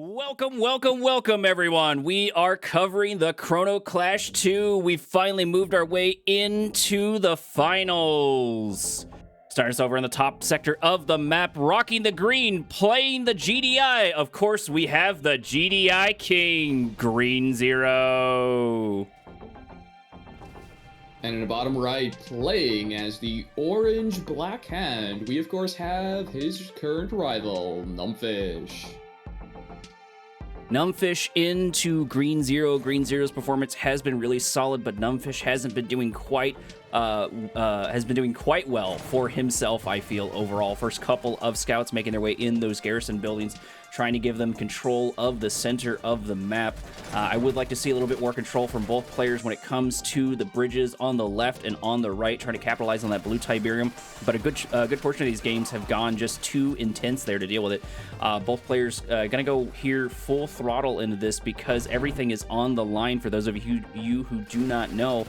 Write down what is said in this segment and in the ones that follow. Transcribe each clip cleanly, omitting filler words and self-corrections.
Welcome, everyone. We are covering the Chrono Clash II. We've finally moved our way into the finals. Starting us over in the top sector of the map, rocking the green, playing the GDI. Of course, we have the GDI King, Green Zero. And in the bottom right, playing as the orange black hand, we of course have his current rival, Numbfish. Numbfish into Green Zero. Green Zero's performance has been really solid, but Numbfish hasn't been doing quite well for himself, I feel, overall. First couple of scouts making their way in those garrison buildings, trying to give them control of the center of the map. I would like to see a little bit more control from both players when it comes to the bridges on the left and on the right, trying to capitalize on that blue Tiberium. But a good portion of these games have gone just too intense there to deal with it. Both players gonna go here full throttle into this because everything is on the line. For those of you who do not know,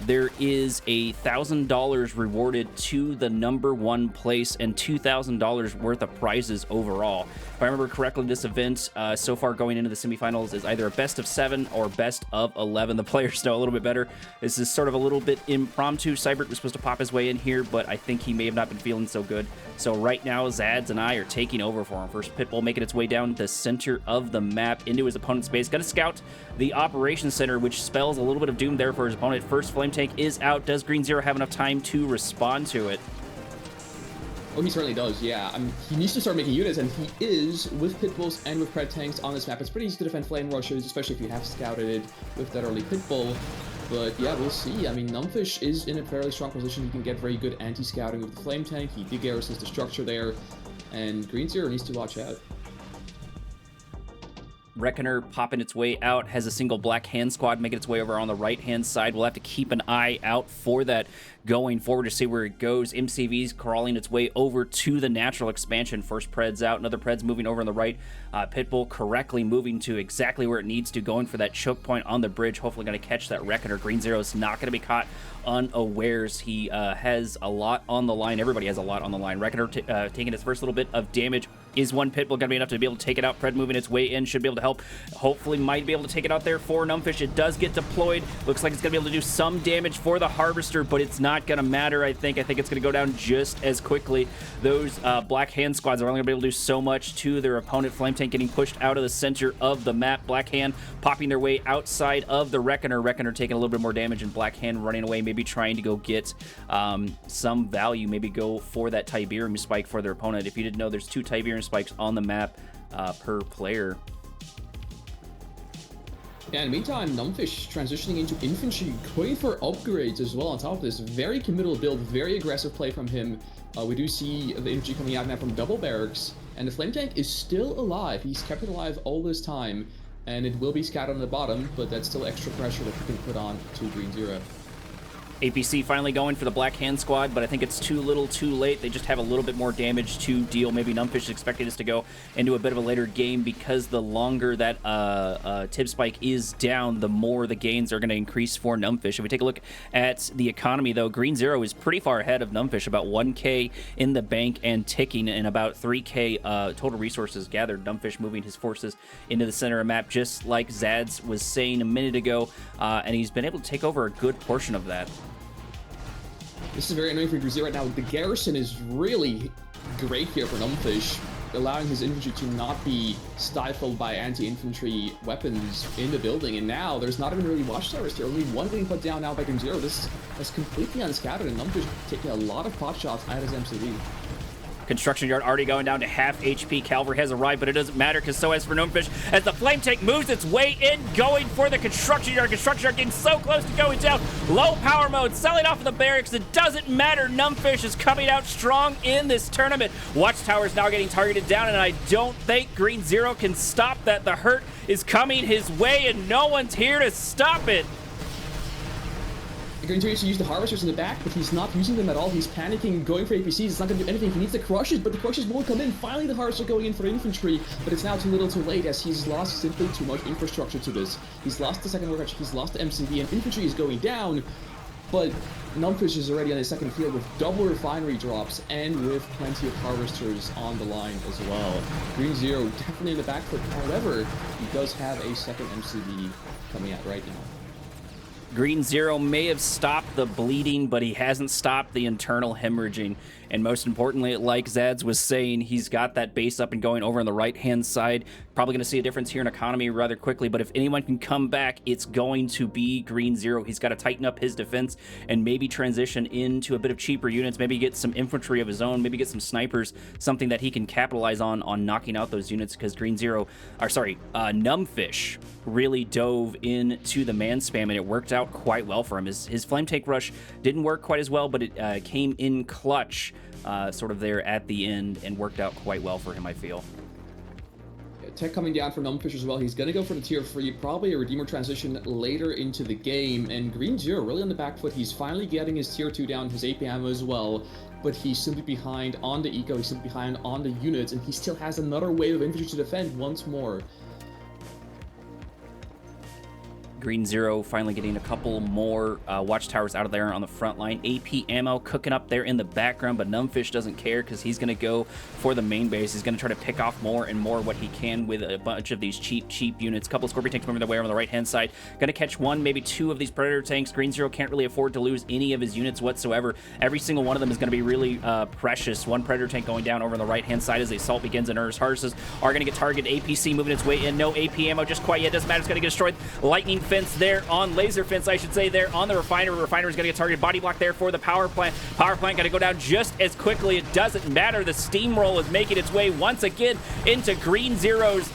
there is $1,000 rewarded to the #1 place and $2,000 worth of prizes overall. If I remember correctly, this event so far going into the semifinals is either a best of 7 or best of 11. The players know a little bit better. This is sort of a little bit impromptu. Cyber was supposed to pop his way in here, but I think he may have not been feeling so good. So right now, Xads and I are taking over for him. First Pitbull making its way down the center of the map into his opponent's base. Going to scout the operations center, which spells a little bit of doom there for his opponent. First flame tank is out. Does Green Zero have enough time to respond to it? Oh, he certainly does, yeah. He needs to start making units, and he is with Pitbulls and with Pred tanks on this map. It's pretty easy to defend flame rushers, especially if you have scouted it with that early Pitbull. But yeah, we'll see. I mean, Numbfish is in a fairly strong position. He can get very good anti-scouting with the flame tank. He de-garrisons the structure there, and Green Zero needs to watch out. Reckoner popping its way out, has a single black hand squad making its way over on the right-hand side. We'll have to keep an eye out for that going forward to see where it goes. MCV's crawling its way over to the natural expansion. First Pred's out, another Pred's moving over on the right. Pitbull correctly moving to exactly where it needs to, going for that choke point on the bridge. Hopefully going to catch that Reckoner. Green Zero's not going to be caught unawares. He has a lot on the line. Everybody has a lot on the line. Reckoner taking his first little bit of damage. Is one Pitbull going to be enough to be able to take it out? Pred moving its way in, should be able to help. Hopefully might be able to take it out there for Numbfish. It does get deployed. Looks like it's going to be able to do some damage for the Harvester, but it's not going to matter, I think. I think it's going to go down just as quickly. Those black hand squads are only going to be able to do so much to their opponent. Flame tank getting pushed out of the center of the map. Black hand popping their way outside of the Reckoner. Reckoner taking a little bit more damage, and black hand running away, maybe trying to go get some value, maybe go for that Tiberium spike for their opponent. If you didn't know, there's 2 Tiberium spikes on the map per player. Yeah, in the meantime, Numbfish transitioning into infantry, going for upgrades as well on top of this. Very committal build, very aggressive play from him. We do see the infantry coming out now from double barracks, and the flame tank is still alive. He's kept it alive all this time, and it will be scattered on the bottom, but that's still extra pressure that he can put on to Green Zero. APC finally going for the black hand squad, but I think it's too little too late. They just have a little bit more damage to deal. Maybe Numbfish is expecting this to go into a bit of a later game, because the longer that tip spike is down, the more the gains are going to increase for Numbfish. If we take a look at the economy, though, Green Zero is pretty far ahead of Numbfish, about 1K in the bank and ticking, and about 3K total resources gathered. Numbfish moving his forces into the center of the map, just like Xads was saying a minute ago, and he's been able to take over a good portion of that. This is very annoying for Green Zero right now. The garrison is really great here for Numbfish, allowing his infantry to not be stifled by anti-infantry weapons in the building. And now there's not even really watchtowers here. Only one being put down now by Green Zero. This is completely unscattered, and Numbfish taking a lot of pot shots at his MCV. Construction yard already going down to half HP. Calvary has arrived, but it doesn't matter, because so has for Numbfish as the flame tank moves its way in, going for the construction yard. Construction yard getting so close to going down. Low power mode, selling off of the barracks. It doesn't matter. Numbfish is coming out strong in this tournament. Watchtower is now getting targeted down, and I don't think Green Zero can stop that. The hurt is coming his way, and no one's here to stop it. Green Zero needs to use the Harvesters in the back, but he's not using them at all. He's panicking, going for APCs. It's not going to do anything. He needs the Crushes, but the Crushes won't come in. Finally, the Harvester going in for infantry, but it's now too little too late, as he's lost simply too much infrastructure to this. He's lost the second work, he's lost the MCV, and infantry is going down. But Numbfish is already on his second field with double refinery drops and with plenty of harvesters on the line as well. Green Zero definitely in the back foot. However, he does have a second MCV coming out right now. Green Zero may have stopped the bleeding, but he hasn't stopped the internal hemorrhaging. And most importantly, like Xads was saying, he's got that base up and going over on the right-hand side. Probably going to see a difference here in economy rather quickly, but if anyone can come back, it's going to be Green Zero. He's got to tighten up his defense and maybe transition into a bit of cheaper units, maybe get some infantry of his own, maybe get some snipers, something that he can capitalize on knocking out those units, because Numbfish really dove into the man spam, and it worked out quite well for him. His flame tank rush didn't work quite as well, but it came in clutch sort of there at the end and worked out quite well for him, I feel. Tech coming down for Numbfish as well. He's going to go for the tier 3, probably a Redeemer transition later into the game. And Green Zero really on the back foot. He's finally getting his tier 2 down, his AP ammo as well. But he's simply behind on the eco, he's simply behind on the units, and he still has another wave of infantry to defend once more. Green Zero finally getting a couple more watchtowers out of there on the front line. AP ammo cooking up there in the background, but Numbfish doesn't care because he's going to go for the main base. He's going to try to pick off more and more what he can with a bunch of these cheap units. A couple of Scorpion tanks moving their way over on the right-hand side. Going to catch one, maybe two of these Predator tanks. Green Zero can't really afford to lose any of his units whatsoever. Every single one of them is going to be really precious. One Predator tank going down over on the right-hand side as the assault begins, and Urs Harses are going to get targeted. APC moving its way in. No AP ammo just quite yet. Doesn't matter. It's going to get destroyed. Lightning fence there on laser fence, I should say, there on the refinery. Refinery is going to get targeted. Body block there for the power plant. Power plant going to go down just as quickly. It doesn't matter. The steamroll is making its way once again into Green Zero's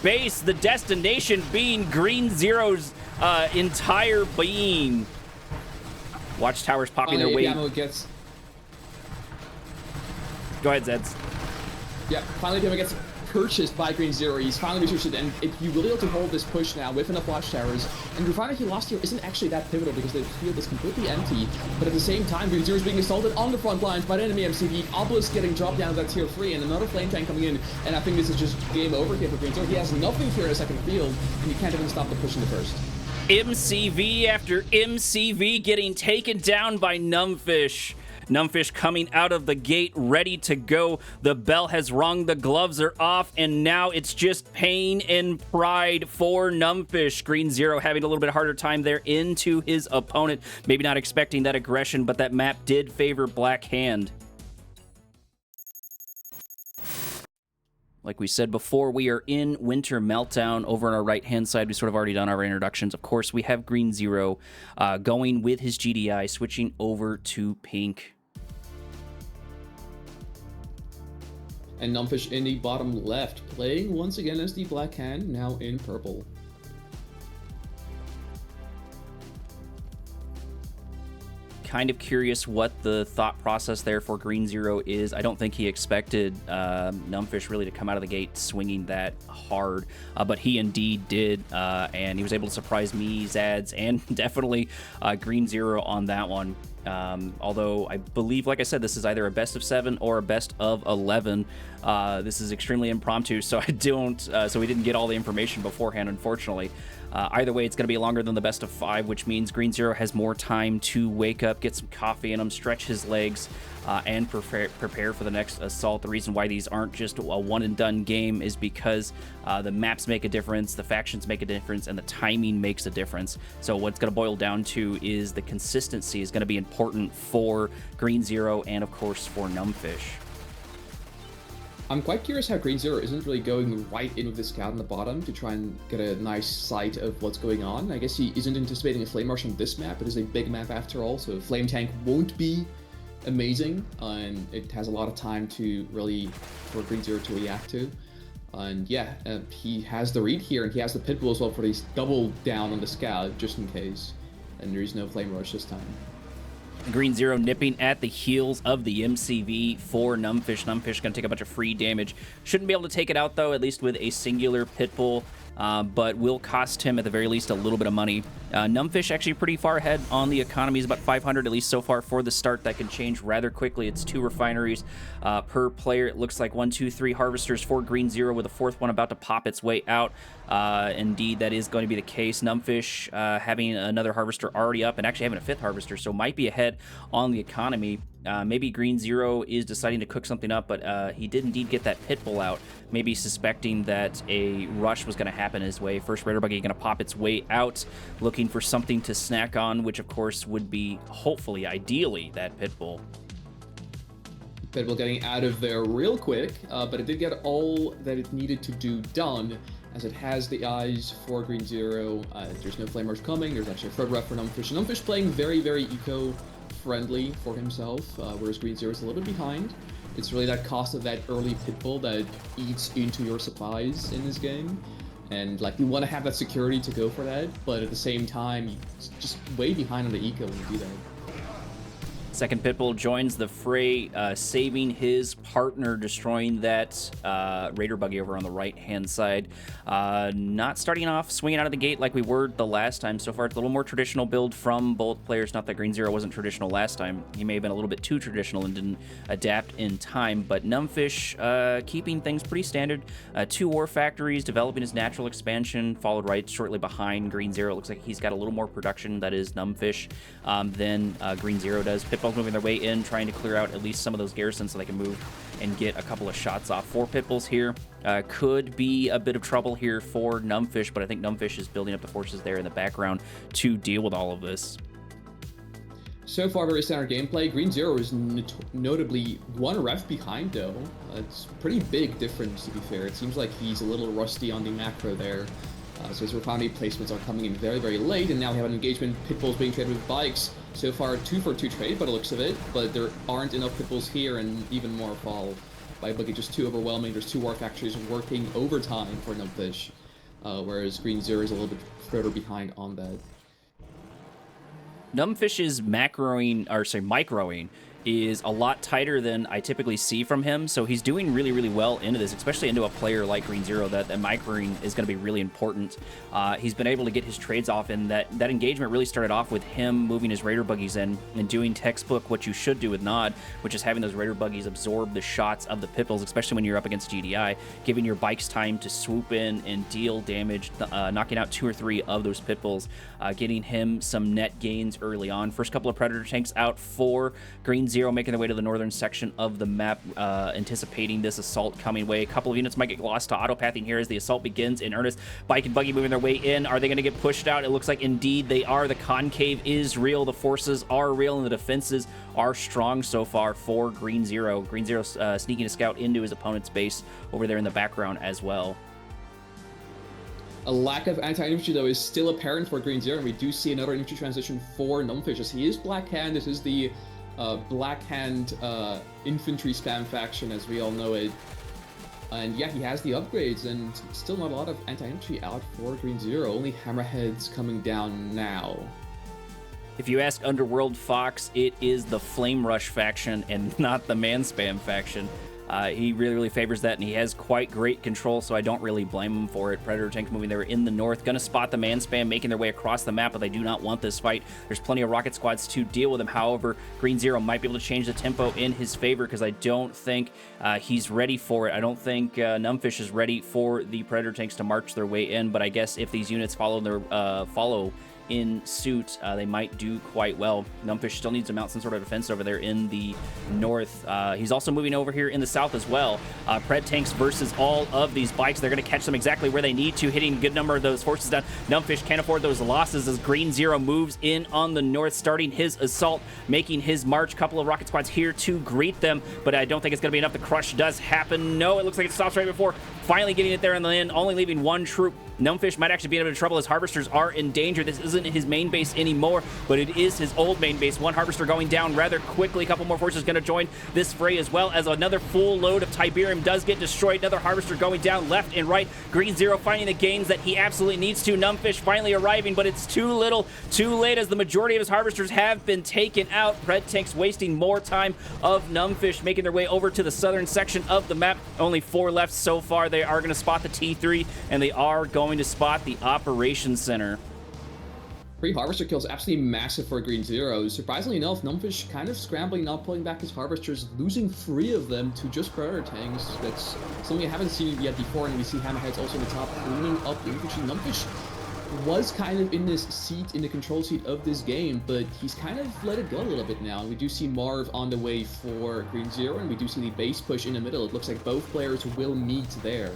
base. The destination being Green Zero's entire being. Watchtowers popping their way. Gets... Go ahead, Zeds. Yeah, finally Demo gets purchased by Green Zero. He's finally researched it, and if you really able to hold this push now with enough watchtowers, and refining he lost here isn't actually that pivotal because the field is completely empty, but at the same time, Green Zero is being assaulted on the front lines by the enemy MCV. Obelisk getting dropped down to that tier 3, and another flame tank coming in, and I think this is just game over here for Green Zero. He has nothing here in the second field, and he can't even stop the push in the first. MCV after MCV getting taken down by Numbfish. Numbfish coming out of the gate, ready to go. The bell has rung, the gloves are off, and now it's just pain and pride for Numbfish. Green Zero having a little bit harder time there into his opponent. Maybe not expecting that aggression, but that map did favor Black Hand. Like we said before, we are in Winter Meltdown. Over on our right-hand side, we've sort of already done our introductions. Of course, we have Green Zero going with his GDI, switching over to pink. And Numbfish in the bottom left, playing once again as the Black Hand, now in purple. Kind of curious what the thought process there for Green Zero is. I don't think he expected Numbfish really to come out of the gate swinging that hard, but he indeed did, and he was able to surprise me, Xads, and definitely Green Zero on that one. Although I believe, like I said, this is either a best of 7 or a best of 11. This is extremely impromptu, so so we didn't get all the information beforehand, unfortunately. Either way, it's going to be longer than the best of 5, which means Green Zero has more time to wake up, get some coffee in him, stretch his legs, and prepare for the next assault. The reason why these aren't just a one-and-done game is because the maps make a difference, the factions make a difference, and the timing makes a difference. So what's going to boil down to is the consistency is going to be important for Green Zero and, of course, for Numbfish. I'm quite curious how Green Zero isn't really going right in with the scout on the bottom to try and get a nice sight of what's going on. I guess he isn't anticipating a Flame Rush on this map. It is a big map after all, so Flame Tank won't be amazing, and it has a lot of time to really, for Green Zero to react to. And yeah, he has the read here, and he has the Pitbull as well for these double down on the scout, just in case. And there is no Flame Rush this time. Green Zero nipping at the heels of the MCV for Numbfish. Numbfish going to take a bunch of free damage. Shouldn't be able to take it out, though, at least with a singular Pitbull, but will cost him, at the very least, a little bit of money Numbfish actually pretty far ahead on the economy. Is about 500, at least so far for the start. That can change rather quickly. It's 2 refineries per player. It looks like 1, 2, 3 harvesters for Green Zero, with a 4th one about to pop its way out. Indeed, that is going to be the case. Numbfish having another harvester already up, and actually having a 5th harvester, so might be ahead on the economy. Maybe Green Zero is deciding to cook something up, but he did indeed get that Pitbull out, maybe suspecting that a rush was going to happen his way. First Raider Buggy going to pop its way out, looking for something to snack on, which of course would be, hopefully, ideally, that Pitbull. Pitbull getting out of there real quick, but it did get all that it needed to do done, as it has the eyes for Green Zero. There's no Flame Rush coming. There's actually a third ref for Numbfish. Numbfish playing very, very eco-friendly for himself, whereas Green Zero is a little bit behind. It's really that cost of that early Pitbull that eats into your supplies in this game. And like, you want to have that security to go for that, but at the same time, you're just way behind on the eco when you do that. Second Pitbull joins the fray, saving his partner, destroying that Raider Buggy over on the right-hand side. Not starting off swinging out of the gate like we were the last time. So far, it's a little more traditional build from both players. Not that Green Zero wasn't traditional last time. He may have been a little bit too traditional and didn't adapt in time. But Numbfish keeping things pretty standard. 2 war factories, developing his natural expansion, followed right shortly behind Green Zero. It looks like he's got a little more production, that is Numbfish, than Green Zero does. Pitbull's moving their way in, trying to clear out at least some of those garrisons so they can move and get a couple of shots off. 4 Pitbulls here. Could be a bit of trouble here for Numbfish, but I think Numbfish is building up the forces there in the background to deal with all of this. So far, very standard gameplay. Green Zero is notably 1 ref behind, though. It's a pretty big difference, to be fair. It seems like he's a little rusty on the macro there. So his refinery placements are coming in very, very late, and now we have an engagement. Pitbulls being traded with bikes. So far, 2 for 2 trade by the looks of it, but there aren't enough Pitbulls here, and even more fall. Bike Buggy just too overwhelming. There's 2 war factories working overtime for Numbfish, whereas Green Zero is a little bit further behind on that. Numbfish's microing is a lot tighter than I typically see from him, so he's doing really, really well into this, especially into a player like Green Zero. That microing is going to be really important. He's been able to get his trades off, and that engagement really started off with him moving his Raider Buggies in and doing textbook what you should do with Nod, which is having those Raider Buggies absorb the shots of the Pitbulls, especially when you're up against GDI, giving your bikes time to swoop in and deal damage, knocking out 2 or 3 of those Pitbulls, getting him some net gains early on. First couple of Predator tanks out for Green Zero, making their way to the northern section of the map, anticipating this assault coming away. A couple of units might get lost to autopathing here as the assault begins in earnest. Bike and Buggy moving their way in. Are they going to get pushed out? It looks like indeed they are. The concave is real. The forces are real, and the defenses are strong so far for Green Zero. Green Zero sneaking a scout into his opponent's base over there in the background as well. A lack of anti-infantry, though, is still apparent for Green Zero, and we do see another infantry transition for Numbfish, as he is Black Hand. This is the Black Hand infantry spam faction, as we all know it. And yeah, he has the upgrades, and still not a lot of anti-infantry out for Green Zero. Only Hammerheads coming down now. If you ask Underworld Fox, it is the Flame Rush faction and not the Man Spam faction. He really, really favors that, and he has quite great control, so I don't really blame him for it. Predator tanks moving there in the north, going to spot the Man Spam, making their way across the map, but they do not want this fight. There's plenty of rocket squads to deal with him. However, Green Zero might be able to change the tempo in his favor, because I don't think he's ready for it. I don't think Numbfish is ready for the Predator tanks to march their way in, but I guess if these units follow in suit, they might do quite well. Numbfish still needs to mount some sort of defense over there in the north. He's also moving over here in the south as well. Pred tanks versus all of these bikes. They're going to catch them exactly where they need to, hitting a good number of those forces down. Numbfish can't afford those losses as Green Zero moves in on the north, starting his assault, making his march. Couple of rocket squads here to greet them, but I don't think it's going to be enough. The crush does happen. No, it looks like it stops right before finally getting it there in the end, only leaving 1 troop. Numbfish might actually be in a bit of trouble as harvesters are in danger. This isn't his main base anymore, but it is his old main base. 1 harvester going down rather quickly. A couple more forces going to join this fray, as well as another full load of Tiberium does get destroyed. Another harvester going down left and right. Green Zero finding the gains that he absolutely needs to. Numbfish finally arriving, but it's too little, too late, as the majority of his harvesters have been taken out. Red tanks wasting more time of Numbfish, making their way over to the southern section of the map. Only 4 left so far. They are going to spot the T3, and they are going to spot the Operations Center. 3 Harvester kills, absolutely massive for Green Zero. Surprisingly enough, Numbfish kind of scrambling, not pulling back his Harvesters, losing 3 of them to just Predator Tanks. That's something I haven't seen yet before, and we see Hammerheads also in the top, cleaning up the infantry. Numbfish was kind of in this seat, in the control seat of this game, but he's kind of let it go a little bit now. And we do see Marv on the way for Green Zero, and we do see the base push in the middle. It looks like both players will meet there.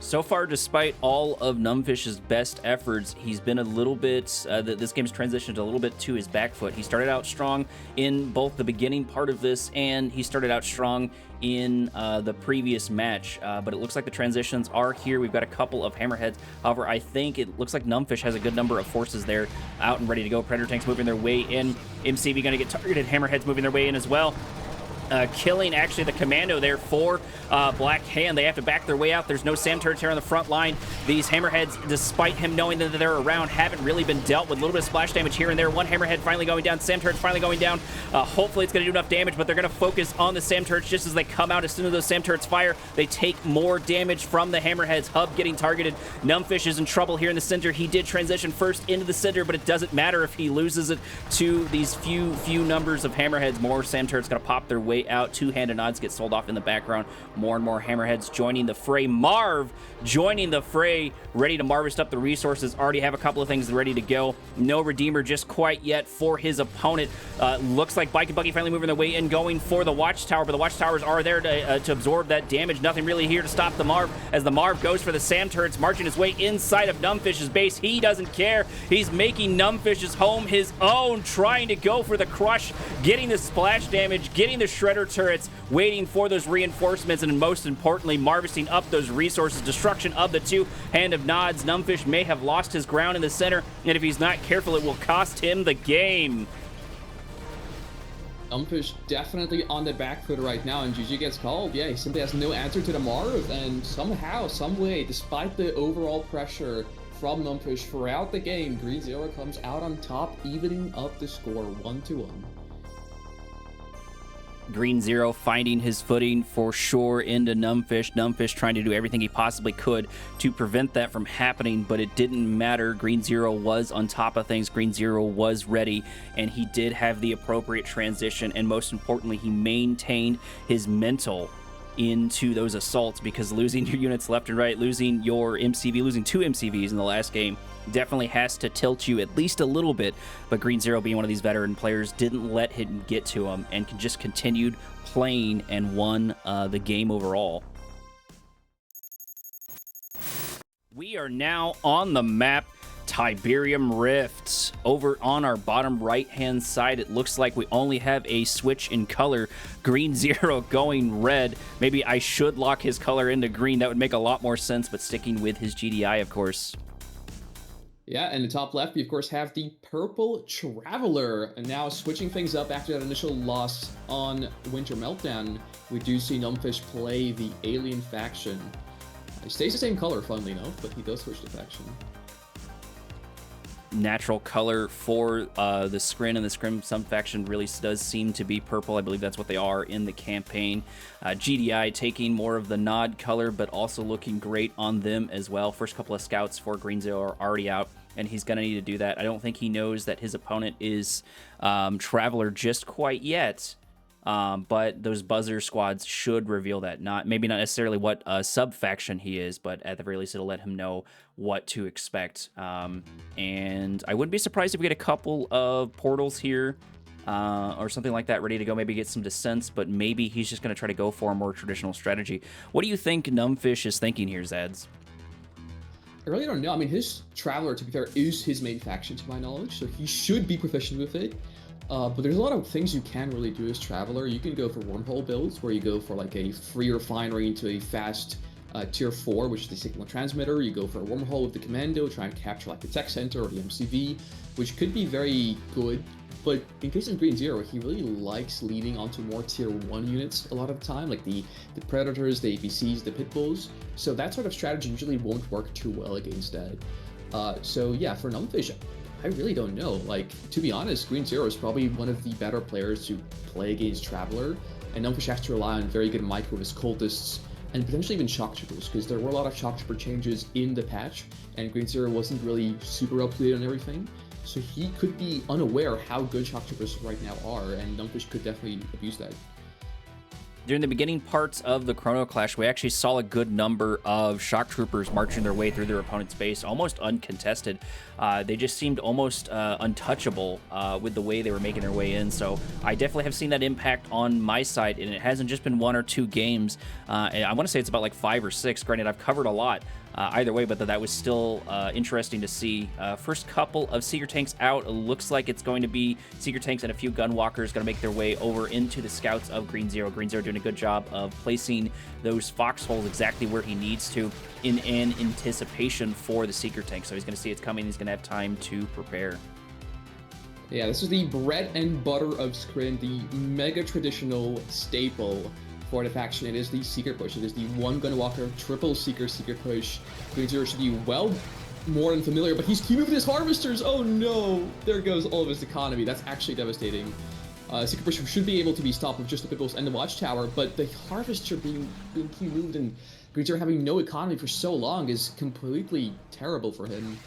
So far, despite all of Numbfish's best efforts, he's been a little bit, this game's transitioned a little bit to his back foot. He started out strong in both the beginning part of this, and he started out strong in the previous match, but it looks like the transitions are here. We've got a couple of Hammerheads. However, I think it looks like Numbfish has a good number of forces there out and ready to go. Predator Tanks moving their way in. MCV going to get targeted. Hammerheads moving their way in as well. Killing actually the commando there for Black Hand. They have to back their way out. There's no SAM turrets here on the front line. These Hammerheads, despite him knowing that they're around, haven't really been dealt with. A little bit of splash damage here and there. One Hammerhead finally going down. SAM turrets finally going down. Hopefully it's going to do enough damage, but they're going to focus on the SAM turrets just as they come out. As soon as those SAM turrets fire, they take more damage from the Hammerheads. Hub getting targeted. Numbfish is in trouble here in the center. He did transition first into the center, but it doesn't matter if he loses it to these few numbers of Hammerheads. More SAM turrets going to pop their way out. Two-handed nods get sold off in the background. More and more Hammerheads joining the fray. Marv joining the fray, ready to harvest up the resources. Already have a couple of things ready to go. No Redeemer just quite yet for his opponent. Looks like Bike and Buggy finally moving their way in, going for the Watchtower, but the Watchtowers are there to absorb that damage. Nothing really here to stop the Marv, as the Marv goes for the SAM turrets, marching his way inside of Numbfish's base. He doesn't care. He's making Numbfish's home his own, trying to go for the crush, getting the splash damage, getting the Shredder turrets, waiting for those reinforcements, and most importantly, harvesting up those resources. Destruction of the two-hand of nods. Numbfish may have lost his ground in the center, and if he's not careful, it will cost him the game. Numbfish definitely on the back foot right now, and GG gets called. Yeah, he simply has no answer to the Marv, and somehow, some way, despite the overall pressure from Numbfish throughout the game, Green Zero comes out on top, evening up the score 1-1. Green Zero finding his footing for sure into Numbfish. Numbfish trying to do everything he possibly could to prevent that from happening, but it didn't matter. Green Zero was on top of things. Green Zero was ready, and he did have the appropriate transition, and most importantly, he maintained his mental into those assaults, because losing your units left and right, losing your MCV, losing 2 MCVs in the last game definitely has to tilt you at least a little bit. But Green Zero, being one of these veteran players, didn't let him get to him and just continued playing and won the game overall. We are now on the map Tiberium Rift. Over on our bottom right-hand side, it looks like we only have a switch in color. Green Zero going red. Maybe I should lock his color into green. That would make a lot more sense, but sticking with his GDI, of course. Yeah, and the top left, we of course have the Purple Traveler. And now switching things up after that initial loss on Winter Meltdown, we do see Numbfish play the Alien faction. He stays the same color, funnily enough, but he does switch the faction. Natural color for the Scrin, and the Scrim some faction really does seem to be purple. I believe that's what they are in the campaign. GDI taking more of the nod color, but also looking great on them as well. First couple of scouts for Green Zero are already out, and he's going to need to do that. I don't think he knows that his opponent is Traveler just quite yet. But those buzzer squads should reveal that. Maybe not necessarily what sub-faction he is, but at the very least it'll let him know what to expect. And I wouldn't be surprised if we get a couple of portals here or something like that ready to go. Maybe get some descents, but maybe he's just going to try to go for a more traditional strategy. What do you think Numbfish is thinking here, Xads? I really don't know. I mean, his Traveler, to be fair, is his main faction to my knowledge, so he should be proficient with it. But there's a lot of things you can really do as Traveler. You can go for wormhole builds, where you go for like a free refinery into a fast tier 4, which is the signal transmitter. You go for a wormhole with the commando, try and capture like the tech center or the MCV, which could be very good. But in case of Green Zero, he really likes leading onto more tier 1 units a lot of the time, like the Predators, the APCs, the Pitbulls. So that sort of strategy usually won't work too well against that. So yeah, for Numbfish, I really don't know. Like, to be honest, Green Zero is probably one of the better players to play against Traveler, and Numbfish has to rely on very good micro with his cultists and potentially even Shock Troopers, because there were a lot of Shock Trooper changes in the patch, and Green Zero wasn't really super up to date on everything. So he could be unaware how good Shock Troopers right now are, and Numbfish could definitely abuse that. During the beginning parts of the Chrono Clash, we actually saw a good number of Shock Troopers marching their way through their opponent's base, almost uncontested. They just seemed almost untouchable with the way they were making their way in. So I definitely have seen that impact on my side, and it hasn't just been 1 or 2 games. I want to say it's about like 5 or 6. Granted, I've covered a lot. Either way, but that was still interesting to see. First couple of Seeker Tanks out. It looks like it's going to be Seeker Tanks and a few Gunwalkers going to make their way over into the scouts of Green Zero. Green Zero doing a good job of placing those foxholes exactly where he needs to in anticipation for the Seeker Tank. So he's going to see it's coming. He's going to have time to prepare. Yeah, this is the bread and butter of Scrin, the mega traditional staple for the faction. It is the Seeker push. It is the 1 Gunwalker, triple Seeker push. Green Zero should be well more than familiar, but he's Q-moving his Harvesters! Oh no! There goes all of his economy. That's actually devastating. Seeker push should be able to be stopped with just the Pitbulls and the Watchtower, but the Harvester being Q-moved and Green Zero having no economy for so long is completely terrible for him.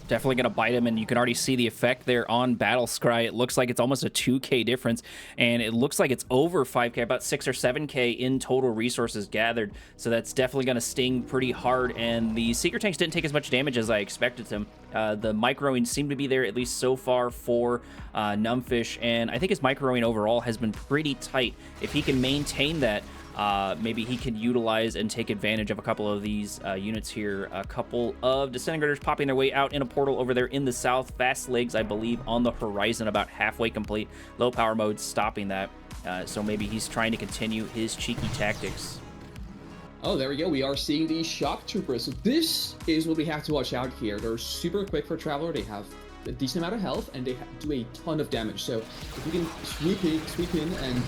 Definitely going to bite him, and you can already see the effect there on Battle Scry. It looks like it's almost a 2k difference, and it looks like it's over 5k, about 6 or 7k in total resources gathered, so that's definitely going to sting pretty hard, and the Seeker Tanks didn't take as much damage as I expected them. The microing seemed to be there, at least so far, for Numbfish, and I think his microing overall has been pretty tight. If he can maintain that, maybe he can utilize and take advantage of a couple of these units here. A couple of Disintegrators popping their way out in a portal over there in the south. Fast Legs, I believe, on the horizon, about halfway complete. Low power mode stopping that. So maybe he's trying to continue his cheeky tactics. Oh, there we go. We are seeing the Shock Troopers. So this is what we have to watch out here. They're super quick for Traveler. They have a decent amount of health, and they do a ton of damage. So if we can sweep in and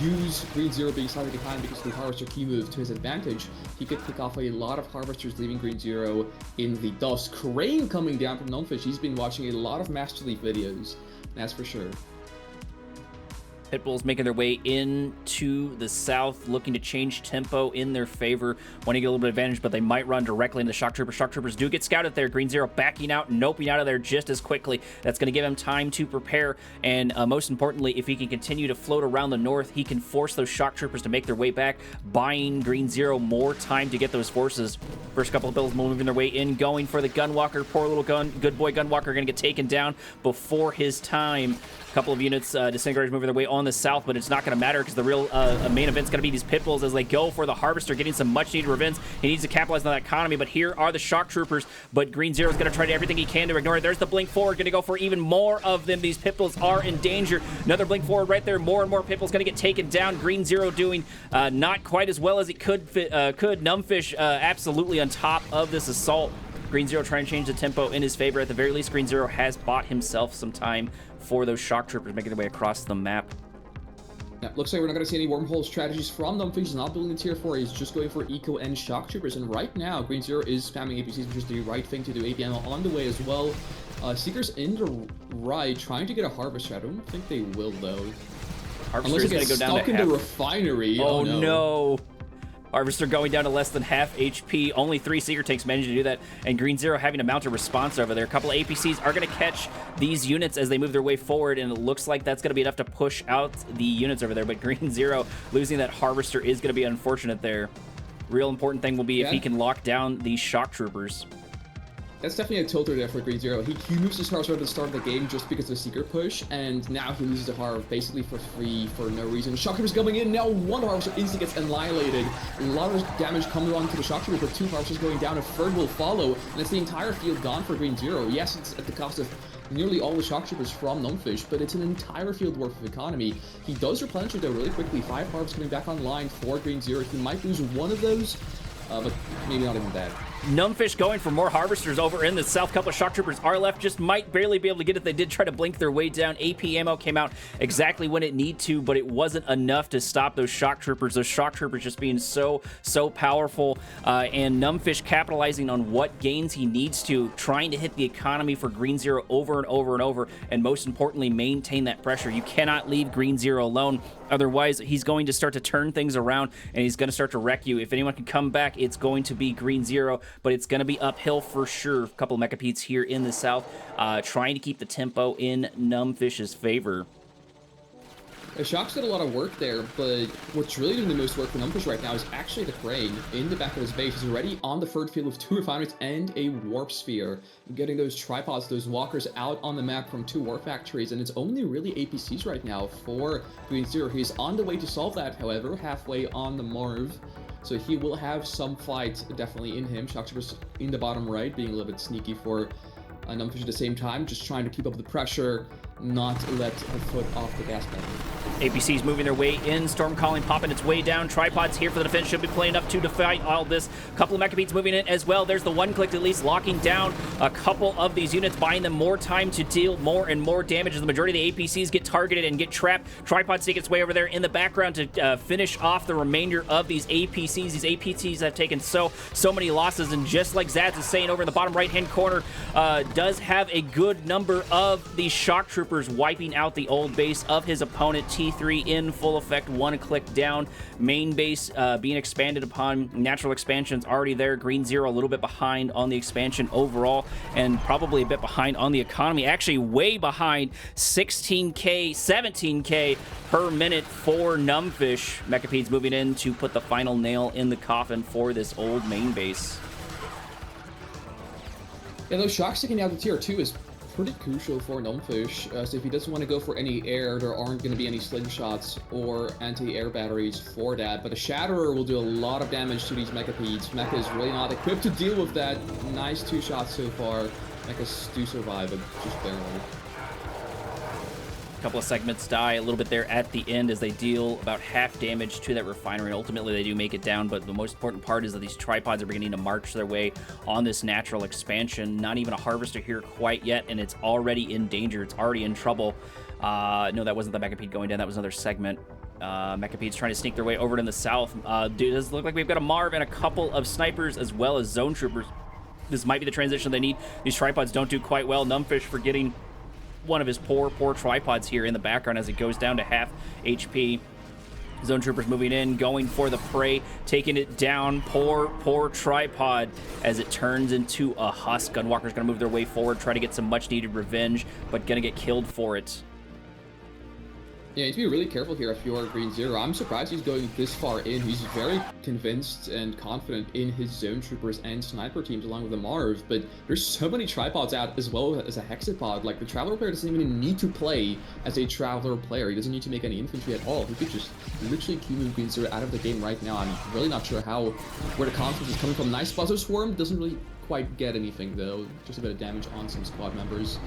use Green Zero being slightly behind because the Harvester key move to his advantage, he could pick off a lot of Harvesters, leaving Green Zero in the dust. Crane coming down from Numbfish. He's been watching a lot of MasterLeaf videos, that's for sure. Pitbulls making their way into the south, looking to change tempo in their favor, wanting to get a little bit of advantage, but they might run directly into Shock Troopers. Shock Troopers do get scouted there. Green Zero backing out, noping out of there just as quickly. That's going to give him time to prepare, and most importantly, if he can continue to float around the north, he can force those Shock Troopers to make their way back, buying Green Zero more time to get those forces. First couple of bills moving their way in, going for the Gunwalker. Poor little good boy Gunwalker going to get taken down before his time. Couple of units, Disintegrators moving their way on the south, but it's not going to matter because the real main event's going to be these Pitbulls as they go for the Harvester, getting some much-needed revenge. He needs to capitalize on that economy, but here are the Shock Troopers, but Green Zero's going to try to everything he can to ignore it. There's the Blink Forward, going to go for even more of them. These Pitbulls are in danger. Another Blink Forward right there. More and more Pitbulls going to get taken down. Green Zero doing not quite as well as it could. Numbfish absolutely on top of this assault. Green Zero trying to change the tempo in his favor. At the very least, Green Zero has bought himself some time for those Shock Troopers making their way across the map. Yeah, looks like we're not going to see any wormhole strategies from Numbfish. He's not building the tier 4. He's just going for Eco and Shock Troopers. And right now, Green Zero is spamming APCs, which is the right thing to do. APM on the way as well. Seekers in the right, trying to get a Harvester. I don't think they will, though. Harvester's going to go down to stuck in the refinery. Oh, no. Harvester going down to less than half HP. Only 3 Seeker Tanks managed to do that, and Green Zero having to mount a response over there. A couple of APCs are going to catch these units as they move their way forward, and it looks like that's going to be enough to push out the units over there, but Green Zero losing that Harvester is going to be unfortunate there. Real important thing will be if he can lock down these Shock Troopers. That's definitely a tilter there for Green Zero. He moves his Harvester at the start of the game just because of the Seeker push, and now he loses the Harv basically for free for no reason. Shock Troopers coming in, now one Harvester instantly gets annihilated. A lot of damage coming on to the Shock Troopers, but 2 Harvesters going down, a third will follow, and it's the entire field gone for Green Zero. Yes, it's at the cost of nearly all the Shock Troopers from Numbfish, but it's an entire field worth of economy. He does replenish it though really quickly. 5 Harvs coming back online for Green Zero. He might lose one of those, but maybe not even that. Numbfish going for more Harvesters over in the south. Couple of Shock Troopers are left, just might barely be able to get it. They did try to blink their way down. AP ammo came out exactly when it need to, but it wasn't enough to stop those Shock Troopers. Those Shock Troopers just being so powerful, and Numbfish capitalizing on what gains he needs to, trying to hit the economy for Green Zero over and over and over, and most importantly, maintain that pressure. You cannot leave Green Zero alone. Otherwise, he's going to start to turn things around, and he's going to start to wreck you. If anyone can come back, it's going to be Green Zero, but it's going to be uphill for sure. A couple of Mecha Petes here in the south, trying to keep the tempo in Numbfish's favor. Shock's did a lot of work there, but what's really doing the most work for Numbfish right now is actually the crane in the back of his base. He's already on the third field with 2 refineries and a warp sphere, getting those tripods, those walkers out on the map from 2 war factories, and it's only really APCs right now for Green Zero. He's on the way to solve that, however, halfway on the Marv, so he will have some fight definitely in him. Shock Troopers in the bottom right, being a little bit sneaky for Numbfish at the same time, just trying to keep up the pressure, not let the foot off the gas pedal. APC's moving their way in. Storm Calling popping its way down. Tripods here for the defense. Should be playing up to fight all this. Couple of Mecha Beats moving in as well. There's the one click at least locking down a couple of these units, buying them more time to deal more and more damage as the majority of the APCs get targeted and get trapped. Tripods take its way over there in the background to finish off the remainder of these APCs. These APCs have taken so many losses, and just like Xads is saying over in the bottom right-hand corner, does have a good number of these Shock Troopers wiping out the old base of his opponent. T3 in full effect, one click down. Main base being expanded upon. Natural expansion's already there. Green Zero a little bit behind on the expansion overall, and probably a bit behind on the economy. Actually way behind, 16k, 17k per minute for Numbfish. Mecha Pete's moving in to put the final nail in the coffin for this old main base. Yeah, those shocks sticking out the tier 2 is pretty crucial for Numbfish, so if he doesn't want to go for any air, there aren't going to be any slingshots or anti-air batteries for that, but the Shatterer will do a lot of damage to these Mecha Petes. Mecha is really not equipped to deal with that. Nice 2 shots so far. Mechas do survive, but just barely. Couple of segments die a little bit there at the end as they deal about half damage to that refinery. Ultimately, they do make it down, but the most important part is that these tripods are beginning to march their way on this natural expansion. Not even a harvester here quite yet, and it's already in danger. It's already in trouble. No, that wasn't the Mecha Pete going down. That was another segment. Mecha Pete's trying to sneak their way over in the south. Dude, does look like we've got a Marv and a couple of snipers as well as zone troopers. This might be the transition they need. These tripods don't do quite well. Numbfish forgetting one of his poor tripods here in the background as it goes down to half HP. Zone Troopers moving in, going for the prey, taking it down. Poor tripod as it turns into a husk. Gunwalker's gonna move their way forward, try to get some much needed revenge, but gonna get killed for it. Yeah, you need to be really careful here if you're Green Zero. I'm surprised he's going this far in. He's very convinced and confident in his Zone Troopers and Sniper teams along with the Marv, but there's so many tripods out as well as a Hexapod. Like, the Traveler player doesn't even need to play as a Traveler player. He doesn't need to make any infantry at all. He could just literally move Green Zero out of the game right now. I'm really not sure where the conflict is coming from. Nice Buzzer Swarm, doesn't really quite get anything though. Just a bit of damage on some squad members.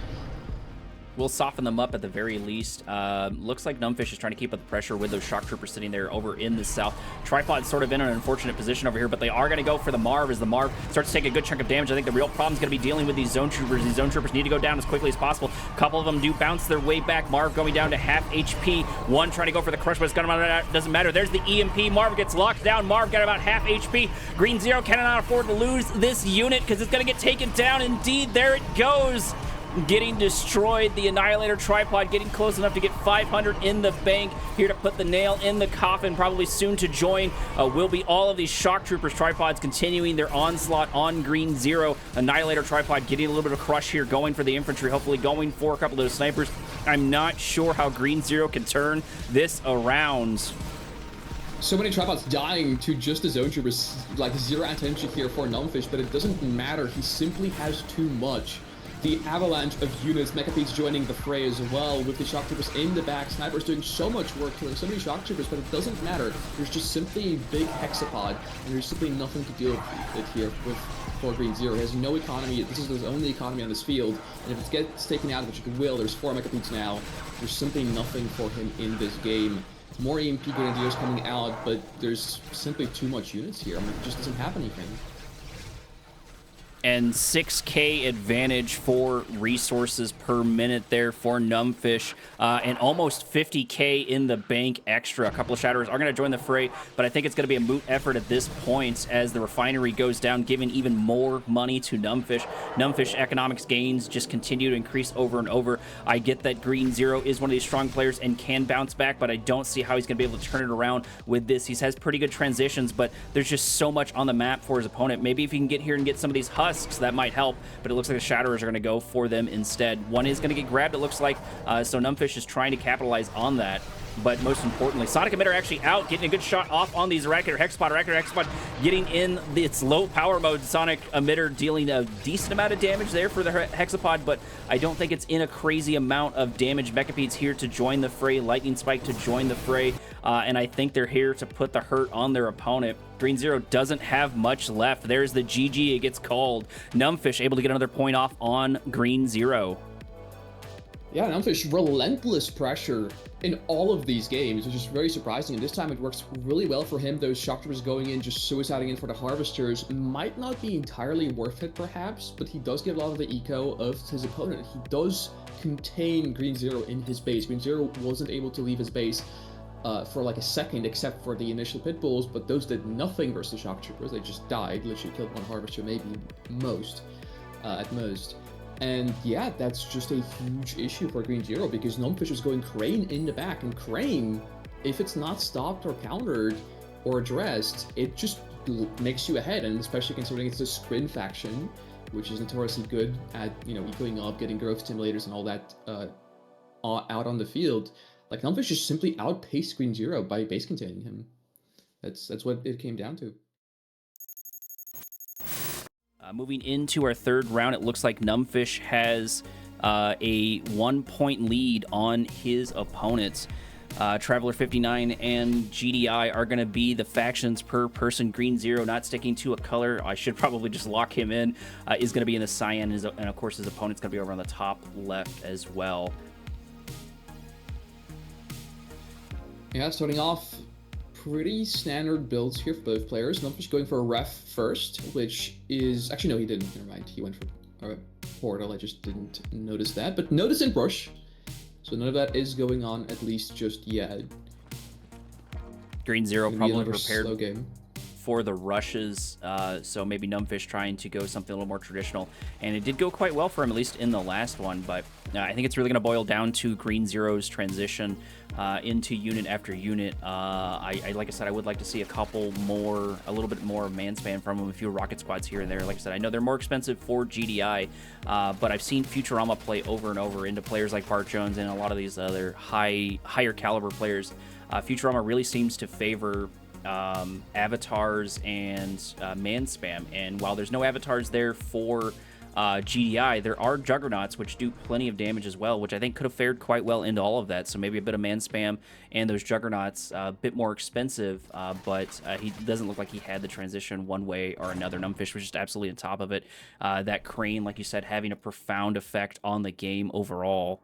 We'll soften them up at the very least. Looks like Numbfish is trying to keep up the pressure with those Shock Troopers sitting there over in the south. Tripod's sort of in an unfortunate position over here, but they are going to go for the Marv as the Marv starts to take a good chunk of damage. I think the real problem is going to be dealing with these Zone Troopers. These Zone Troopers need to go down as quickly as possible. A couple of them do bounce their way back. Marv going down to half HP. One trying to go for the crush, but it's going to doesn't matter. There's the EMP. Marv gets locked down. Marv got about half HP. Green Zero cannot afford to lose this unit because it's going to get taken down. Indeed, there it goes. Getting destroyed. The Annihilator tripod getting close enough to get 500 in the bank. Here to put the nail in the coffin, probably soon to join, will be all of these Shock Troopers tripods continuing their onslaught on Green Zero. Annihilator tripod getting a little bit of crush here, going for the infantry, hopefully going for a couple of those snipers. I'm not sure how Green Zero can turn this around. So many tripods dying to just the Zone Troopers, like zero attention here for Numbfish, but it doesn't matter. He simply has too much. The avalanche of units, Mecha Pete's joining the fray as well, with the Shock Troopers in the back. Snipers doing so much work, killing so many Shock Troopers, but it doesn't matter. There's just simply a big Hexapod, and there's simply nothing to deal with here for Green Zero. He has no economy. This is his only economy on this field, and if it gets taken out, which it will, there's 4 Mecha Petes now. There's simply nothing for him in this game. More EMP Grenadiers coming out, but there's simply too much units here. I mean, it just doesn't have anything. And 6K advantage for resources per minute there for Numbfish, and almost 50K in the bank extra. A couple of Shatterers are going to join the fray, but I think it's going to be a moot effort at this point as the refinery goes down, giving even more money to Numbfish. Numbfish economics gains just continue to increase over and over. I get that Green Zero is one of these strong players and can bounce back, but I don't see how he's going to be able to turn it around with this. He has pretty good transitions, but there's just so much on the map for his opponent. Maybe if he can get here and get some of these husks, that might help, but it looks like the Shatterers are going to go for them instead. One is going to get grabbed, it looks like, so Numbfish is trying to capitalize on that. But most importantly, Sonic Emitter actually out, getting a good shot off on these Eradicator Hexapod. Eradicator Hexapod getting in its low power mode. Sonic Emitter dealing a decent amount of damage there for the Hexapod, but I don't think it's in a crazy amount of damage. Mechapede's here to join the fray, Lightning Spike to join the fray, and I think they're here to put the hurt on their opponent. Green Zero doesn't have much left. There's the GG, it gets called. Numbfish able to get another point off on Green Zero. Yeah, Numbfish, relentless pressure in all of these games, which is very surprising. And this time it works really well for him. Those Shock Troopers going in, just suiciding in for the Harvesters, might not be entirely worth it perhaps, but he does get a lot of the eco of his opponent. He does contain Green Zero in his base. Green Zero wasn't able to leave his base for like a second, except for the initial pit bulls, but those did nothing versus the Shock Troopers. They just died, literally killed one Harvester, maybe at most. And yeah, that's just a huge issue for Green Zero, because Numbfish is going Crane in the back, and Crane, if it's not stopped or countered or addressed, it just makes you ahead, and especially considering it's a Scrin faction, which is notoriously good at, you know, ecoing up, getting growth stimulators and all that out on the field. Like, Numbfish just simply outpaced Green Zero by base containing him. That's what it came down to. Moving into our third round, it looks like Numbfish has a 1-point lead on his opponents. Traveler 59 and GDI are going to be the factions per person. Green Zero not sticking to a color. I should probably just lock him in. Is going to be in the cyan, and of course his opponent's going to be over on the top left as well. Yeah, starting off, pretty standard builds here for both players. Numbfish going for a ref first, which is... Actually, no, he didn't. Never mind. He went for a portal. I just didn't notice that. But notice in brush. So none of that is going on, at least just yet. Green Zero probably prepared slow game for the rushes, so maybe Numbfish trying to go something a little more traditional, and it did go quite well for him, at least in the last one, but I think it's really going to boil down to Green Zero's transition into unit after unit. Like I said, I would like to see a little bit more man spam from him, a few rocket squads here and there. Like I said, I know they're more expensive for GDI, but I've seen Futurama play over and over into players like BikeRushOwnz and a lot of these other higher caliber players. Futurama really seems to favor avatars and man spam, and while there's no avatars there for GDI, there are juggernauts which do plenty of damage as well, which I think could have fared quite well into all of that. So maybe a bit of man spam and those juggernauts, a bit more expensive, but he doesn't look like he had the transition one way or another. Numbfish was just absolutely on top of it. That Crane, like you said, having a profound effect on the game overall.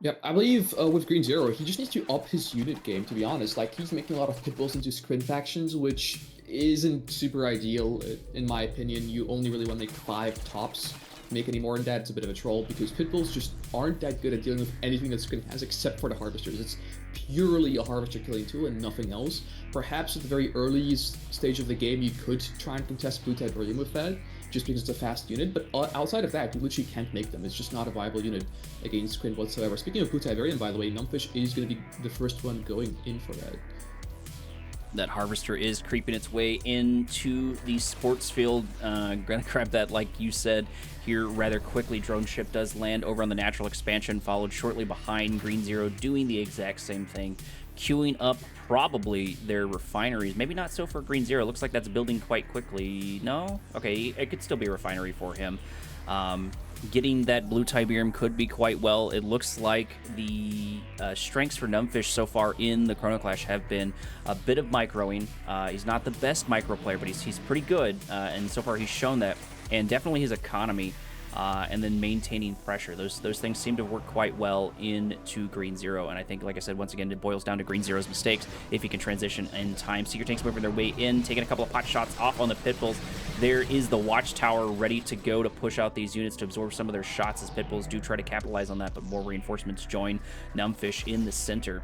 Yep, I believe with Green Zero, he just needs to up his unit game, to be honest. Like, he's making a lot of pitbulls into Scrin factions, which isn't super ideal, in my opinion. You only really want to make 5 tops. Make any more than that, it's a bit of a troll, because pitbulls just aren't that good at dealing with anything that Scrin has, except for the Harvesters. It's purely a Harvester killing tool and nothing else. Perhaps at the very early stage of the game, you could try and contest Blue Tiberium with that, just because it's a fast unit, but outside of that, you literally can't make them. It's just not a viable unit against Scrin whatsoever. Speaking of Blue Tiberium, by the way, Numbfish is going to be the first one going in for that. That Harvester is creeping its way into the sports field. Gonna grab that, like you said, here rather quickly. Drone ship does land over on the natural expansion, followed shortly behind. Green Zero doing the exact same thing, queuing up probably their refineries. Maybe not so for Green Zero. Looks like that's building quite quickly. No? Okay, it could still be a refinery for him. Getting that Blue Tiberium could be quite well. It looks like the strengths for Numbfish so far in the Chrono Clash have been a bit of microing. He's not the best micro player, but he's pretty good, and so far he's shown that. And definitely his economy. and then maintaining pressure. Those things seem to work quite well into Green Zero, and I think, like I said, once again, it boils down to Green Zero's mistakes if he can transition in time. Seeker Tanks moving their way in, taking a couple of pot shots off on the Pitbulls. There is the Watchtower ready to go to push out these units to absorb some of their shots as Pitbulls do try to capitalize on that, but more reinforcements join Numbfish in the center.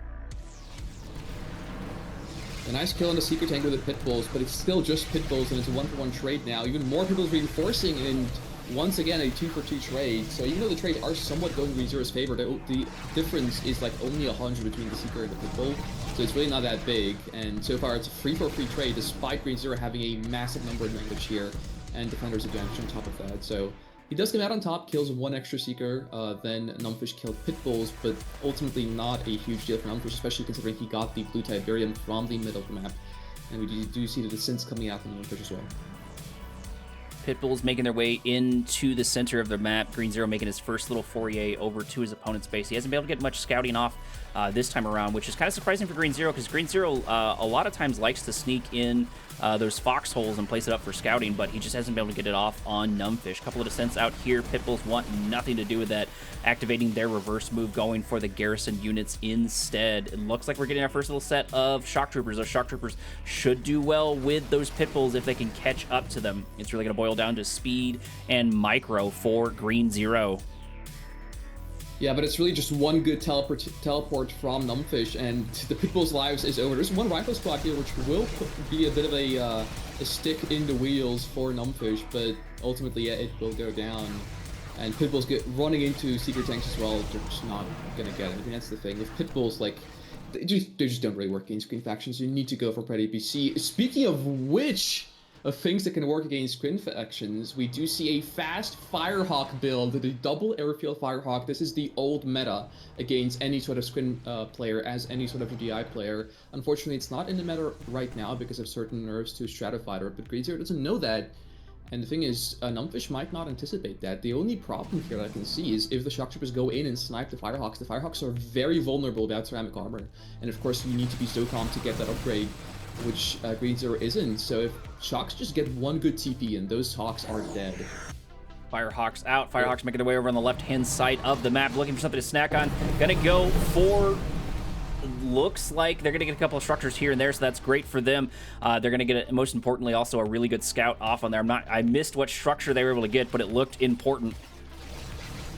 A nice kill on the Seeker Tank with the Pitbulls, but it's still just Pitbulls, and it's a 1-for-1 trade now. Even more Pitbulls reinforcing, and once again, a 2-for-2 trade. So even though the trades are somewhat going Green Zero's favor, the difference is like only 100 between the Seeker and the Pitbull. So it's really not that big. And so far, it's a 3-for-3 trade, despite Green Zero having a massive number of language here and Defender's advantage on top of that. So he does come out on top, kills one extra Seeker, then Numbfish killed Pitbulls, but ultimately not a huge deal for Numbfish, especially considering he got the blue Tiberium from the middle of the map. And we do see the descents coming out from Numbfish as well. Pitbulls making their way into the center of the map. Green Zero making his first little foray over to his opponent's base. He hasn't been able to get much scouting off this time around, which is kind of surprising for Green Zero, because Green Zero a lot of times likes to sneak in those foxholes and place it up for scouting, but he just hasn't been able to get it off on Numbfish. A couple of descents out here. Pitbulls want nothing to do with that, activating their reverse move, going for the garrison units instead. It looks like we're getting our first little set of Shock Troopers. Those Shock Troopers should do well with those Pitbulls if they can catch up to them. It's really going to boil down to speed and micro for Green Zero. Yeah, but it's really just one good teleport from Numbfish, and the Pitbull's lives is over. There's one rifle squad here, which will be a bit of a stick in the wheels for Numbfish, but ultimately, yeah, it will go down. And Pitbulls get running into Seeker Tanks as well. They're just not gonna get it. I mean, that's the thing with Pitbulls. Like, they just don't really work against green factions. You need to go for Pred APC. Speaking of which, of things that can work against Green factions, we do see a fast Firehawk build, the double airfield Firehawk. This is the old meta against any sort of Scrin player as any sort of GDI player. Unfortunately, it's not in the meta right now because of certain nerfs to Stratifighter, but Green Zero doesn't know that. And the thing is, Numbfish might not anticipate that. The only problem here that I can see is if the Shock Troopers go in and snipe the Firehawks are very vulnerable without ceramic armor. And of course, you need to be Zocom to get that upgrade, which Green Zero isn't. So if Shocks just get one good TP and those Hawks are dead. Firehawks out. Firehawks making their way over on the left-hand side of the map, looking for something to snack on. Gonna go for... Looks like they're going to get a couple of structures here and there, so that's great for them. They're going to get, most importantly, also a really good scout off on there. I missed what structure they were able to get, but it looked important.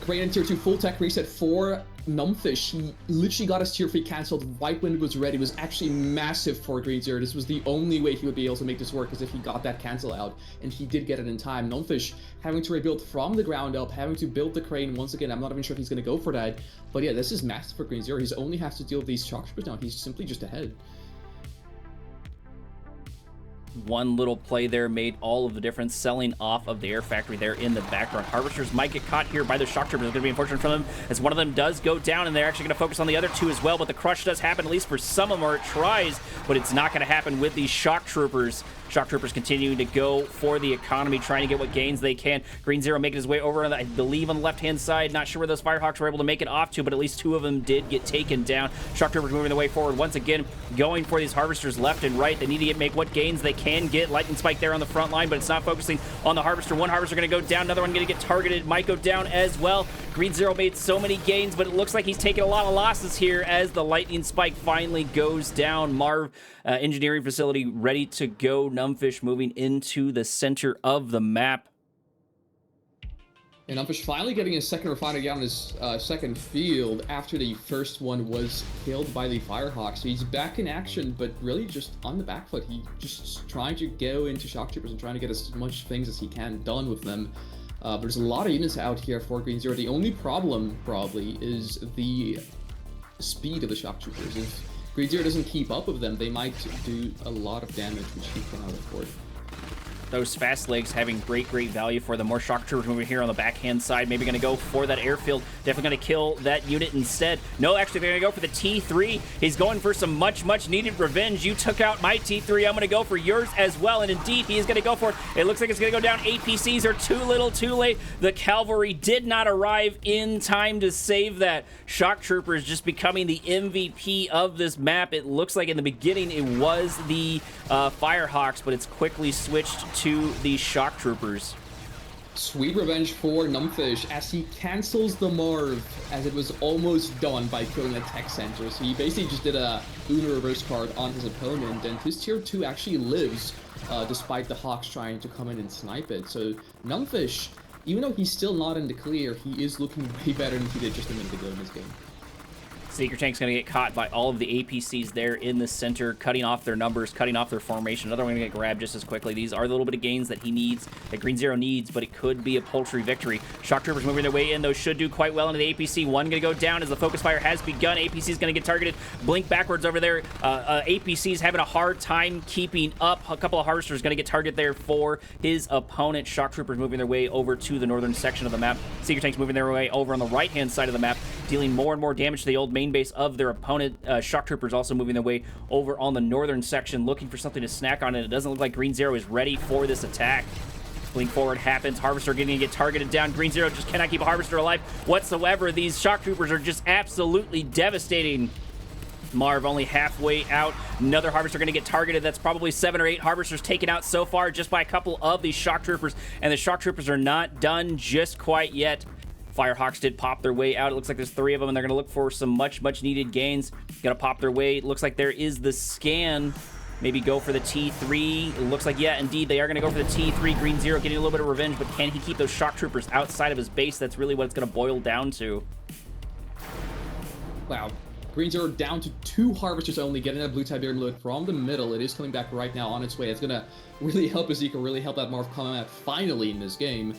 Great in tier 2 full tech reset for Numbfish. He literally got his tier 3 cancelled right when it was ready. It was actually massive for Green Zero. This was the only way he would be able to make this work, is if he got that cancel out, and he did get it in time. Numbfish having to rebuild from the ground up, having to build the crane once again. I'm not even sure if he's going to go for that, but yeah, this is massive for Green Zero. He only has to deal with these Shock Troopers now. He's simply just ahead. One little play there made all of the difference, selling off of the air factory there in the background. Harvesters might get caught here by the Shock Troopers. It's going to be unfortunate for them, as one of them does go down, and they're actually going to focus on the other two as well, but the crush does happen, at least for some of them, or it tries, but it's not going to happen with these Shock Troopers. Shock Troopers continuing to go for the economy, trying to get what gains they can. Green Zero making his way over, I believe, on the left-hand side. Not sure where those Firehawks were able to make it off to, but at least two of them did get taken down. Shock Troopers moving their way forward. Once again, going for these Harvesters left and right. They need to make what gains they can get. Lightning Spike there on the front line, but it's not focusing on the Harvester. One Harvester going to go down. Another one going to get targeted. Might go down as well. Green Zero made so many gains, but it looks like he's taking a lot of losses here as the Lightning Spike finally goes down. Marv engineering facility ready to go. Numbfish moving into the center of the map. And Numbfish finally getting his second refiner down his second field after the first one was killed by the Firehawks. So he's back in action, but really just on the back foot. He's just trying to go into Shock Troopers and trying to get as much things as he can done with them. But there's a lot of units out here for Green Zero. The only problem, probably, is the speed of the Shock Troopers. If Green Zero doesn't keep up with them, they might do a lot of damage, which he cannot afford. Those fast legs having great value for them. More Shock Troopers moving here on the backhand side. Maybe going to go for that airfield. Definitely going to kill that unit instead. No, actually, they're going to go for the T3. He's going for some much needed revenge. You took out my T3. I'm going to go for yours as well. And indeed, he is going to go for it. It looks like it's going to go down. APCs are too little, too late. The cavalry did not arrive in time to save that. Shock Troopers just becoming the MVP of this map. It looks like in the beginning it was the Firehawks, but it's quickly switched to the Shock Troopers. Sweet revenge for Numbfish as he cancels the Marv as it was almost done by killing a tech center. So he basically just did a Uno reverse card on his opponent, and his tier 2 actually lives despite the Hawks trying to come in and snipe it. So Numbfish, even though he's still not in the clear, he is looking way better than he did just a minute ago in this game. Seeker Tank's going to get caught by all of the APCs there in the center, cutting off their numbers, cutting off their formation. Another one going to get grabbed just as quickly. These are the little bit of gains that he needs, that Green Zero needs, but it could be a paltry victory. Shock Troopers moving their way in. Those should do quite well into the APC. One going to go down as the focus fire has begun. APC is going to get targeted. Blink backwards over there. APC's having a hard time keeping up. A couple of Harvesters going to get targeted there for his opponent. Shock Troopers moving their way over to the northern section of the map. Seeker Tanks moving their way over on the right-hand side of the map, dealing more and more damage to the old main base of their opponent. Shock Troopers also moving their way over on the northern section, looking for something to snack on, and it doesn't look like Green Zero is ready for this attack. Blink forward happens. Harvester getting to get targeted down. Green Zero just cannot keep a Harvester alive whatsoever. These Shock Troopers are just absolutely devastating. Marv only halfway out. Another Harvester going to get targeted. That's probably 7 or 8 Harvesters taken out so far just by a couple of these Shock Troopers, and the Shock Troopers are not done just quite yet. Firehawks did pop their way out. It looks like there's 3 of them, and they're going to look for some much needed gains. Got to pop their way. It looks like there is the scan. Maybe go for the T3. It looks like, yeah, indeed, they are going to go for the T3. Green Zero getting a little bit of revenge, but can he keep those Shock Troopers outside of his base? That's really what it's going to boil down to. Wow. Green Zero down to 2 Harvesters only, getting that blue Tiberium load from the middle. It is coming back right now on its way. It's going to really help Ezekiel, really help that Marv come out finally in this game.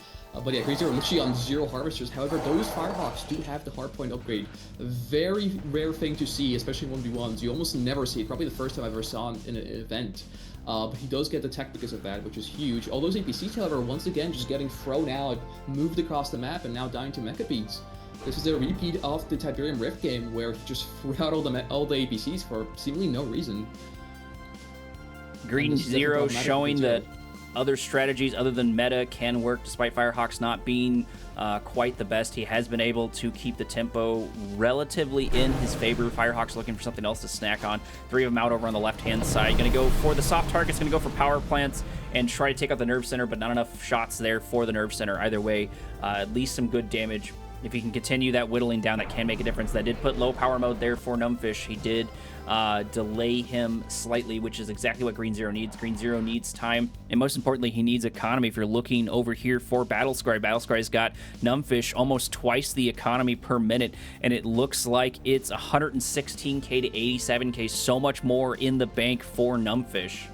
But yeah, Green Zero literally on 0 Harvesters. However, those Firehawks do have the hardpoint upgrade. A very rare thing to see, especially in 1v1s. You almost never see it. Probably the first time I ever saw it in an event. But he does get the tech because of that, which is huge. All those APCs, however, once again, just getting thrown out, moved across the map, and now dying to Mecha Beats. This is a repeat of the Tiberium Rift game, where he just threw out all the APCs for seemingly no reason. Green Zero showing that other strategies other than meta can work despite Firehawks not being quite the best. He has been able to keep the tempo relatively in his favor. Firehawks looking for something else to snack on. 3 of them out over on the left-hand side. Going to go for the soft targets, going to go for power plants and try to take out the nerve center, but not enough shots there for the nerve center. Either way, at least some good damage. If he can continue that whittling down, that can make a difference. That did put low power mode there for Numbfish. He did delay him slightly, which is exactly what Green Zero needs. Green Zero needs time, and most importantly, he needs economy. If you're looking over here for Battlescry's got Numbfish almost twice the economy per minute, and it looks like it's 116k to 87k, so much more in the bank for Numbfish.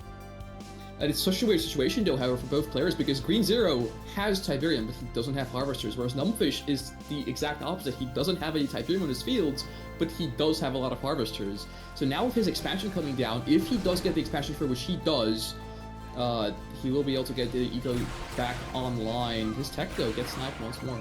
And it's such a weird situation, though, however, for both players, because Green Zero has Tiberium, but he doesn't have Harvesters, whereas Numbfish is the exact opposite. He doesn't have any Tiberium on his fields, but he does have a lot of Harvesters. So now with his expansion coming down, if he does get the expansion for which he does, he will be able to get the Eco back online. His tech, though, gets sniped once more.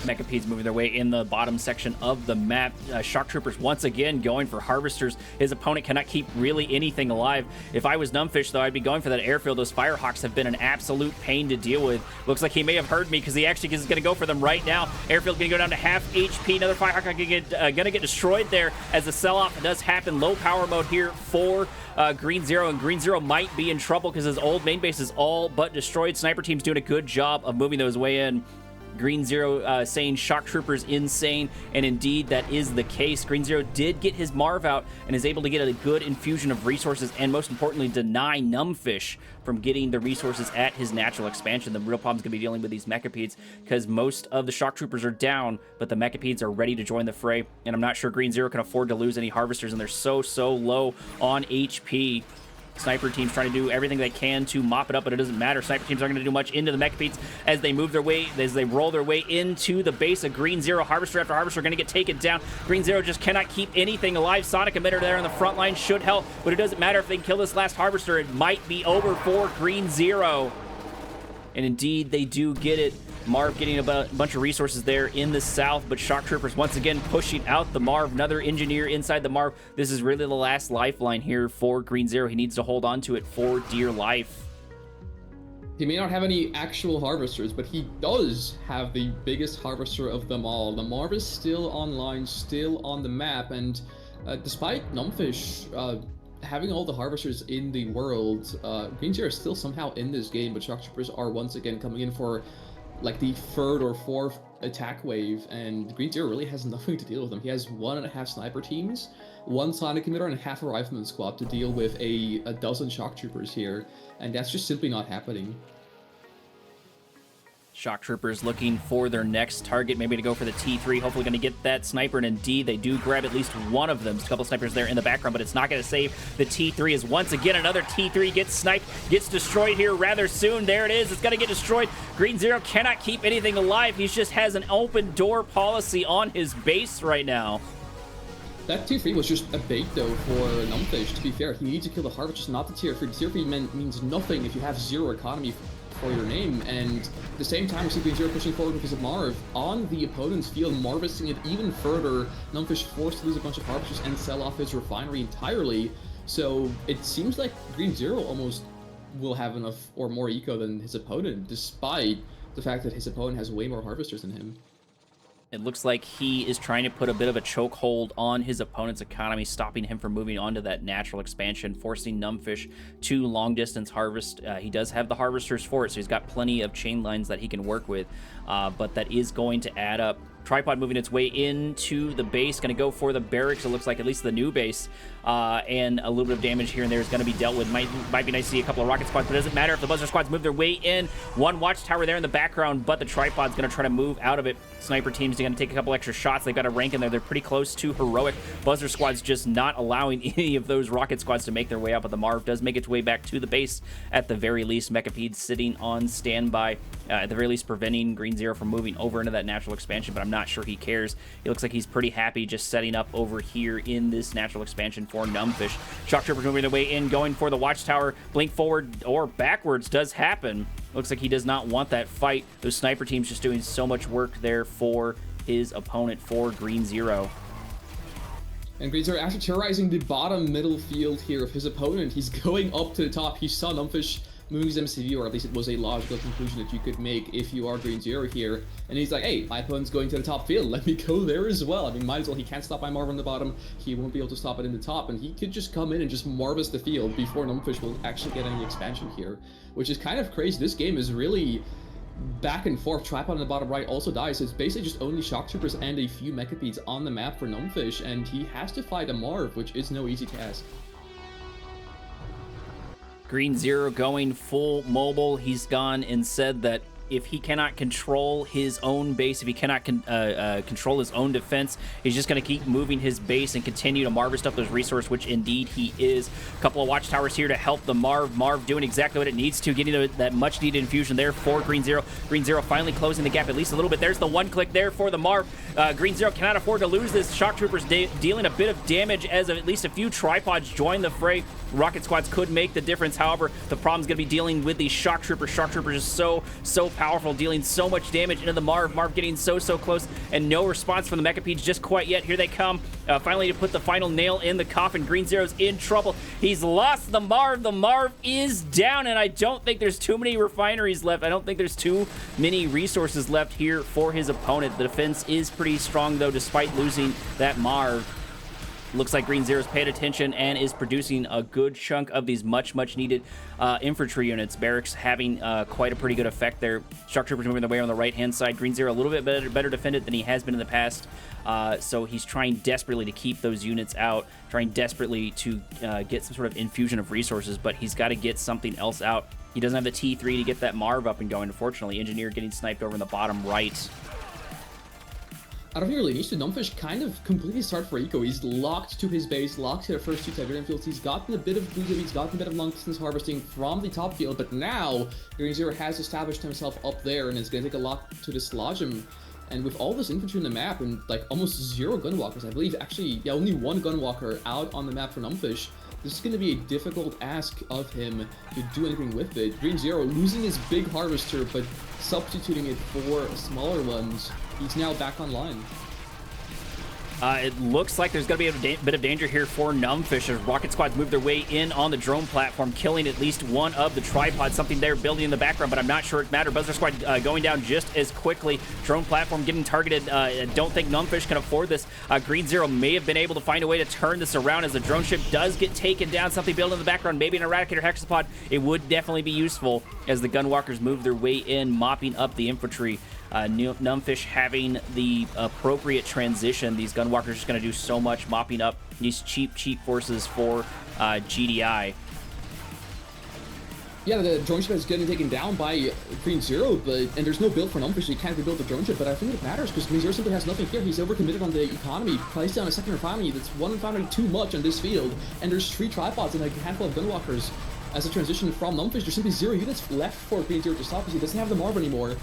Mechapedes moving their way in the bottom section of the map. Shock Troopers once again going for Harvesters. His opponent cannot keep really anything alive. If I was Numbfish, though, I'd be going for that airfield. Those Firehawks have been an absolute pain to deal with. Looks like he may have heard me because he actually is going to go for them right now. Airfield going to go down to half HP. Another Firehawk going to get destroyed there as the sell-off does happen. Low power mode here for Green Zero, and Green Zero might be in trouble because his old main base is all but destroyed. Sniper team's doing a good job of moving those way in. Green Zero saying Shock Troopers insane, and indeed that is the case. Green Zero did get his Marv out and is able to get a good infusion of resources, and most importantly deny Numbfish from getting the resources at his natural expansion. The real problem is going to be dealing with these Mechapedes because most of the Shock Troopers are down, but the Mechapedes are ready to join the fray, and I'm not sure Green Zero can afford to lose any Harvesters, and they're so low on HP. Sniper teams trying to do everything they can to mop it up, but it doesn't matter. Sniper teams aren't going to do much into the Mechapedes as they move their way, as they roll their way into the base of Green Zero. Harvester after Harvester are going to get taken down. Green Zero just cannot keep anything alive. Sonic Emitter there on the front line should help, but it doesn't matter if they can kill this last Harvester. It might be over for Green Zero. And indeed, they do get it. Marv getting a bunch of resources there in the south, but Shock Troopers once again pushing out the Marv. Another engineer inside the Marv. This is really the last lifeline here for Green Zero. He needs to hold on to it for dear life. He may not have any actual Harvesters, but he does have the biggest Harvester of them all. The Marv is still online, still on the map, and despite Numbfish having all the harvesters in the world, Green Zero is still somehow in this game, but Shock Troopers are once again coming in for like the third or fourth attack wave, and Green Zero really has nothing to deal with them. He has 1.5 sniper teams, 1 sonic emitter, and half a rifleman squad to deal with a dozen Shock Troopers here, and that's just simply not happening. Shock Troopers looking for their next target, maybe to go for the T3. Hopefully going to get that sniper, and indeed they do grab at least one of them. There's a couple snipers there in the background, but it's not going to save the T3, as once again another T3 gets sniped, gets destroyed here rather soon. There it is. It's going to get destroyed. Green Zero cannot keep anything alive. He just has an open door policy on his base right now. That tier 3 was just a bait, though, for Numbfish, to be fair. He needs to kill the Harvesters, not the tier 3. The tier 3 means nothing if you have 0 economy for your name, and at the same time we see Green Zero pushing forward because of Marv on the opponent's field, marvisting it even further. Numbfish forced to lose a bunch of Harvesters and sell off his refinery entirely, so it seems like Green Zero almost will have enough or more eco than his opponent, despite the fact that his opponent has way more Harvesters than him. It looks like he is trying to put a bit of a chokehold on his opponent's economy, stopping him from moving on to that natural expansion, forcing Numbfish to long-distance harvest. He does have the harvesters for it, so he's got plenty of chain lines that he can work with, but that is going to add up. Tripod moving its way into the base, going to go for the barracks, it looks like, at least the new base, and a little bit of damage here and there is going to be dealt with. Might be nice to see a couple of rocket squads, but it doesn't matter if the buzzer squads move their way in. One watchtower there in the background, but the tripod's going to try to move out of it. Sniper teams are going to take a couple extra shots. They've got a rank in there. They're pretty close to heroic. Buzzer squad's just not allowing any of those rocket squads to make their way out, but the Marv does make its way back to the base at the very least. Mechapede sitting on standby, at the very least preventing Green Zero from moving over into that natural expansion, but I'm not sure he cares. It looks like he's pretty happy just setting up over here in this natural expansion for Numbfish. Shock Troopers moving their way in, going for the watchtower. Blink forward or backwards does happen. Looks like he does not want that fight. Those sniper teams just doing so much work there for his opponent, for Green Zero. And Green Zero actually terrorizing the bottom middle field here of his opponent. He's going up to the top. He saw Numbfish moving his MCV, or at least it was a logical conclusion that you could make if you are Green Zero here. And he's like, hey, my opponent's going to the top field, let me go there as well. I mean, might as well. He can't stop my Marv on the bottom, he won't be able to stop it in the top, and he could just come in and just Marvis the field before Numbfish will actually get any expansion here, which is kind of crazy. This game is really back and forth. Tripod on the bottom right also dies, so it's basically just only Shock Troopers and a few Mechapedes on the map for Numbfish, and he has to fight a Marv, which is no easy task. Green Zero going full mobile. He's gone and said that if he cannot control his own base, if he cannot control his own defense, he's just going to keep moving his base and continue to harvest up those resources, which indeed he is. A couple of watchtowers here to help the Marv. Marv doing exactly what it needs to, getting that much-needed infusion there for Green Zero. Green Zero finally closing the gap at least a little bit. There's the one click there for the Marv. Green Zero cannot afford to lose this. Shock Troopers dealing a bit of damage as at least a few tripods join the fray. Rocket squads could make the difference. However, the problem's going to be dealing with these Shock Troopers. Shock Troopers is so powerful, dealing so much damage into the Marv. Marv getting so close, and no response from the Mechapedes just quite yet. Here they come, finally to put the final nail in the coffin. Green Zero's in trouble. He's lost the Marv. The Marv is down, and I don't think there's too many refineries left. I don't think there's too many resources left here for his opponent. The defense is pretty strong, though, despite losing that Marv. Looks like Green Zero's paid attention and is producing a good chunk of these much needed infantry units. Barracks having quite a pretty good effect there. Shock Troopers moving their way on the right-hand side. Green Zero a little bit better defended than he has been in the past. So he's trying desperately to keep those units out, trying desperately to get some sort of infusion of resources, but he's got to get something else out. He doesn't have the T3 to get that Marv up and going, unfortunately. Engineer getting sniped over in the bottom right. I don't think he really needs to. Numbfish kind of completely start for eco. He's locked to his base, locked to the first 2 Tiberian fields. He's gotten a bit of blue, he's gotten a bit of long distance harvesting from the top field, but now Green Zero has established himself up there and is going to take a lot to dislodge him. And with all this infantry on the map and like almost 0 gunwalkers, I believe actually, yeah, only 1 gunwalker out on the map for Numbfish, this is going to be a difficult ask of him to do anything with it. Green Zero losing his big harvester, but substituting it for smaller ones. He's now back online. It looks like there's going to be a bit of danger here for Numbfish as Rocket Squads move their way in on the drone platform, killing at least one of the tripods. Something they're building in the background, but I'm not sure it matters. Buzzer Squad going down just as quickly. Drone platform getting targeted. I don't think Numbfish can afford this. Green Zero may have been able to find a way to turn this around as the drone ship does get taken down. Something built in the background, maybe an Eradicator Hexapod. It would definitely be useful as the Gunwalkers move their way in, mopping up the infantry. Numbfish having the appropriate transition. These Gunwalkers are just going to do so much mopping up these cheap forces for GDI. Yeah, the drone ship is getting taken down by Green Zero, and there's no build for Numbfish, so you can't rebuild the drone ship, but I think it matters because Green Zero simply has nothing here. He's overcommitted on the economy, placed down a second refinery. That's one refinery too much on this field, and there's 3 tripods and a handful of Gunwalkers. As a transition from Numbfish, there's simply 0 units left for Green Zero to stop because he doesn't have the Marv anymore.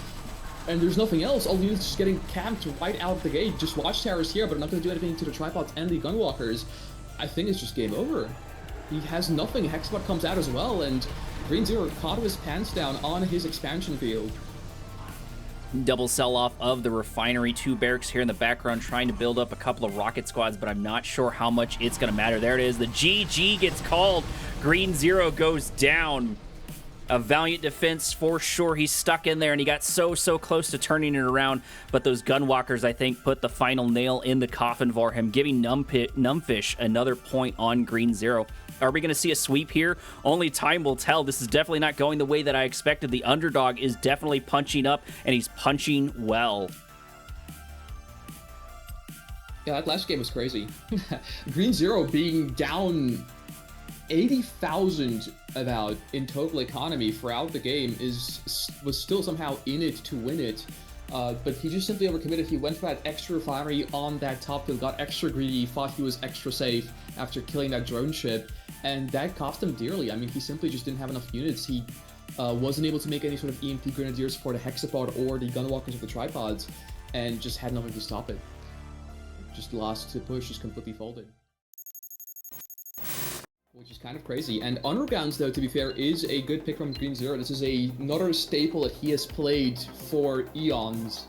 And there's nothing else. All the units just getting camped right out of the gate. Just watchtowers here, but not going to do anything to the tripods and the Gunwalkers. I think it's just game over. He has nothing. Hexapod comes out as well, and Green Zero caught his pants down on his expansion field. Double sell-off of the refinery. 2 barracks here in the background trying to build up a couple of rocket squads, but I'm not sure how much it's going to matter. There it is. The GG gets called. Green Zero goes down. A valiant defense for sure. He's stuck in there, and he got so close to turning it around, but those Gunwalkers, I think, put the final nail in the coffin for him, giving Numbfish another point on Green Zero. Are we going to see a sweep here? Only time will tell. This is definitely not going the way that I expected. The underdog is definitely punching up, and he's punching well. Yeah, that last game was crazy. Green Zero being down 80,000 about in total economy throughout the game was still somehow in it to win it, but he just simply overcommitted. He went for that extra refinery on that top field, got extra greedy, thought he was extra safe after killing that drone ship, and that cost him dearly. I mean, he simply just didn't have enough units. He wasn't able to make any sort of EMP grenadiers for the Hexapod or the Gunwalkers of the tripods, and just had nothing to stop it. Just lost to push, just completely folded. Which is kind of crazy. And Undergrounds, though, to be fair, is a good pick from Green Zero. This is another staple that he has played for eons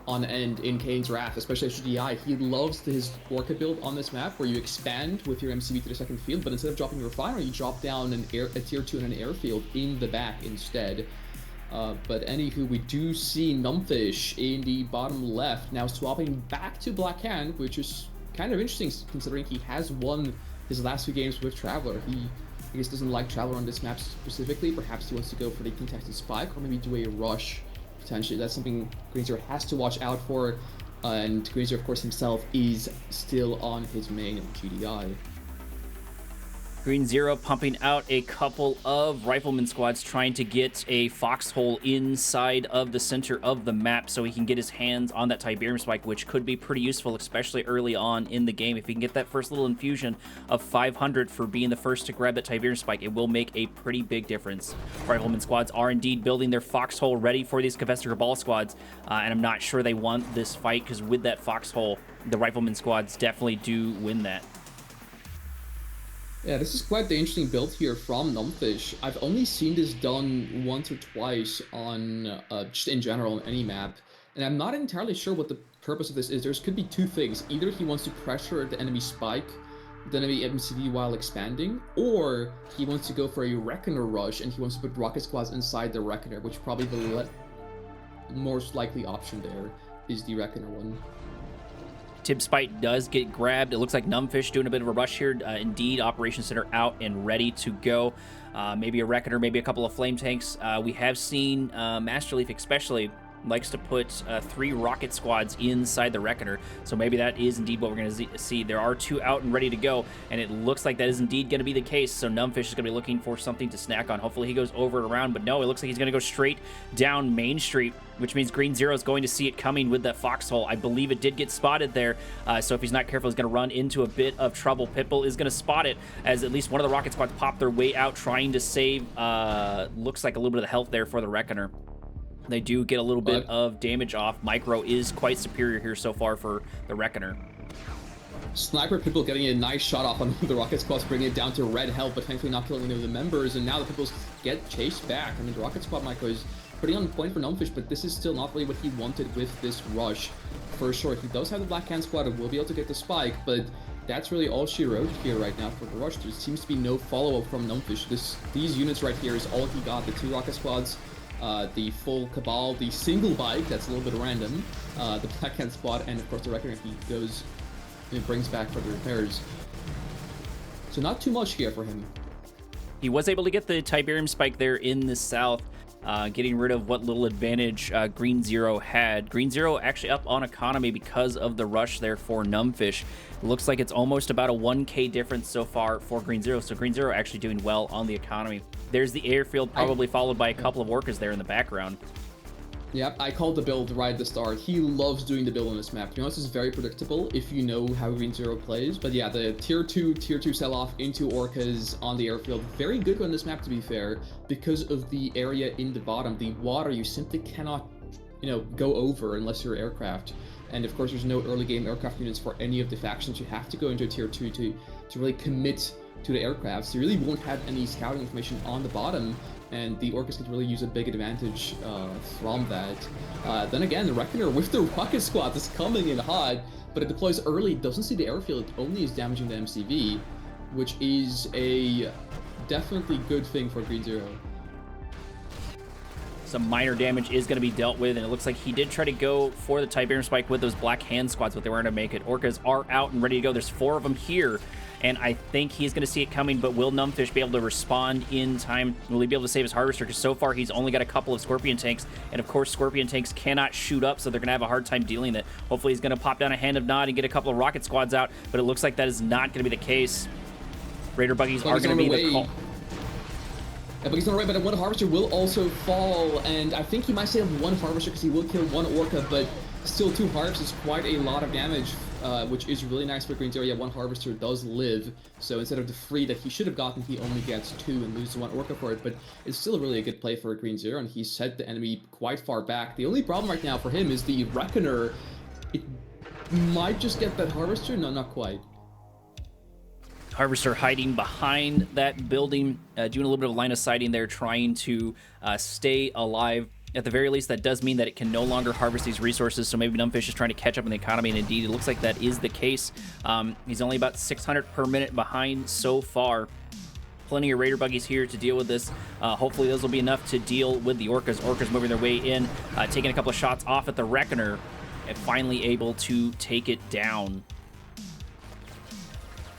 on end in Kane's Wrath, especially as GDI. He loves his Orca build on this map, where you expand with your MCV to the second field, but instead of dropping a refinery, you drop down a tier 2 and an airfield in the back instead. But anywho, we do see Numbfish in the bottom left, now swapping back to Black Hand, which is kind of interesting considering he has won his last 2 games with Traveler. He, I guess, doesn't like Traveler on this map specifically. Perhaps he wants to go for the contested spike or maybe do a rush, potentially. That's something Green Zero has to watch out for. And Green Zero, of course, himself is still on his main GDI. Green Zero pumping out a couple of rifleman squads trying to get a foxhole inside of the center of the map so he can get his hands on that Tiberium spike, which could be pretty useful, especially early on in the game. If he can get that first little infusion of 500 for being the first to grab that Tiberium spike, it will make a pretty big difference. Rifleman squads are indeed building their foxhole ready for these Confessor Cabal squads, and I'm not sure they want this fight because with that foxhole, the rifleman squads definitely do win that. Yeah, this is quite the interesting build here from Numbfish. I've only seen this done once or twice on, just in general, on any map, and I'm not entirely sure what the purpose of this is. There could be 2 things. Either he wants to pressure the enemy spike, the enemy MCV while expanding, or he wants to go for a Reckoner rush, and he wants to put rocket squads inside the Reckoner, which probably the most likely option there is the Reckoner one. Tib Spite does get grabbed. It looks like Numbfish doing a bit of a rush here. Indeed, Operations Center out and ready to go. Maybe a Reckoner, maybe a couple of flame tanks. We have seen MasterLeaf especially likes to put 3 rocket squads inside the Reckoner. So maybe that is indeed what we're going to see. There are 2 out and ready to go, and it looks like that is indeed going to be the case. So Numbfish is going to be looking for something to snack on. Hopefully he goes over and around, but no, it looks like he's going to go straight down Main Street, which means Green Zero is going to see it coming with that foxhole. I believe it did get spotted there, so if he's not careful, he's going to run into a bit of trouble. Pitbull is going to spot it as at least one of the rocket squads pop their way out, trying to save, looks like a little bit of the health there for the Reckoner. They do get a little bit of damage off. Micro is quite superior here so far for the Reckoner. Sniper Pitbull getting a nice shot off on the rocket squads, bringing it down to red health, but thankfully not killing any of the members, and now the Pitbulls get chased back. I mean, the rocket squad Micro is pretty on point for Numbfish, but this is still not really what he wanted with this rush. for sure. He does have the Black Hand Squad and will be able to get the spike, but that's really all she wrote here right now for the rush. There seems to be no follow-up from Numbfish. These units right here is all he got. The 2 rocket squads, the full Cabal, the single bike, that's a little bit random, the Black Hand Squad, and of course the Reckoner if he goes and brings back for the repairs. So not too much here for him. He was able to get the Tiberium spike there in the south, getting rid of what little advantage Green Zero had. Green Zero actually up on economy because of the rush there for Numbfish. It looks like it's almost about a 1k difference so far for Green Zero, so Green Zero actually doing well on the economy. There's the airfield, probably followed by a couple of Orcas there in the background. Yep, I called the build right at the start. He loves doing the build on this map. To be honest, it's very predictable if you know how Green Zero plays. But yeah, the tier 2 sell-off into Orcas on the airfield. Very good on this map, to be fair, because of the area in the bottom. The water, you simply cannot, go over unless you're aircraft. And of course, there's no early game aircraft units for any of the factions. You have to go into a tier 2 to really commit to the aircraft. So you really won't have any scouting information on the bottom. And the Orcas could really use a big advantage from that. Then again, the Reckoner with the rocket squad is coming in hot, but it deploys early, doesn't see the airfield, it only is damaging the MCV, which is a definitely good thing for Green Zero. Some minor damage is going to be dealt with, and it looks like he did try to go for the Tiberium spike with those Black Hand squads, but they weren't going to make it. Orcas are out and ready to go. There's 4 of them here, and I think he's going to see it coming, but will Numbfish be able to respond in time? Will he be able to save his Harvester? Because so far he's only got a couple of Scorpion tanks, and of course Scorpion tanks cannot shoot up, so they're going to have a hard time dealing with it. Hopefully he's going to pop down a Hand of Nod and get a couple of rocket squads out, but it looks like that is not going to be the case. Raider buggies are going to be the call. Yeah, but he's not right, but 1 Harvester will also fall, and I think he might save 1 Harvester because he will kill 1 Orca, but still 2 Harvesters is quite a lot of damage, which is really nice for Green Zero. Yeah, 1 Harvester does live, so instead of the 3 that he should have gotten, he only gets 2 and loses 1 Orca for it, but it's still really a good play for Green Zero, and he set the enemy quite far back. The only problem right now for him is the Reckoner. It might just get that Harvester? No, not quite. Harvester hiding behind that building, doing a little bit of line of sighting there, trying to stay alive. At the very least, that does mean that it can no longer harvest these resources, so maybe Numbfish is trying to catch up in the economy, and indeed, it looks like that is the case. He's only about 600 per minute behind so far. Plenty of Raider buggies here to deal with this. Hopefully, those will be enough to deal with the Orcas. Orcas moving their way in, taking a couple of shots off at the Reckoner, and finally able to take it down.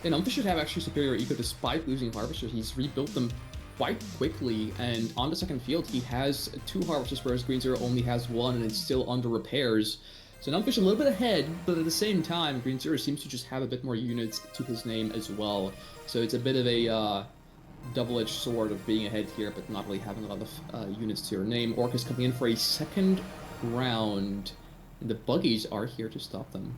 And Numbfish should have actually superior eco despite losing Harvesters. He's rebuilt them quite quickly, and on the second field, he has 2 Harvesters, whereas Green Zero only has 1, and it's still under repairs. So Numbfish a little bit ahead, but at the same time, Green Zero seems to just have a bit more units to his name as well. So it's a bit of a double-edged sword of being ahead here, but not really having a lot of units to your name. Orcas coming in for a second round, and the buggies are here to stop them.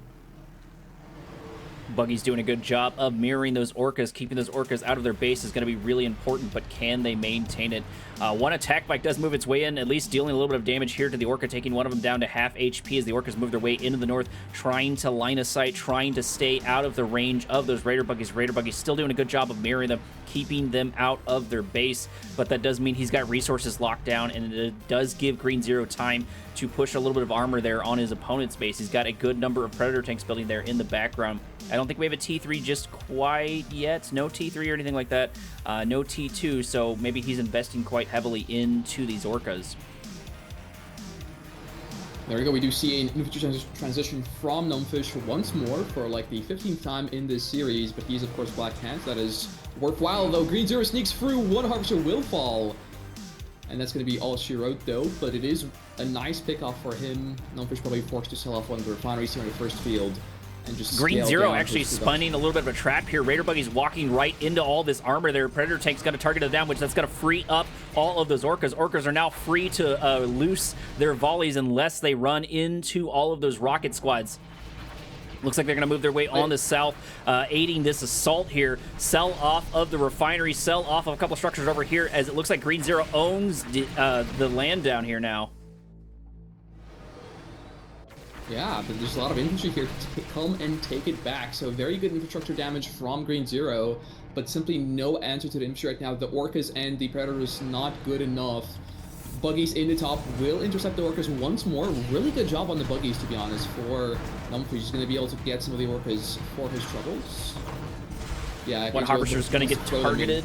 Buggy's doing a good job of mirroring those Orcas. Keeping those Orcas out of their base is going to be really important, but can they maintain it? 1 attack bike does move its way in, at least dealing a little bit of damage here to the Orca, taking one of them down to half HP as the Orcas move their way into the north, trying to line of sight, trying to stay out of the range of those Raider buggies. Raider buggies still doing a good job of mirroring them, keeping them out of their base, but that does mean he's got resources locked down, and it does give Green Zero time to push a little bit of armor there on his opponent's base. He's got a good number of Predator tanks building there in the background. I don't think we have a T3 just quite yet. No T3 or anything like that. No T2, so maybe he's investing quite heavily into these Orcas. There we go. We do see an infantry transition from Numbfish once more for like the 15th time in this series, but he's of course Black Hands. That is worthwhile, though. Green Zero sneaks through. 1 Harvester will fall. And that's going to be all she wrote, though, but it is a nice pickoff for him. Numbfish probably forced to sell off one of the refineries here in the first field. And just Green Zero actually spinning a little bit of a trap here. Raider buggy's walking right into all this armor there. Predator tank's got to target it down, which that's going to free up all of those Orcas. Orcas are now free to loose their volleys unless they run into all of those rocket squads. Looks like they're going to move their way on the south, aiding this assault here. Sell off of the refinery, sell off of a couple of structures over here, as it looks like Green Zero owns the land down here now. Yeah, but there's a lot of infantry here to come and take it back. So very good infrastructure damage from Green Zero, but simply no answer to the infantry right now. The Orcas and the Predators not good enough. Buggies in the top will intercept the Orcas once more. Really good job on the Buggies, to be honest, for Numbfish. He's going to be able to get some of the Orcas for his troubles. Yeah, One Harvester's going to get targeted.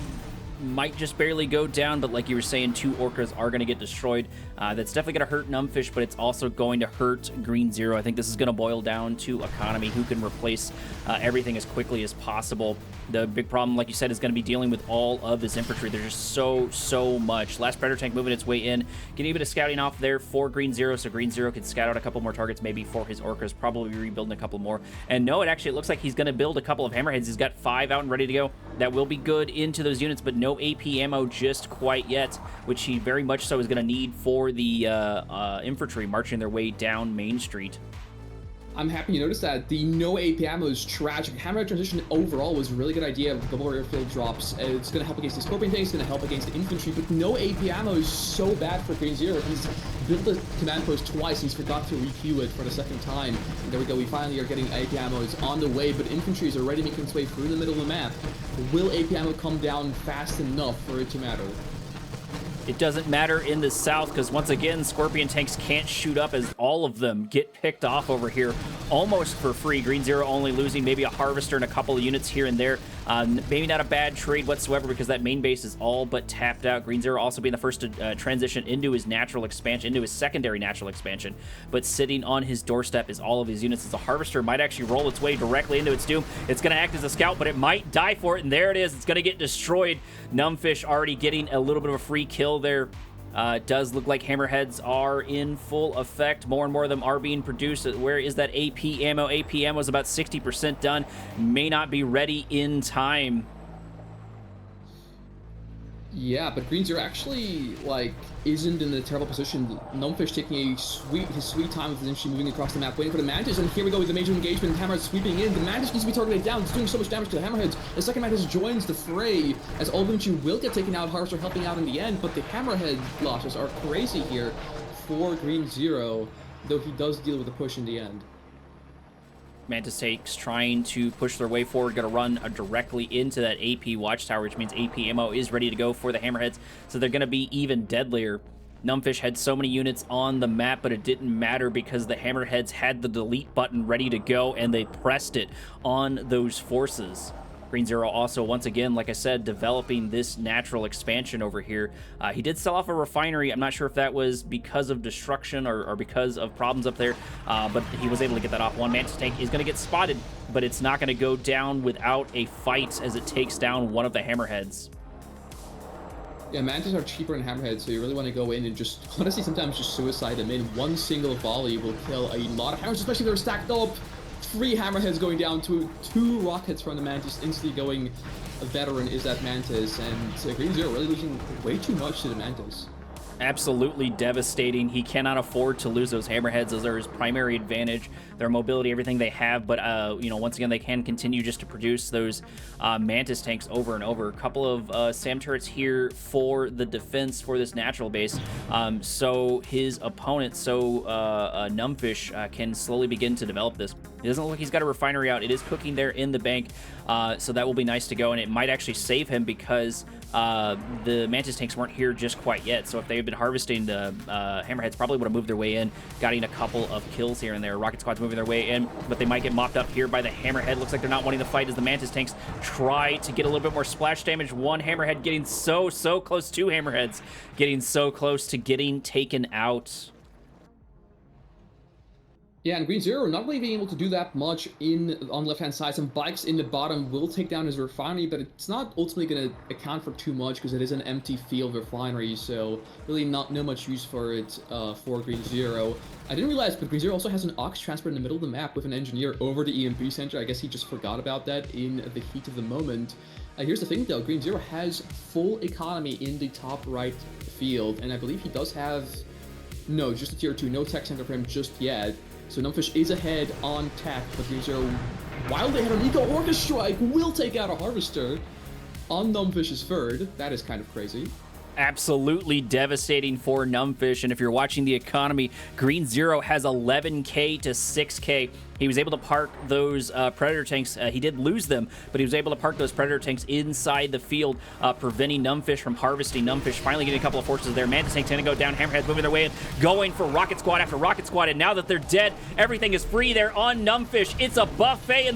Might just barely go down, but like you were saying, 2 Orcas are going to get destroyed. That's definitely going to hurt Numbfish, but it's also going to hurt Green Zero. I think this is going to boil down to economy, who can replace everything as quickly as possible. The big problem, like you said, is going to be dealing with all of this infantry. There's just so much. Last Predator tank moving its way in, getting a bit of scouting off there for Green Zero, so Green Zero can scout out a couple more targets maybe for his Orcas, probably rebuilding a couple more. And no, it looks like he's going to build a couple of Hammerheads. He's got 5 out and ready to go. That will be good into those units, but no AP ammo just quite yet, which he very much so is going to need for the infantry marching their way down Main Street. I'm happy you noticed that. The no AP ammo is tragic. Hammerhead transition overall was a really good idea with double airfield drops. It's going to help against the Scorpion tanks, it's going to help against the infantry, but no AP ammo is so bad for Green Zero. He's built the command post twice, he's forgot to requeue it for the second time. And there we go, we finally are getting AP ammo. It's on the way, but infantry is already making its way through the middle of the map. Will AP ammo come down fast enough for it to matter? It doesn't matter in the south because, once again, Scorpion tanks can't shoot up as all of them get picked off over here almost for free. Green Zero only losing maybe a Harvester and a couple of units here and there. Maybe not a bad trade whatsoever because that main base is all but tapped out. Green Zero also being the first to transition into his natural expansion, into his secondary natural expansion. But sitting on his doorstep is all of his units. As a Harvester might actually roll its way directly into its doom. It's going to act as a scout, but it might die for it. And there it is. It's going to get destroyed. Numbfish already getting a little bit of a free kill there. It does look like Hammerheads are in full effect. More and more of them are being produced. Where is that AP ammo? AP ammo is about 60% done. May not be ready in time. Yeah, but Green Zero actually, like, isn't in a terrible position. Numbfish taking his sweet time with his infantry moving across the map, waiting for the Mantis, and here we go with the major engagement. Hammerheads sweeping in. The Mantis needs to be targeted down. It's doing so much damage to the Hammerheads. The second Mantis joins the fray, as all the infantry will get taken out. Harvester helping out in the end, but the Hammerhead losses are crazy here for Green Zero, though he does deal with the push in the end. Mantis takes trying to push their way forward, going to run directly into that AP watchtower, which means AP ammo is ready to go for the Hammerheads, so they're going to be even deadlier. Numbfish had so many units on the map, but it didn't matter because the Hammerheads had the delete button ready to go, and they pressed it on those forces. Green Zero also, once again, like I said, developing this natural expansion over here. He did sell off a refinery. I'm not sure if that was because of destruction or because of problems up there, but he was able to get that off. One Mantis tank is going to get spotted, but it's not going to go down without a fight as it takes down one of the Hammerheads. Yeah, Mantis are cheaper than Hammerheads, so you really want to go in and just, honestly, sometimes just suicide them in. One single volley will kill a lot of Hammers, especially if they're stacked up. 3 Hammerheads going down to 2 rockets from the Mantis, instantly going a veteran is that Mantis, and Green Zero really losing way too much to the Mantis. Absolutely devastating. He cannot afford to lose those Hammerheads. Those are his primary advantage. Their mobility, everything they have, but you know, once again, they can continue just to produce those Mantis tanks over and over. A couple of SAM turrets here for the defense for this natural base, so his opponent, Numbfish, can slowly begin to develop this. It doesn't look like he's got a refinery out. It is cooking there in the bank, so that will be nice to go, and it might actually save him because the Mantis tanks weren't here just quite yet. So if they had been harvesting, the Hammerheads probably would have moved their way in, getting a couple of kills here and there. Rocket Squad's moving their way in, but they might get mopped up here by the Hammerhead. Looks like they're not wanting to fight as the Mantis tanks try to get a little bit more splash damage. One Hammerhead getting so close. 2 Hammerheads getting so close to getting taken out. Yeah, and Green Zero not really being able to do that much on the left-hand side. Some bikes in the bottom will take down his refinery, but it's not ultimately going to account for too much because it is an empty field refinery, so really no much use for it for Green Zero. I didn't realize, but Green Zero also has an Ox transport in the middle of the map with an engineer over the EMP center. I guess he just forgot about that in the heat of the moment. Here's the thing, though. Green Zero has full economy in the top right field, and I believe he does have... No, just a tier 2. No tech center for him just yet. So Numbfish is ahead on tech, but Green Zero, while they had an Eco Orca Strike, will take out a Harvester on Numbfish's third. That is kind of crazy. Absolutely devastating for Numbfish, and if you're watching the economy, Green Zero has 11k to 6k. He was able to park those Predator tanks. He did lose them, but he was able to park those Predator tanks inside the field, preventing Numbfish from harvesting. Numbfish finally getting a couple of forces there. Mantis tanks going to go down. Hammerheads moving their way in, going for Rocket Squad after Rocket Squad, and now that they're dead, everything is free there on Numbfish. It's a buffet,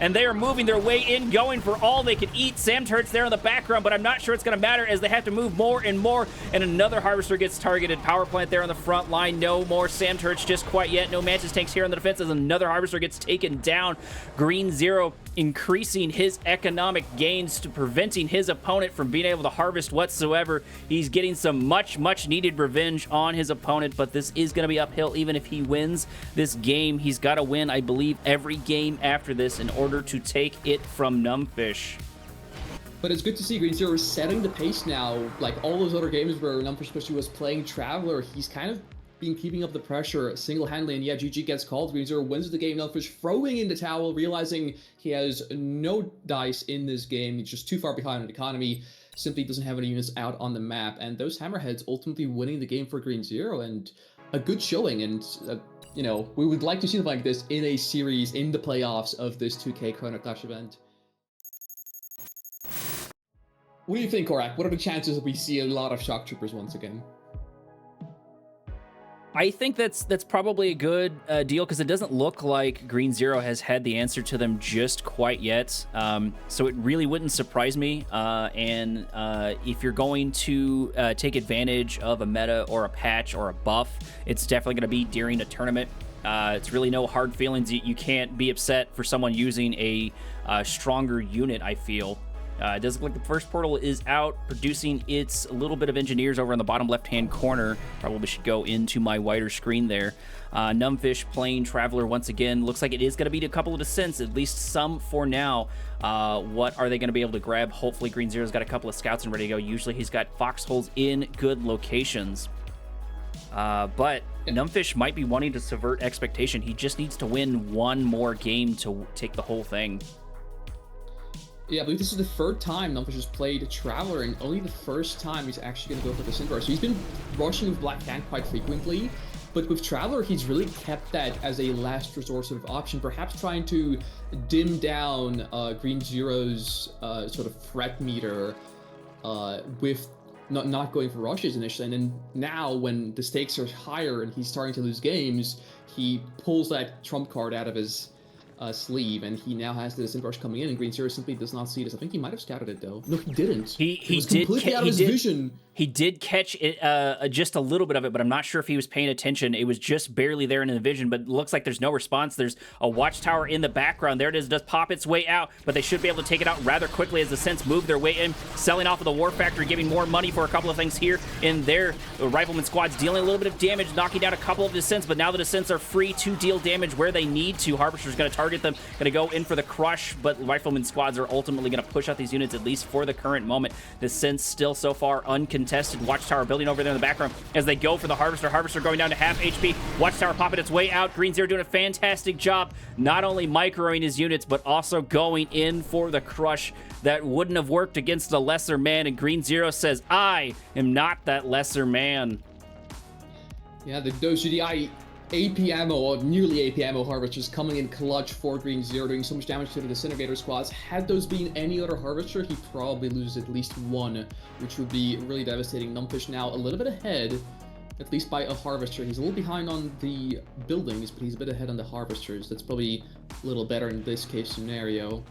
and they are moving their way in, going for all they can eat. Sam Turret's there in the background, but I'm not sure it's going to matter as they have to move more and more, and another Harvester gets targeted. Power plant there on the front line. No more Sam Turrets just quite yet. No Mantis tanks here on the defense as another Harvester gets taken down. Green Zero increasing his economic gains to preventing his opponent from being able to harvest whatsoever. He's getting some much needed revenge on his opponent, but this is going to be uphill even if he wins this game. He's got to win, I believe, every game after this in order to take it from Numbfish. But it's good to see Green Zero setting the pace now. Like all those other games where Numbfish especially was playing Traveler, he's kind of been keeping up the pressure single-handedly, and yeah, GG gets called. Green Zero wins the game. Numbfish throwing in the towel, realizing he has no dice in this game. He's just too far behind on the economy, simply doesn't have any units out on the map, and those Hammerheads ultimately winning the game for Green Zero, and a good showing, and you know, we would like to see something like this in a series, in the playoffs of this 2K Chrono Clash event. What do you think, Korak? What are the chances that we see a lot of Shock Troopers once again? I think that's probably a good deal, because it doesn't look like Green Zero has had the answer to them just quite yet. So it really wouldn't surprise me. And if you're going to take advantage of a meta or a patch or a buff, it's definitely going to be during a tournament. It's really no hard feelings. You can't be upset for someone using a stronger unit, I feel. It does look like the first portal is out, producing its little bit of engineers over in the bottom left-hand corner. Probably should go into my wider screen there. Numbfish playing Traveler once again. Looks like it is going to be a couple of descents, at least some for now. What are they going to be able to grab? Hopefully Green Zero's got a couple of scouts and ready to go. Usually he's got foxholes in good locations. But Numbfish might be wanting to subvert expectation. He just needs to win one more game to take the whole thing. Yeah, I believe this is the third time Numbfish has played Traveler, and only the first time he's actually going to go for the Synthware. So he's been rushing with Black Can quite frequently, but with Traveler, he's really kept that as a last resort sort of option, perhaps trying to dim down Green Zero's sort of threat meter with not going for rushes initially. And then now, when the stakes are higher and he's starting to lose games, he pulls that trump card out of his sleeve, and he now has the Synth Rush coming in, and Green Zero simply does not see this. I think he might have scouted it though. No, he didn't. He did completely out of his vision. He did catch it, just a little bit of it, but I'm not sure if he was paying attention. It was just barely there in the vision, but it looks like there's no response. There's a watchtower in the background. There it is. It does pop its way out, but they should be able to take it out rather quickly as the Synths move their way in, selling off of the War Factory, giving more money for a couple of things here in their Rifleman squads, dealing a little bit of damage, knocking down a couple of Descents, but now the Descents are free to deal damage where they need to. Harvester's going to target them, going to go in for the crush, but Rifleman squads are ultimately going to push out these units, at least for the current moment. The Synths still so far uncontested. Watchtower building over there in the background as they go for the Harvester. Harvester going down to half HP. Watchtower popping its way out. Green Zero doing a fantastic job, not only microing his units, but also going in for the crush that wouldn't have worked against the lesser man. And Green Zero says, I am not that lesser man. Yeah, those GDI AP ammo, or nearly AP ammo Harvesters coming in clutch for Green Zero, doing so much damage to the Disintegrator squads. Had those been any other Harvester, he probably loses at least one, which would be really devastating. Numbfish now a little bit ahead, at least by a Harvester. He's a little behind on the buildings, but he's a bit ahead on the Harvesters. That's probably a little better in this case scenario.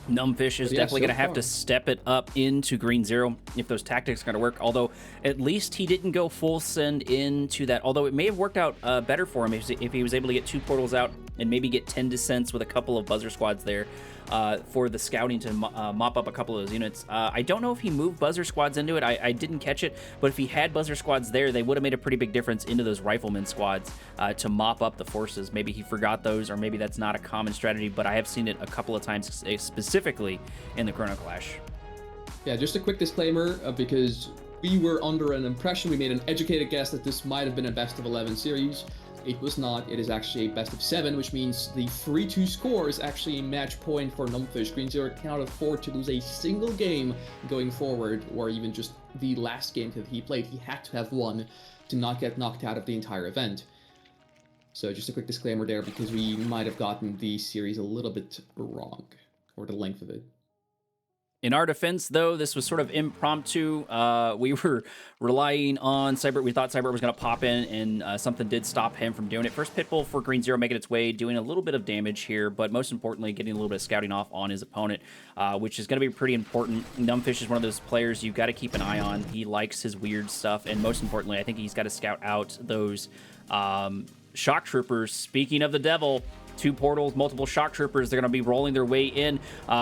Numbfish is definitely going to have to step it up into Green Zero if those tactics are going to work, although at least he didn't go full send into that, although it may have worked out better for him if he was able to get 2 portals out and maybe get 10 Descents with a couple of Buzzer squads there for the scouting to mop up a couple of those units. I don't know if he moved Buzzer squads into it. I didn't catch it, but if he had Buzzer squads there, they would have made a pretty big difference into those Rifleman squads to mop up the forces. Maybe he forgot those, or maybe that's not a common strategy, but I have seen it a couple of times specifically in the Chrono Clash. Yeah, just a quick disclaimer, because we were under an impression, we made an educated guess that this might have been a best of 11 series. It was not. It is actually a best of 7, which means the 3-2 score is actually a match point for Numbfish. Green Zero cannot afford to lose a single game going forward, or even just the last game that he played. He had to have won to not get knocked out of the entire event. So just a quick disclaimer there, because we might have gotten the series a little bit wrong, or the length of it. In our defense, though, this was sort of impromptu. We were relying on Cyber. We thought Cyber was going to pop in, and something did stop him from doing it. First Pitbull for Green Zero making its way, doing a little bit of damage here, but most importantly, getting a little bit of scouting off on his opponent, which is going to be pretty important. Numbfish is one of those players you've got to keep an eye on. He likes his weird stuff, and most importantly, I think he's got to scout out those shock troopers. Speaking of the devil, 2 portals, multiple shock troopers. They're going to be rolling their way in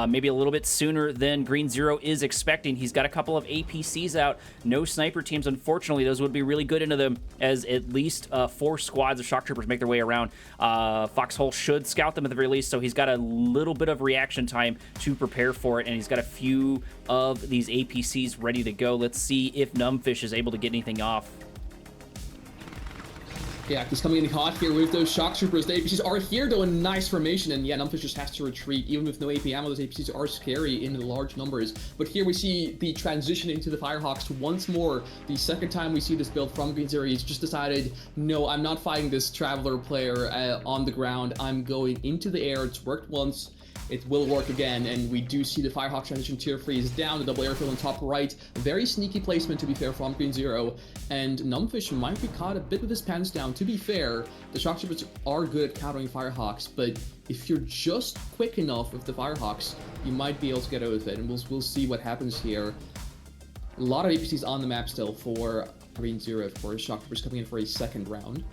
maybe a little bit sooner than Green Zero is expecting. He's got a couple of APCs out. No sniper teams, unfortunately. Those would be really good into them, as at least 4 squads of shock troopers make their way around. Foxhole should scout them at the very least, so he's got a little bit of reaction time to prepare for it, and he's got a few of these APCs ready to go. Let's see if Numbfish is able to get anything off. Yeah, he's coming in hot here with those shock troopers. The APCs are here, though, in nice formation, and yeah, Numbfish just has to retreat. Even with no AP ammo, those APCs are scary in large numbers. But here we see the transition into the Firehawks once more. The second time we see this build from Green Zero, he's just decided, no, I'm not fighting this Traveler player on the ground. I'm going into the air. It's worked once. It will work again, and we do see the Firehawk transition tier 3 is down, the double airfield on top right. Very sneaky placement, to be fair, from Green Zero, and Numbfish might be caught a bit with his pants down. To be fair, the shock troopers are good at countering Firehawks, but if you're just quick enough with the Firehawks, you might be able to get out of it, and we'll see what happens here. A lot of APCs on the map still for Green Zero, of course. Shock troopers coming in for a second round.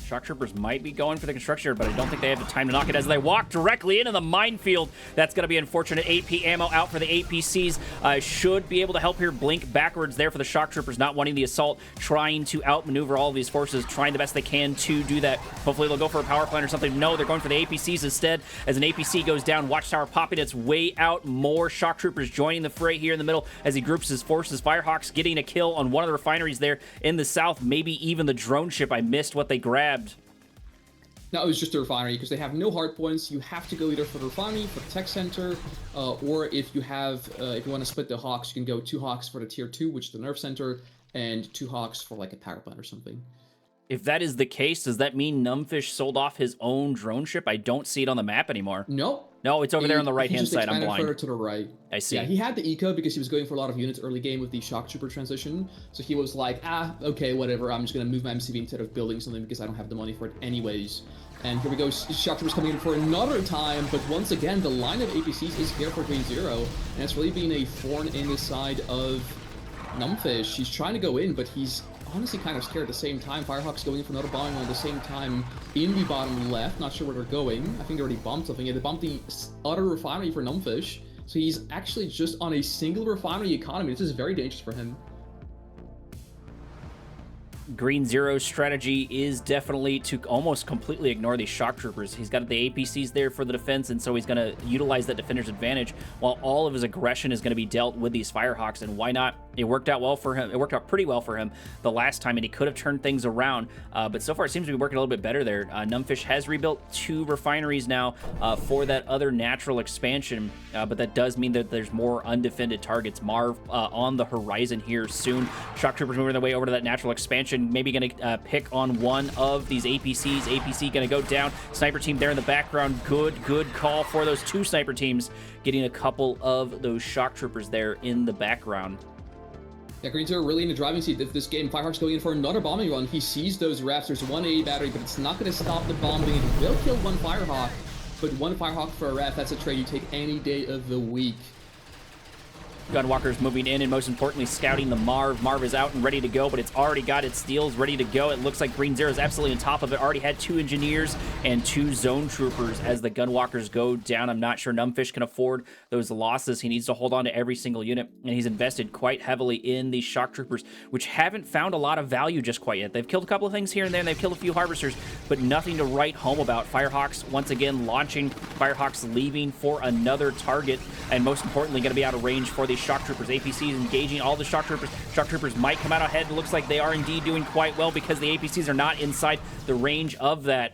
Shock troopers might be going for the construction, but I don't think they have the time to knock it as they walk directly into the minefield. That's going to be unfortunate. AP ammo out for the APCs. Should be able to help here. Blink backwards there for the shock troopers, not wanting the assault, trying to outmaneuver all of these forces, trying the best they can to do that. Hopefully they'll go for a power plant or something. No, they're going for the APCs instead. As an APC goes down, Watchtower popping its way out. More shock troopers joining the fray here in the middle as he groups his forces. Firehawks getting a kill on one of the refineries there in the south, maybe even the drone ship. I missed what they grabbed. No, it was just a refinery, because they have no hard points. You have to go either for the refinery, for the tech center, or if you have, if you want to split the Hawks, you can go 2 Hawks for the tier 2, which is the nerf center, and 2 Hawks for like a power plant or something. If that is the case, does that mean Numbfish sold off his own drone ship? I don't see it on the map anymore. No. No, it's over there on the right-hand side. I'm blind. Further to the right. I see. Yeah, he had the eco because he was going for a lot of units early game with the shock trooper transition. So he was like, okay, whatever. I'm just going to move my MCV instead of building something because I don't have the money for it anyways. And here we go. Shock troopers coming in for another time. But once again, the line of APCs is here for Green Zero. And it's really been a thorn in the side of Numbfish. He's trying to go in, but he's honestly kind of scared at the same time. Firehawks going in for another bombing at the same time in the bottom left. Not sure where they're going. I think they already bombed something. Yeah, they bombed the other refinery for Numbfish. So he's actually just on a single refinery economy. This is very dangerous for him. Green Zero's strategy is definitely to almost completely ignore these shock troopers. He's got the APCs there for the defense, and so he's going to utilize that defender's advantage, while all of his aggression is going to be dealt with these Firehawks. And why not? It worked out well for him. It worked out pretty well for him the last time, and he could have turned things around. But so far, it seems to be working a little bit better there. Numbfish has rebuilt 2 refineries now for that other natural expansion, but that does mean that there's more undefended targets. Marv on the horizon here soon. Shock troopers moving their way over to that natural expansion. Maybe going to pick on one of these APCs. APC going to go down. Sniper team there in the background. Good call for those 2 sniper teams, getting a couple of those shock troopers there in the background. Yeah, Green Zero really in the driving seat of this game. Firehawk's going in for another bombing run. He sees those refs. There's 1 AA battery, but it's not going to stop the bombing. It will kill 1 Firehawk, but 1 Firehawk for a ref, that's a trade you take any day of the week. Gunwalker's moving in, and most importantly, scouting the Marv. Marv is out and ready to go, but it's already got its steals ready to go. It looks like Green Zero is absolutely on top of it. Already had 2 engineers and 2 zone troopers as the Gunwalkers go down. I'm not sure Numbfish can afford those losses. He needs to hold on to every single unit, and he's invested quite heavily in these shock troopers, which haven't found a lot of value just quite yet. They've killed a couple of things here and there, and they've killed a few harvesters, but nothing to write home about. Firehawks once again launching. Firehawks leaving for another target, and most importantly, going to be out of range for the these shock troopers. APCs engaging all the shock troopers. Shock troopers might come out ahead. It looks like they are indeed doing quite well because the APCs are not inside the range of that.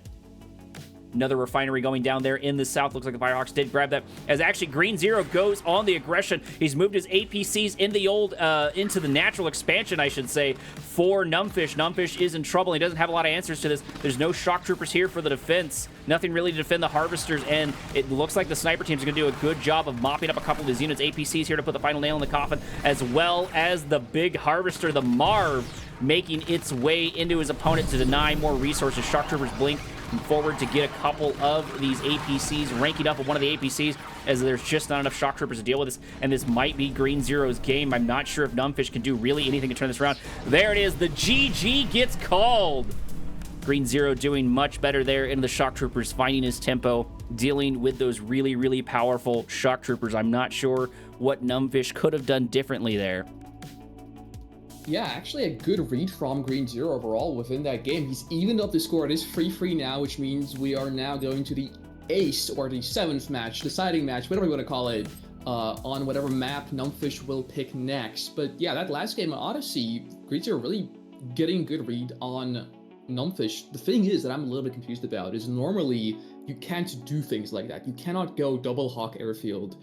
Another refinery going down there in the south. Looks like the Firehawks did grab that. As actually Green Zero goes on the aggression. He's moved his APCs in the old, into the natural expansion, I should say, for Numbfish. Numbfish is in trouble. He doesn't have a lot of answers to this. There's no shock troopers here for the defense. Nothing really to defend the harvesters, and it looks like the sniper team's going to do a good job of mopping up a couple of his units. APCs here to put the final nail in the coffin, as well as the big harvester, the Marv, making its way into his opponent to deny more resources. Shock troopers blink forward to get a couple of these APCs, ranking up with one of the APCs, as there's just not enough shock troopers to deal with this, and this might be Green Zero's game. I'm not sure if Numbfish can do really anything to turn this around. There it is. The GG gets called. Green Zero doing much better there in the shock troopers, finding his tempo, dealing with those really, really powerful shock troopers. I'm not sure what Numbfish could have done differently there. Yeah, actually a good read from Green Zero overall within that game. He's evened up the score. It is 3-3 now, which means we are now going to the 8th or the 7th match, deciding match, whatever you want to call it, on whatever map Numbfish will pick next. But yeah, that last game on Odyssey, Green Zero really getting good read on Numbfish. The thing is that I'm a little bit confused about is normally you can't do things like that. You cannot go double Hawk airfield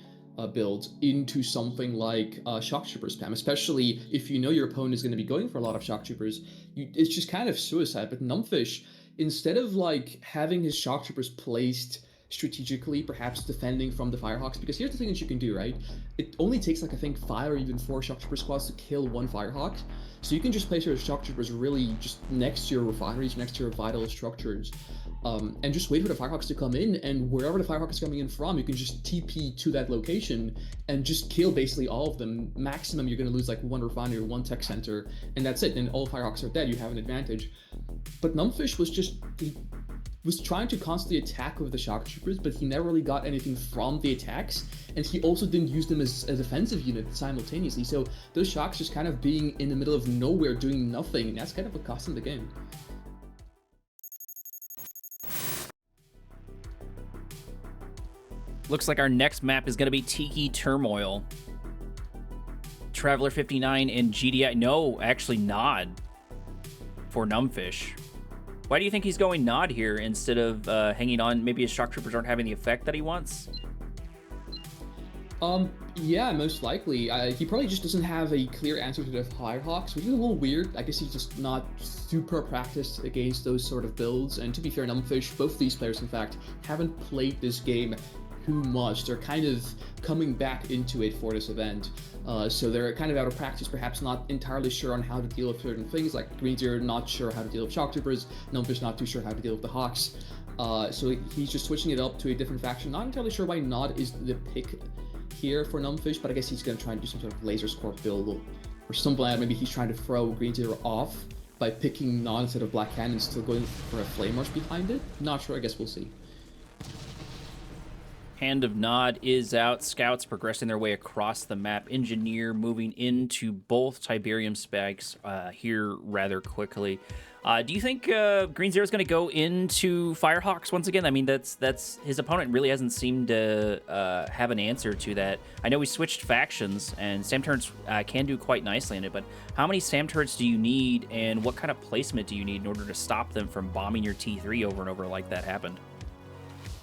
builds into something like shock trooper spam, especially if you know your opponent is going to be going for a lot of shock troopers. It's just kind of suicide. But Numbfish, instead of like having his shock troopers placed strategically, perhaps defending from the Firehawks, because here's the thing that you can do, right? It only takes like I think 5 or even 4 shock trooper squads to kill one Firehawk, so you can just place your shock troopers really just next to your refineries, next to your vital structures, and just wait for the Firehawks to come in, and wherever the Firehawk is coming in from, you can just TP to that location and just kill basically all of them. Maximum, you're going to lose like 1 refinery or 1 tech center, and that's it, and all Firehawks are dead. You have an advantage. But Numbfish was just... he was trying to constantly attack with the shock troopers, but he never really got anything from the attacks, and he also didn't use them as a defensive unit simultaneously, so those shocks just kind of being in the middle of nowhere doing nothing, and that's kind of what cost him the game. Looks like our next map is going to be Tiki Turmoil. Traveler 59 and GDI. No, actually Nod for Numbfish. Why do you think he's going Nod here instead of hanging on? Maybe his shock troopers aren't having the effect that he wants? Yeah, most likely. He probably just doesn't have a clear answer to the Firehawks, which is a little weird. I guess he's just not super practiced against those sort of builds. And to be fair, Numbfish, both these players, in fact, haven't played this game too much. They're kind of coming back into it for this event. So they're kind of out of practice, perhaps not entirely sure on how to deal with certain things, like Green Zero not sure how to deal with shock troopers, Numbfish not too sure how to deal with the Hawks. So he's just switching it up to a different faction. Not entirely sure why Nod is the pick here for Numbfish, but I guess he's going to try and do some sort of laser score build or something like that. Maybe he's trying to throw Green Zero off by picking Nod instead of Black Cannon, still going for a Flame Rush behind it. Not sure, I guess we'll see. Hand of Nod is out. Scouts progressing their way across the map. Engineer moving into both Tiberium spikes here rather quickly. Do you think Green Zero is going to go into Firehawks once again? I mean, that's his opponent really hasn't seemed to have an answer to that. I know we switched factions, and SAM turrets can do quite nicely in it, but how many SAM turrets do you need, and what kind of placement do you need in order to stop them from bombing your T3 over and over like that happened?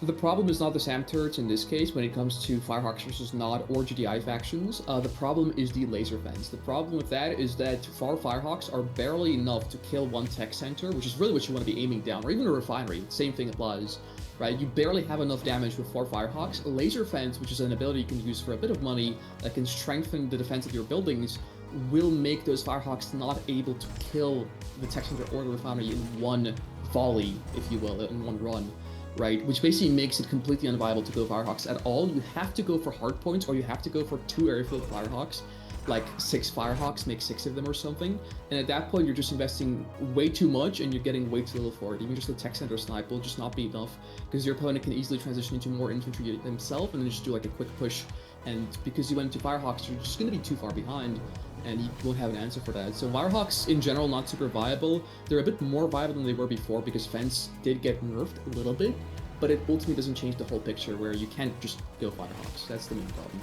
The problem is not the SAM turrets in this case when it comes to Firehawks versus Nod or GDI factions. The problem is the laser fence. The problem with that is that 4 Firehawks are barely enough to kill 1 tech center, which is really what you want to be aiming down, or even a refinery. Same thing applies, right? You barely have enough damage with 4 Firehawks. A laser fence, which is an ability you can use for a bit of money that can strengthen the defense of your buildings, will make those Firehawks not able to kill the tech center or the refinery in one volley, if you will, in one run. Right, which basically makes it completely unviable to go Firehawks at all. You have to go for hard points, or you have to go for 2 airfield Firehawks, like 6 Firehawks, make 6 of them or something. And at that point, you're just investing way too much, and you're getting way too little for it. Even just a tech center snipe will just not be enough, because your opponent can easily transition into more infantry himself, and then just do like a quick push. And because you went to Firehawks, you're just going to be too far behind, and you won't have an answer for that. So Firehawks, in general, not super viable. They're a bit more viable than they were before, because Fence did get nerfed a little bit, but it ultimately doesn't change the whole picture, where you can't just go Firehawks. That's the main problem.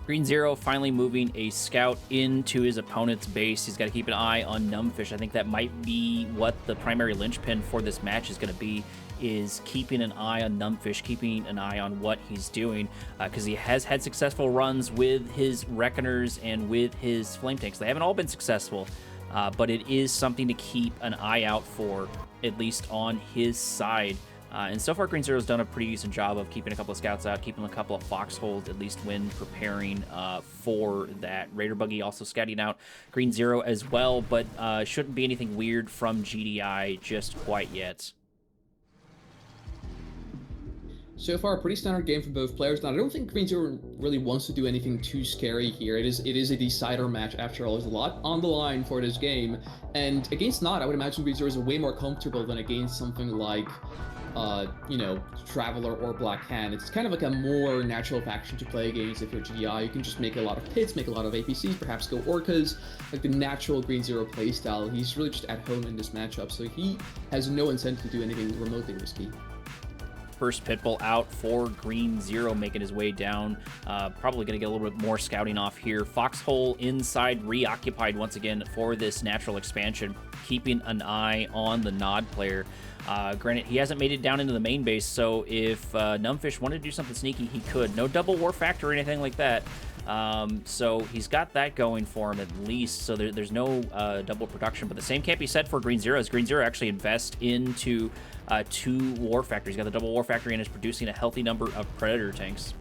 Green Zero finally moving a scout into his opponent's base. He's got to keep an eye on Numbfish. I think that might be what the primary linchpin for this match is going to be, is keeping an eye on Numbfish, keeping an eye on what he's doing, because he has had successful runs with his Reckoners and with his Flame Tanks. They haven't all been successful, but it is something to keep an eye out for, at least on his side. And so far, Green Zero's done a pretty decent job of keeping a couple of scouts out, keeping a couple of foxholes, at least when preparing for that. Raider Buggy also scouting out Green Zero as well, but shouldn't be anything weird from GDI just quite yet. So far, a pretty standard game for both players. Now, I don't think Green Zero really wants to do anything too scary here. It is a decider match, after all. There's a lot on the line for this game. And against Nod, I would imagine Green Zero is way more comfortable than against something like, you know, Traveler or Black Hand. It's kind of like a more natural faction to play against if you're GDI. You can just make a lot of pits, make a lot of APCs, perhaps go Orcas, like the natural Green Zero playstyle. He's really just at home in this matchup, so he has no incentive to do anything remotely risky. First Pitbull out for Green Zero, making his way down. Probably going to get a little bit more scouting off here. Foxhole inside, reoccupied once again for this natural expansion, keeping an eye on the Nod player. Granted, he hasn't made it down into the main base, so if Numbfish wanted to do something sneaky, he could. No double war factor or anything like that. So he's got that going for him at least, so there's no double production, but the same can't be said for Green Zero, as Green Zero actually invest into 2 war factories. He's got the double war factory and is producing a healthy number of Predator tanks.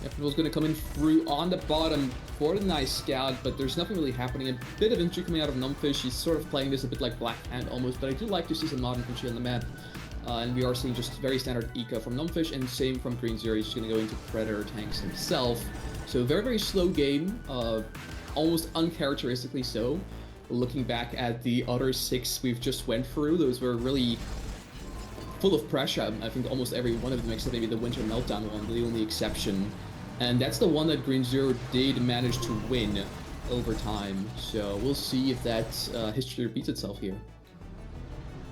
Pitbull's going to come in through on the bottom for the nice scout, but there's nothing really happening. A bit of infantry coming out of Numbfish. He's sort of playing this a bit like Black Hand almost, but I do like to see some Nod infantry on the map. And we are seeing just very standard eco from Numbfish, and same from Green Zero. He's just going to go into Predator tanks himself. So very, very slow game, almost uncharacteristically so. Looking back at the other 6 we've just went through, those were really full of pressure. I think almost every one of them, except maybe the Winter Meltdown one, the only exception. And that's the one that Green Zero did manage to win over time. So we'll see if that history repeats itself here.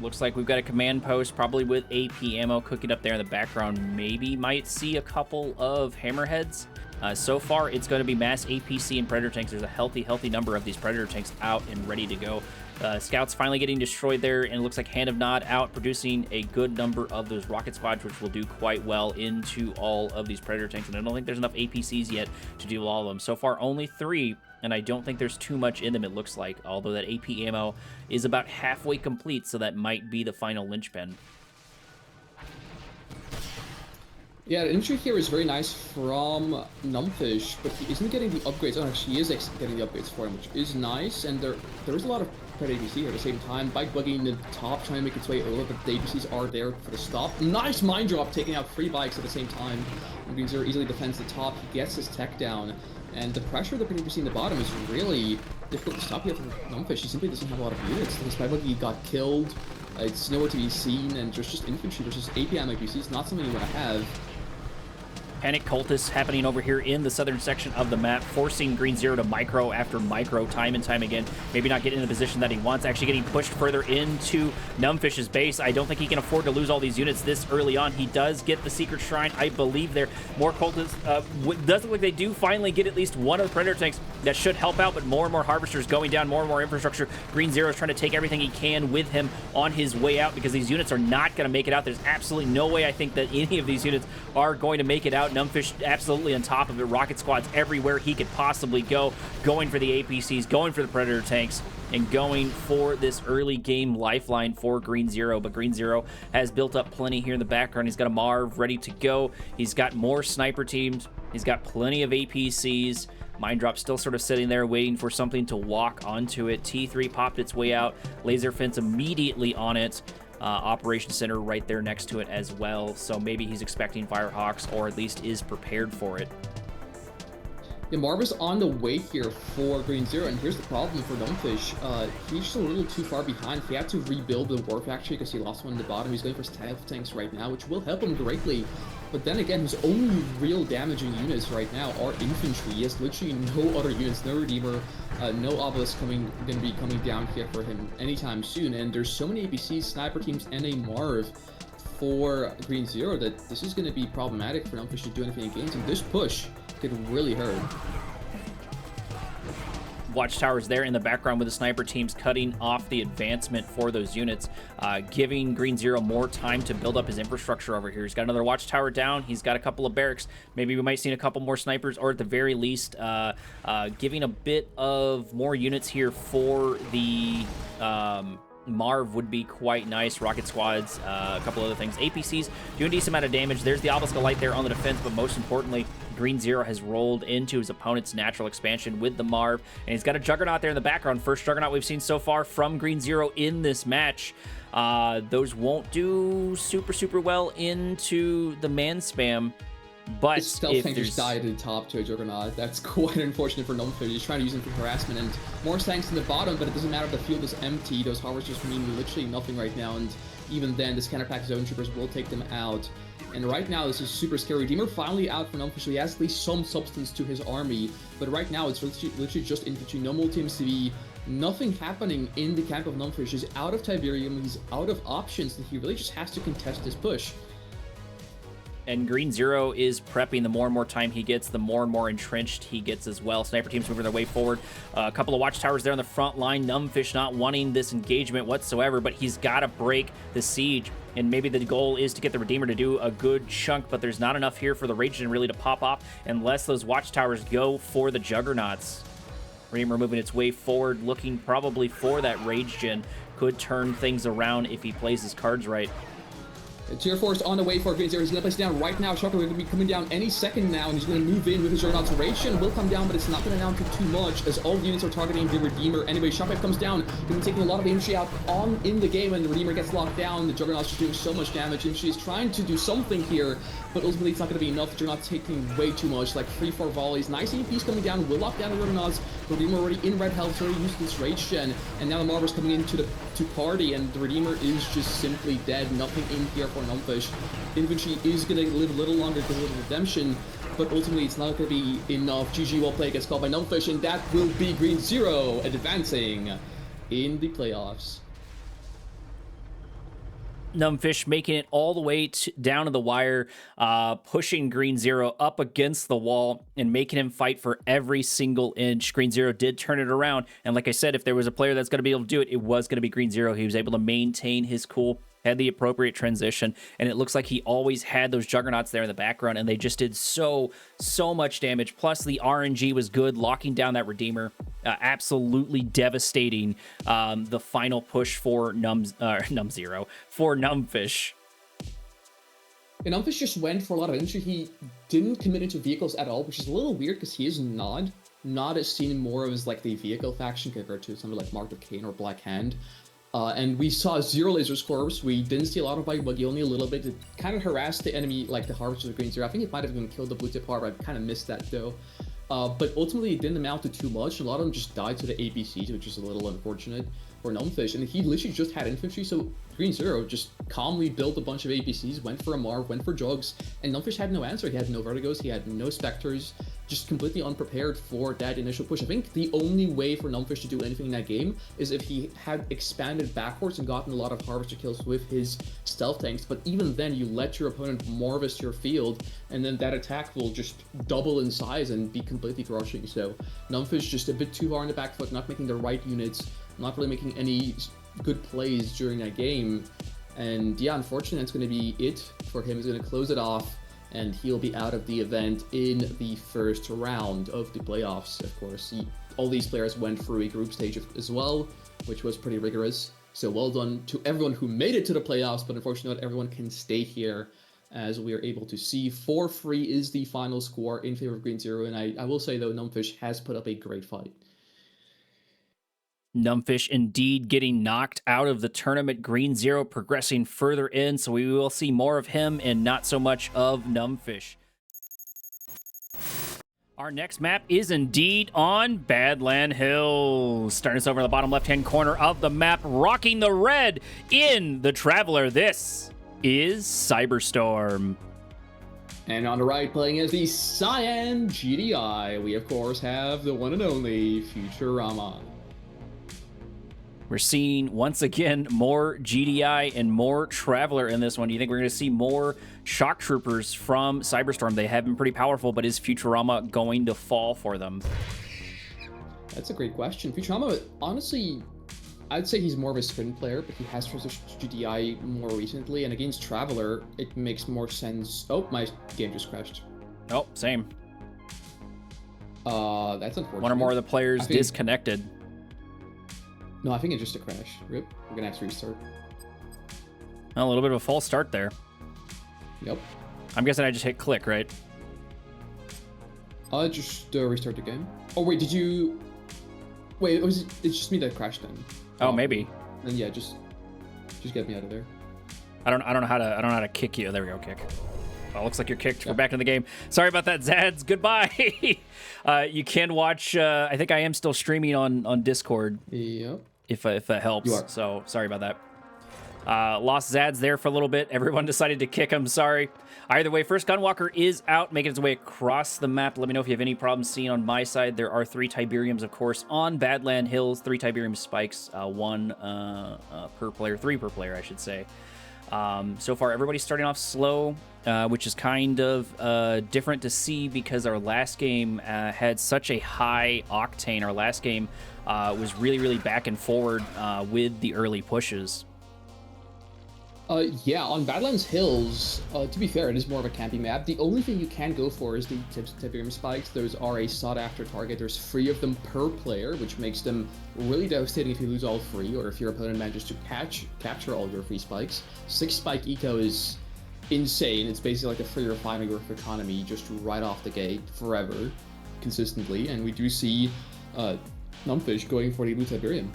Looks like we've got a command post, probably with AP ammo cooking up there in the background. Maybe might see a couple of hammerheads. So far, it's going to be mass APC and Predator tanks. There's a healthy number of these Predator tanks out and ready to go. Scouts finally getting destroyed there, and it looks like Hand of Nod out, producing a good number of those rocket squads, which will do quite well into all of these Predator tanks. And I don't think there's enough APCs yet to do all of them. So far, only 3. And I don't think there's too much in them, it looks like, although that AP ammo is about halfway complete, so that might be the final linchpin. Yeah, the infantry here is very nice from Numbfish, but he isn't getting the upgrades. Oh, actually, he is getting the upgrades for him, which is nice, and there is a lot of Predator APC here at the same time. Bike Buggy in the top, trying to make its way over, but the APCs are there for the stop. Nice mine drop, taking out 3 bikes at the same time. And Green Zero easily defends the top, he gets his tech down. And the pressure that Dimitri in the bottom is really difficult to stop here from Numbfish. He simply doesn't have a lot of units. His Bike Buggy got killed, it's nowhere to be seen, and there's just infantry versus APM APC. It's not something you want to have. Panic Cultists happening over here in the southern section of the map, forcing Green Zero to micro after micro time and time again. Maybe not getting in the position that he wants, actually getting pushed further into Numbfish's base. I don't think he can afford to lose all these units this early on. He does get the Secret Shrine, I believe there. More Cultists. Does look like they do finally get at least one of the Predator tanks. That should help out, but more and more Harvesters going down, more and more infrastructure. Green Zero is trying to take everything he can with him on his way out, because these units are not going to make it out. There's absolutely no way I think that any of these units are going to make it out. Numbfish absolutely on top of it. Rocket squads everywhere he could possibly go, going for the APCs, going for the Predator tanks, and going for this early game lifeline for Green Zero. But Green Zero has built up plenty here in the background. He's got a Marv ready to go. He's got more sniper teams. He's got plenty of APCs. Mine Drop still sort of sitting there waiting for something to walk onto it. T3 popped its way out. Laser Fence immediately on it. Operation Center right there next to it as well. So maybe he's expecting Firehawks, or at least is prepared for it. Yeah, Marv is on the way here for Green Zero, and here's the problem for Numbfish. He's just a little too far behind. He had to rebuild the War Factory because he lost one in the bottom. He's going for Stealth Tanks right now, which will help him greatly. But then again, his only real damaging units right now are infantry. He has literally no other units, no Redeemer, no Obelisk going to be coming down here for him anytime soon. And there's so many APCs, sniper teams, and a Marv for Green Zero that this is going to be problematic for Numbfish to do anything in games, and this push could really hurt. Watchtowers there in the background with the sniper teams cutting off the advancement for those units, giving Green Zero more time to build up his infrastructure over here. He's got another watchtower down. He's got a couple of barracks. Maybe we might see a couple more snipers, or at the very least, giving a bit of more units here for the Marv would be quite nice. Rocket squads, a couple other things. APCs doing a decent amount of damage. There's the Obelisk of Light there on the defense, but most importantly, Green Zero has rolled into his opponent's natural expansion with the Marv, and he's got a Juggernaut there in the background. First Juggernaut we've seen so far from Green Zero in this match. Those won't do super well into the man spam, but his stealth tank just died at the top to a Juggernaut. That's quite unfortunate for Numbfish. He's trying to use him for harassment, and more tanks in the bottom, but it doesn't matter if the field is empty. Those harvesters mean literally nothing right now, and even then, this counterpack zone troopers will take them out. And right now, this is super scary. Redeemer finally out for Numbfish, so he has at least some substance to his army. But right now, it's literally just infantry, no multi-MCV, nothing happening in the camp of Numbfish. He's out of Tiberium, he's out of options, and he really just has to contest this push. And Green Zero is prepping. The more and more time he gets, the more and more entrenched he gets as well. Sniper teams moving their way forward. A couple of watchtowers there on the front line. Numbfish not wanting this engagement whatsoever, but he's got to break the siege. And maybe the goal is to get the Redeemer to do a good chunk, but there's not enough here for the Rage Gen really to pop off unless those watchtowers go for the Juggernauts. Redeemer moving its way forward, looking probably for that Rage Gen. Could turn things around if he plays his cards right. Tier 4 is on the way for Green Zero. He's going to place down right now. Shocker will be coming down any second now, and he's going to move in with his Juggernaut's Ration. Will come down, but it's not going to down to too much, as all the units are targeting the Redeemer. Anyway, Shockwave comes down, going to be taking a lot of infantry out in the game, and the Redeemer gets locked down. The Juggernaut's just doing so much damage. Infantry is trying to do something here, but ultimately it's not going to be enough. The Juggernaut's taking way too much, like 3-4 volleys. Nice APs coming down, will lock down the Juggernauts. The Redeemer already in red health, already used this Rage Gen, and now the Marvel's coming into the party, and the Redeemer is just simply dead. Nothing in here for Numbfish. Infantry is going to live a little longer because of the redemption, but ultimately it's not going to be enough. GG, well played, gets called by Numbfish, and that will be Green Zero advancing in the playoffs. Numbfish making it all the way down to the wire, pushing Green Zero up against the wall and making him fight for every single inch. Green Zero did turn it around, and like I said, if there was a player that's going to be able to do it, it was going to be Green Zero. He was able to maintain his cool, had the appropriate transition, and it looks like he always had those Juggernauts there in the background, and they just did so much damage. Plus, the RNG was good, locking down that Redeemer, absolutely devastating the final push for Numbzero, for Numbfish. And Numbfish just went for a lot of infantry. He didn't commit into vehicles at all, which is a little weird because he is not as seen more as like the vehicle faction compared to something like Mark of Kane or Black Hand. And we saw 0 laser scores. We didn't see a lot of Bike Buggy, only a little bit. It kind of harassed the enemy, like the Harvesters of Green Zero. I think it might have even killed the Blue Tip Harp. I kind of missed that though. But ultimately, it didn't amount to too much. A lot of them just died to the APCs, which is a little unfortunate for Numbfish. And he literally just had infantry, so Green Zero just calmly built a bunch of APCs, went for a Marv, went for Jugs, and Numbfish had no answer. He had no Vertigos, he had no Spectres, just completely unprepared for that initial push. I think the only way for Numbfish to do anything in that game is if he had expanded backwards and gotten a lot of Harvester kills with his stealth tanks, but even then you let your opponent Marvest your field, and then that attack will just double in size and be completely crushing. So Numbfish just a bit too far on the back foot, not making the right units, not really making any good plays during that game. And yeah, unfortunately, that's going to be it for him. He's going to close it off, and he'll be out of the event in the first round of the playoffs. Of course, all these players went through a group stage as well, which was pretty rigorous. So well done to everyone who made it to the playoffs, but unfortunately not everyone can stay here. As we are able to see, 4-3 is the final score in favor of Green Zero, and I will say though, Numbfish has put up a great fight. Numbfish indeed getting knocked out of the tournament. Green Zero progressing further in, so we will see more of him and not so much of Numbfish. Our next map is indeed on Badland Hills. Starting us over in the bottom left-hand corner of the map, rocking the red in the Traveler. This is CyberStorm. And on the right, playing as the Cyan GDI, we of course have the one and only Futurama. We're seeing, once again, more GDI and more Traveler in this one. Do you think we're going to see more Shock Troopers from CyberStorm? They have been pretty powerful, but is Futurama going to fall for them? That's a great question. Futurama, honestly, I'd say he's more of a sprint player, but he has switched to GDI more recently, and against Traveler, it makes more sense. Oh, my game just crashed. Oh, same. That's unfortunate. One or more of the players disconnected. No, I think it's just a crash. Rip. We're gonna have to restart. A little bit of a false start there. Yep. I'm guessing I just hit click, right? Just restart the game. Oh wait, did you? Wait, it's just me that crashed then. Oh, maybe. Then yeah, just get me out of there. I don't know how to kick you. There we go, kick. Well, looks like you're kicked. Yep. We're back in the game. Sorry about that, Xads. Goodbye. You can watch. I think I am still streaming on Discord. Yep. If that helps. You are. So sorry about that. Lost Xads there for a little bit. Everyone decided to kick him. Sorry. Either way, first Gunwalker is out, making its way across the map. Let me know if you have any problems seeing on my side. There are 3 Tiberiums, of course, on Badland Hills. 3 Tiberium spikes, 1 per player, 3 per player, I should say. So far, everybody's starting off slow, which is kind of different to see because our last game had such a high octane. Our last game was really, really back and forward with the early pushes. Yeah, on Badlands Hills, to be fair, it is more of a camping map. The only thing you can go for is the Tiberium spikes. Those are a sought-after target. There's 3 of them per player, which makes them really devastating if you lose all 3, or if your opponent manages to capture all your 3 spikes. 6 spike eco is insane. It's basically like a free refinery worth of economy just right off the gate, forever, consistently. And we do see Numbfish going for the blue Tiberium.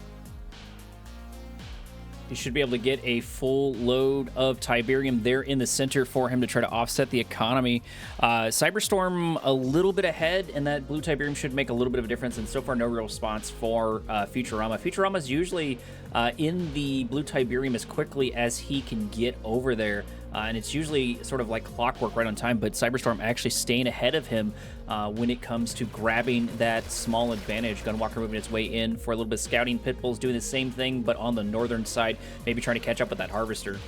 You should be able to get a full load of Tiberium there in the center for him to try to offset the economy. CyberStorm a little bit ahead, and that blue Tiberium should make a little bit of a difference, and so far no real response for Futurama. Futurama is usually in the blue Tiberium as quickly as he can get over there, and it's usually sort of like clockwork right on time, but CyberStorm actually staying ahead of him when it comes to grabbing that small advantage. Gunwalker moving its way in for a little bit of scouting. Pitbull's doing the same thing, but on the northern side, maybe trying to catch up with that Harvester.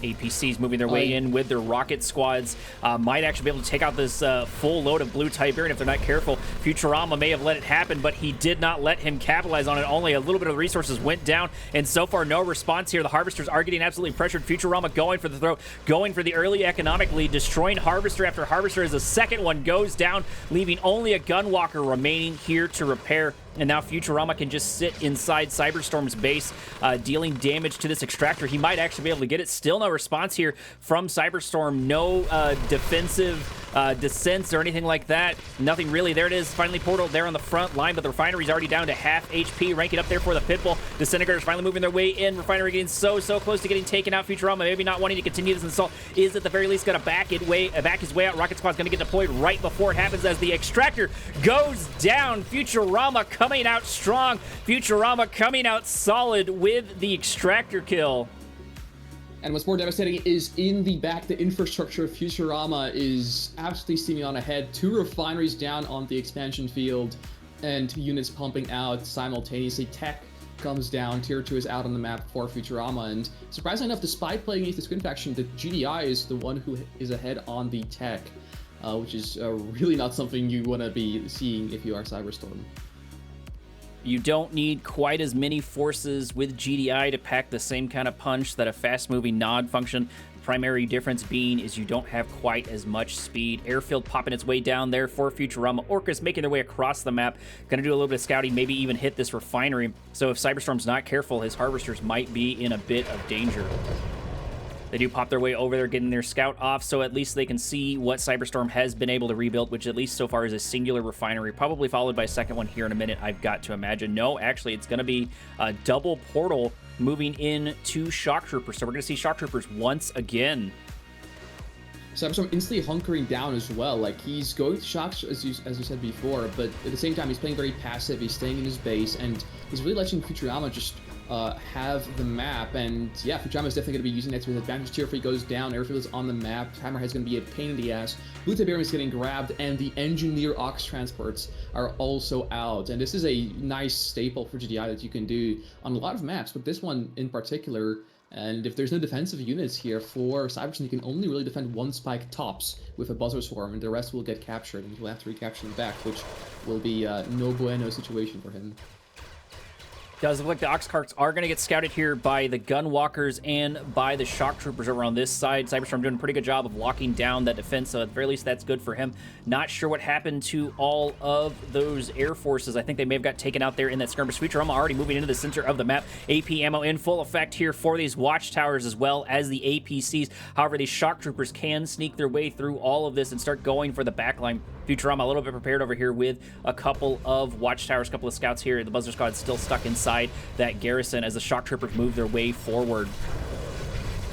APCs moving their way in with their rocket squads. Might actually be able to take out this full load of blue Tiberium if they're not careful. Futurama may have let it happen, but he did not let him capitalize on it. Only a little bit of the resources went down, and so far no response here. The Harvesters are getting absolutely pressured. Futurama going for the throw, going for the early economic lead, destroying Harvester after Harvester as the second one goes down, leaving only a Gunwalker remaining here to repair. And now Futurama can just sit inside CyberStorm's base, dealing damage to this extractor. He might actually be able to get it. Still no response here from CyberStorm. No defensive descents or anything like that. Nothing really. There it is. Finally Portal there on the front line, but the refinery's already down to half HP. Ranking up there for the Pitbull. Disintegrators finally moving their way in. Refinery getting so close to getting taken out. Futurama maybe not wanting to continue this assault is at the very least going to back his way out. Rocket Squad's going to get deployed right before it happens as the extractor goes down. Futurama coming out strong. Futurama coming out solid with the extractor kill. And what's more devastating is in the back, the infrastructure of Futurama is absolutely steaming on ahead. 2 refineries down on the expansion field and units pumping out simultaneously. Tech comes down, Tier 2 is out on the map for Futurama, and surprisingly enough, despite playing against the Squint faction, the GDI is the one who is ahead on the tech, which is really not something you want to be seeing if you are CyberStorm. You don't need quite as many forces with GDI to pack the same kind of punch that a fast-moving nod function. The primary difference being is you don't have quite as much speed. Airfield popping its way down there for Futurama. Orcas making their way across the map. Going to do a little bit of scouting, maybe even hit this refinery. So if CyberStorm's not careful, his Harvesters might be in a bit of danger. They do pop their way over there, getting their scout off, so at least they can see what CyberStorm has been able to rebuild, which at least so far is a singular refinery, probably followed by a second one here in a minute, I've got to imagine. No, actually, it's going to be a double portal moving in to Shock Troopers, so we're going to see Shock Troopers once again. CyberStorm instantly hunkering down as well. Like, he's going to shock, as you said before, but at the same time, he's playing very passive. He's staying in his base, and he's really letting Futurama just have the map. And yeah, Futurama is definitely going to be using that to his advantage. Tier 3 goes down, Airfield is on the map, Hammerhead's going to be a pain in the ass, Blue Tiberium is getting grabbed, and the Engineer Ox transports are also out. And this is a nice staple for GDI that you can do on a lot of maps, but this one in particular. And if there's no defensive units here for CyberStorm, you can only really defend one spike tops with a Buzzer Swarm, and the rest will get captured, and he'll have to recapture them back, which will be no bueno situation for him. Does look like the Ox Carts are going to get scouted here by the Gunwalkers and by the Shock Troopers over on this side. CyberStorm doing a pretty good job of locking down that defense, so at the very least that's good for him. Not sure what happened to all of those Air Forces. I think they may have got taken out there in that skirmish. Futurama already moving into the center of the map. AP ammo in full effect here for these Watchtowers as well as the APCs. However, these Shock Troopers can sneak their way through all of this and start going for the backline. Futurama a little bit prepared over here with a couple of Watchtowers, a couple of scouts here. The Buzzer Squad still stuck inside that garrison as the Shock Troopers move their way forward.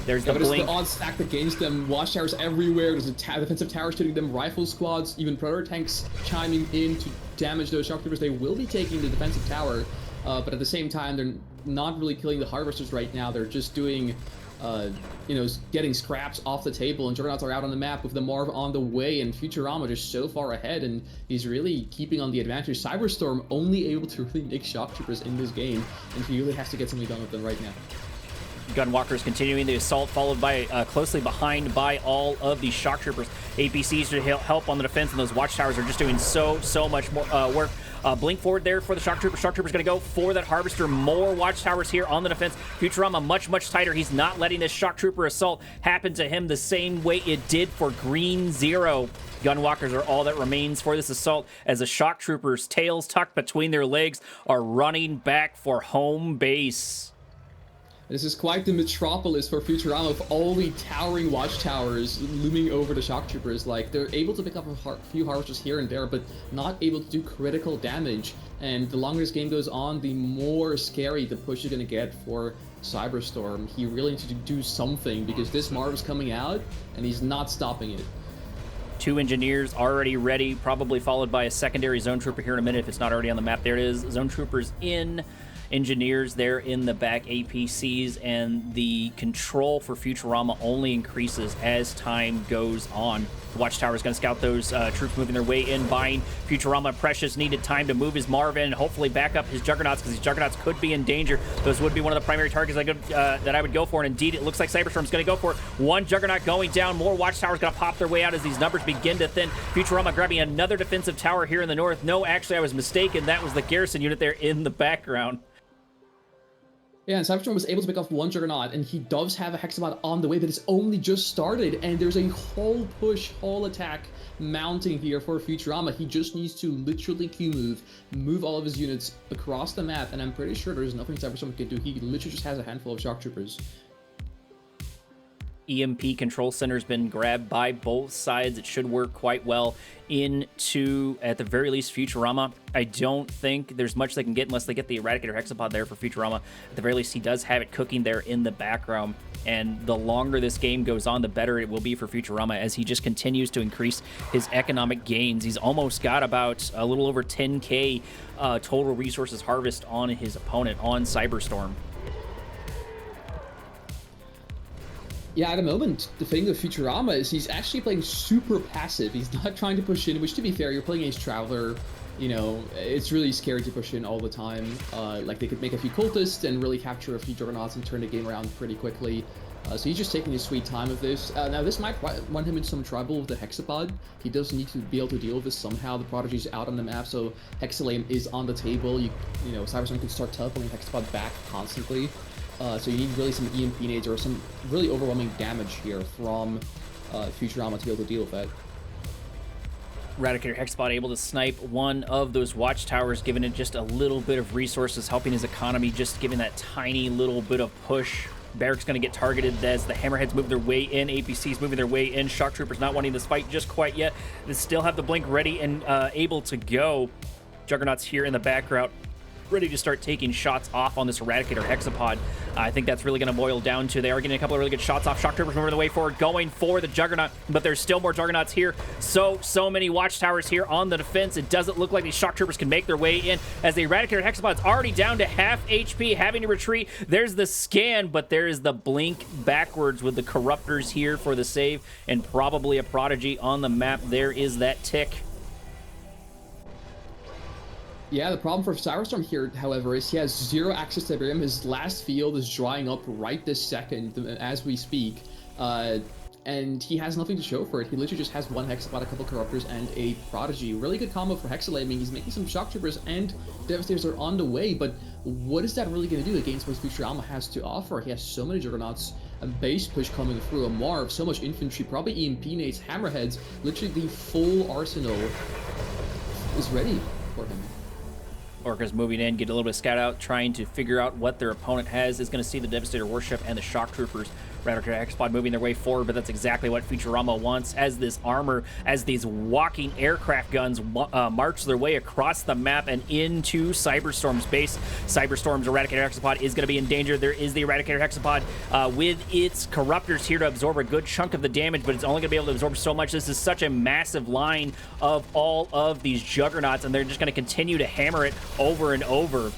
There's the blink. The odds stacked against them. Watchtowers everywhere. There's a defensive tower shooting them. Rifle squads, even Predator tanks chiming in to damage those Shock Troopers. They will be taking the defensive tower, but at the same time, they're not really killing the Harvesters right now. They're just doing you know, getting scraps off the table, and Juggernauts are out on the map with the Marv on the way, and Futurama just so far ahead, and he's really keeping on the advantage. CyberStorm only able to really make Shock Troopers in this game, and he really has to get something done with them right now. Gunwalkers continuing the assault, followed by closely behind by all of these Shock Troopers. APCs to help on the defense, and those Watchtowers are just doing so much more work. Blink forward there for the Shock Trooper. Shock Trooper's going to go for that Harvester. More Watchtowers here on the defense. Futurama much tighter. He's not letting this Shock Trooper assault happen to him the same way it did for Green Zero. Gunwalkers are all that remains for this assault as the Shock Troopers, tails tucked between their legs, are running back for home base. This is quite the metropolis for Futurama, with all the towering watchtowers looming over the Shock Troopers. Like, they're able to pick up a few Harvesters here and there, but not able to do critical damage. And the longer this game goes on, the more scary the push is going to get for CyberStorm. He really needs to do something, because this Marv is coming out, and he's not stopping it. 2 Engineers already ready, probably followed by a secondary Zone Trooper here in a minute if it's not already on the map. There it is. Zone Troopers in. Engineers there in the back, APCs, and the control for Futurama only increases as time goes on. The Watchtower is going to scout those troops moving their way in, buying Futurama precious needed time to move his Marvin and hopefully back up his Juggernauts, because these Juggernauts could be in danger. Those would be one of the primary targets that I would go for, and indeed it looks like CyberStorm's going to go for it. One Juggernaut going down, more Watchtowers going to pop their way out as these numbers begin to thin. Futurama grabbing another defensive tower here in the north. No, actually I was mistaken. That was the garrison unit there in the background. Yeah, and CyberStorm was able to pick off one Juggernaut, and he does have a Hexabot on the way, but it's only just started, and there's a whole push, whole attack mounting here for Futurama. He just needs to literally move all of his units across the map, and I'm pretty sure there's nothing CyberStorm can do. He literally just has a handful of Shock Troopers. EMP control center has been grabbed by both sides. It should work quite well into, at the very least, Futurama. I don't think there's much they can get unless they get the Eradicator Hexapod there for Futurama. At the very least, he does have it cooking there in the background. And the longer this game goes on, the better it will be for Futurama as he just continues to increase his economic gains. He's almost got about a little over 10K total resources harvest on his opponent, on CyberStorm. Yeah, at the moment, the thing with Futurama is he's actually playing super passive. He's not trying to push in, which, to be fair, you're playing Ace Traveler. You know, it's really scary to push in all the time. Like, they could make a few cultists and really capture a few Juggernauts and turn the game around pretty quickly. So he's just taking his sweet time with this. Now, this might run him into some trouble with the Hexapod. He does need to be able to deal with this somehow. The Prodigy's out on the map, so Hexalame is on the table. You know, CyberStorm can start teleporting Hexapod back constantly. So you need really some EMP nades or some really overwhelming damage here from Futurama to be able to deal with that. Eradicator Hexapod able to snipe one of those watchtowers, giving it just a little bit of resources, helping his economy, just giving that tiny little bit of push. Barrack's going to get targeted as the Hammerheads move their way in. APC's moving their way in. Shock Troopers not wanting this fight just quite yet. They still have the blink ready and able to go. Juggernauts here in the background ready to start taking shots off on this Eradicator Hexapod. I think that's really going to boil down to they are getting a couple of really good shots off. Shock Troopers moving the way forward, going for the Juggernaut, but there's still more Juggernauts here. So many Watchtowers here on the defense. It doesn't look like these Shock Troopers can make their way in as the Eradicator Hexapod's already down to half HP, having to retreat. There's the scan, but there is the blink backwards with the Corruptors here for the save, and probably a Prodigy on the map. There is that tick. Yeah, the problem for CyberStorm here, however, is he has 0 access to Iberium. His last field is drying up right this second as we speak. And he has nothing to show for it. He literally just has 1 Hexapod, a couple Corruptors, and a Prodigy. Really good combo for HoxaeB. I mean, he's making some Shock Troopers, and Devastators are on the way, but what is that really going to do against what Futurama has to offer? He has so many Juggernauts, a base push coming through, a Marv, so much infantry, probably EMP nades, Hammerheads. Literally the full arsenal is ready for him. Orca's moving in, get a little bit of scout out, trying to figure out what their opponent has. Is going to see the Devastator Warship and the Shock Troopers. Eradicator Hexapod moving their way forward, but that's exactly what Futurama wants as this armor, as these walking aircraft guns march their way across the map and into CyberStorm's base. CyberStorm's Eradicator Hexapod is going to be in danger. There is the Eradicator Hexapod with its Corruptors here to absorb a good chunk of the damage, but it's only going to be able to absorb so much. This is such a massive line of all of these Juggernauts, and they're just going to continue to hammer it over and over.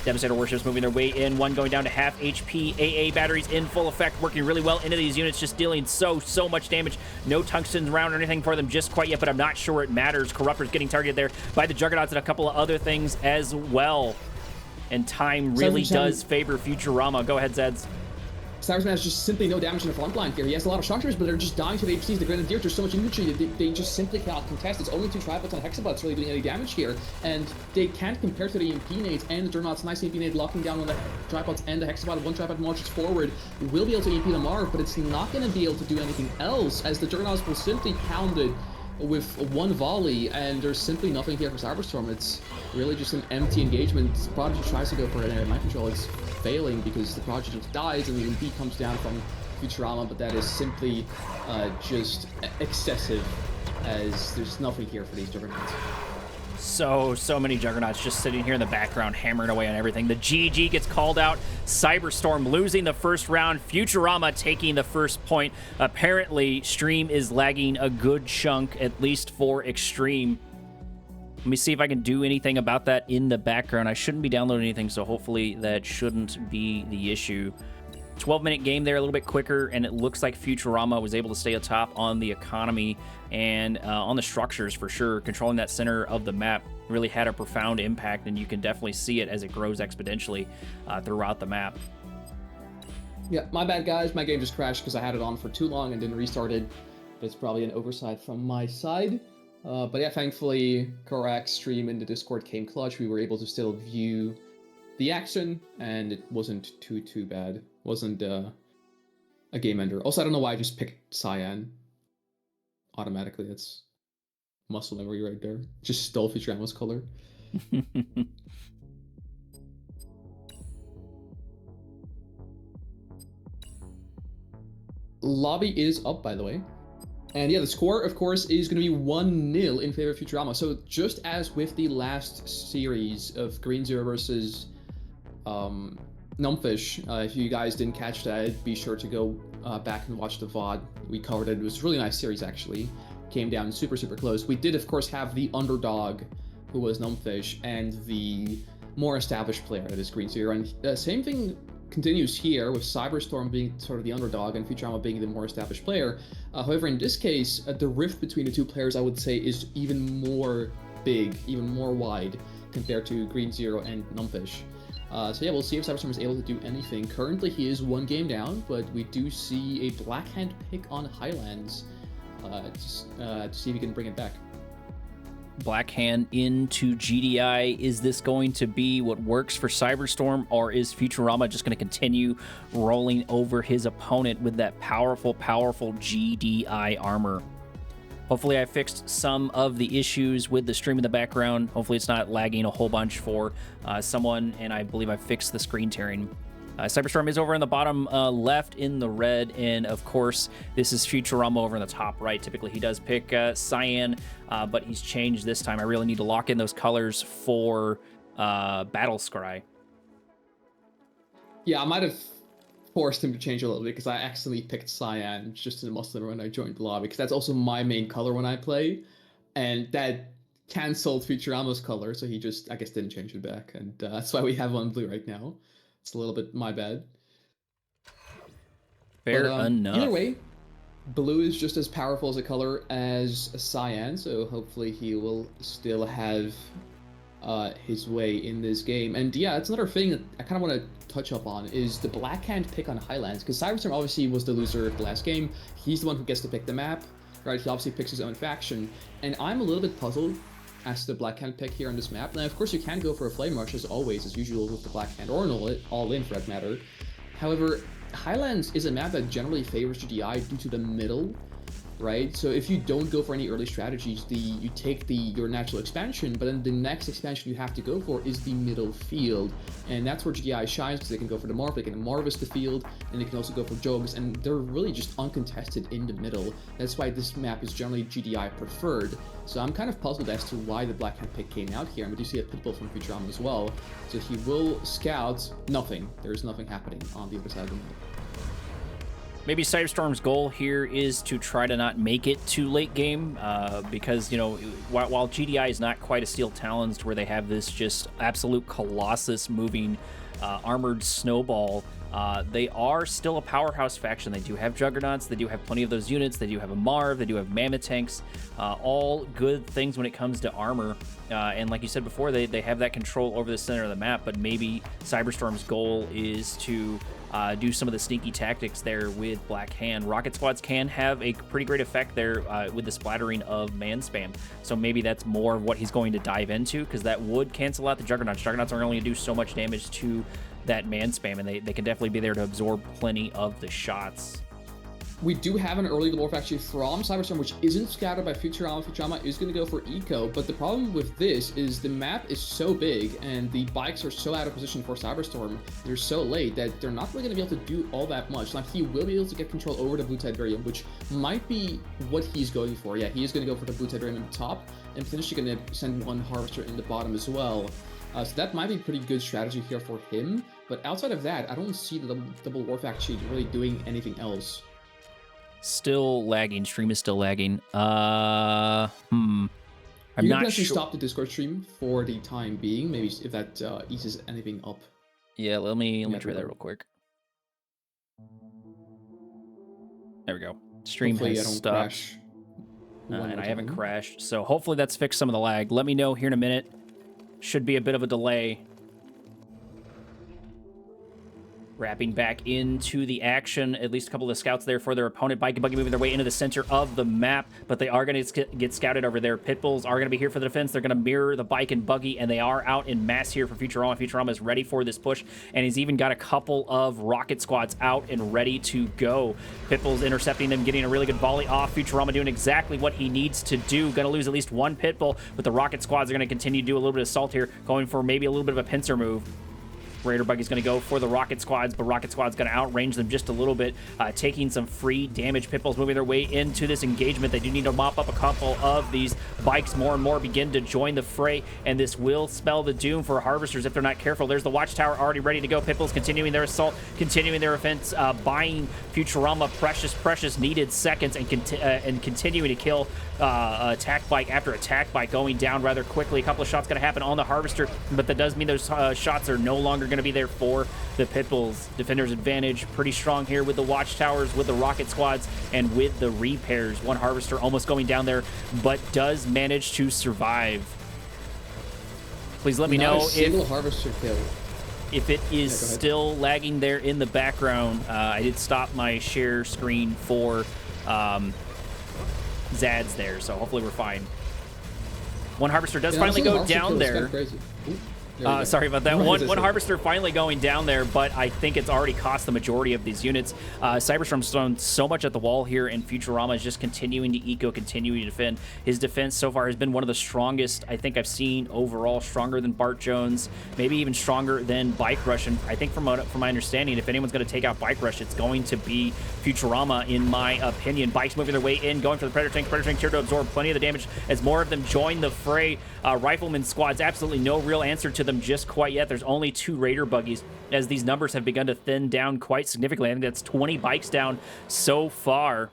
Devastator Warships moving their way in, one going down to half HP. AA batteries in full effect, working really well into these units, just dealing so much damage. No tungsten round or anything for them just quite yet, but I'm not sure it matters. Corruptors getting targeted there by the Juggernauts and a couple of other things as well. And time really does favor Futurama. Go ahead, Xads. CyberStorm has just simply no damage in the front line here. He has a lot of Shock Troopers, but they're just dying to the HCs. The Grenadiers, there's so much infantry that they just simply cannot contest. It's only 2 tripods on Hexapods really doing any damage here, and they can't compare to the EMP nades and the Juggernauts. Nice EMP nade locking down on the tripods and the Hexapod. 1 tripod marches forward, will be able to EMP the Marv, but it's not going to be able to do anything else, as the Juggernauts will simply pound it with 1 volley, and there's simply nothing here for CyberStorm. It's really just an empty engagement. Prodigy tries to go for an air mind control. It's failing because the Prodigy just dies and the EMP comes down from Futurama, but that is simply just excessive, as there's nothing here for these Juggernauts. So many Juggernauts just sitting here in the background, hammering away on everything. The GG gets called out. CyberStorm losing the first round. Futurama taking the first point. Apparently, Stream is lagging a good chunk, at least for Extreme. Let me see if I can do anything about that in the background. I shouldn't be downloading anything, so hopefully that shouldn't be the issue. 12-minute game there, a little bit quicker, and it looks like Futurama was able to stay atop on the economy and on the structures for sure. Controlling that center of the map really had a profound impact, and you can definitely see it as it grows exponentially throughout the map. Yeah, my bad, guys. My game just crashed because I had it on for too long and didn't restart it. It's probably an oversight from my side. But yeah, thankfully, Korak's stream in the Discord came clutch. We were able to still view the action, and it wasn't too bad. Wasn't a game ender. Also, I don't know why I just picked Cyan automatically. That's muscle memory right there. Just stole Futurama's color. Lobby is up, by the way. And yeah, the score, of course, is going to be 1-0 in favor of Futurama. So just as with the last series of Green Zero versus Numbfish, if you guys didn't catch that, be sure to go back and watch the VOD. We covered it. It was a really nice series, actually. Came down super close. We did, of course, have the underdog, who was Numbfish, and the more established player, that is Green Zero. And same thing continues here, with CyberStorm being sort of the underdog and Futurama being the more established player. However, in this case, the rift between the two players, I would say, is even more big, even more wide, compared to Green Zero and Numbfish. So yeah, we'll see if CyberStorm is able to do anything. Currently, he is 1 game down, but we do see a Blackhand pick on Highlands to see if he can bring it back. Blackhand into GDI. Is this going to be what works for CyberStorm, or is Futurama just going to continue rolling over his opponent with that powerful GDI armor? Hopefully I fixed some of the issues with the stream in the background. Hopefully it's not lagging a whole bunch for someone, and I believe I fixed the screen tearing. CyberStorm is over in the bottom left in the red, and of course this is Futurama over in the top right. Typically he does pick Cyan, but he's changed this time. I really need to lock in those colors for Battle Scry. Yeah, I might have forced him to change a little bit because I accidentally picked cyan just in the Muslim when I joined the lobby, because that's also my main color when I play, and that canceled Futurama's color, so he just, I guess, didn't change it back, and that's why we have one blue right now. It's a little bit my bad. Fair enough. Either way, blue is just as powerful as a color as a cyan, so hopefully he will still have his way in this game. And yeah, that's another thing that I kind of want to touch up on, is the black hand pick on Highlands, because CyberStorm obviously was the loser of the last game. He's the one who gets to pick the map, right? He obviously picks his own faction, and I'm a little bit puzzled as to the black hand pick here on this map. Now, of course, you can go for a flame rush as always, as usual with the black hand, or an all-in for that matter. However, Highlands is a map that generally favors GDI due to the middle, right? So if you don't go for any early strategies, you take your natural expansion, but then the next expansion you have to go for is the middle field, and that's where GDI shines, because they can go for the Marv, they can Marvis the field, and they can also go for Jogs, and they're really just uncontested in the middle. That's why this map is generally GDI preferred. So I'm kind of puzzled as to why the black hand pick came out here, and we do see a Pitbull from Futurama as well. So he will scout nothing. There's nothing happening on the other side of the map. Maybe CyberStorm's goal here is to try to not make it too late game, because, you know, while GDI is not quite a Steel Talons to where they have this just absolute colossus moving armored snowball, they are still a powerhouse faction. They do have Juggernauts, they do have plenty of those units, they do have a Marv, they do have Mammoth tanks, all good things when it comes to armor. And like you said before, they have that control over the center of the map, but maybe CyberStorm's goal is to do some of the sneaky tactics there with Black Hand. Rocket Squads can have a pretty great effect there with the splattering of man spam. So maybe that's more of what he's going to dive into, because that would cancel out the Juggernauts. Juggernauts are only going to do so much damage to that man spam, and they can definitely be there to absorb plenty of the shots. We do have an early dwarf actually from CyberStorm, which isn't scouted by Futurama. Futurama is going to go for eco, but the problem with this is the map is so big and the bikes are so out of position for CyberStorm. They're so late that they're not really going to be able to do all that much. Now, he will be able to get control over the blue Tiberium, which might be what he's going for. Yeah, he is going to go for the blue Tiberium in the top and potentially going to send one harvester in the bottom as well. So that might be a pretty good strategy here for him, but outside of that, I don't see the double dwarf actually really doing anything else. Still lagging. Stream is still lagging. I'm you not can actually sure. stop the Discord stream for the time being, maybe if that eases anything up. Yeah, let me try that real quick. There we go. Stream Hopefully has I don't stopped. crash And I haven't crashed, so hopefully that's fixed some of the lag. Let me know here in a minute. Should be a bit of a delay. Wrapping back into the action. At least a couple of scouts there for their opponent. Bike and Buggy moving their way into the center of the map, but they are going to get scouted over there. Pitbulls are going to be here for the defense. They're going to mirror the Bike and Buggy, and they are out in mass here for Futurama. Futurama is ready for this push, and he's even got a couple of rocket squads out and ready to go. Pitbull's intercepting them, getting a really good volley off. Futurama doing exactly what he needs to do. Going to lose at least one Pitbull, but the rocket squads are going to continue to do a little bit of assault here, going for maybe a little bit of a pincer move. Raider Buggy's going to go for the Rocket Squads, but Rocket Squad's going to outrange them just a little bit, taking some free damage. Pitbull's moving their way into this engagement. They do need to mop up a couple of these bikes. More and more begin to join the fray, and this will spell the doom for Harvesters if they're not careful. There's the Watchtower already ready to go. Pitbull's continuing their assault, continuing their offense, buying Futurama precious needed seconds, and continuing to kill attack bike after attack bike, going down rather quickly. A couple of shots going to happen on the Harvester, but that does mean those shots are no longer going to be there for the Pitbulls. Defender's advantage pretty strong here with the Watchtowers, with the Rocket Squads, and with the repairs. One Harvester almost going down there, but does manage to survive. Please let me know if Harvester kill. If it is still lagging there in the background. I did stop my share screen for Xads there, so hopefully we're fine. One Harvester does finally go down there. Sorry about that. One Harvester finally going down there, but I think it's already cost the majority of these units. CyberStorm's thrown so much at the wall here, and Futurama is just continuing to eco, continuing to defend. His defense so far has been one of the strongest I think I've seen overall, stronger than Bart Jones, maybe even stronger than Bike Rush. And I think from my understanding, if anyone's going to take out Bike Rush, it's going to be Futurama, in my opinion. Bikes moving their way in, going for the Predator Tank. Predator Tank here to absorb plenty of the damage as more of them join the fray. Rifleman squads, absolutely no real answer to them just quite yet. There's only 2 Raider buggies as these numbers have begun to thin down quite significantly. I think that's 20 bikes down so far.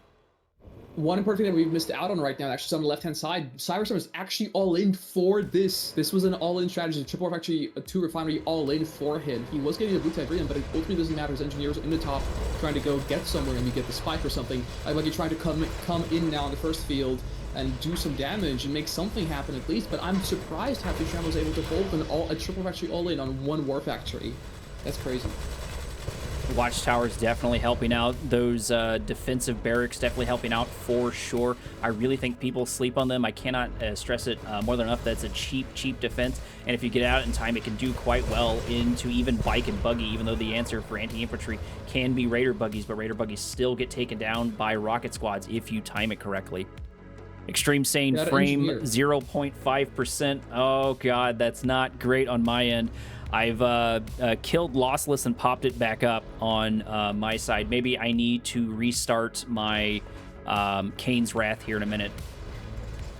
One important thing that we've missed out on right now, actually, on the left-hand side, CyberStorm is actually all in for this. This was an all-in strategy. Triple F actually a 2 refinery all in for him. He was getting the blue tag green, but it ultimately doesn't matter. His engineers are in the top trying to go get somewhere and you get the spike or something. Like you're trying to come in now in the first field and do some damage and make something happen at least. But I'm surprised how Futurama was able to hold a Triple F actually all in on 1 war factory. That's crazy. Watchtowers definitely helping out. Those defensive barracks definitely helping out for sure. I really think people sleep on them. I cannot stress it more than enough. That's a cheap defense. And if you get out in time, it can do quite well into even bike and buggy, even though the answer for anti-infantry can be Raider buggies, but Raider buggies still get taken down by rocket squads if you time it correctly. Extreme Sane frame 0.5%. Oh god, that's not great on my end. I've killed Lossless and popped it back up on my side. Maybe I need to restart my Kane's Wrath here in a minute.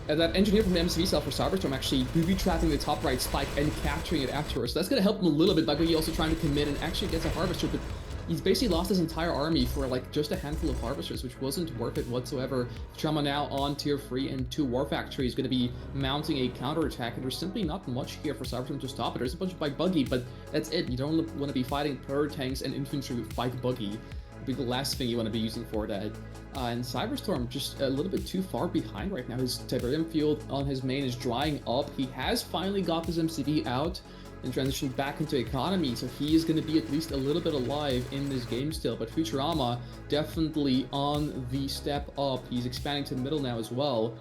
That engineer from the MCV cell for CyberStorm actually booby-trapping the top right spike and capturing it afterwards. So that's going to help him a little bit, but he also trying to commit and actually gets a Harvester, but he's basically lost his entire army for like just a handful of Harvesters, which wasn't worth it whatsoever. Futurama now on tier 3 and 2 War Factory is going to be mounting a counterattack, and there's simply not much here for CyberStorm to stop it. There's a bunch of bike buggy, but that's it. You don't want to be fighting Predator tanks and infantry with bike buggy. It'll be the last thing you want to be using for that. And CyberStorm just a little bit too far behind right now. His Tiberium field on his main is drying up. He has finally got his MCV out and transitioned back into economy, so he is going to be at least a little bit alive in this game still. But Futurama definitely on the step up. He's expanding to the middle now as well,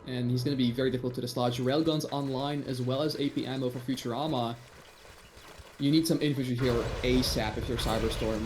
and he's going to be very difficult to dislodge. Railguns online as well as AP ammo for Futurama. You need some infantry here ASAP if you're CyberStorm.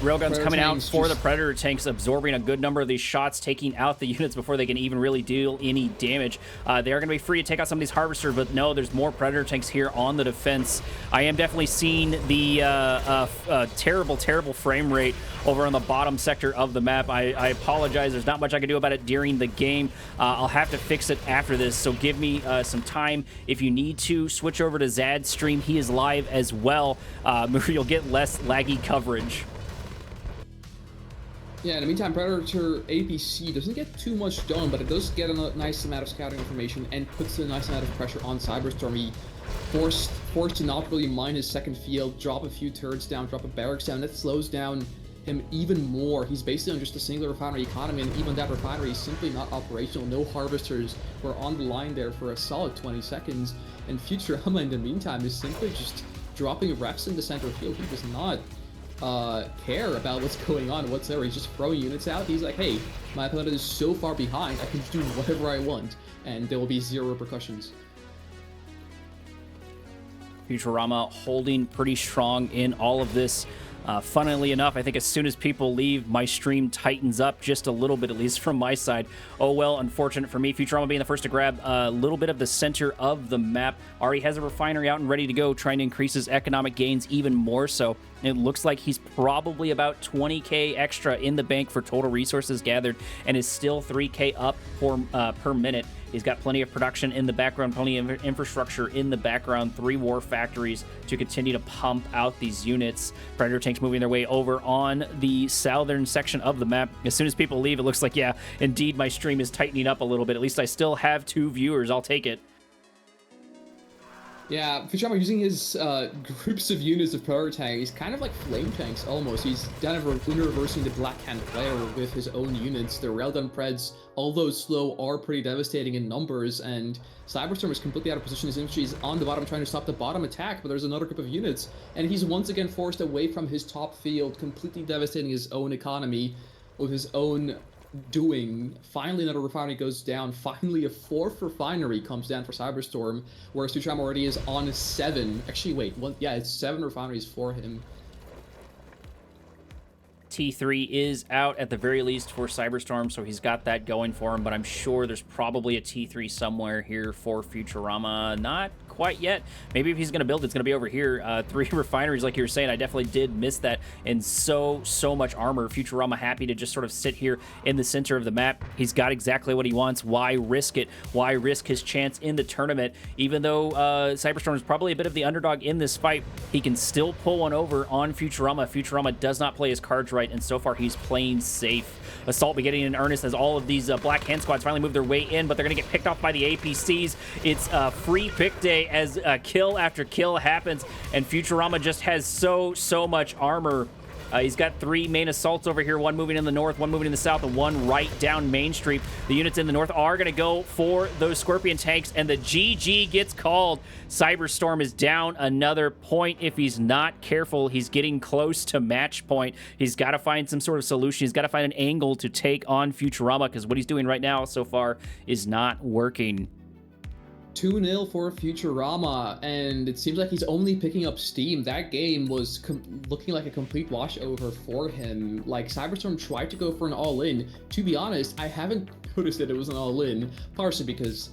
Railguns coming out for the Predator tanks, absorbing a good number of these shots, taking out the units before they can even really deal any damage. They are going to be free to take out some of these Harvesters, but no, there's more Predator tanks here on the defense. I am definitely seeing the terrible frame rate over on the bottom sector of the map. I apologize. There's not much I can do about it during the game. I'll have to fix it after this, so give me some time. If you need to, switch over to Xads stream. He is live as well. You'll get less laggy coverage. Yeah, in the meantime, Predator APC doesn't get too much done, but it does get a nice amount of scouting information and puts a nice amount of pressure on CyberStorm. He forced to not really mine his second field, drop a few turrets down, drop a barracks down. That slows down him even more. He's basically on just a single refinery economy, and even that refinery is simply not operational. No Harvesters were on the line there for a solid 20 seconds, and Futurama in the meantime is simply just dropping reps in the center field. He does not care about what's going on whatsoever. He's just throwing units out. He's like, hey, my opponent is so far behind, I can do whatever I want, and there will be 0 repercussions. Futurama holding pretty strong in all of this. Funnily enough, I think as soon as people leave, my stream tightens up just a little bit, at least from my side. Oh well, unfortunate for me. Futurama being the first to grab a little bit of the center of the map. Already has a refinery out and ready to go, trying to increase his economic gains even more so. It looks like he's probably about 20k extra in the bank for total resources gathered, and is still 3k up per minute. He's got plenty of production in the background, plenty of infrastructure in the background, 3 war factories to continue to pump out these units. Predator tanks moving their way over on the southern section of the map. As soon as people leave, it looks like, yeah, indeed, my stream is tightening up a little bit. At least I still have 2 viewers. I'll take it. Yeah, Futurama using his groups of units of Predator tanks, he's kind of like flame tanks almost. He's kind of reversing the Black Hand player with his own units. The Railgun Preds, although slow, are pretty devastating in numbers, and CyberStorm is completely out of position. His infantry is on the bottom trying to stop the bottom attack, but there's another group of units, and he's once again forced away from his top field, completely devastating his own economy with his own doing. Finally, another refinery goes down. Finally, a 4th refinery comes down for CyberStorm, whereas Futurama already is on 7. Actually, wait, yeah, it's 7 refineries for him. T3 is out at the very least for CyberStorm, so he's got that going for him, but I'm sure there's probably a T3 somewhere here for Futurama. Not quite yet. Maybe if he's going to build, it's going to be over here. 3 refineries, like you were saying. I definitely did miss that. And so much armor. Futurama happy to just sort of sit here in the center of the map. He's got exactly what he wants. Why risk it? Why risk his chance in the tournament? Even though CyberStorm is probably a bit of the underdog in this fight, he can still pull one over on Futurama. Futurama does not play his cards right, and so far he's playing safe. Assault beginning in earnest as all of these Black Hand squads finally move their way in, but they're going to get picked off by the APCs. It's free pick day as kill after kill happens, and Futurama just has so much armor. He's got 3 main assaults over here, one moving in the north, one moving in the south, and one right down Main Street. The units in the north are going to go for those Scorpion tanks, and the GG gets called. CyberStorm is down another point. If he's not careful, he's getting close to match point. He's got to find some sort of solution. He's got to find an angle to take on Futurama, because what he's doing right now so far is not working. 2-0 for Futurama, and it seems like he's only picking up steam. That game was looking like a complete washover for him. Like, CyberStorm tried to go for an all-in. To be honest, I haven't noticed that it was an all-in, partially because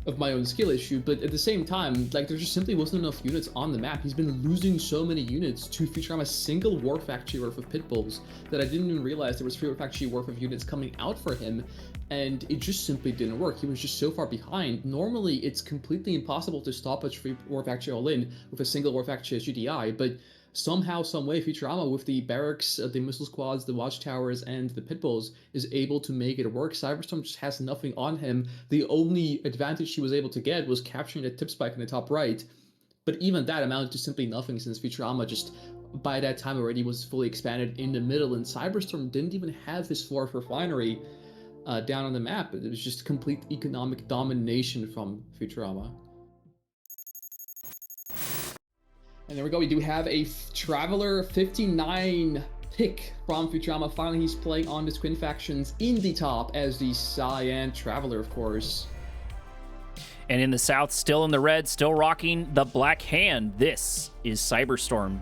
of my own skill issue, but at the same time, like, there just simply wasn't enough units on the map. He's been losing so many units to Futurama's single War Factory worth of pit bulls that I didn't even realize there was 3 War Factory worth of units coming out for him, and it just simply didn't work. He was just so far behind. Normally, it's completely impossible to stop a 3 War Factory all-in with a single War Factory as GDI, but somehow, someway, Futurama, with the barracks, the missile squads, the watchtowers, and the pitbulls, is able to make it work. CyberStorm just has nothing on him. The only advantage he was able to get was capturing the tip spike in the top right, but even that amounted to simply nothing, since Futurama just, by that time already, was fully expanded in the middle, and CyberStorm didn't even have his 4th refinery down on the map. It was just complete economic domination from Futurama. And there we go, we do have a Traveler 59 pick from Futurama. Finally, he's playing on the Twin Factions in the top as the Cyan Traveler, of course. And in the south, still in the red, still rocking the black hand. This is CyberStorm.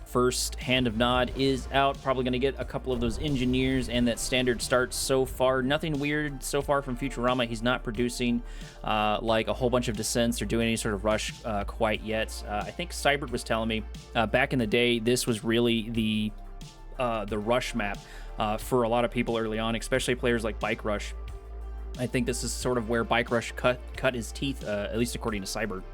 First Hand of Nod is out. Probably going to get a couple of those engineers and that standard start so far. Nothing weird so far from Futurama. He's not producing like a whole bunch of descents or doing any sort of rush quite yet. I think Cybert was telling me back in the day, this was really the rush map for a lot of people early on, especially players like Bike Rush. I think this is sort of where Bike Rush cut his teeth, at least according to Cybert.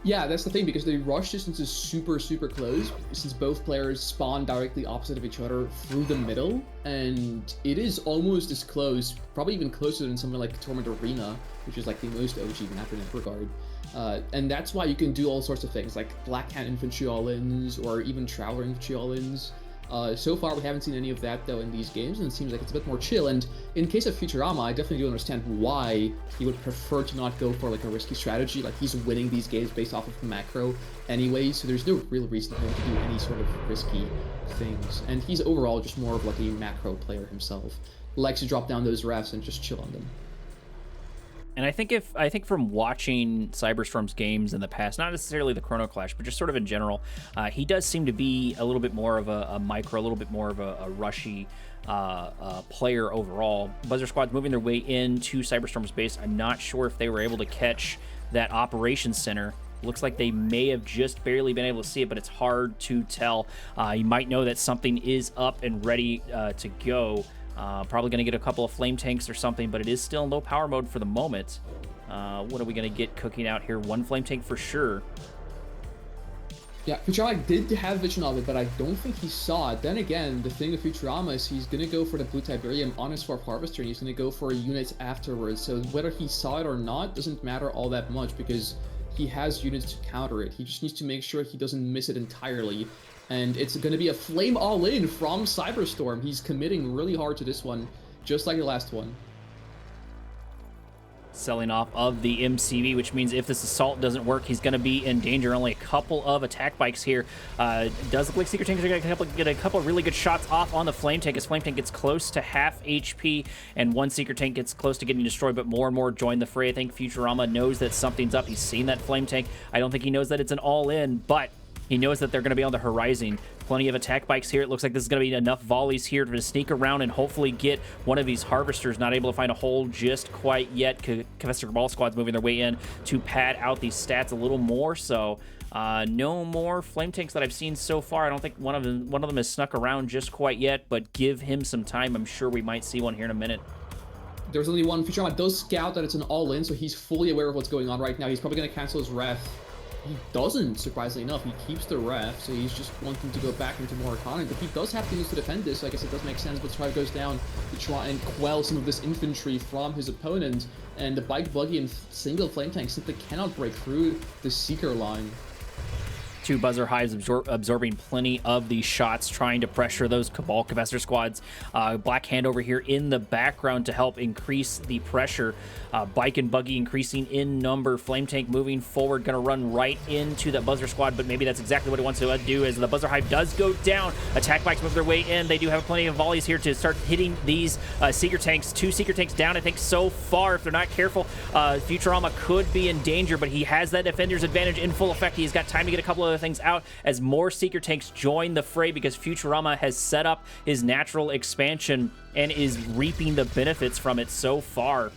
Yeah, that's the thing, because the rush distance is super close, since both players spawn directly opposite of each other through the middle, and it is almost as close, probably even closer than something like Torment Arena, which is like the most OG map in that regard. And that's why you can do all sorts of things, like Black Hand Infantry all-ins, or even Traveler Infantry all-ins. So far, we haven't seen any of that, though, in these games, and it seems like it's a bit more chill. And in case of Futurama, I definitely do understand why he would prefer to not go for, like, a risky strategy. Like, he's winning these games based off of macro anyway, so there's no real reason for him to do any sort of risky things. And he's overall just more of, like, a macro player himself. Likes to drop down those refs and just chill on them. And I think from watching CyberStorm's games in the past, not necessarily the Chrono Clash, but just sort of in general, he does seem to be a little bit more of a micro, a little bit more of a rushy player overall. Buzzer Squad's moving their way into CyberStorm's base. I'm not sure if they were able to catch that operations center. Looks like they may have just barely been able to see it, but it's hard to tell. You might know that something is up and ready to go. Probably going to get a couple of flame tanks or something, but it is still in low power mode for the moment. What are we going to get cooking out here? 1 flame tank for sure. Yeah, Futurama did have vision of it, but I don't think he saw it. Then again, the thing with Futurama is he's going to go for the Blue Tiberium on his 4th Harvester, and he's going to go for units afterwards. So whether he saw it or not doesn't matter all that much, because he has units to counter it. He just needs to make sure he doesn't miss it entirely. And it's going to be a flame all-in from CyberStorm. He's committing really hard to this one, just like the last one. Selling off of the MCV, which means if this assault doesn't work, he's going to be in danger. Only a couple of attack bikes here. Does look like Secret Tank is going to get a couple of really good shots off on the Flame Tank, as Flame Tank gets close to half HP, and one Secret Tank gets close to getting destroyed, but more and more join the fray. I think Futurama knows that something's up. He's seen that Flame Tank. I don't think he knows that it's an all-in, but he knows that they're going to be on the horizon. plenty of attack bikes here. It looks like this is going to be enough volleys here to sneak around and hopefully get one of these harvesters. Not able to find a hole just quite yet. Professor Cabal squad's moving their way in to pad out these stats a little more. So no more flame tanks that I've seen so far. I don't think one of them has snuck around just quite yet, but give him some time. I'm sure we might see one here in a minute. There's only one. Futurama does scout that it's an all-in, so he's fully aware of what's going on right now. He's probably going to cancel his ref. He doesn't, surprisingly enough. He keeps the ref, so he's just wanting to go back into more economy. But he does have to use to defend this, so I guess it does make sense. But Strive goes down to try and quell some of this infantry from his opponent. And the bike, buggy, and single flame tank simply cannot break through the Seeker line. Two Buzzer Hives absorbing plenty of these shots, trying to pressure those Cabal Capacitor squads. Black Hand over here in the background to help increase the pressure. Bike and Buggy increasing in number. Flame Tank moving forward, going to run right into that Buzzer squad, but maybe that's exactly what he wants to do as the Buzzer Hive does go down. Attack Bikes move their way in. They do have plenty of volleys here to start hitting these Seeker Tanks. Two Seeker Tanks down, I think, so far. If they're not careful, Futurama could be in danger, but he has that Defender's advantage in full effect. He's got time to get a couple of things out as more Seeker Tanks join the fray because Futurama has set up his natural expansion and is reaping the benefits from it so far.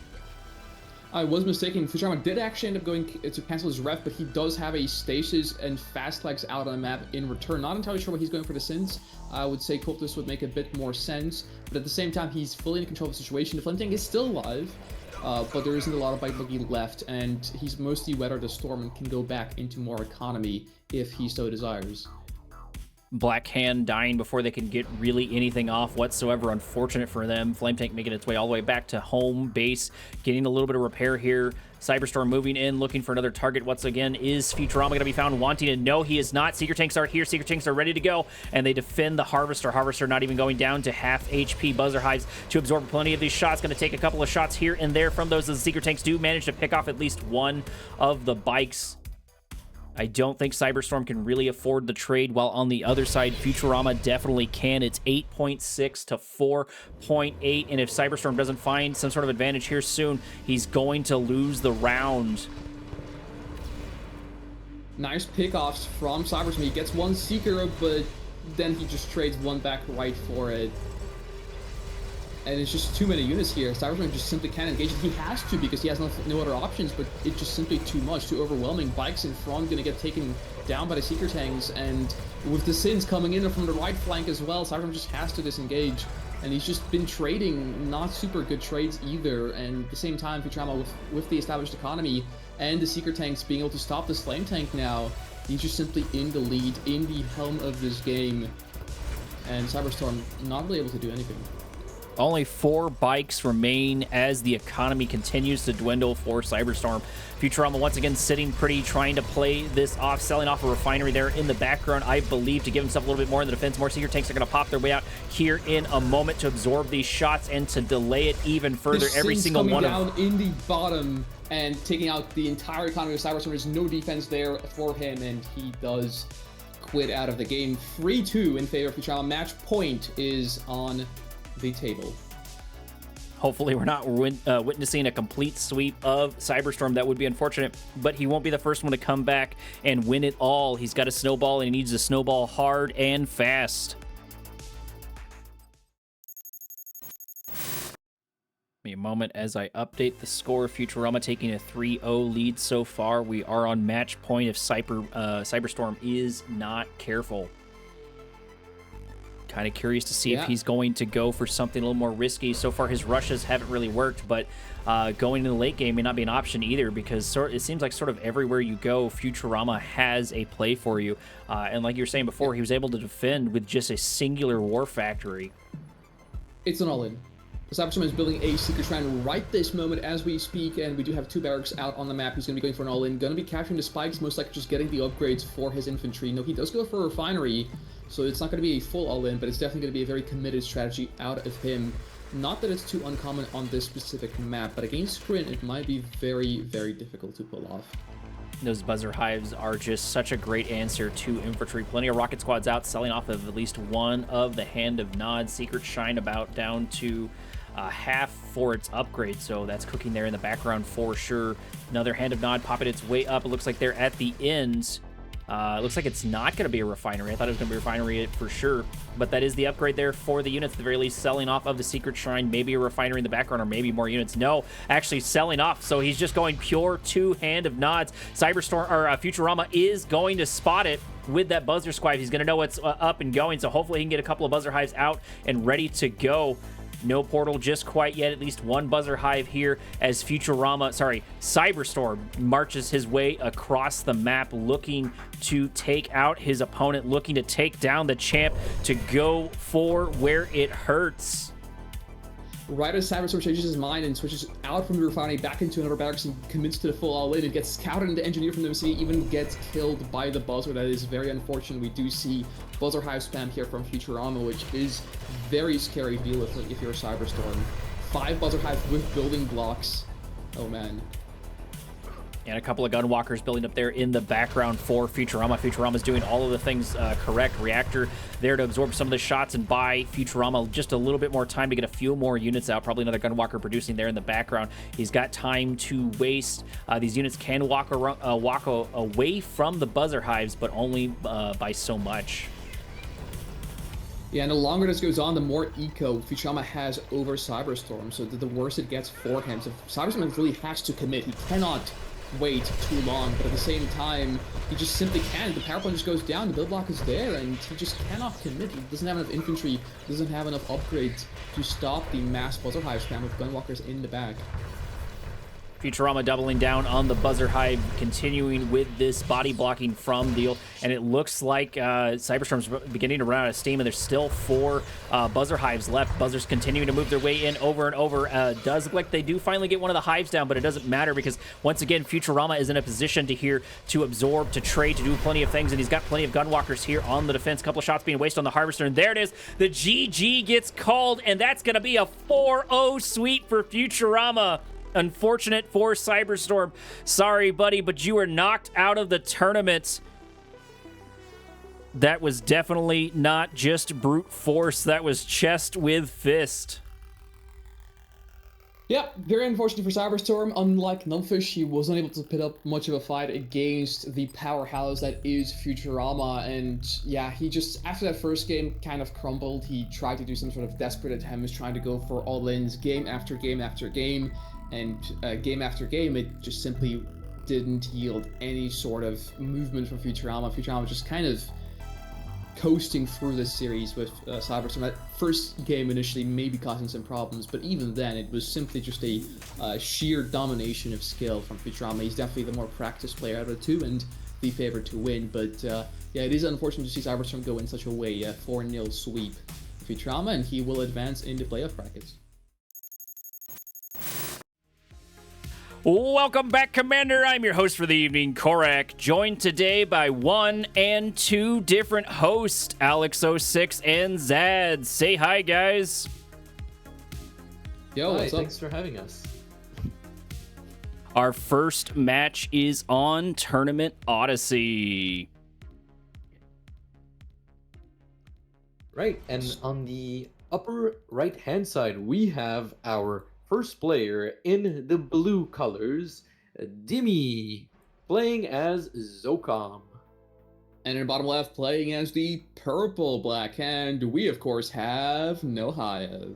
I was mistaken. Futurama did actually end up going to cancel his ref, but he does have a stasis and fast legs out on the map in return. Not entirely sure what he's going for the Sins. I would say Cultist would make a bit more sense, but at the same time, he's fully in control of the situation. The Flame Tank is still alive, but there isn't a lot of Bike Buggy left, and he's mostly weathered the storm and can go back into more economy if he so desires. Black Hand dying before they can get really anything off whatsoever. Unfortunate for them. Flame Tank making its way all the way back to home base, getting a little bit of repair here. CyberStorm moving in, looking for another target. Once again, is Futurama going to be found wanting it? No, he is not. Seeker Tanks are here. Seeker Tanks are ready to go, and they defend the Harvester. Harvester not even going down to half HP. Buzzer Hives to absorb plenty of these shots. Going to take a couple of shots here and there from those. The Seeker Tanks do manage to pick off at least one of the bikes. I don't think CyberStorm can really afford the trade, while on the other side, Futurama definitely can. It's 8.6 to 4.8, and if CyberStorm doesn't find some sort of advantage here soon, he's going to lose the round. Nice pickoffs from CyberStorm. He gets one Seeker, but then he just trades one back right for it. And it's just too many units here. CyberStorm just simply can't engage it. He has to because he has no other options, but it's just simply too much, too overwhelming. Bikes in front going to get taken down by the Seeker Tanks, and with the Sins coming in from the right flank as well, CyberStorm just has to disengage. And he's just been trading not super good trades either, and at the same time, Futurama with the established economy and the Seeker Tanks being able to stop this Flame Tank now, he's just simply in the lead, in the helm of this game, and CyberStorm not really able to do anything. Only 4 bikes remain as the economy continues to dwindle for CyberStorm. Futurama once again sitting pretty, trying to play this off, selling off a refinery there in the background, I believe, to give himself a little bit more in the defense. More Seeker Tanks are going to pop their way out here in a moment to absorb these shots and to delay it even further. Every single one down in the bottom and taking out the entire economy of CyberStorm. There's no defense there for him, and he does quit out of the game. 3-2 in favor of Futurama. Match point is on the table. Hopefully we're not witnessing a complete sweep of CyberStorm. That would be unfortunate, but he won't be the first one to come back and win it all. He's got a snowball, and he needs to snowball hard and fast. Give me a moment as I update the score. Futurama taking a 3-0 lead so far. We are on match point if CyberStorm is not careful. Kind of curious to see if he's going to go for something a little more risky. So far, his rushes haven't really worked, but going in the late game may not be an option either, because it seems like sort of everywhere you go, Futurama has a play for you. And like you were saying before, he was able to defend with just a singular war factory. It's an all-in. CyberStorm is building a Seeker Shrine right this moment as we speak, and we do have 2 barracks out on the map. He's going to be going for an all-in, going to be capturing the spikes, most likely just getting the upgrades for his infantry. No, he does go for a refinery, so it's not going to be a full all-in, but it's definitely going to be a very committed strategy out of him. Not that it's too uncommon on this specific map, but against Sprint, it might be very, very difficult to pull off. Those Buzzer Hives are just such a great answer to infantry. Plenty of rocket squads out, selling off of at least one of the Hand of Nod. Secret Shine about down to half for its upgrade, so that's cooking there in the background for sure. Another Hand of Nod popping its way up. It looks like they're at the ends It looks like it's not going to be a refinery. I thought it was going to be a refinery for sure, but that is the upgrade there for the units. At the very least, selling off of the secret shrine, maybe a refinery in the background, or maybe more units. No, actually selling off. So he's just going pure two-hand of nods. CyberStorm or Futurama is going to spot it with that buzzer squad. He's going to know what's up and going. So hopefully he can get a couple of buzzer hives out and ready to go. No portal just quite yet. At least one buzzer hive here as CyberStorm marches his way across the map, looking to take out his opponent, looking to take down the champ, to go for where it hurts. Right as CyberStorm changes his mind and switches out from the refinery back into another barracks and commits to the full all-in, and gets scouted into engineer from the MC, even gets killed by the buzzer. That is very unfortunate. We do see buzzer hive spam here from Futurama, which is very scary to deal with if you're a CyberStorm. 5 buzzer hives with building blocks. Oh man. And a couple of gunwalkers building up there in the background for Futurama. Futurama's doing all of the things correct. Reactor there to absorb some of the shots and buy Futurama just a little bit more time to get a few more units out. Probably another gunwalker producing there in the background. He's got time to waste. These units can walk away from the buzzer hives, but only by so much. Yeah, and the longer this goes on, the more eco Futurama has over CyberStorm, so the worse it gets for him. So CyberStorm really has to commit. He cannot wait too long, but at the same time, he just simply can't. The power plant just goes down, the build block is there, and he just cannot commit. He doesn't have enough infantry, doesn't have enough upgrades to stop the mass buzzer hive spam with gunwalkers in the back. Futurama doubling down on the buzzer hive, continuing with this body blocking from Deal, and it looks like CyberStorm's beginning to run out of steam, and there's still 4 buzzer hives left. Buzzers continuing to move their way in over and over. Does look like they do finally get one of the hives down, but it doesn't matter because once again, Futurama is in a position to absorb, to trade, to do plenty of things, and he's got plenty of gunwalkers here on the defense. A couple of shots being wasted on the Harvester, and there it is. The GG gets called, and that's going to be a 4-0 sweep for Futurama. Unfortunate for CyberStorm. Sorry, buddy, but you were knocked out of the tournament. That was definitely not just brute force. That was chest with fist. Yeah, very unfortunate for CyberStorm. Unlike Numbfish, he was unable to put up much of a fight against the powerhouse that is Futurama. And yeah, he just, after that first game, kind of crumbled. He tried to do some sort of desperate attempt, trying to go for all-ins game after game after game. And game after game, it just simply didn't yield any sort of movement from Futurama. Futurama was just kind of coasting through this series with CyberStorm. That first game initially maybe causing some problems, but even then, it was simply just a sheer domination of skill from Futurama. He's definitely the more practiced player out of the two and the favorite to win. But yeah, it is unfortunate to see CyberStorm go in such a way. 4-0 sweep for Futurama, and he will advance into playoff brackets. Welcome back, Commander. I'm your host for the evening, Korak, joined today by 1 and 2 different hosts, Alex06 and Xads. Say hi, guys. Yo, hi, what's up? thanks for having us. Our first match is on Tournament Odyssey. Right, and on the upper right-hand side, we have our first player in the blue colors, Dimi, playing as Zocom. And in bottom left, playing as the purple black hand, we of course have Nohaev.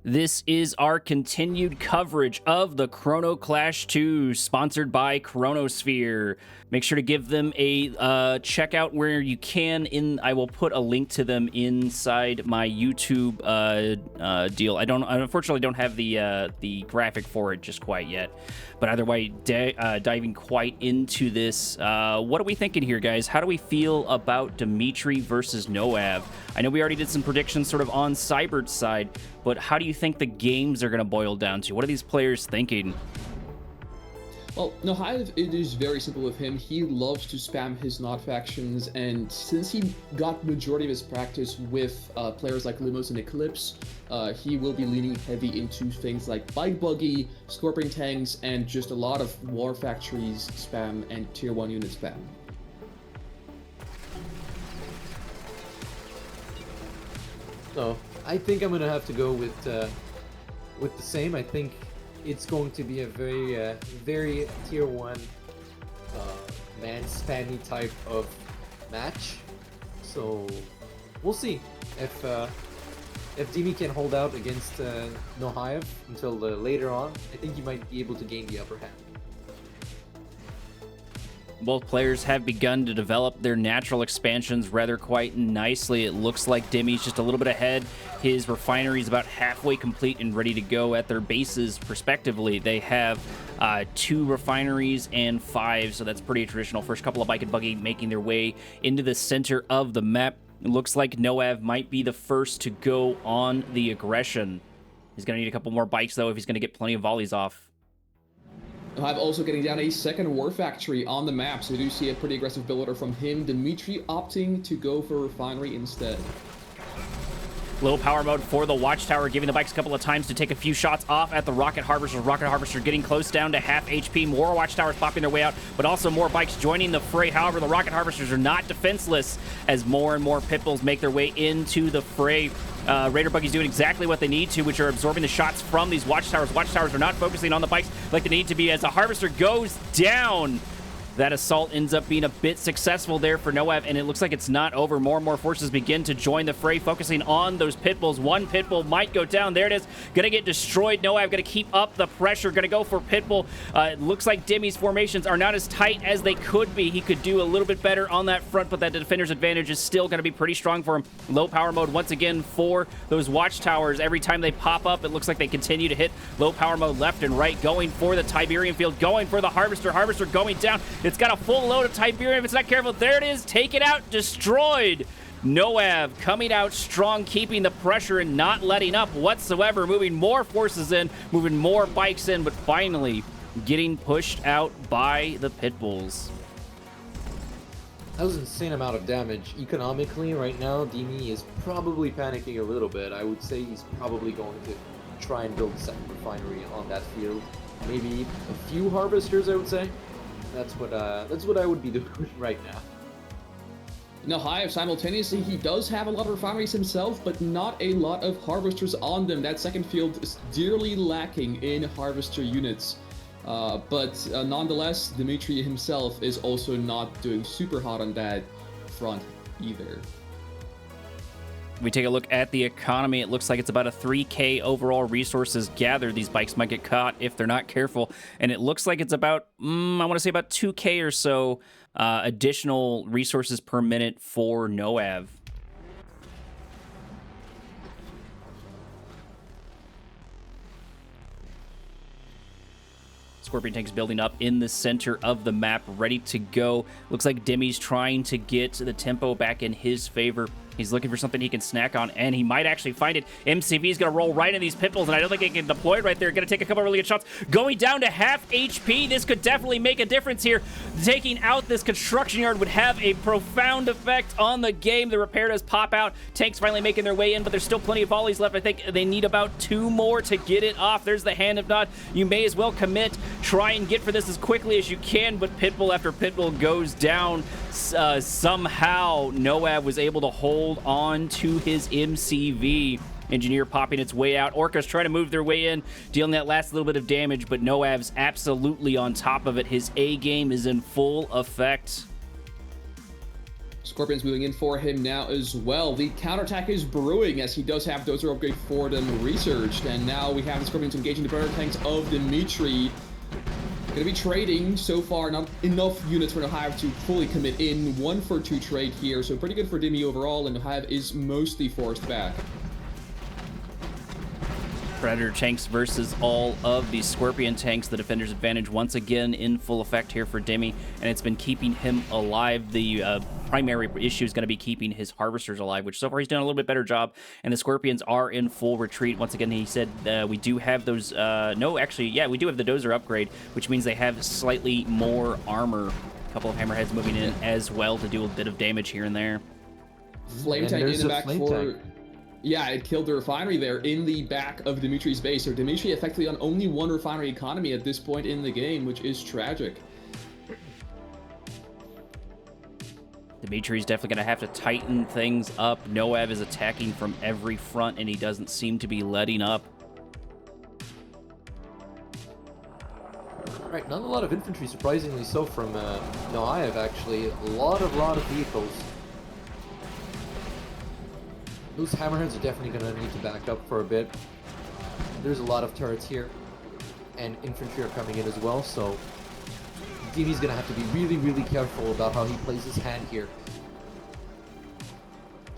This is our continued coverage of the Chrono Clash II, sponsored by Chronosphere. Make sure to give them a checkout where you can. I will put a link to them inside my YouTube deal. I unfortunately don't have the graphic for it just quite yet. But either way, diving quite into this, what are we thinking here, guys? How do we feel about Dimitri versus Noav? I know we already did some predictions sort of on Cyber's side, but how do you think the games are going to boil down to? What are these players thinking? Well, Nohaev, it is very simple with him. He loves to spam his Nod factions, and since he got majority of his practice with players like Lumos and Eclipse, he will be leaning heavy into things like Bike Buggy, Scorpion Tanks, and just a lot of War Factories spam and Tier 1 unit spam. So I think I'm gonna have to go with the same. I think it's going to be a very Tier 1 man-spanny type of match. So we'll see if Dimi can hold out against Nohaev until later on. I think he might be able to gain the upper hand. Both players have begun to develop their natural expansions rather quite nicely. It looks like Dimi's just a little bit ahead. His refinery is about halfway complete and ready to go at their bases, respectively. They have 2 refineries and 5, so that's pretty traditional. First couple of bike and buggy making their way into the center of the map. It looks like Noav might be the first to go on the aggression. He's going to need a couple more bikes, though, if he's going to get plenty of volleys off. Noaev also getting down a second war factory on the map, so we do see a pretty aggressive build order from him. Dimitri opting to go for refinery instead. Low power mode for the Watchtower, giving the bikes a couple of times to take a few shots off at the Rocket Harvester. Rocket Harvester getting close down to half HP. More Watchtowers popping their way out, but also more bikes joining the fray. However, the Rocket Harvesters are not defenseless as more and more Pitbulls make their way into the fray. Raider Buggy's doing exactly what they need to, which are absorbing the shots from these Watchtowers. Watchtowers are not focusing on the bikes like they need to be. As the Harvester goes down, that assault ends up being a bit successful there for Noav, and it looks like it's not over. More and more forces begin to join the fray, focusing on those Pitbulls. One Pitbull might go down. There it is. Gonna get destroyed. Noav gonna keep up the pressure. Gonna go for Pitbull. It looks like Dimi's formations are not as tight as they could be. He could do a little bit better on that front, but that defender's advantage is still gonna be pretty strong for him. Low power mode once again for those Watchtowers. Every time they pop up, it looks like they continue to hit low power mode left and right, going for the Tiberium field, going for the Harvester. Harvester going down. It's got a full load of Tiberium. If it's not careful, there it is. Take it out. Destroyed. Noav coming out strong, keeping the pressure and not letting up whatsoever. Moving more forces in, moving more bikes in, but finally getting pushed out by the Pitbulls. That was an insane amount of damage. Economically, right now, Dimi is probably panicking a little bit. I would say he's probably going to try and build a second refinery on that field. Maybe a few harvesters, I would say. That's what I would be doing right now. Noaev, simultaneously, he does have a lot of refineries himself, but not a lot of harvesters on them. That second field is dearly lacking in harvester units. But nonetheless, Dimitri himself is also not doing super hot on that front either. We take a look at the economy. It looks like it's about a 3K overall resources gathered. These bikes might get caught if they're not careful. And it looks like it's about, I want to say about 2K or so additional resources per minute for Noav. Scorpion tanks building up in the center of the map, ready to go. Looks like Dimi's trying to get the tempo back in his favor. He's looking for something he can snack on, and he might actually find it. MCV is going to roll right in these Pitbulls, and I don't think he can deploy it right there. Going to take a couple of really good shots. Going down to half HP. This could definitely make a difference here. Taking out this construction yard would have a profound effect on the game. The repair does pop out. Tanks finally making their way in, but there's still plenty of volleys left. I think they need about 2 more to get it off. There's the hand. If not, you may as well commit. Try and get for this as quickly as you can, but Pitbull after Pitbull goes down. Somehow, Noav was able to hold on to his MCV. Engineer popping its way out. Orca's trying to move their way in, dealing that last little bit of damage, but Noav's absolutely on top of it. His A game is in full effect. Scorpion's moving in for him now as well. The counterattack is brewing as he does have Dozer upgrade for them researched, and now we have the Scorpions engaging the predator tanks of Dimitri. Gonna be trading so far, not enough units for Noaev to fully commit in. 1-for-2 trade here, so pretty good for Dimi overall, and Noaev is mostly forced back. Predator tanks versus all of the Scorpion tanks. The defender's advantage once again in full effect here for Dimi, and it's been keeping him alive. The primary issue is going to be keeping his harvesters alive, which so far he's done a little bit better job, and the Scorpions are in full retreat. Once again, he said we do have those, no, actually, yeah, we do have the Dozer upgrade, which means they have slightly more armor. A couple of hammerheads moving in as well to do a bit of damage here and there. Flame tank in the back for... Yeah, it killed the refinery there in the back of Dimitri's base. So Dimitri effectively on only 1 refinery economy at this point in the game, which is tragic. Dimitri's definitely going to have to tighten things up. Noav is attacking from every front, and he doesn't seem to be letting up. Right, Not a lot of infantry, surprisingly so, from HoxaeB, actually. A lot of vehicles. Those hammerheads are definitely going to need to back up for a bit. There's a lot of turrets here, and infantry are coming in as well, so Dimi's going to have to be really careful about how he plays his hand here.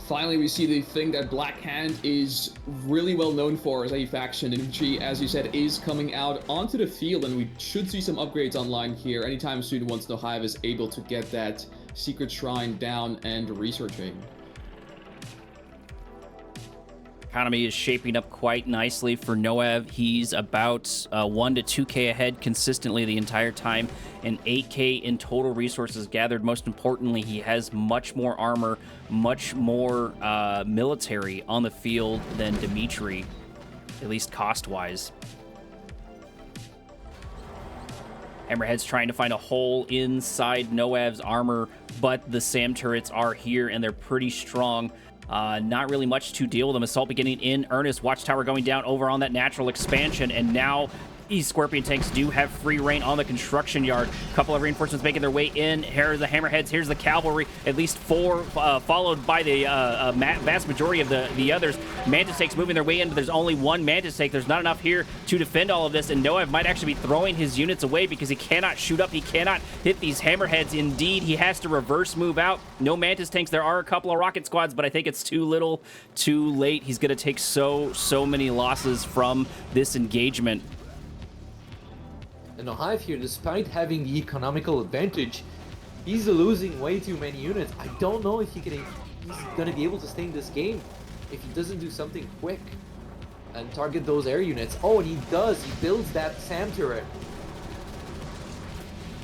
Finally, we see the thing that Black Hand is really well known for as a faction. Infantry, as you said, is coming out onto the field, and we should see some upgrades online here anytime soon once HoxaeB is able to get that secret shrine down and researching. Economy is shaping up quite nicely for HoxaeB. He's about 1 to 2k ahead consistently the entire time, and 8k in total resources gathered. Most importantly, he has much more armor, much more military on the field than Dimitri, at least cost-wise. Hammerhead's trying to find a hole inside HoxaeB's armor, but the SAM turrets are here, and they're pretty strong. Not really much to deal with them. Assault beginning in earnest. Watchtower going down over on that natural expansion, and now these Scorpion tanks do have free reign on the construction yard. A couple of reinforcements making their way in. Here are the Hammerheads. Here's the cavalry. At least 4, followed by the vast majority of the others. Mantis tanks moving their way in, but there's only 1 Mantis tank. There's not enough here to defend all of this, and HoxaeB might actually be throwing his units away because he cannot shoot up. He cannot hit these Hammerheads. Indeed, he has to reverse move out. No Mantis tanks. There are a couple of rocket squads, but I think it's too little, too late. He's going to take so many losses from this engagement. And HoxaeB here, despite having the economical advantage, he's losing way too many units. I don't know if he's going to be able to stay in this game if he doesn't do something quick and target those air units. Oh, and he does. He builds that SAM turret.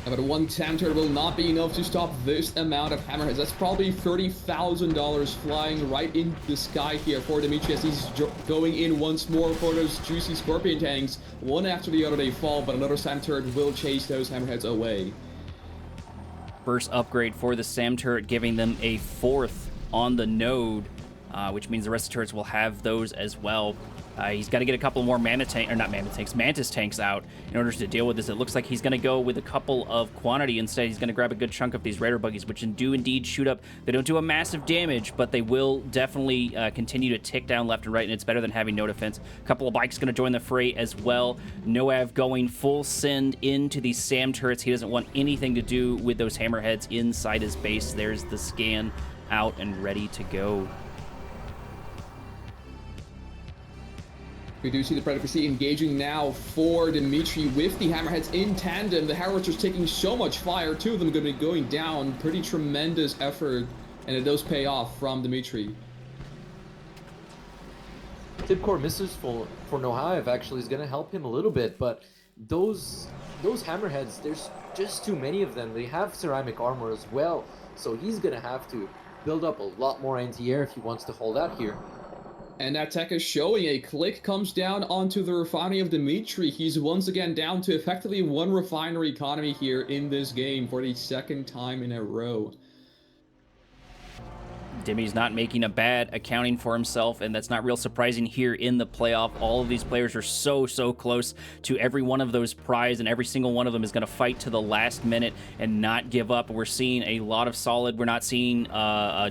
But 1 SAM turret will not be enough to stop this amount of Hammerheads. That's probably $30,000 flying right in the sky here for Dimitri as he's going in once more for those juicy Scorpion tanks. One after the other they fall, but another SAM turret will chase those Hammerheads away. First upgrade for the SAM turret, giving them a 4th on the node, which means the rest of the turrets will have those as well. He's got to get a couple more Mantis tanks out in order to deal with this. It looks like he's going to go with a couple of quantity instead. He's going to grab a good chunk of these Raider buggies, which do indeed shoot up. They don't do a massive damage, but they will definitely continue to tick down left and right, and it's better than having no defense. A couple of bikes going to join the fray as well. HoxaeB going full send into these SAM turrets. He doesn't want anything to do with those Hammerheads inside his base. There's the scan out and ready to go. We do see the Predator PC engaging now for Dimitri with the Hammerheads in tandem. The Howitzers taking so much fire, 2 of them going to be going down. Pretty tremendous effort, and it does pay off from Dimitri. Tip-core missiles for HoxaeB actually is going to help him a little bit, but those Hammerheads, there's just too many of them. They have ceramic armor as well, so he's going to have to build up a lot more anti-air if he wants to hold out here. And that tech is showing. A click comes down onto the refinery of Dimitri. He's once again down to effectively 1 refinery economy here in this game for the 2nd time in a row. Dimi's not making a bad accounting for himself, and that's not real surprising here in the playoff. All of these players are so close to every one of those prize, and every single one of them is going to fight to the last minute and not give up. We're seeing a lot of solid. We're not seeing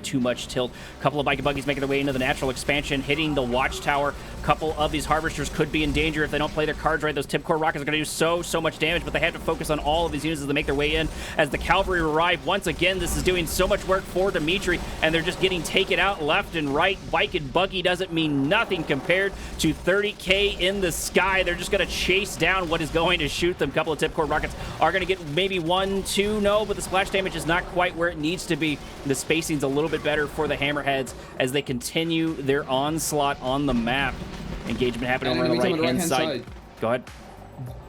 too much tilt. A couple of bike buggies making their way into the natural expansion, hitting the watchtower. A couple of these harvesters could be in danger if they don't play their cards right. Those tip-core rockets are going to do so much damage, but they have to focus on all of these units as they make their way in. As the cavalry arrive, once again, this is doing so much work for Dimitri, and they're just getting taken out left and right. Bike and buggy doesn't mean nothing compared to 30k in the sky. They're just going to chase down what is going to shoot them. A couple of tip core rockets are going to get maybe 1, 2, no, but the splash damage is not quite where it needs to be. The spacing's a little bit better for the Hammerheads as they continue their onslaught on the map. Engagement happening over on the right-hand side. Go ahead.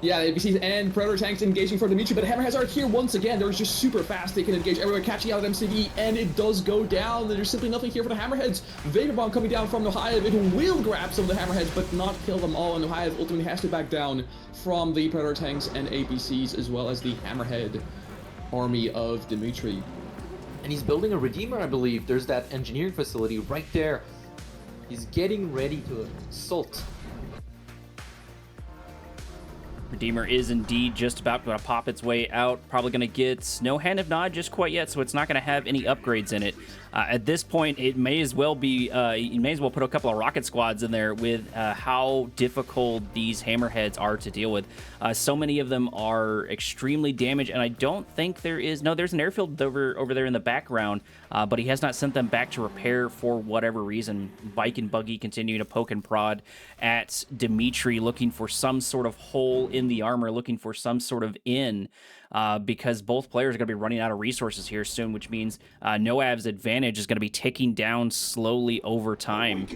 Yeah, the APCs and Predator tanks engaging for Dimitri, but Hammerheads are here once again. They're just super fast. They can engage everywhere, catching out of MCV, and it does go down. There's simply nothing here for the Hammerheads. Vapor Bomb coming down from HoxaeB. It will grab some of the Hammerheads, but not kill them all, and HoxaeB ultimately has to back down from the Predator tanks and APCs, as well as the Hammerhead army of Dimitri. And he's building a Redeemer, I believe. There's that engineering facility right there. He's getting ready to assault. Redeemer is indeed just about going to pop its way out. Probably going to get no Hand of Nod just quite yet, so it's not going to have any upgrades in it. At this point, it may as well be, you may as well put a couple of rocket squads in there with how difficult these hammerheads are to deal with. So many of them are extremely damaged, and I don't think there is, no, there's an airfield over there in the background, but he has not sent them back to repair for whatever reason. Bike and Buggy continue to poke and prod at Dimitri, looking for some sort of hole in the armor, looking for some sort of because both players are going to be running out of resources here soon, which means Noav's advantage is going to be ticking down slowly over time.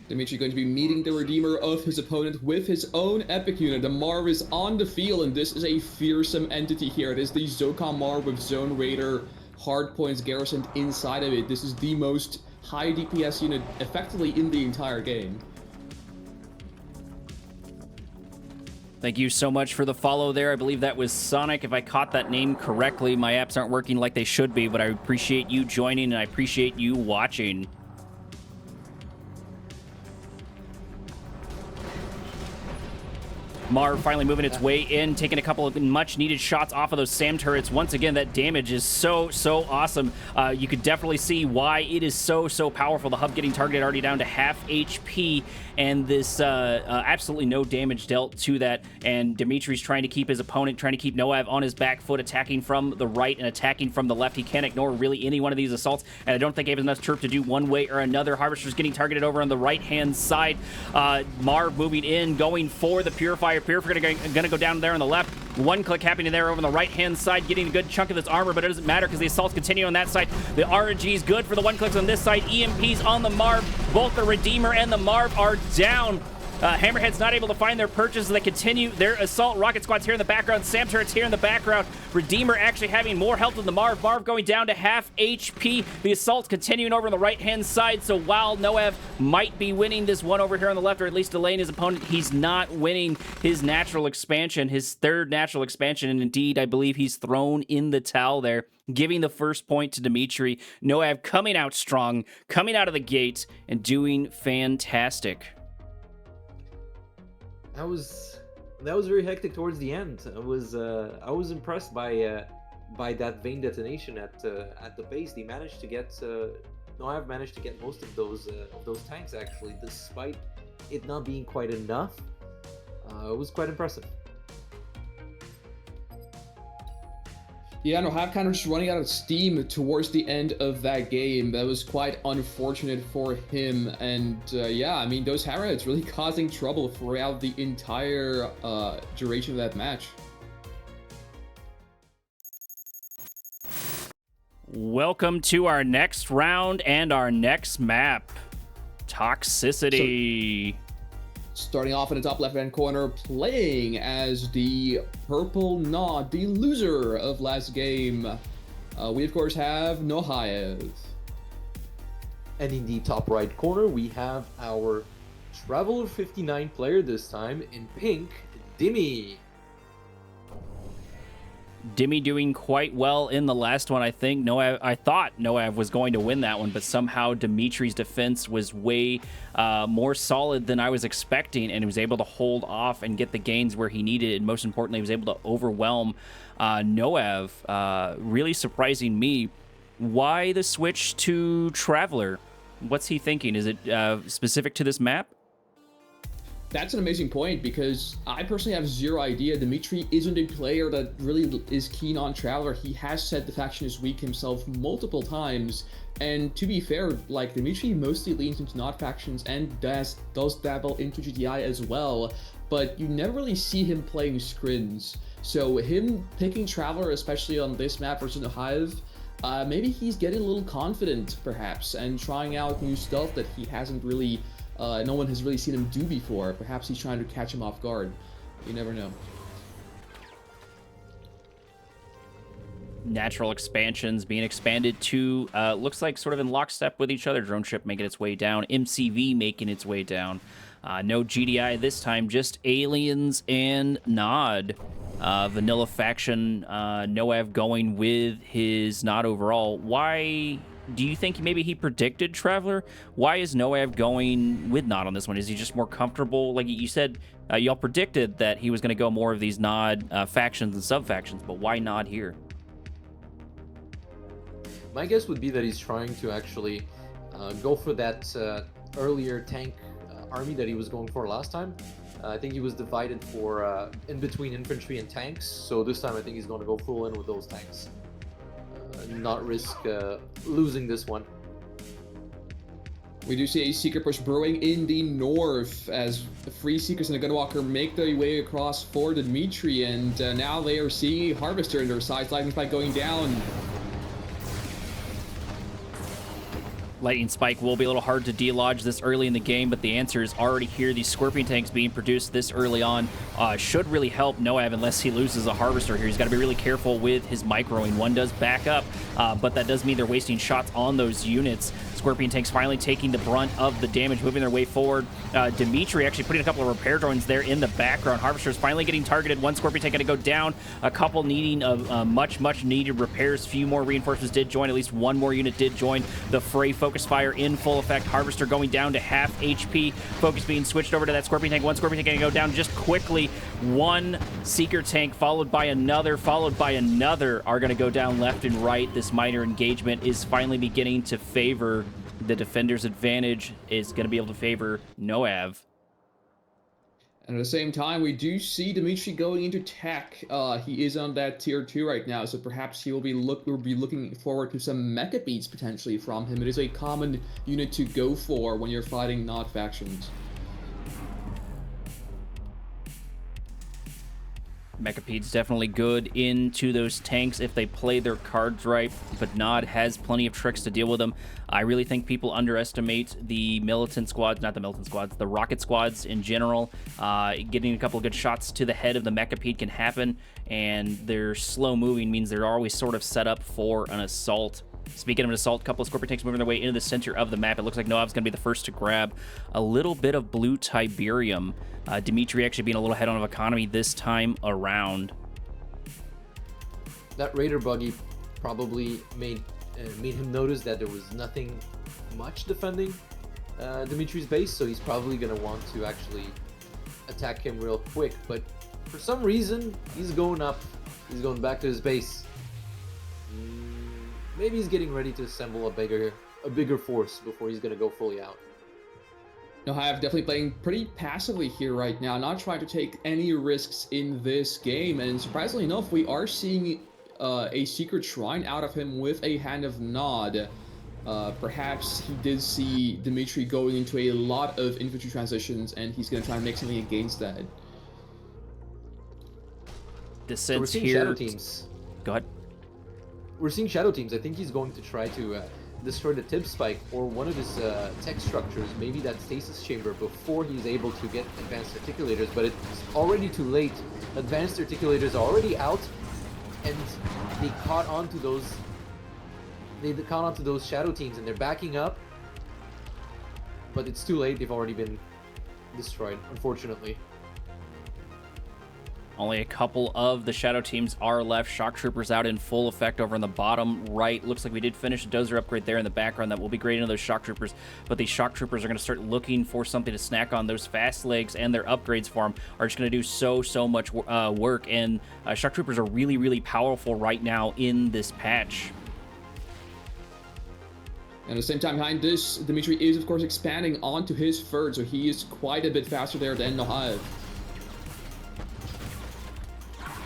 Dimitri going to be meeting the Redeemer of his opponent with his own epic unit. The Marv is on the field, and this is a fearsome entity here. It is the Zocom Marv with Zone Raider hardpoints garrisoned inside of it. This is the most high DPS unit effectively in the entire game. Thank you so much for the follow there. I believe that was Sonic, if I caught that name correctly. My apps aren't working like they should be, but I appreciate you joining, and I appreciate you watching. Marv finally moving its way in, taking a couple of much-needed shots off of those SAM turrets. Once again, that damage is so awesome. You could definitely see why it is so powerful. The hub getting targeted already down to half HP, and this absolutely no damage dealt to that. And Dimitri's trying to keep his opponent, trying to keep Noav on his back foot, attacking from the right and attacking from the left. He can't ignore really any one of these assaults, and I don't think he has enough turf to do one way or another. Harvester's getting targeted over on the right-hand side. Marv moving in, going for the Purifier. Purifier gonna go down there on the left. One click happening there over on the right-hand side, getting a good chunk of this armor, but it doesn't matter because the assaults continue on that side. The RNG is good for the one clicks on this side. EMPs on the Marv. Both the Redeemer and the Marv are down. Hammerhead's not able to find their purchase. They continue their assault. Rocket squads here in the background. SAM turrets here in the background. Redeemer actually having more health than the Marv. Marv going down to half HP. The assault continuing over on the right-hand side. So while Noav might be winning this one over here on the left, or at least delaying his opponent, he's not winning his natural expansion, his third natural expansion. And indeed, I believe he's thrown in the towel there, giving the first point to Dimitri. Noav coming out strong, coming out of the gate, and doing fantastic. That was very hectic towards the end. I was impressed by that vein detonation at the base. They managed to get Noav managed to get most of those tanks actually, despite it not being quite enough. It was quite impressive. Yeah, Noav kind of just running out of steam towards the end of that game. That was quite unfortunate for him. And yeah, I mean, those hammerheads really causing trouble throughout the entire duration of that match. Welcome to our next round and our next map, Toxicity. Starting off in the top left-hand corner, playing as the Purple Nod, the loser of last game. We, of course, have HoxaeB. And in the top right corner, we have our Traveler 59 player this time, in pink, Dimmy. Dimmy doing quite well in the last one, I think. I thought Noav was going to win that one, but somehow Dimitri's defense was way more solid than I was expecting, and he was able to hold off and get the gains where he needed, and most importantly, he was able to overwhelm Noav, really surprising me. Why the switch to Traveler? What's he thinking? Is it specific to this map? That's an amazing point, because I personally have zero idea. Dimitri isn't a player that really is keen on Traveler. He has said the faction is weak himself multiple times, and to be fair, like, Dimitri mostly leans into not factions and does dabble into GTI as well, but you never really see him playing Skrins. So him picking Traveler, especially on this map versus HoxaeB, maybe he's getting a little confident, perhaps, and trying out new stuff that he hasn't really no one has really seen him do before. Perhaps he's trying to catch him off guard. You never know. Natural expansions being expanded to, looks like sort of in lockstep with each other. Drone ship making its way down. MCV making its way down. No GDI this time, just aliens and Nod. Vanilla faction, Noav going with his Nod overall. Why Do you think maybe he predicted Traveler? Why is Noav going with Nod on this one? Is he just more comfortable? Like you said, y'all predicted that he was going to go more of these Nod factions and sub-factions, but why Nod here? My guess would be that he's trying to actually go for that earlier tank army that he was going for last time. I think he was divided for in between infantry and tanks, so this time I think he's going to go full in with those tanks. Not risk losing this one. We do see a Seeker push brewing in the north as the Free Seekers and the Gunwalker make their way across for Dimitri, and now they are seeing a Harvester in their sides. Lightning Spike going down. Lightning Spike will be a little hard to delodge this early in the game, but the answer is already here. These Scorpion tanks being produced this early on should really help Noav unless he loses a Harvester here. He's got to be really careful with his microing. One does back up, but that does mean they're wasting shots on those units. Scorpion tanks finally taking the brunt of the damage, moving their way forward. Dimitri actually putting a couple of repair drones there in the background. Harvester's finally getting targeted. One Scorpion tank going to go down. A couple needing much needed repairs. Few more reinforcements did join. At least one more unit did join the fray. Focus fire in full effect. Harvester going down to half HP. Focus being switched over to that Scorpion tank. One Scorpion tank going to go down just quickly. One Seeker tank followed by another are going to go down left and right. This minor engagement is finally beginning to favor the defender's advantage, is going to be able to favor Noav. And at the same time, we do see Dimitri going into tech. He is on that tier 2 right now, so perhaps he will be looking forward to some mecha beats potentially from him. It is a common unit to go for when you're fighting Nod factions. Mechapede's definitely good into those tanks if they play their cards right, but Nod has plenty of tricks to deal with them. I really think people underestimate the militant squads, not the militant squads, the rocket squads in general. Getting a couple of good shots to the head of the Mechapede can happen, and their slow moving means they're always sort of set up for an assault. Speaking of an assault, a couple of Scorpion tanks moving their way into the center of the map. It looks like Noav's going to be the first to grab a little bit of blue Tiberium. Dimitri actually being a little head on of economy this time around. That Raider buggy probably made him notice that there was nothing much defending Dimitri's base, so he's probably going to want to actually attack him real quick. But for some reason, he's going up. He's going back to his base. Maybe he's getting ready to assemble a bigger force before he's going to go fully out. HoxaeB definitely playing pretty passively here right now, not trying to take any risks in this game, and surprisingly enough, we are seeing a secret shrine out of him with a Hand of Nod. Perhaps he did see Dimitri going into a lot of infantry transitions, and he's going to try and make something against that. The So we're sense seeing here... shadow teams. Go ahead. We're seeing shadow teams. I think he's going to try to destroy the tip spike or one of his tech structures, maybe that stasis chamber, before he's able to get advanced articulators, but it's already too late. Advanced articulators are already out, and they caught onto those shadow teams, and they're backing up, but it's too late. They've already been destroyed, unfortunately. Only a couple of the shadow teams are left. Shock Troopers out in full effect over in the bottom right. Looks like we did finish a dozer upgrade there in the background. That will be great into those Shock Troopers, but these Shock Troopers are going to start looking for something to snack on. Those fast legs and their upgrades for them are just going to do so much work, and Shock Troopers are really powerful right now in this patch. And at the same time behind this, Dimitri is of course expanding onto his third, so he is quite a bit faster there than HoxaeB.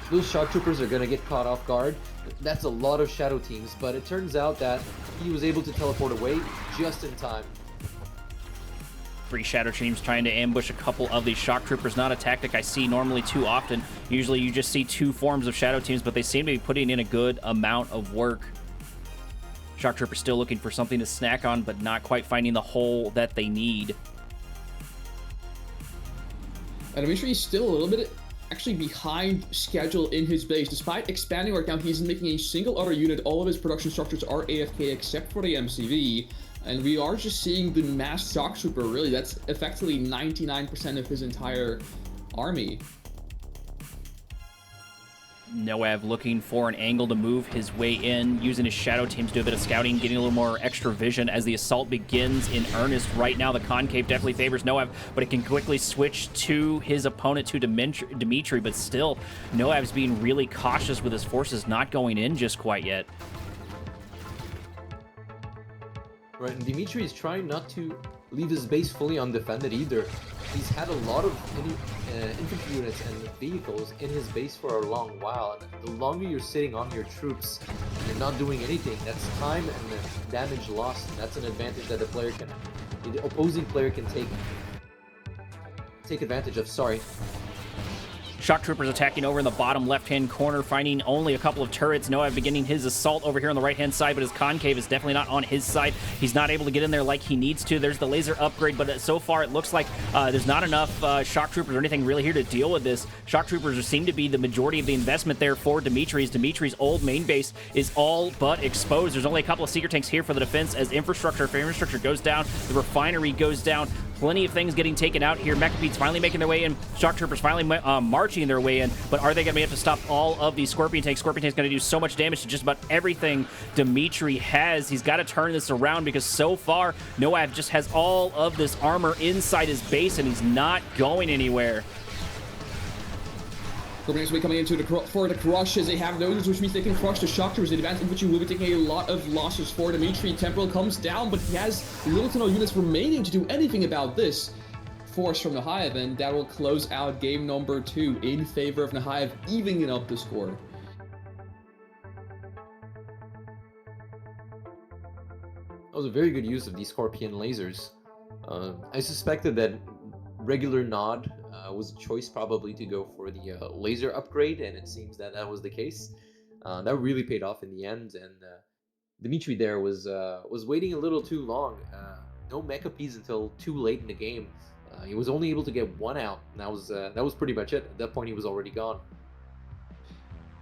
Those Shock Troopers are going to get caught off guard. That's a lot of shadow teams, but it turns out that he was able to teleport away just in time. 3 shadow teams trying to ambush a couple of these Shock Troopers. Not a tactic I see normally too often. Usually you just see 2 forms of shadow teams, but they seem to be putting in a good amount of work. Shock Troopers still looking for something to snack on, but not quite finding the hole that they need. And Dimitri is still a little bit actually behind schedule in his base. Despite expanding right now, he isn't making a single other unit. All of his production structures are AFK except for the MCV. And we are just seeing the mass Shock Trooper, really. That's effectively 99% of his entire army. Noav looking for an angle to move his way in, using his shadow teams to do a bit of scouting, getting a little more extra vision as the assault begins in earnest. Right now, the concave definitely favors Noav, but it can quickly switch to his opponent, to Dimitri, but still, Noav's being really cautious with his forces not going in just quite yet. Right, and Dimitri is trying not to leave his base fully undefended either. He's had a lot of infantry units and vehicles in his base for a long while, and the longer you're sitting on your troops and you're not doing anything, that's time and damage lost, and that's an advantage that the opposing player can take advantage of. Sorry. Shock Troopers attacking over in the bottom left-hand corner, finding only a couple of turrets. Noav beginning his assault over here on the right-hand side, but his concave is definitely not on his side. He's not able to get in there like he needs to. There's the laser upgrade, but so far it looks like there's not enough Shock Troopers or anything really here to deal with this. Shock Troopers seem to be the majority of the investment there for Dimitri's. Dimitri's old main base is all but exposed. There's only a couple of seeker tanks here for the defense as infrastructure goes down. The refinery goes down. Plenty of things getting taken out here. Mechabeats finally making their way in. Shock Troopers finally marching their way in. But are they going to be able to stop all of these Scorpion tanks? Scorpion tank's going to do so much damage to just about everything Dimitri has. He's got to turn this around because so far, Noav just has all of this armor inside his base and he's not going anywhere. Scorpion will be coming into for the crush as they have those, which means they can crush the Shock Troopers. The advanced infantry will be taking a lot of losses for Dimitri. Temporal comes down, but he has little to no units remaining to do anything about this. Force from Nahaev, and that will close out game number 2 in favor of Nahaev, evening up the score. That was a very good use of these Scorpion lasers. I suspected that regular Nod was a choice probably to go for the laser upgrade, and it seems that that was the case. That really paid off in the end, and Dimitri there was waiting a little too long. No mecha Ps until too late in the game. He was only able to get one out, and that was pretty much it. At that point, he was already gone.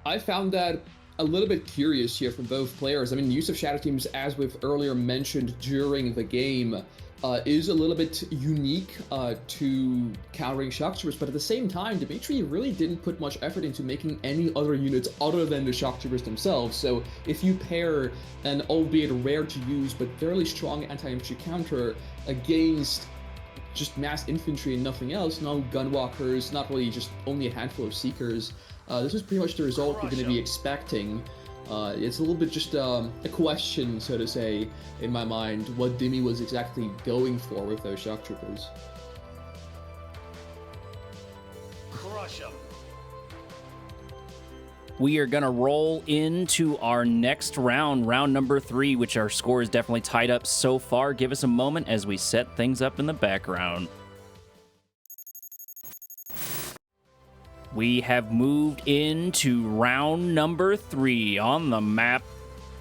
I found that a little bit curious here from both players. I mean, use of shadow teams, as we've earlier mentioned during the game, is a little bit unique to countering Shock Troopers, but at the same time, Dimitri really didn't put much effort into making any other units other than the Shock Troopers themselves. So if you pair an albeit rare to use but fairly strong anti-infantry counter against just mass infantry and nothing else, no gunwalkers, not really, just only a handful of seekers, this is pretty much the result you're going to be expecting. It's a little bit just a question, so to say, in my mind, what Dimi was exactly going for with those Shock Troopers. Crush 'em. We are going to roll into our next round, round number 3, which our score is definitely tied up so far. Give us a moment as we set things up in the background. We have moved into round number 3 on the map,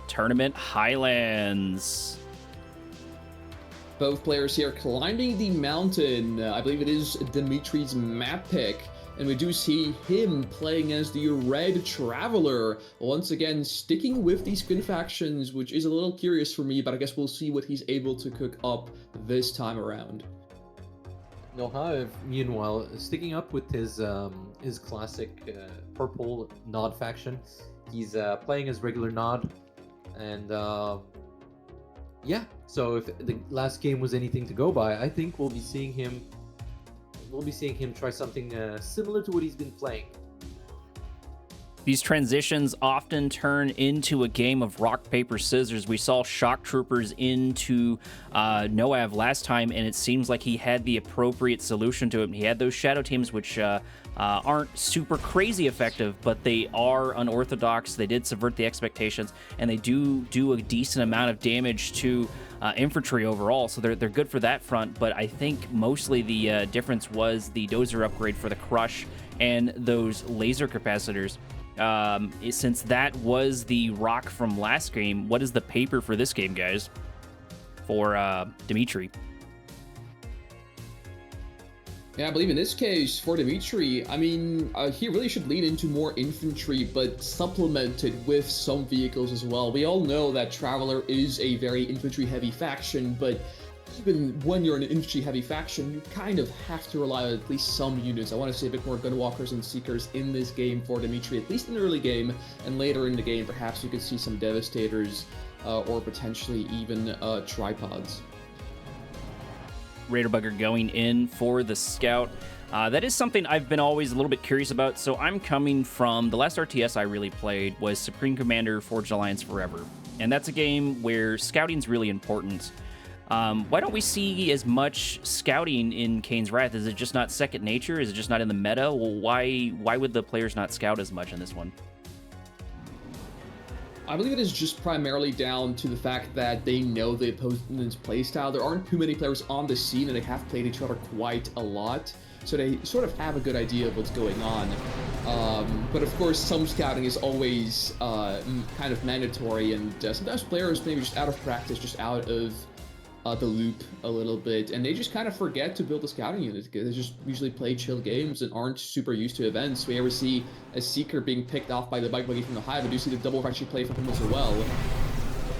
Tournament Highlands. Both players here climbing the mountain. I believe it is Dimitri's map pick. And we do see him playing as the Red Traveler. Once again, sticking with these skin factions, which is a little curious for me, but I guess we'll see what he's able to cook up this time around. Nahaev, meanwhile, sticking up with his classic purple Nod faction. He's playing as regular Nod, and yeah. So if the last game was anything to go by, I think we'll be seeing him try something similar to what he's been playing. These transitions often turn into a game of rock, paper, scissors. We saw Shock Troopers into Noav last time, and it seems like he had the appropriate solution to it. He had those shadow teams, which aren't super crazy effective, but they are unorthodox. They did subvert the expectations, and they do a decent amount of damage to infantry overall, so they're good for that front. But I think mostly the difference was the dozer upgrade for the crush and those laser capacitors. Since that was the rock from last game, what is the paper for this game, guys? For Dimitri. Yeah, I believe in this case, for Dimitri, I mean, he really should lean into more infantry, but supplemented with some vehicles as well. We all know that Traveler is a very infantry-heavy faction, but even when you're an infantry-heavy faction, you kind of have to rely on at least some units. I want to see a bit more Gunwalkers and Seekers in this game for Dimitri, at least in the early game, and later in the game, perhaps you could see some Devastators or potentially even Tripods. Raider Bugger going in for the Scout. That is something I've been always a little bit curious about. So I'm coming from the last RTS I really played was Supreme Commander Forged Alliance Forever. And that's a game where scouting's really important. Why don't we see as much scouting in Kane's Wrath? Is it just not second nature? Is it just not in the meta? Well, why would the players not scout as much in this one? I believe it is just primarily down to the fact that they know the opponent's playstyle. There aren't too many players on the scene, and they have played each other quite a lot, so they sort of have a good idea of what's going on. But of course, some scouting is always kind of mandatory, and sometimes players maybe just out of practice, just out of the loop a little bit, and they just kind of forget to build a scouting unit because they just usually play chill games and aren't super used to events. We ever see a Seeker being picked off by the Bike Buggy from the Hive. I do see the double actually play from him as well.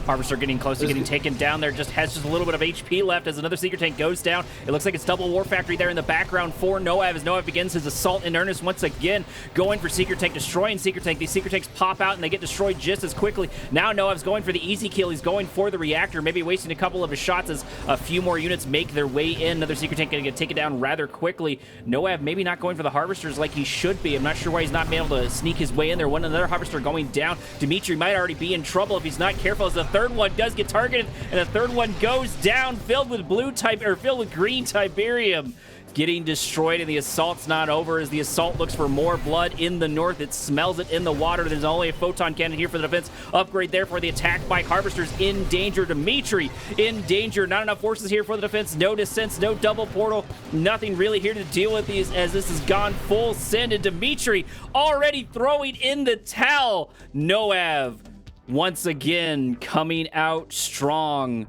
Harvester getting close to getting taken down there. Just has just a little bit of HP left as another Seeker tank goes down. It looks like it's double War Factory there in the background for Noav as Noav begins his assault in earnest once again, going for Seeker tank, destroying Seeker tank. These Seeker tanks pop out and they get destroyed just as quickly. Now Noav's going for the easy kill. He's going for the reactor, maybe wasting a couple of his shots as a few more units make their way in. Another Seeker tank going to get taken down rather quickly. Noav maybe not going for the Harvesters like he should be. I'm not sure why he's not been able to sneak his way in there. Another Harvester going down. Dimitri might already be in trouble if he's not careful, as the third one does get targeted, and the third one goes down, filled with green Tiberium, getting destroyed, and the assault's not over as the assault looks for more blood in the north. It smells it in the water. There's only a photon cannon here for the defense. Upgrade there for the attack by Harvesters. In danger. Dimitri in danger. Not enough forces here for the defense. No descents, no double portal. Nothing really here to deal with these as this has gone full send, and Dimitri already throwing in the towel. Noav once again coming out strong,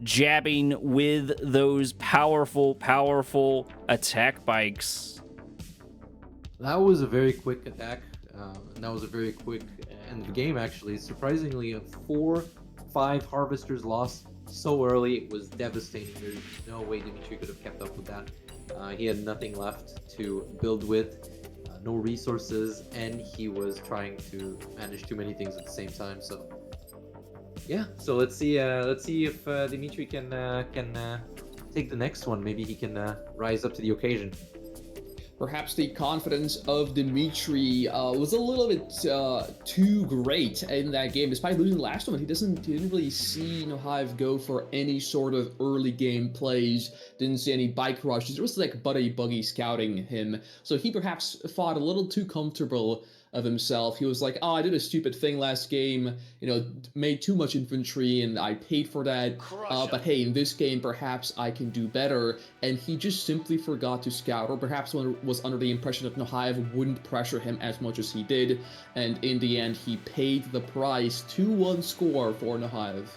jabbing with those powerful attack bikes. That was a very quick attack. And that was a very quick end of the game, actually. Surprisingly, 4-5 Harvesters lost so early. It was devastating. There's no way Dimitri could have kept up with that. He had nothing left to build with. No resources, and he was trying to manage too many things at the same time. So yeah, so let's see if Dimitri can take the next one. Maybe he can rise up to the occasion. Perhaps the confidence of Dimitri was a little bit too great in that game. Despite losing the last one, he didn't really see Hive go for any sort of early game plays. Didn't see any bike rushes. It was like Buddy Buggy scouting him. So he perhaps fought a little too comfortable of himself. He was like, oh, I did a stupid thing last game, made too much infantry and I paid for that, but hey, in this game perhaps I can do better, and he just simply forgot to scout, or perhaps was under the impression that Nohaev wouldn't pressure him as much as he did, and in the end he paid the price. 2-1 score for Nohaev.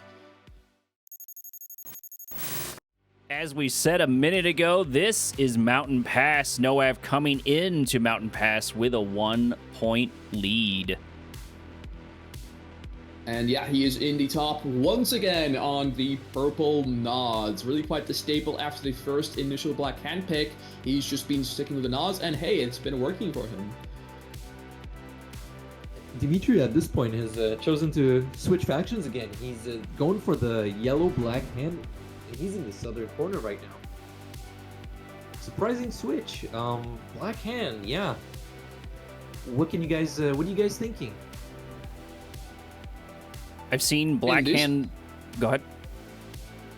As we said a minute ago, this is Mountain Pass. Noav coming into Mountain Pass with a 1-point lead. And yeah, he is in the top once again on the purple nods. Really quite the staple after the first initial Black Hand pick. He's just been sticking with the nods, and hey, it's been working for him. Dimitri at this point has chosen to switch factions again. He's going for the yellow Black Hand. He's in the southern corner right now. Surprising switch. Black Hand, yeah. What are you guys thinking? I've seen Black Hand. Go ahead.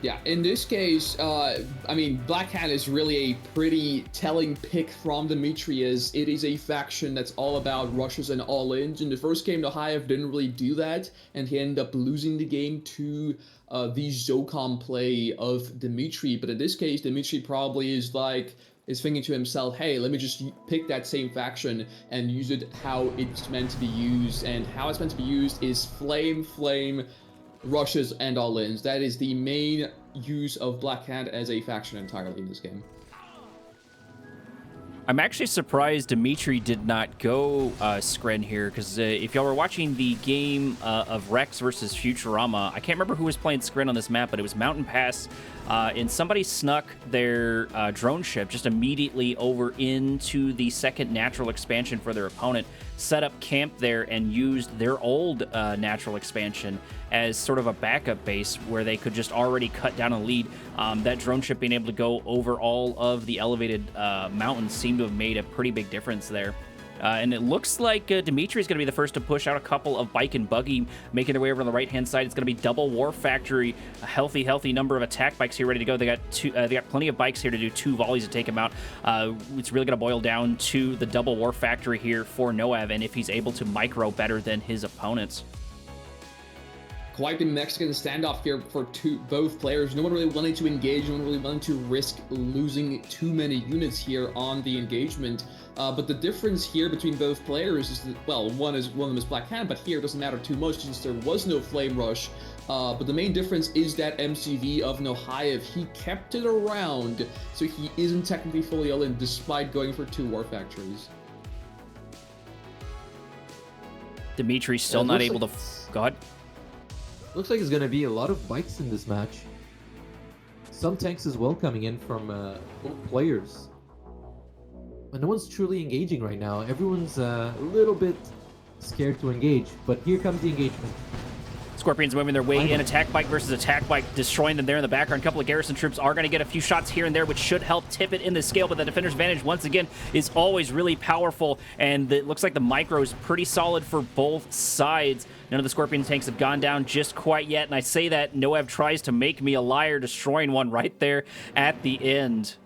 Yeah, in this case, Black Hand is really a pretty telling pick from Dimitri, as it is a faction that's all about rushes and all-ins. In the first game, Nohaev didn't really do that, and he ended up losing the game to the Zocom play of Dimitri. But in this case, Dimitri probably is thinking to himself, hey, let me just pick that same faction and use it how it's meant to be used. And how it's meant to be used is flame, rushes, and all-ins. That is the main use of Black Hand as a faction entirely in this game. I'm actually surprised Dimitri did not go Skren here, because if y'all were watching the game of Rex versus Futurama, I can't remember who was playing Skren on this map, but it was Mountain Pass, and somebody snuck their drone ship just immediately over into the second natural expansion for their opponent, set up camp there, and used their old natural expansion as sort of a backup base where they could just already cut down a lead. That drone ship being able to go over all of the elevated mountains seemed to have made a pretty big difference there. And it looks like Dimitri is going to be the first to push out a couple of bike and buggy, making their way over on the right-hand side. It's going to be double War Factory, a healthy number of attack bikes here ready to go. They got plenty of bikes here to do 2 volleys to take him out. It's really going to boil down to the double War Factory here for Noav, and if he's able to micro better than his opponents. Quite the Mexican standoff here for both players. No one really wanting to engage, no one really wanting to risk losing too many units here on the engagement. But the difference here between both players is that, well, one of them is Black Hand, but here it doesn't matter too much since there was no Flame Rush. But the main difference is that MCV of HoxaeB. He kept it around, so he isn't technically fully all-in despite going for 2 War Factories. Dimitri's still not able to... Go ahead. Looks like it's going to be a lot of bikes in this match. Some tanks as well coming in from both players. But no one's truly engaging right now. Everyone's a little bit scared to engage, but here comes the engagement. Scorpions moving their way in. Attack bike versus attack bike, destroying them there in the background. A couple of garrison troops are going to get a few shots here and there, which should help tip it in the scale, but the defender's advantage, once again, is always really powerful, and it looks like the micro is pretty solid for both sides. None of the Scorpion tanks have gone down just quite yet, and I say that Noav tries to make me a liar, destroying one right there at the end.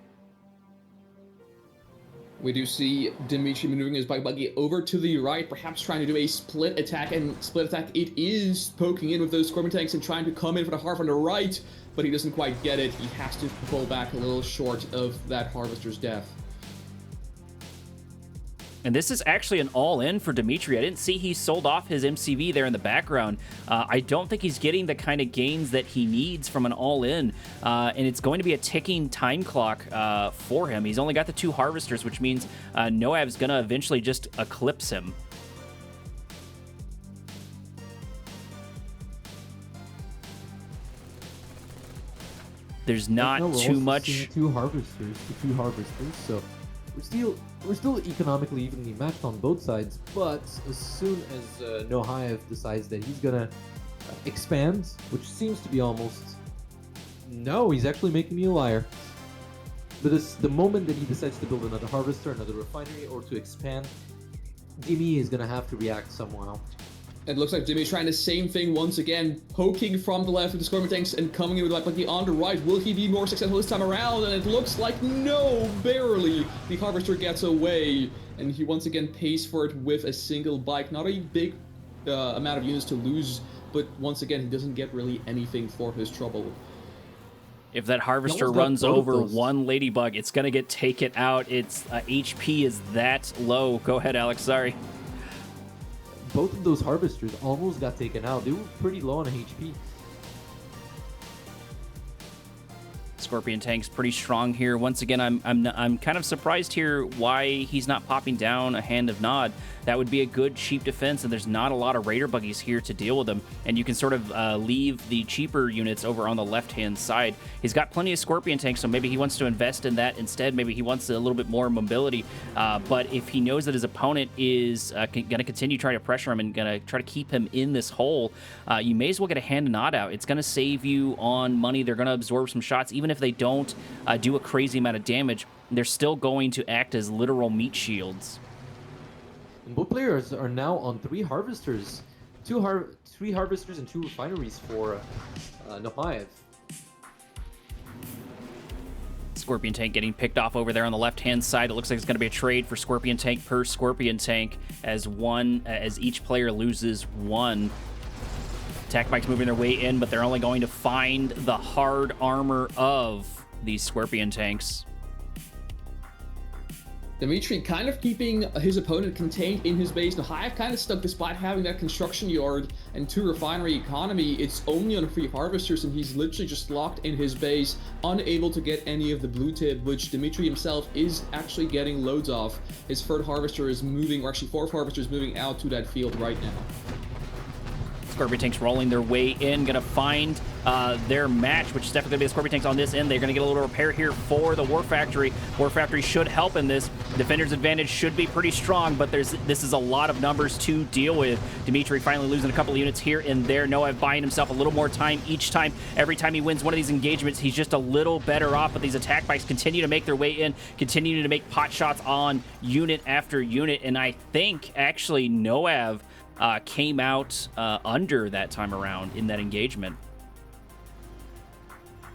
We do see Dimitri maneuvering his bike buggy over to the right, perhaps trying to do a split attack, and split attack it is poking in with those Scorpion tanks and trying to come in for the Harv on the right, but he doesn't quite get it. He has to pull back a little short of that Harvester's death. And this is actually an all-in for Dimitri. I didn't see he sold off his MCV there in the background. I don't think he's getting the kind of gains that he needs from an all-in, and it's going to be a ticking time clock for him. He's only got the 2 Harvesters, which means Noav's going to eventually just eclipse him. There's not too much... 2 Harvesters, so... We're still economically evenly matched on both sides, but as soon as HoxaeB decides that he's gonna expand, which seems to be almost... No, he's actually making me a liar. But the moment that he decides to build another Harvester, another refinery, or to expand, Dimi is gonna have to react somehow. It looks like Jimmy's trying the same thing once again, poking from the left with the Scorpion tanks and coming in with the buggy on the right. Will he be more successful this time around? And it looks like no, barely. The Harvester gets away, and he once again pays for it with a single bike. Not a big amount of units to lose, but once again, he doesn't get really anything for his trouble. If that Harvester runs over one Ladybug, it's going to get taken out. Its HP is that low. Go ahead, Alex. Sorry. Both of those Harvesters almost got taken out. They were pretty low on HP. Scorpion tank's pretty strong here. Once again, I'm kind of surprised here why he's not popping down a Hand of Nod. That would be a good cheap defense, and there's not a lot of Raider buggies here to deal with them. And you can sort of leave the cheaper units over on the left-hand side. He's got plenty of Scorpion tanks, so maybe he wants to invest in that instead. Maybe he wants a little bit more mobility. But if he knows that his opponent is going to continue trying to pressure him and going to try to keep him in this hole, you may as well get a Hand of Nod out. It's going to save you on money. They're going to absorb some shots. Even if they don't do a crazy amount of damage, they're still going to act as literal meat shields. And both players are now on 3 Harvesters. 3 Harvesters and 2 refineries for HoxaeB. Scorpion tank getting picked off over there on the left-hand side. It looks like it's going to be a trade for Scorpion tank per Scorpion tank as each player loses 1. Attack bikes moving their way in, but they're only going to find the hard armor of these Scorpion tanks. Dimitri kind of keeping his opponent contained in his base. HoxaeB kind of stuck despite having that construction yard and 2 refinery economy. It's only on 3 harvesters, and he's literally just locked in his base, unable to get any of the blue tip, which Dimitri himself is actually getting loads of. His 3rd harvester is moving, or actually 4th harvester is moving out to that field right now. Scorpion Tanks rolling their way in, gonna find their match, which is definitely gonna be the Scorpion Tanks on this end. They're gonna get a little repair here for the War Factory. War Factory should help in this. Defender's advantage should be pretty strong, but this is a lot of numbers to deal with. Dimitri finally losing a couple of units here and there. Noah buying himself a little more time each time. Every time he wins one of these engagements, he's just a little better off, but these attack bikes continue to make their way in, continue to make pot shots on unit after unit, and I think, actually, Noah came out under that time around in that engagement.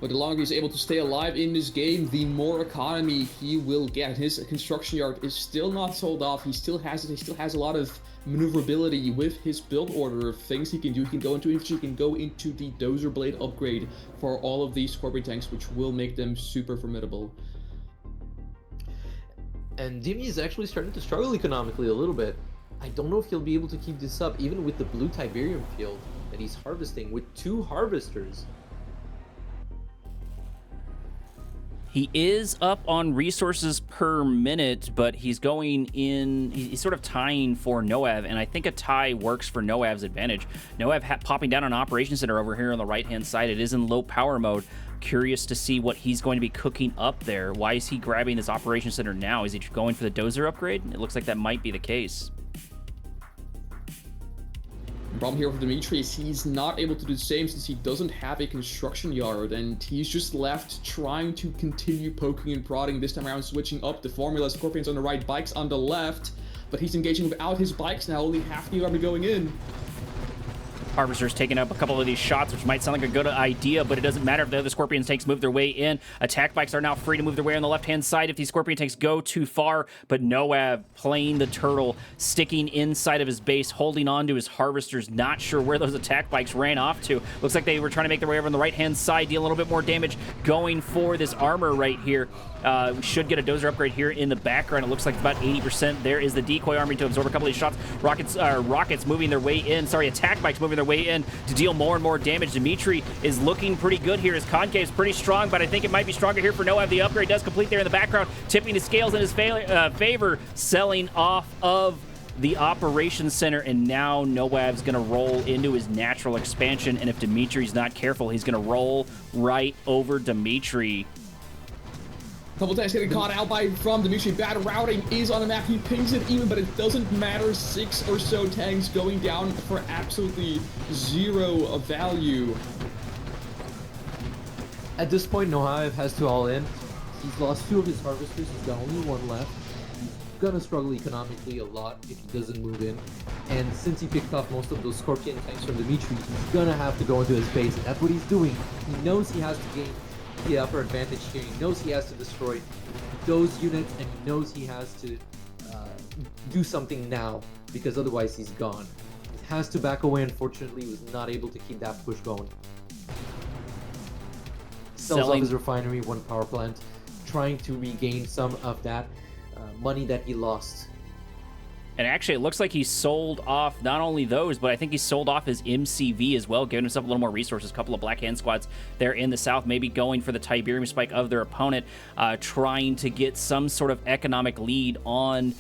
But the longer he's able to stay alive in this game, the more economy he will get. His construction yard is still not sold off. He still has a lot of maneuverability with his build order of things he can do. He can go into infantry, he can go into the dozer blade upgrade for all of these Scorpion tanks, which will make them super formidable. And Dimi is actually starting to struggle economically a little bit. I don't know if he'll be able to keep this up, even with the blue Tiberium field that he's harvesting with 2 harvesters. He is up on resources per minute, but he's going in, he's sort of tying for Noav, and I think a tie works for Noav's advantage. Noav popping down an Operations Center over here on the right-hand side. It is in low power mode. Curious to see what he's going to be cooking up there. Why is he grabbing this Operations Center now? Is he going for the dozer upgrade? It looks like that might be the case. The problem here with Dimitri is he's not able to do the same since he doesn't have a construction yard, and he's just left trying to continue poking and prodding, this time around switching up the formula. Scorpions on the right, bikes on the left, but he's engaging without his bikes now, only half the army going in. Harvester's taking up a couple of these shots, which might sound like a good idea, but it doesn't matter if the other Scorpion tanks move their way in. Attack bikes are now free to move their way on the left-hand side if these Scorpion tanks go too far, but Noab playing the turtle, sticking inside of his base, holding on to his harvesters, not sure where those attack bikes ran off to. Looks like they were trying to make their way over on the right-hand side, deal a little bit more damage, going for this armor right here. We should get a dozer upgrade here in the background. It looks like about 80%. There is the decoy army to absorb a couple of these shots. Rockets moving their way in. Sorry, attack bikes moving their way in to deal more and more damage. Dimitri is looking pretty good here. His concave is pretty strong, but I think it might be stronger here for Noah. The upgrade does complete there in the background, tipping the scales in his favor, selling off of the Operations Center, and now Noab's going to roll into his natural expansion, and if Dimitri's not careful, he's going to roll right over Dimitri. Couple tanks getting caught out from Dimitri. Bad routing is on the map. He pings it even, but it doesn't matter. 6 or so tanks going down for absolutely 0 value. At this point, Nohaev has to all in. He's lost 2 of his harvesters. He's got only 1 left. He's gonna struggle economically a lot if he doesn't move in. And since he picked off most of those Scorpion tanks from Dimitri, he's gonna have to go into his base, and that's what he's doing. He knows he has to gain the upper advantage here. He knows he has to destroy those units, and he knows he has to do something now, because otherwise he's gone. He has to back away. Unfortunately, he was not able to keep that push going. Sells off his refinery, 1 power plant, trying to regain some of that money that he lost. And actually, it looks like he sold off not only those, but I think he sold off his MCV as well, giving himself a little more resources. A couple of Black Hand squads there in the south, maybe going for the Tiberium spike of their opponent, trying to get some sort of economic lead on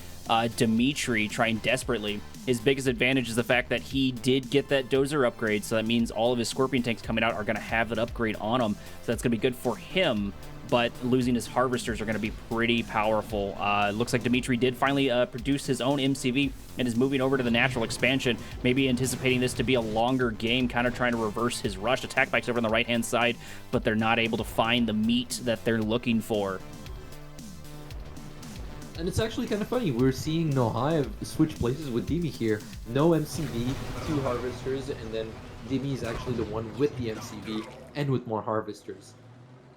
Dimitri, trying desperately. His biggest advantage is the fact that he did get that dozer upgrade, so that means all of his Scorpion tanks coming out are going to have that upgrade on them, so that's going to be good for him. But losing his harvesters are going to be pretty powerful. Looks like Dimitri did finally produce his own MCV and is moving over to the natural expansion, maybe anticipating this to be a longer game, kind of trying to reverse his rush. Attack bikes over on the right-hand side, but they're not able to find the meat that they're looking for. And it's actually kind of funny. We're seeing Nohaev switch places with Dimi here. No MCV, 2 harvesters, and then Dimi is actually the one with the MCV and with more harvesters.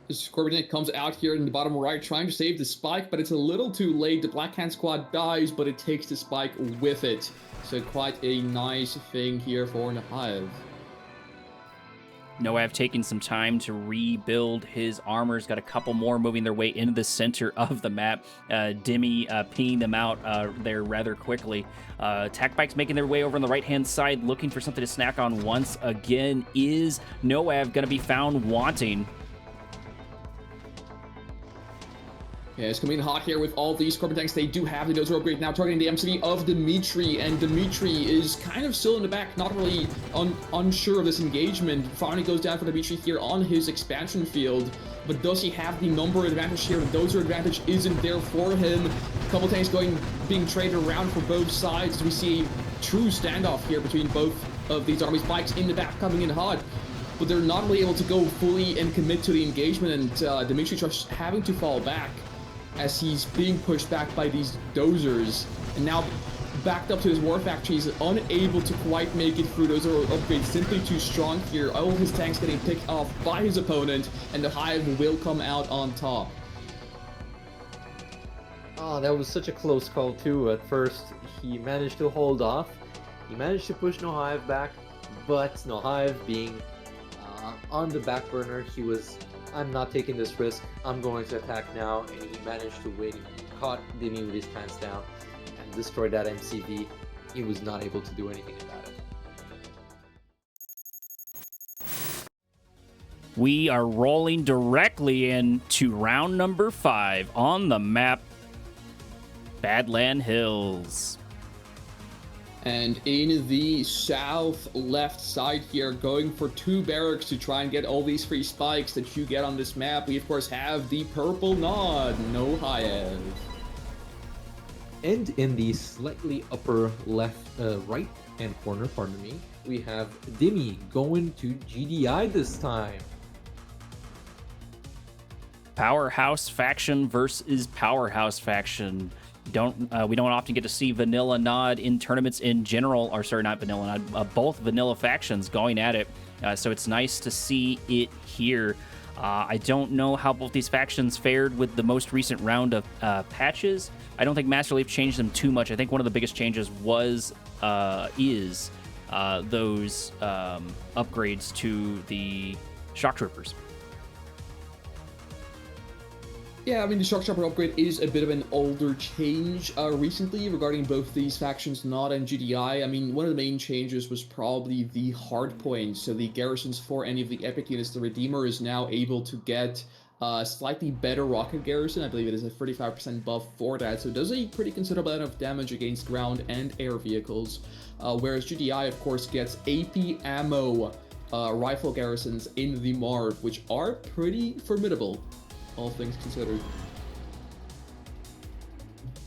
The Scorpion tank comes out here in the bottom right, trying to save the spike, but it's a little too late. The Black Hand squad dies, but it takes the spike with it. So quite a nice thing here for Nohaev. Noav taking some time to rebuild his armors. Got a couple more moving their way into the center of the map. Dimmy pinging them out there rather quickly. Attack Bikes making their way over on the right-hand side, looking for something to snack on once again. Is Noav going to be found wanting? Yeah, it's coming in hot here with all these Scorpion tanks. They do have the dozer upgrade now, targeting the MCV of Dimitri, and Dimitri is kind of still in the back, not really unsure of this engagement. Finally goes down for Dimitri here on his expansion field, but does he have the number advantage here? The dozer advantage isn't there for him. A couple tanks being traded around for both sides as we see a true standoff here between both of these armies. Bikes in the back coming in hot, but they're not really able to go fully and commit to the engagement, and Dimitri just having to fall back as he's being pushed back by these dozers, and now backed up to his war factory. He's unable to quite make it through. Dozer upgrades simply too strong here. All his tanks getting picked off by his opponent, and the Hive will come out on top. Oh, that was such a close call too. At first, he managed to hold off. He managed to push NoHive back, but NoHive being on the back burner, he was, I'm not taking this risk, I'm going to attack now, and he managed to win. He caught Dimi with his pants down and destroyed that MCV. He was not able to do anything about it. We are rolling directly into round number 5 on the map, Badland Hills. And in the south left side here, going for 2 barracks to try and get all these free spikes that you get on this map, we of course have the purple nod, NoHive. And in the slightly upper left, right hand corner, pardon me, we have Dimi going to GDI this time. Powerhouse faction versus Powerhouse faction. We don't often get to see Vanilla Nod in tournaments in general, or sorry, not Vanilla Nod, both vanilla factions going at it. So it's nice to see it here. I don't know how both these factions fared with the most recent round of patches. I don't think MasterLeaf changed them too much. I think one of the biggest changes is those upgrades to the Shock Troopers. Yeah, I mean, the Shock Trooper upgrade is a bit of an older change recently regarding both these factions, Nod and GDI. I mean, one of the main changes was probably the hard points. So the garrisons for any of the epic units, the Redeemer is now able to get a slightly better rocket garrison. I believe it is a 35% buff for that. So it does a pretty considerable amount of damage against ground and air vehicles. Whereas GDI, of course, gets AP ammo rifle garrisons in the Marv, which are pretty formidable, all things considered.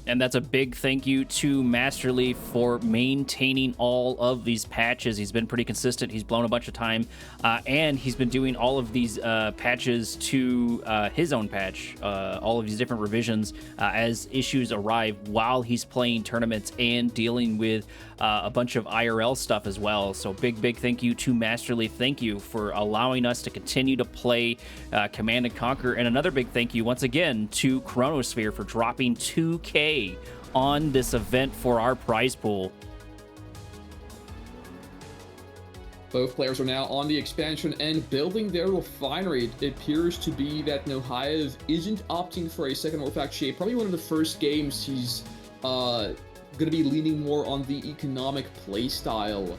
And that's a big thank you to MasterLeaf for maintaining all of these patches. He's been pretty consistent. He's blown a bunch of time, and he's been doing all of these patches to his own patch, all of these different revisions as issues arrive while he's playing tournaments and dealing with a bunch of IRL stuff as well. So big thank you to MasterLeaf. Thank you for allowing us to continue to play Command & Conquer. And another big thank you once again to Chronosphere for dropping 2K on this event for our prize pool. Both players are now on the expansion and building their refinery. It appears to be that NoHive isn't opting for a second war factory. Probably one of the first games he's going to be leaning more on the economic playstyle.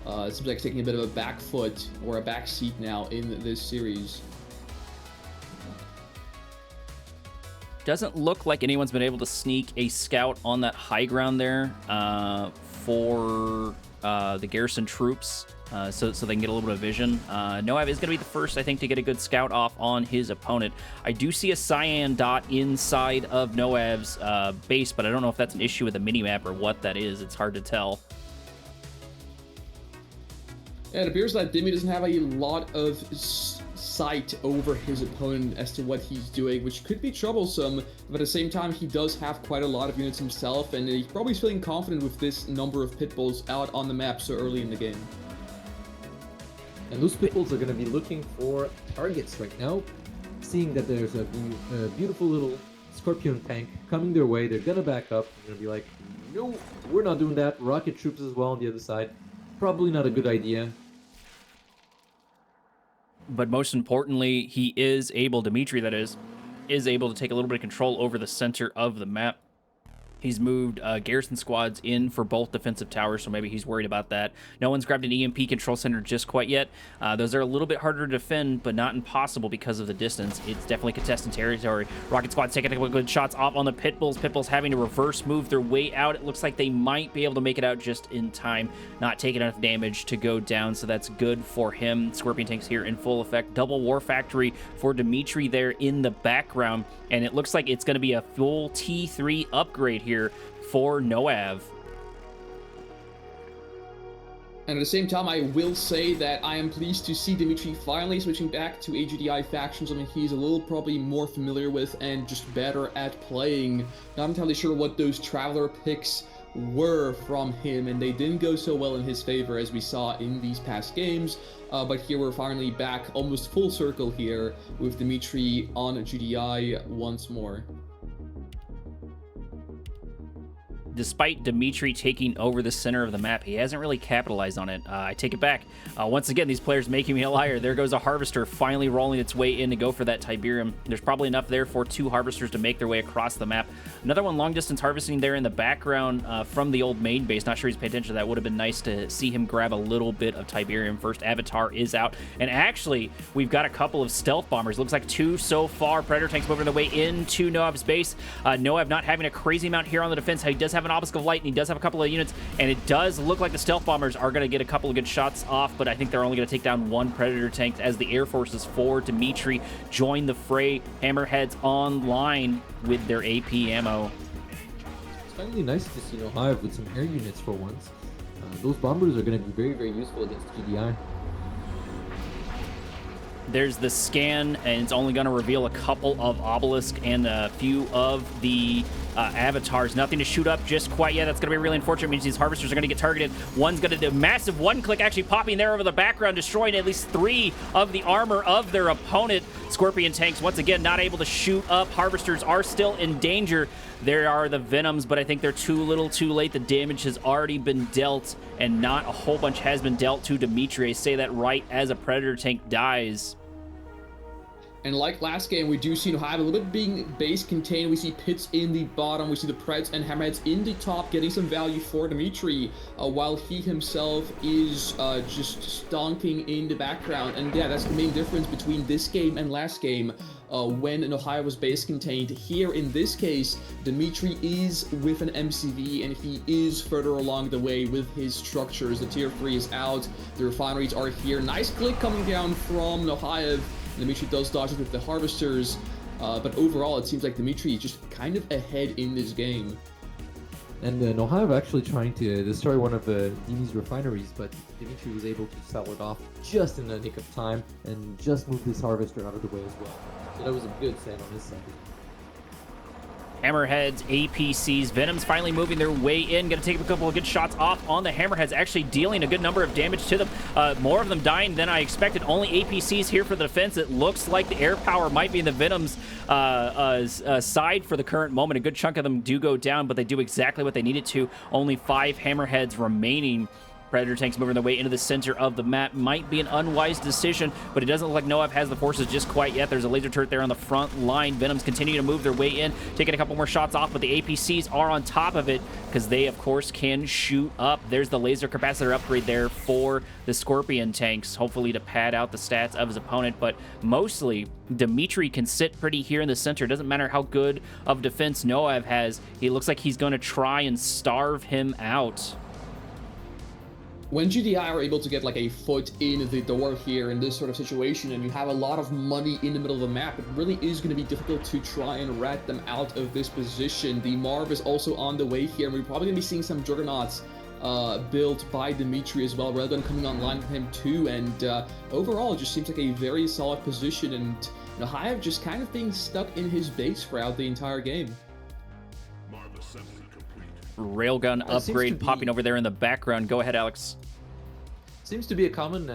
It seems like taking a bit of a back foot or a back seat now in this series. Doesn't look like anyone's been able to sneak a scout on that high ground there for the garrison troops, so they can get a little bit of vision. Noav is going to be the first, I think, to get a good scout off on his opponent. I do see a cyan dot inside of Noav's base, but I don't know if that's an issue with the minimap or what that is. It's hard to tell. Yeah, it appears that Dimi doesn't have a lot of sight over his opponent as to what he's doing, which could be troublesome, but at the same time he does have quite a lot of units himself, and he's probably feeling confident with this number of pit bulls out on the map so early in the game. And those pit bulls are going to be looking for targets right now, seeing that there's a beautiful little Scorpion tank coming their way. They're going to back up. They're going to be like, no, we're not doing that. Rocket troops as well on the other side. Probably not a good idea. But most importantly, he is able, Dimitri that is able to take a little bit of control over the center of the map. He's moved garrison squads in for both defensive towers, so maybe he's worried about that. No one's grabbed an EMP control center just quite yet. Those are a little bit harder to defend, but not impossible because of the distance. It's definitely contested territory. Rocket Squad's taking a couple good shots off on the Pitbulls. Pitbulls having to reverse move their way out. It looks like they might be able to make it out just in time, not taking enough damage to go down, so that's good for him. Scorpion tanks here in full effect. Double War Factory for Dimitri there in the background, and it looks like it's going to be a full T3 upgrade here for Noav. And at the same time, I will say that I am pleased to see Dimitri finally switching back to AGDI factions. I mean, he's a little probably more familiar with and just better at playing. Not entirely sure what those Traveler picks were from him, and they didn't go so well in his favor as we saw in these past games. But here we're finally back almost full circle here with Dimitri on GDI once more. Despite Dimitri taking over the center of the map, he hasn't really capitalized on it. I take it back. Once again, these players making me a liar. There goes a Harvester finally rolling its way in to go for that Tiberium. There's probably enough there for 2 Harvesters to make their way across the map. Another one long distance harvesting there in the background from the old main base. Not sure he's paying attention to that. Would have been nice to see him grab a little bit of Tiberium first. Avatar is out. And actually, we've got a couple of stealth bombers. Looks like 2 so far. Predator tanks moving their way into Noav's base. Noav not having a crazy amount here on the defense. He does have an Obelisk of Light, and he does have a couple of units, and it does look like the stealth bombers are going to get a couple of good shots off, but I think they're only going to take down 1 Predator tank as the Air Forces for Dimitri join the fray. Hammerheads online with their AP ammo. It's finally nice to see Hive with some air units for once. Those bombers are going to be very, very useful against GDI. There's the scan, and it's only going to reveal a couple of Obelisk and a few of the avatars. Nothing to shoot up just quite yet. That's going to be really unfortunate. It means these Harvesters are going to get targeted. One's going to do a massive one-click, actually popping there over the background, destroying at least 3 of the armor of their opponent. Scorpion tanks, once again, not able to shoot up. Harvesters are still in danger. There are the Venoms, but I think they're too little too late. The damage has already been dealt, and not a whole bunch has been dealt to Dimitri. I say that right as a Predator tank dies. And like last game, we do see Hive a little bit being base contained. We see Pits in the bottom. We see the Preds and Hammerheads in the top, getting some value for Dimitri, while he himself is just stonking in the background. And yeah, that's the main difference between this game and last game, when Ohio was base contained. Here in this case, Dimitri is with an MCV, and he is further along the way with his structures. The tier 3 is out. The refineries are here. Nice click coming down from Ohio. Dimitri does dodge it with the Harvesters, but overall it seems like Dimitri is just kind of ahead in this game. And Nohaev actually trying to destroy one of Dimi's refineries, but Dimitri was able to sell it off just in the nick of time and just move this Harvester out of the way as well. So that was a good stand on his side. Hammerheads, APCs, Venoms finally moving their way in. Going to take a couple of good shots off on the Hammerheads, actually dealing a good number of damage to them. More of them dying than I expected. Only APCs here for the defense. It looks like the air power might be in the Venoms' side for the current moment. A good chunk of them do go down, but they do exactly what they needed to. Only 5 Hammerheads remaining. Predator tanks moving their way into the center of the map. Might be an unwise decision, but it doesn't look like Noav has the forces just quite yet. There's a laser turret there on the front line. Venoms continue to move their way in, taking a couple more shots off, but the APCs are on top of it because they, of course, can shoot up. There's the laser capacitor upgrade there for the Scorpion tanks, hopefully to pad out the stats of his opponent, but mostly Dimitri can sit pretty here in the center. It doesn't matter how good of defense Noav has. He looks like he's going to try and starve him out. When GDI are able to get like a foot in the door here in this sort of situation, and you have a lot of money in the middle of the map, it really is going to be difficult to try and rat them out of this position. The Marv is also on the way here, and we're probably going to be seeing some Juggernauts built by Dimitri as well, rather than coming online with him too. And overall, it just seems like a very solid position, and Hive just kind of being stuck in his base throughout the entire game. Railgun upgrade popping over there in the background. Go ahead, Alex. Seems to be a common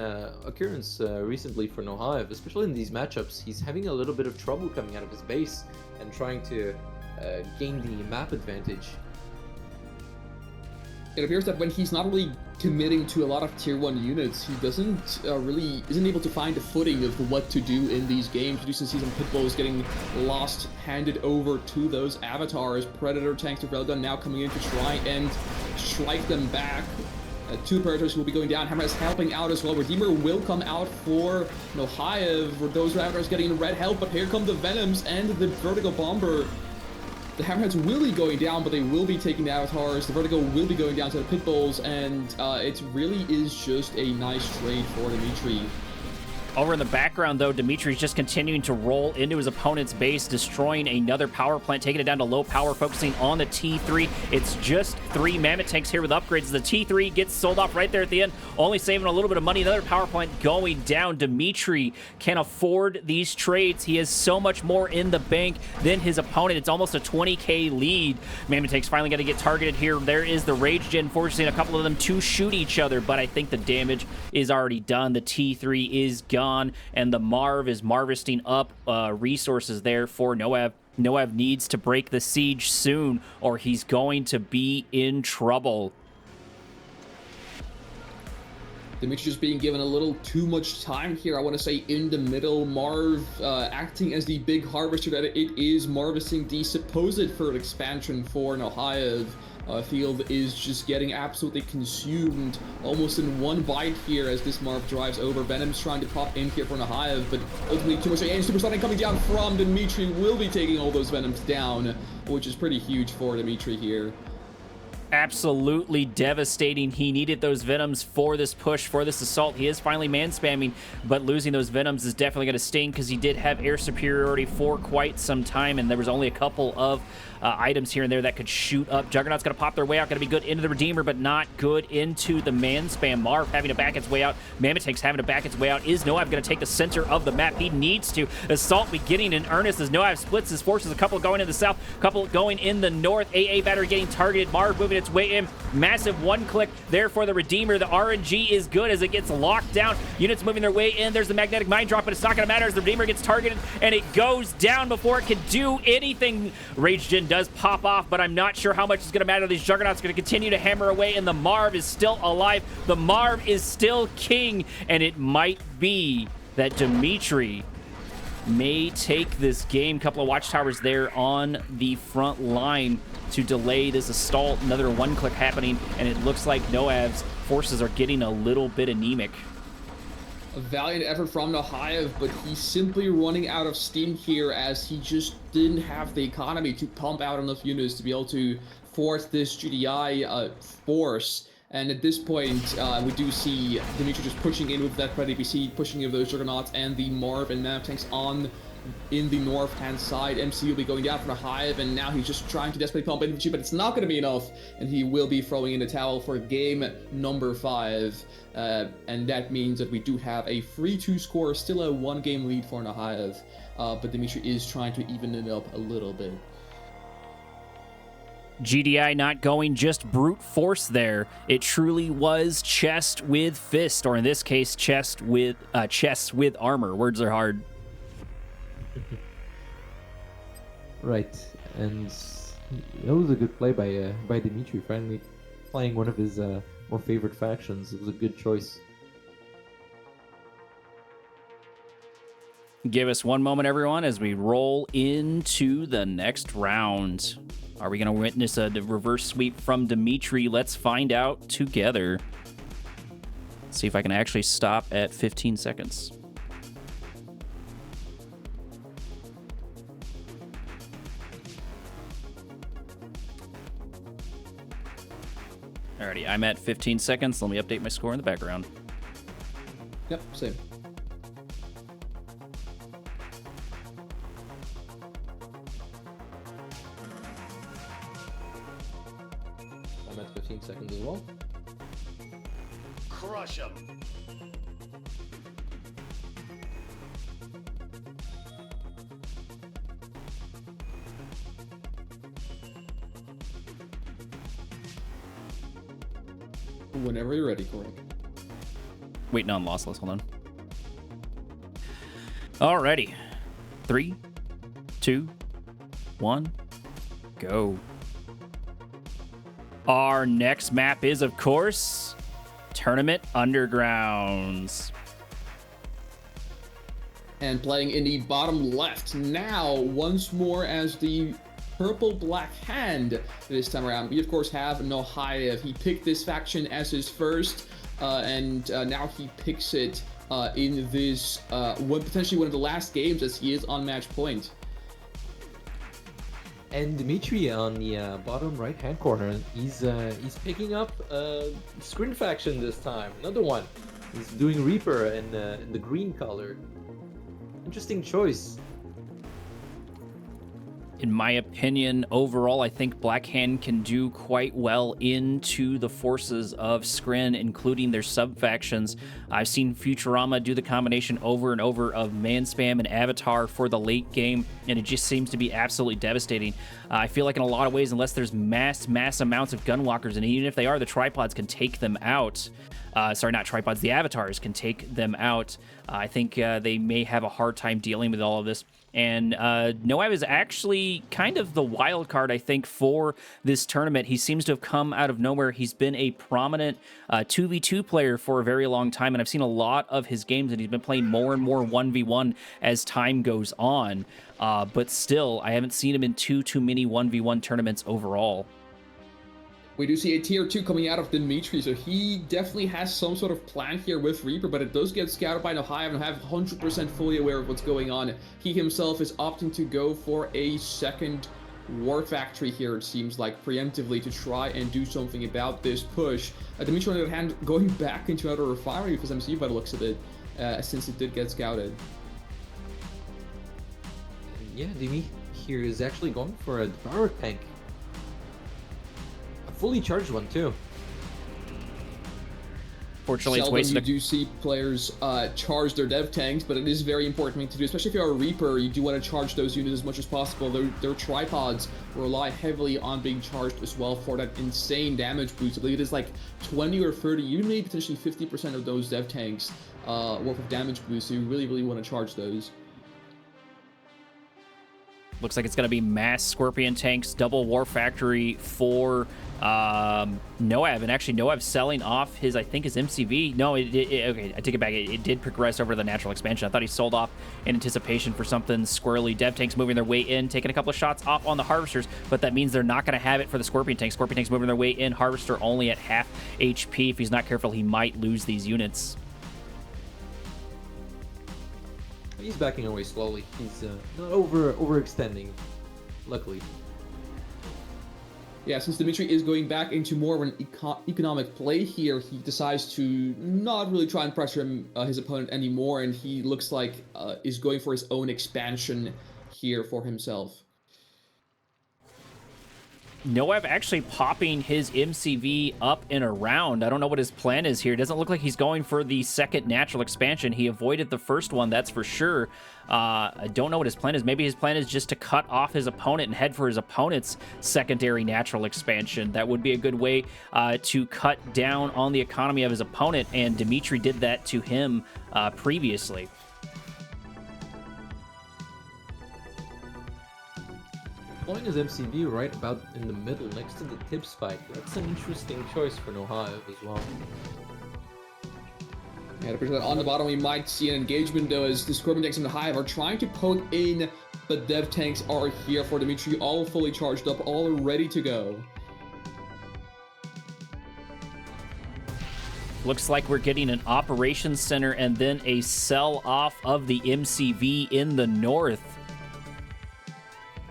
occurrence recently for Nohaev, especially in these matchups. He's having a little bit of trouble coming out of his base and trying to gain the map advantage. it appears that when he's not really committing to a lot of tier 1 units, he isn't able to find a footing of what to do in these games. You do see some pit bulls getting lost, handed over to those avatars. Predator tanks of Railgun now coming in to try and strike them back. 2 Predators will be going down. Hammer is helping out as well. Redeemer will come out for HoxaeB. Those Avatars getting red health, but here come the Venoms and the Vertigo Bomber. The Hammerheads will be going down, but they will be taking the Avatars. The Vertigo will be going down to the Pit Bulls, and it really is just a nice trade for Dimitri. Over in the background, though, Dimitri's just continuing to roll into his opponent's base, destroying another power plant, taking it down to low power, focusing on the T3. It's just 3 Mammoth tanks here with upgrades. The T3 gets sold off right there at the end, only saving a little bit of money. Another power plant going down. Dimitri can afford these trades. He has so much more in the bank than his opponent. It's almost a 20k lead. Mammoth tanks finally got to get targeted here. There is the Rage Gen, forcing a couple of them to shoot each other, but I think the damage is already done. The T3 is gone. And the Marv is harvesting up resources there for NoAv. NoAv needs to break the siege soon, or he's going to be in trouble. Dimitri just being given a little too much time here, I want to say, in the middle. Marv acting as the big harvester that it is, harvesting the supposed third expansion for HoxaeB. Field is just getting absolutely consumed almost in one bite here as this Marv drives over. Venom's trying to pop in here for HoxaeB, but ultimately too much. And Supersonic coming down from Dimitri will be taking all those Venoms down, which is pretty huge for Dimitri here. Absolutely devastating. He needed those Venoms for this push, for this assault. He is finally man spamming, but losing those Venoms is definitely going to sting because he did have air superiority for quite some time, and there was only a couple of items here and there that could shoot up. Juggernaut's going to pop their way out, going to be good into the Redeemer, but not good into the man spam. Marv having to back its way out. Mammoth Tank's having to back its way out. Is NoAv going to take the center of the map? He needs to. Assault beginning in earnest as NoAv splits his forces. A couple going in the south, a couple going in the north. AA battery getting targeted. Marv moving its way in. Massive one click there for the Redeemer. The RNG is good as it gets locked down. Units moving their way in. There's the magnetic mine drop, but it's not going to matter as the Redeemer gets targeted and it goes down before it can do anything. Rage Gen does pop off, but I'm not sure how much is going to matter. These Juggernauts going to continue to hammer away, and the Marv is still alive. The Marv is still king, and it might be that Dimitri may take this game. Couple of watchtowers there on the front line to delay this assault. Another one click happening, and it looks like NoAv's forces are getting a little bit anemic. A valiant effort from HoxaeB, but he's simply running out of steam here as he just didn't have the economy to pump out enough units to be able to force this GDI force. And at this point, we do see Dimitri just pushing in with that Pred APC, pushing in with those Juggernauts and the Marv and Mammoth Tanks on in the north-hand side. MC will be going down for HoxaeB, and now he's just trying to desperately pump infantry, but it's not going to be enough, and he will be throwing in the towel for game number 5. And that means that we do have a 3-2 score, still a 1-game lead for HoxaeB, but Dimitri is trying to even it up a little bit. GDI not going just brute force there. It truly was chest with fist, or in this case, chest with armor. Words are hard. Right, and that was a good play by Dimitri. Finally playing one of his more favorite factions. It was a good choice. Give us one moment, everyone, as we roll into the next round. Are we going to witness a reverse sweep from Dimitri? Let's find out together. See if I can actually stop at 15 seconds. Alrighty, I'm at 15 seconds. Let me update my score in the background. Yep, same. I'm at 15 seconds as well. Crush 'em. Whenever you're ready, Corey. Wait, no, I'm lossless. Hold on. Alrighty. 3, 2, 1, go. Our next map is, of course, Tournament Undergrounds. And playing in the bottom left now, once more as the purple-black hand this time around. We, of course, have HoxaeB. He picked this faction as his first, and now he picks it in this, potentially one of the last games as he is on match point. And Dimitri on the bottom right-hand corner, he's picking up Screen faction this time. Another one. He's doing Reaper in the green color. Interesting choice. In my opinion, overall, I think Black Hand can do quite well into the forces of Skrin, including their sub-factions. I've seen Futurama do the combination over and over of Man Spam and Avatar for the late game, and it just seems to be absolutely devastating. I feel like in a lot of ways, unless there's mass amounts of gunwalkers, and even if they are, the tripods can take them out. Sorry, not tripods, the avatars can take them out. I think they may have a hard time dealing with all of this. And HoxaeB is actually kind of the wild card, I think, for this tournament. He seems to have come out of nowhere. He's been a prominent 2v2 player for a very long time, and I've seen a lot of his games, and he's been playing more and more 1v1 as time goes on. But still, I haven't seen him in too many 1v1 tournaments overall. We do see a tier 2 coming out of Dimitri, so he definitely has some sort of plan here with Reaper, but it does get scouted by HoxaeB, and have 100% fully aware of what's going on. He himself is opting to go for a second War Factory here, it seems like, preemptively to try and do something about this push. Dimitri, on the other hand, going back into another refinery with his MC by the looks of it, since it did get scouted. Yeah, Dimi here is actually going for a Devourer tank. Fully charged one too. Fortunately, Seldom it's wasted. you do see players charge their dev tanks, but it is a very important thing to do, especially if you're a Reaper. You do want to charge those units as much as possible. Their tripods rely heavily on being charged as well for that insane damage boost. I believe it is like 20 or 30, even maybe potentially 50% of those dev tanks worth of damage boost, so you really want to charge those. Looks like it's going to be mass Scorpion tanks, double War Factory for HoxaeB. And actually, HoxaeB selling off his, I think, his MCV. No, okay, I take it back. It did progress over the natural expansion. I thought he sold off in anticipation for something squirrely. Dev tanks moving their way in, taking a couple of shots off on the Harvesters, but that means they're not going to have it for the Scorpion tanks. Scorpion tanks moving their way in. Harvester only at half HP. If he's not careful, he might lose these units. He's backing away slowly. He's not overextending, luckily. Yeah, since Dimitri is going back into more of an economic play here, he decides to not really try and pressure his opponent anymore, and he looks like is going for his own expansion here for himself. HoxaeB actually popping his MCV up and around. I don't know what his plan is here. It doesn't look like he's going for the second natural expansion. He avoided the first one, that's for sure. I don't know what his plan is. Maybe his plan is just to cut off his opponent and head for his opponent's secondary natural expansion. That would be a good way to cut down on the economy of his opponent, and Dimitri did that to him previously. Deploying his MCV right about in the middle next to the tip spike. That's an interesting choice for HoxaeB as well. Yeah, on the bottom we might see an engagement though, as the Scorpion tanks and the HoxaeB are trying to poke in, but dev tanks are here for Dimitri, all fully charged up, all ready to go. Looks like we're getting an operations center and then a sell-off of the MCV in the north.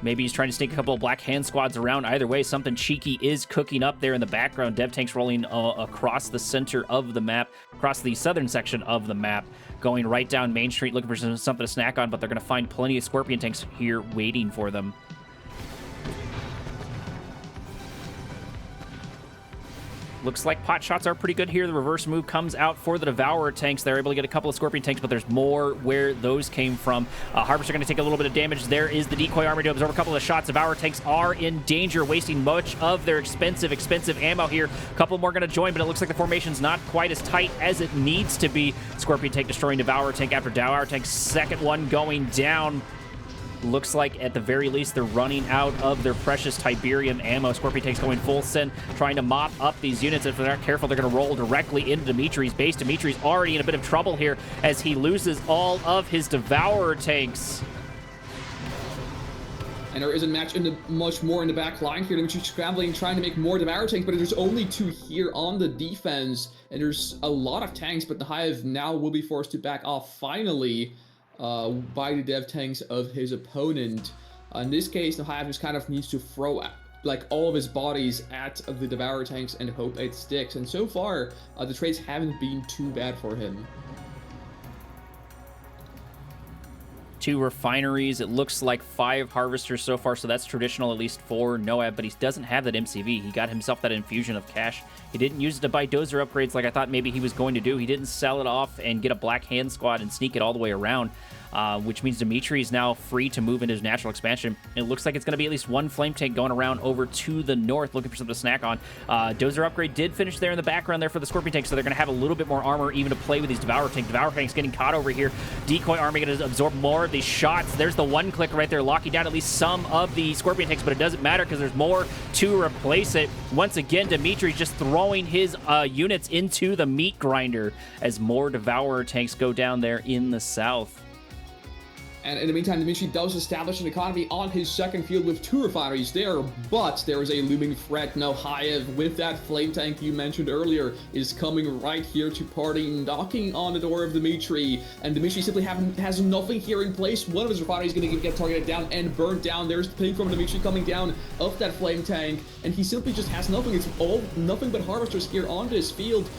Maybe he's trying to sneak a couple of Black Hand squads around. Either way, something cheeky is cooking up there in the background. Dev tanks rolling across the center of the map, across the southern section of the map, going right down Main Street, looking for something to snack on, but they're going to find plenty of Scorpion tanks here waiting for them. Looks like pot shots are pretty good here. The reverse move comes out for the Devourer tanks. They're able to get a couple of Scorpion tanks, but there's more where those came from. Harvester going to take a little bit of damage. There is the Decoy Army to absorb a couple of shots. Devourer tanks are in danger, wasting much of their expensive ammo here. A couple more going to join, but it looks like the formation's not quite as tight as it needs to be. Scorpion tank destroying Devourer tank after Devourer tank. Second one going down. Looks like, at the very least, they're running out of their precious Tiberium ammo. Scorpion Tank's going full send, trying to mop up these units. If they're not careful, they're going to roll directly into Dimitri's base. Dimitri's already in a bit of trouble here as he loses all of his Devourer tanks. And there isn't much more in the back line here. Dimitri scrambling, trying to make more Devourer tanks, but there's only 2 here on the defense. And there's a lot of tanks, but the Hive now will be forced to back off finally by the dev tanks of his opponent. In this case, the Hive just kind of needs to throw like all of his bodies at the Devourer tanks and hope it sticks. And so far, the trades haven't been too bad for him. 2 refineries. It looks like 5 harvesters so far, so that's traditional, at least for Noab, but he doesn't have that MCV. He got himself that infusion of cash. He didn't use it to buy dozer upgrades like I thought maybe he was going to do. He didn't sell it off and get a Black Hand Squad and sneak it all the way around, which means Dimitri is now free to move into his natural expansion. It looks like it's going to be at least 1 flame tank going around over to the north, looking for something to snack on. Dozer upgrade did finish there in the background there for the Scorpion tank, so they're going to have a little bit more armor even to play with these Devourer tanks. Devourer tanks getting caught over here. Decoy army going to absorb more of these shots. There's the 1 click right there, locking down at least some of the Scorpion tanks, but it doesn't matter because there's more to replace it. Once again, Dimitri just throwing his units into the meat grinder as more Devourer tanks go down there in the south. And in the meantime, Dimitri does establish an economy on his second field with 2 refineries there, but there is a looming threat. Now HoxaeB, with that flame tank you mentioned earlier, is coming right here to party, knocking on the door of Dimitri, and Dimitri simply has nothing here in place. One of his refineries is going to get targeted down and burnt down. There's the ping from Dimitri coming down of that flame tank, and he simply just has nothing. It's all nothing but harvesters here on this field.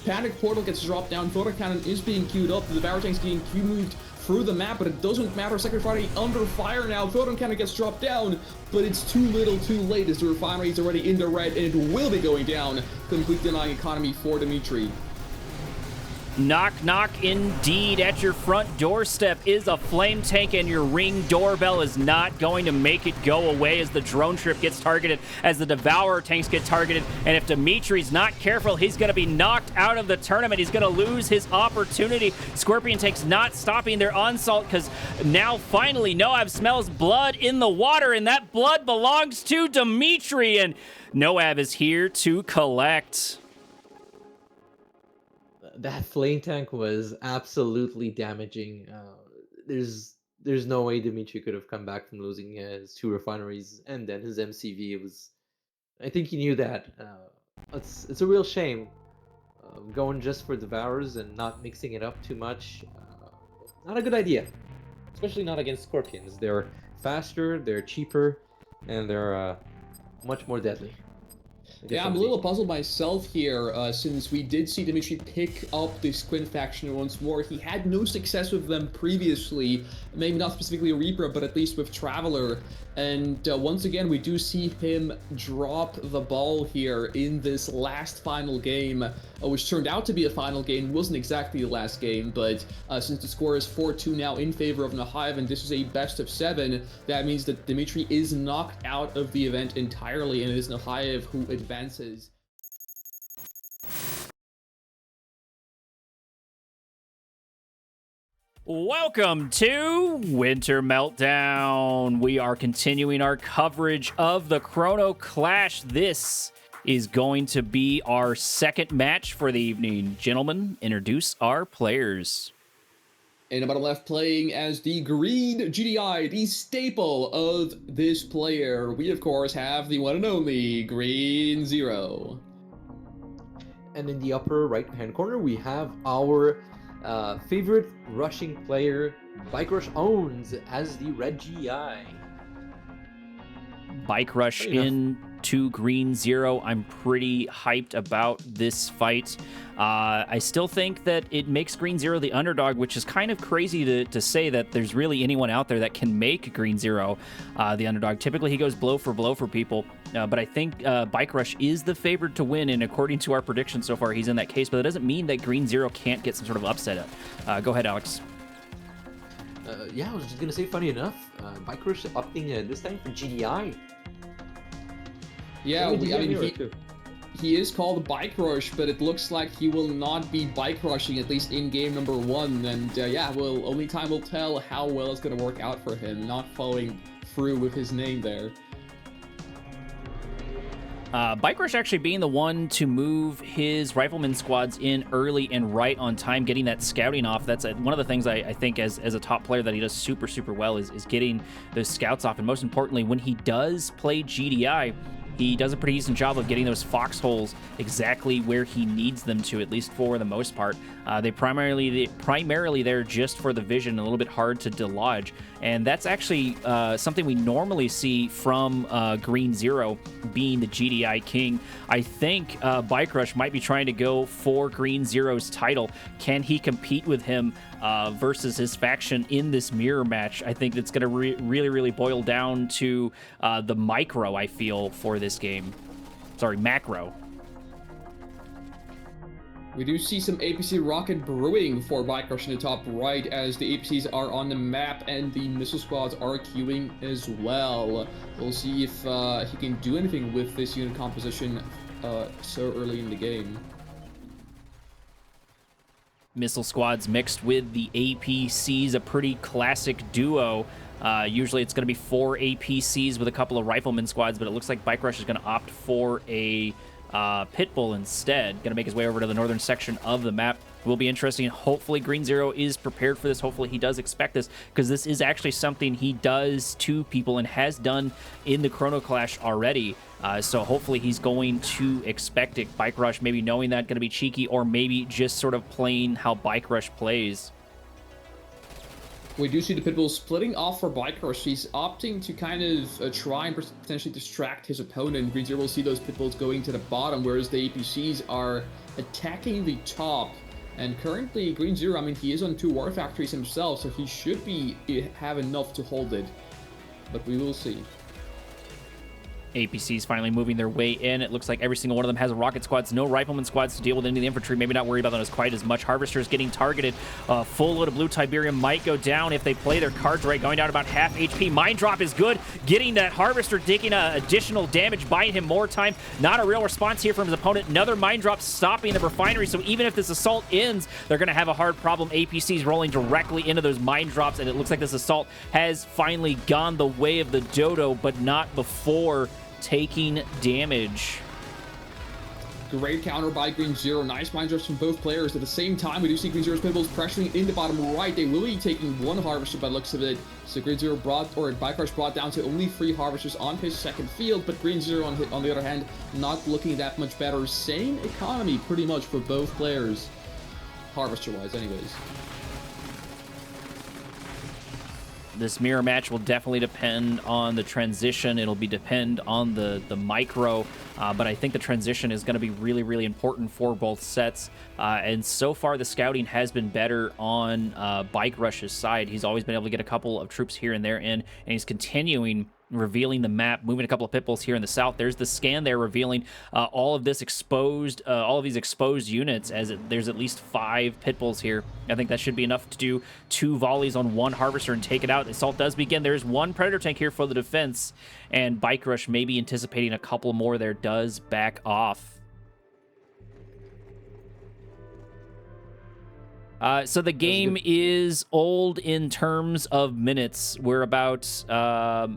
Panic Portal gets dropped down, Photon Cannon is being queued up, the Devourer tank's getting moved through the map, but it doesn't matter. Second refinery under fire now. Photon Cannon gets dropped down, but it's too little too late as the refinery is already in the red and it will be going down. Complete denying economy for Dimitri. Knock, knock, indeed. At your front doorstep is a flame tank, and your Ring doorbell is not going to make it go away as the drone trip gets targeted, as the Devourer tanks get targeted, and if Dimitri's not careful, he's going to be knocked out of the tournament. He's going to lose his opportunity. Scorpion tanks not stopping their onslaught because now finally Noab smells blood in the water, and that blood belongs to Dimitri, and Noab is here to collect. That flame tank was absolutely damaging. There's no way Dimitri could have come back from losing his 2 refineries and then his MCV. It was, I think he knew that. It's a real shame going just for Devourers and not mixing it up too much. Not a good idea, especially not against Scorpions. They're faster, they're cheaper, and they're much more deadly. Yeah, I'm a little puzzled myself here, since we did see Dimitri pick up this Quinn faction once more. He had no success with them previously, maybe not specifically Reaper, but at least with Traveler. And once again, we do see him drop the ball here in this last final game, which turned out to be a final game. Wasn't exactly the last game, but since the score is 4-2 now in favor of HoxaeB, and this is a best of 7, that means that Dimitri is knocked out of the event entirely, and it is HoxaeB who advances. Welcome to Winter Meltdown. We are continuing our coverage of the Chrono Clash. This is going to be our second match for the evening. Gentlemen, introduce our players. In the bottom left, playing as the green GDI, the staple of this player, we of course have the one and only Green Zero. And in the upper right-hand corner, we have our favorite rushing player, BikeRushOwnz, as the red GI. Bike Rush into Green Zero. I'm pretty hyped about this fight. I still think that it makes Green Zero the underdog, which is kind of crazy to say that there's really anyone out there that can make Green Zero the underdog. Typically, he goes blow for people, but I think Bike Rush is the favorite to win, and according to our prediction so far, he's in that case, but that doesn't mean that Green Zero can't get some sort of upset. Go ahead, Alex. Yeah, I was just going to say, funny enough, Bike Rush opting this time for GDI. Yeah, he is called Bike Rush, but it looks like he will not be bike rushing, at least in game number 1. And yeah, well, only time will tell how well it's going to work out for him, not following through with his name there. Bike Rush actually being the one to move his rifleman squads in early and right on time, getting that scouting off. That's one of the things I think as a top player that he does super, super well is getting those scouts off. And most importantly, when he does play GDI, he does a pretty decent job of getting those foxholes exactly where he needs them to, at least for the most part. They primarily there just for the vision, a little bit hard to delodge. And that's actually something we normally see from Green Zero being the GDI king. I think Bike Rush might be trying to go for Green Zero's title. Can he compete with him versus his faction in this mirror match? I think it's going to really boil down to the micro, I feel, for this game. Sorry, macro. We do see some APC rocket brewing for Bike Rush in the top right, as the APCs are on the map and the missile squads are queuing as well. We'll see if he can do anything with this unit composition so early in the game. Missile squads mixed with the APCs, a pretty classic duo. Usually it's going to be 4 APCs with a couple of rifleman squads, but it looks like Bike Rush is going to opt for a Pitbull instead. Going to make his way over to the northern section of the map. Will be interesting. Hopefully Green Zero is prepared for this. Hopefully he does expect this, because this is actually something he does to people and has done in the Chrono Clash already. So hopefully he's going to expect it. Bike Rush maybe knowing that, going to be cheeky, or maybe just sort of playing how Bike Rush plays. We do see the Pitbull splitting off for Bike Rush. He's opting to kind of try and potentially distract his opponent. Green Zero will see those Pitbulls going to the bottom, whereas the APCs are attacking the top. And currently, Green Zero, I mean, he is on 2 War Factories himself, so he should have enough to hold it. But we will see. APCs finally moving their way in. It looks like every single one of them has a rocket squads, no rifleman squads to deal with any of the infantry. Maybe not worried about them as quite as much. Harvesters getting targeted. Full load of blue Tiberium might go down if they play their cards right, going down about half HP. Mind drop is good, getting that Harvester, taking additional damage, buying him more time. Not a real response here from his opponent. Another mind drop stopping the refinery, so even if this assault ends, they're going to have a hard problem. APCs rolling directly into those mind drops, and it looks like this assault has finally gone the way of the dodo, but not before taking damage. Great counter by Green Zero. Nice mind drops from both players. At the same time, we do see Green Zero's Pitbulls pressuring in the bottom right. They will be taking 1 Harvester by the looks of it. So Green Zero Bike Rush brought down to only 3 Harvesters on his second field, but Green Zero on the other hand, not looking that much better. Same economy pretty much for both players, Harvester-wise anyways. This mirror match will definitely depend on the transition. It'll depend on the micro, but I think the transition is going to be really important for both sets. And so far, the scouting has been better on Bike Rush's side. He's always been able to get a couple of troops here and there in, and he's continuing revealing the map, moving a couple of Pitbulls here in the south. There's the scan there revealing all of these exposed units, as there's at least 5 Pitbulls here. I think that should be enough to do 2 volleys on 1 Harvester and take it out. The assault does begin. There's 1 Predator tank here for the defense, and Bike Rush maybe anticipating a couple more there, does back off. So the game is old in terms of minutes. We're about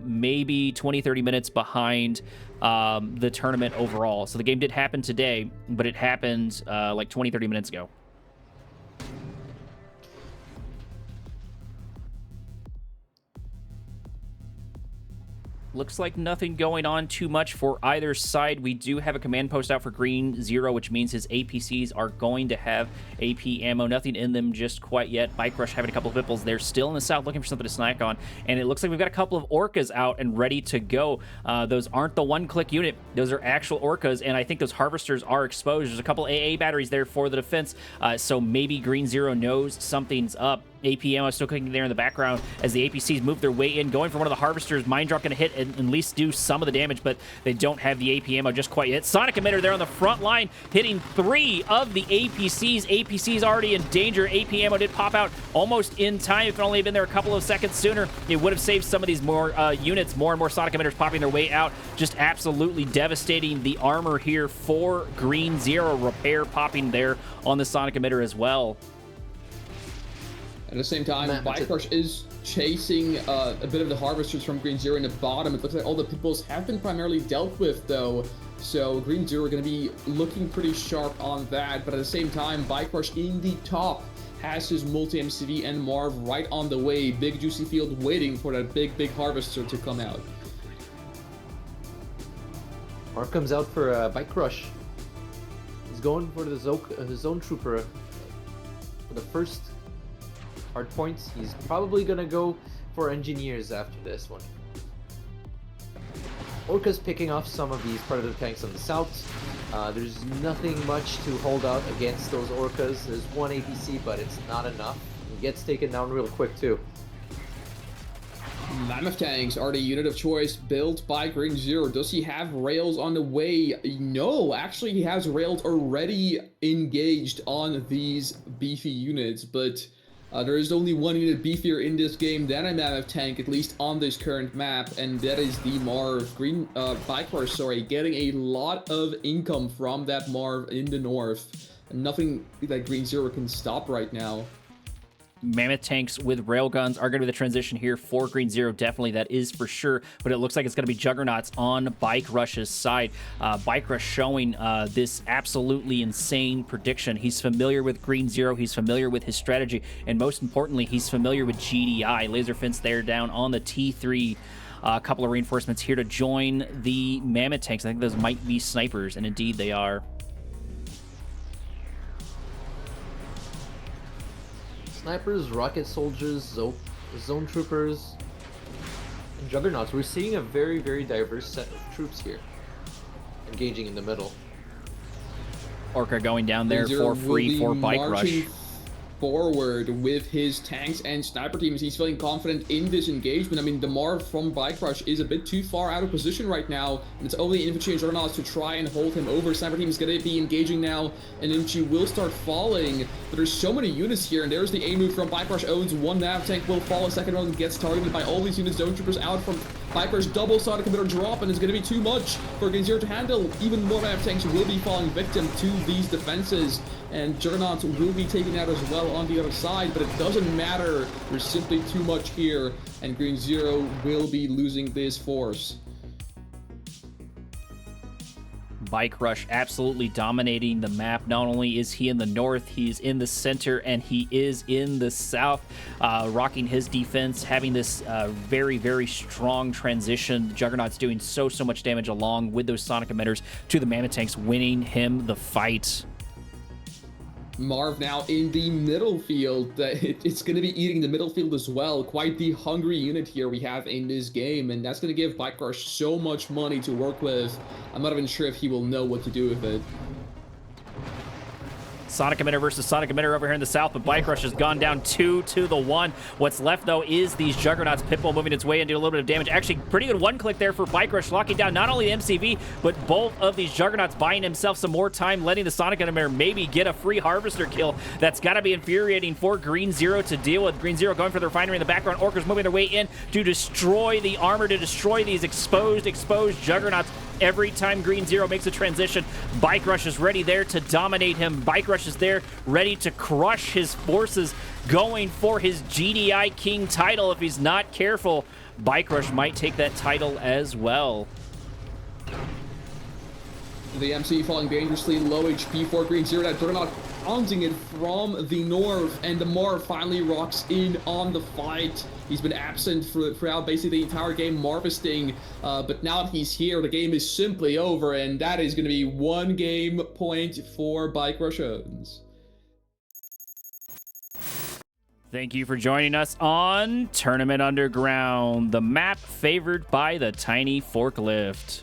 maybe 20-30 minutes behind the tournament overall. So the game did happen today, but it happened like 20-30 minutes ago. Looks like nothing going on too much for either side. We do have a command post out for Green Zero, which means his APCs are going to have AP ammo. Nothing in them just quite yet. Bike Rush having a couple of Pitbulls. They're still in the south looking for something to snack on. And it looks like we've got a couple of Orcas out and ready to go. Those aren't the one-click unit. Those are actual Orcas, and I think those Harvesters are exposed. There's a couple AA batteries there for the defense, so maybe Green Zero knows something's up. AP ammo still cooking there in the background as the APCs move their way in, going for one of the harvesters. Mind Drop going to hit and at least do some of the damage, but they don't have the AP ammo just quite yet. Sonic Emitter there on the front line, hitting 3 of the APCs. APCs already in danger. AP ammo did pop out almost in time. If it only had been there a couple of seconds sooner, it would have saved some of these more units. More and more Sonic Emitters popping their way out, just absolutely devastating the armor here for Green Zero. Repair popping there on the Sonic Emitter as well. At the same time, BikeRush is chasing a bit of the harvesters from Green Zero in the bottom. It looks like all the pit bulls have been primarily dealt with, though. So Green Zero are going to be looking pretty sharp on that. But at the same time, BikeRush in the top has his multi-MCV and Marv right on the way. Big juicy field waiting for that big harvester to come out. Marv comes out for BikeRush. He's going for the Zone Trooper for the first hard points. He's probably gonna go for engineers after this one. Orca's picking off some of these Predator tanks on the south. There's nothing much to hold out against those Orcas. There's one APC, but it's not enough. He gets taken down real quick too. Mammoth tanks are the unit of choice built by Green Zero. Does he have rails on the way? No, actually he has rails already engaged on these beefy units, but there is only one unit beefier in this game than a Mammoth tank, at least on this current map, and that is the Marv. BikeRush, sorry, getting a lot of income from that Marv in the north. And nothing that Green Zero can stop right now. Mammoth tanks with railguns are going to be the transition here for Green Zero. Definitely, that is for sure. But it looks like it's going to be Juggernauts on BikeRush's side. BikeRush showing this absolutely insane prediction. He's familiar with Green Zero. He's familiar with his strategy. And most importantly, he's familiar with GDI. Laser fence there down on the T3. A couple of reinforcements here to join the Mammoth tanks. I think those might be snipers, and indeed they are. Snipers, rocket soldiers, zone troopers, and juggernauts. We're seeing a very, very diverse set of troops here, engaging in the middle. Orca going down there for free for BikeRush. Forward with his tanks and sniper teams. He's feeling confident in this engagement. I mean, the Marv from BikeRush is a bit too far out of position right now, and it's only infantry and juggernauts to try and hold him over. Sniper team is going to be engaging now, and infantry will start falling. But there's so many units here, and there's the A move from BikeRushOwnz. One nav tank will fall. A second one gets targeted by all these units. Zone troopers out from BikeRush. Double Sonic Emitter drop, and it's going to be too much for Green Zero to handle. Even more nav tanks will be falling victim to these defenses, and juggernauts will be taken out as well on the other side, but it doesn't matter. There's simply too much here, and Green Zero will be losing this force. BikeRush absolutely dominating the map. Not only is he in the north, he's in the center, and he is in the south, rocking his defense, having this very, very strong transition. Juggernaut's doing so much damage along with those Sonic Emitters to the Mammoth tanks, winning him the fight. Marv now in the middle field. It's going to be eating the middle field as well. Quite the hungry unit here we have in this game, and that's going to give BikeRush so much money to work with. I'm not even sure if he will know what to do with it. Sonic Emitter versus Sonic Emitter over here in the south, but BikeRush has gone down 2-1. What's left, though, is these Juggernauts. Pitbull moving its way and do a little bit of damage. Actually, pretty good one-click there for BikeRush, locking down not only the MCV, but both of these Juggernauts, buying himself some more time, letting the Sonic Emitter maybe get a free Harvester kill. That's got to be infuriating for Green Zero to deal with. Green Zero going for the refinery in the background. Orcas moving their way in to destroy the armor, to destroy these exposed Juggernauts. Every time Green Zero makes a transition, BikeRush is ready there to dominate him. BikeRush is there ready to crush his forces, going for his GDI King title. If he's not careful, BikeRush might take that title as well. The MC falling dangerously low HP for Green Zero. That Juggernaut pounding it from the north, and the Marv finally rocks in on the fight. He's been absent throughout basically the entire game, harvesting, but now that he's here, the game is simply over, and that is going to be 1 game point for BikeRushOwnz. Thank you for joining us on Tournament Underground, the map favored by the tiny forklift.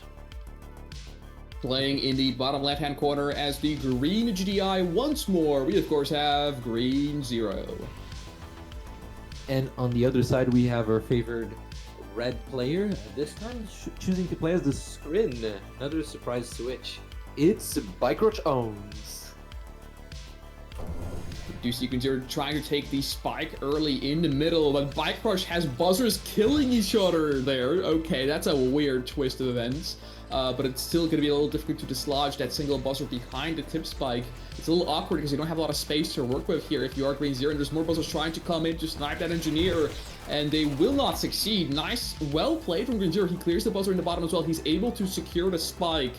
Playing in the bottom left-hand corner as the green GDI once more, we of course have Green Zero. And on the other side, we have our favored red player. This time, choosing to play as the Scrin. Another surprise switch. It's BikeRushOwnz. Do see Green trying to take the spike early in the middle, but BikeRush has buzzers killing each other there. Okay, that's a weird twist of events. But it's still going to be a little difficult to dislodge that single buzzer behind the tip spike. It's a little awkward because you don't have a lot of space to work with here if you are Green Zero, and there's more buzzers trying to come in to snipe that engineer, and they will not succeed. Nice, well played from Green Zero. He clears the buzzer in the bottom as well. He's able to secure the spike,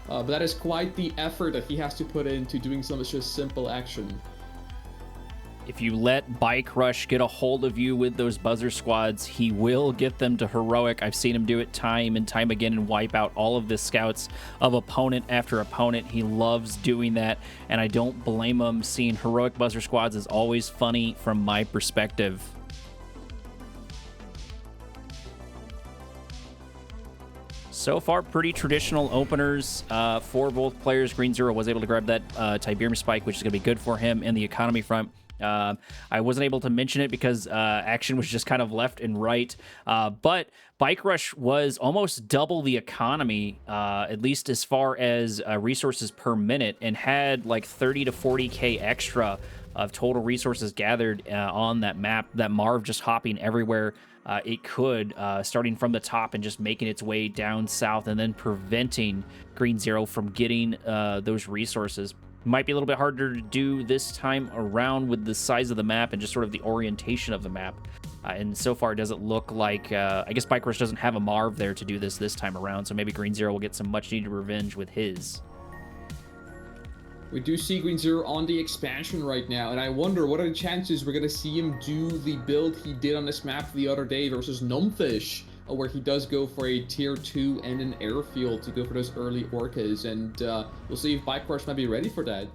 but that is quite the effort that he has to put into doing some of just simple action. If you let Bike Rush get a hold of you with those buzzer squads, he will get them to heroic. I've seen him do it time and time again and wipe out all of the scouts of opponent after opponent. He loves doing that, and I don't blame him. Seeing heroic buzzer squads is always funny from my perspective. So far, pretty traditional openers for both players. Green Zero was able to grab that Tiberium spike, which is going to be good for him in the economy front. I wasn't able to mention it because action was just kind of left and right. But Bike Rush was almost double the economy, at least as far as resources per minute, and had like 30 to 40k extra of total resources gathered on that map. That Marv just hopping everywhere it could, starting from the top and just making its way down south, and then preventing Green Zero from getting those resources. Might be a little bit harder to do this time around with the size of the map and just sort of the orientation of the map. And so far, it doesn't look like... I guess Bike Rush doesn't have a Marv there to do this time around, so maybe Green Zero will get some much-needed revenge with his. We do see Green Zero on the expansion right now, and I wonder what are the chances we're going to see him do the build he did on this map the other day versus Numbfish, where he does go for a tier 2 and an airfield to go for those early orcas, and we'll see if Bike Rush might be ready for that.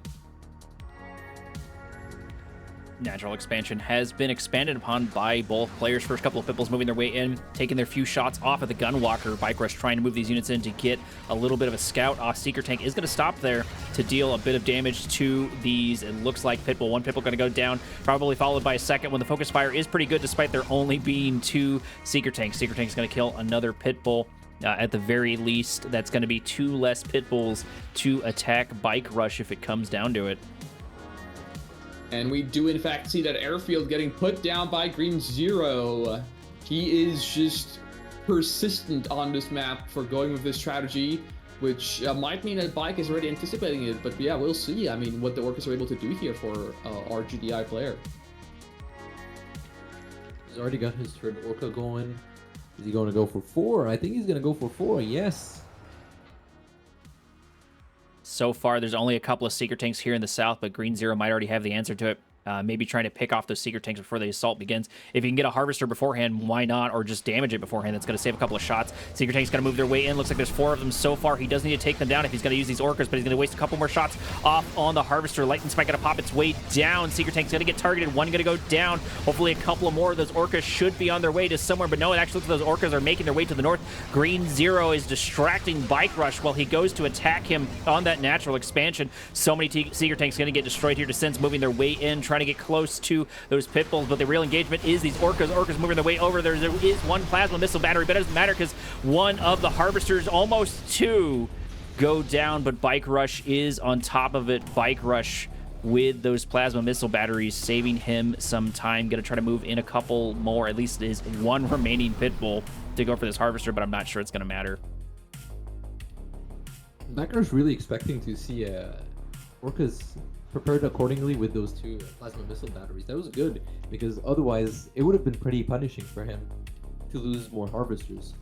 Natural expansion has been expanded upon by both players. First couple of Pipples moving their way in, taking their few shots off of the Gunwalker. Bike Rush trying to move these units in to get a little bit of a scout off. Seeker Tank is going to stop there to deal a bit of damage to these. It looks like Pitbull. One Pitbull going to go down, probably followed by a second when the focus fire is pretty good despite there only being 2 Seeker Tanks. Seeker Tank's going to kill another Pitbull. At the very least, that's going to be 2 less Pitbulls to attack Bike Rush if it comes down to it. And we do, in fact, see that airfield getting put down by Green Zero. He is just persistent on this map for going with this strategy, which might mean that Bike is already anticipating it. But yeah, we'll see. I mean, what the Orcas are able to do here for our GDI player. He's already got his third Orca going. Is he going to go for 4? I think he's going to go for 4, yes. So far, there's only a couple of Seeker Tanks here in the south, but Green Zero might already have the answer to it. Maybe trying to pick off those Seeker Tanks before the assault begins. If you can get a Harvester beforehand, why not? Or just damage it beforehand. That's going to save a couple of shots. Seeker Tank's going to move their way in. Looks like there's 4 of them so far. He does need to take them down if he's going to use these Orcas, but he's going to waste a couple more shots off on the Harvester. Lightning Spike going to pop its way down. Seeker Tank's going to get targeted. One going to go down. Hopefully a couple of more of those Orcas should be on their way to somewhere, but no, it actually looks like those Orcas are making their way to the north. Green Zero is distracting Bike Rush while he goes to attack him on that natural expansion. So many Seeker Tanks going to get destroyed here. Descents moving their way in, trying to get close to those Pitbulls, but the real engagement is these Orcas. Orcas moving their way over. There is 1 plasma missile battery, but it doesn't matter because one of the Harvesters, almost 2, go down, but Bike Rush is on top of it. Bike Rush with those plasma missile batteries, saving him some time. Gonna try to move in a couple more. At least is 1 remaining Pitbull to go for this Harvester, but I'm not sure it's gonna matter. Bike Rush really expecting to see Orcas prepared accordingly with those 2 plasma missile batteries. That was good, because otherwise it would have been pretty punishing for him to lose more Harvesters.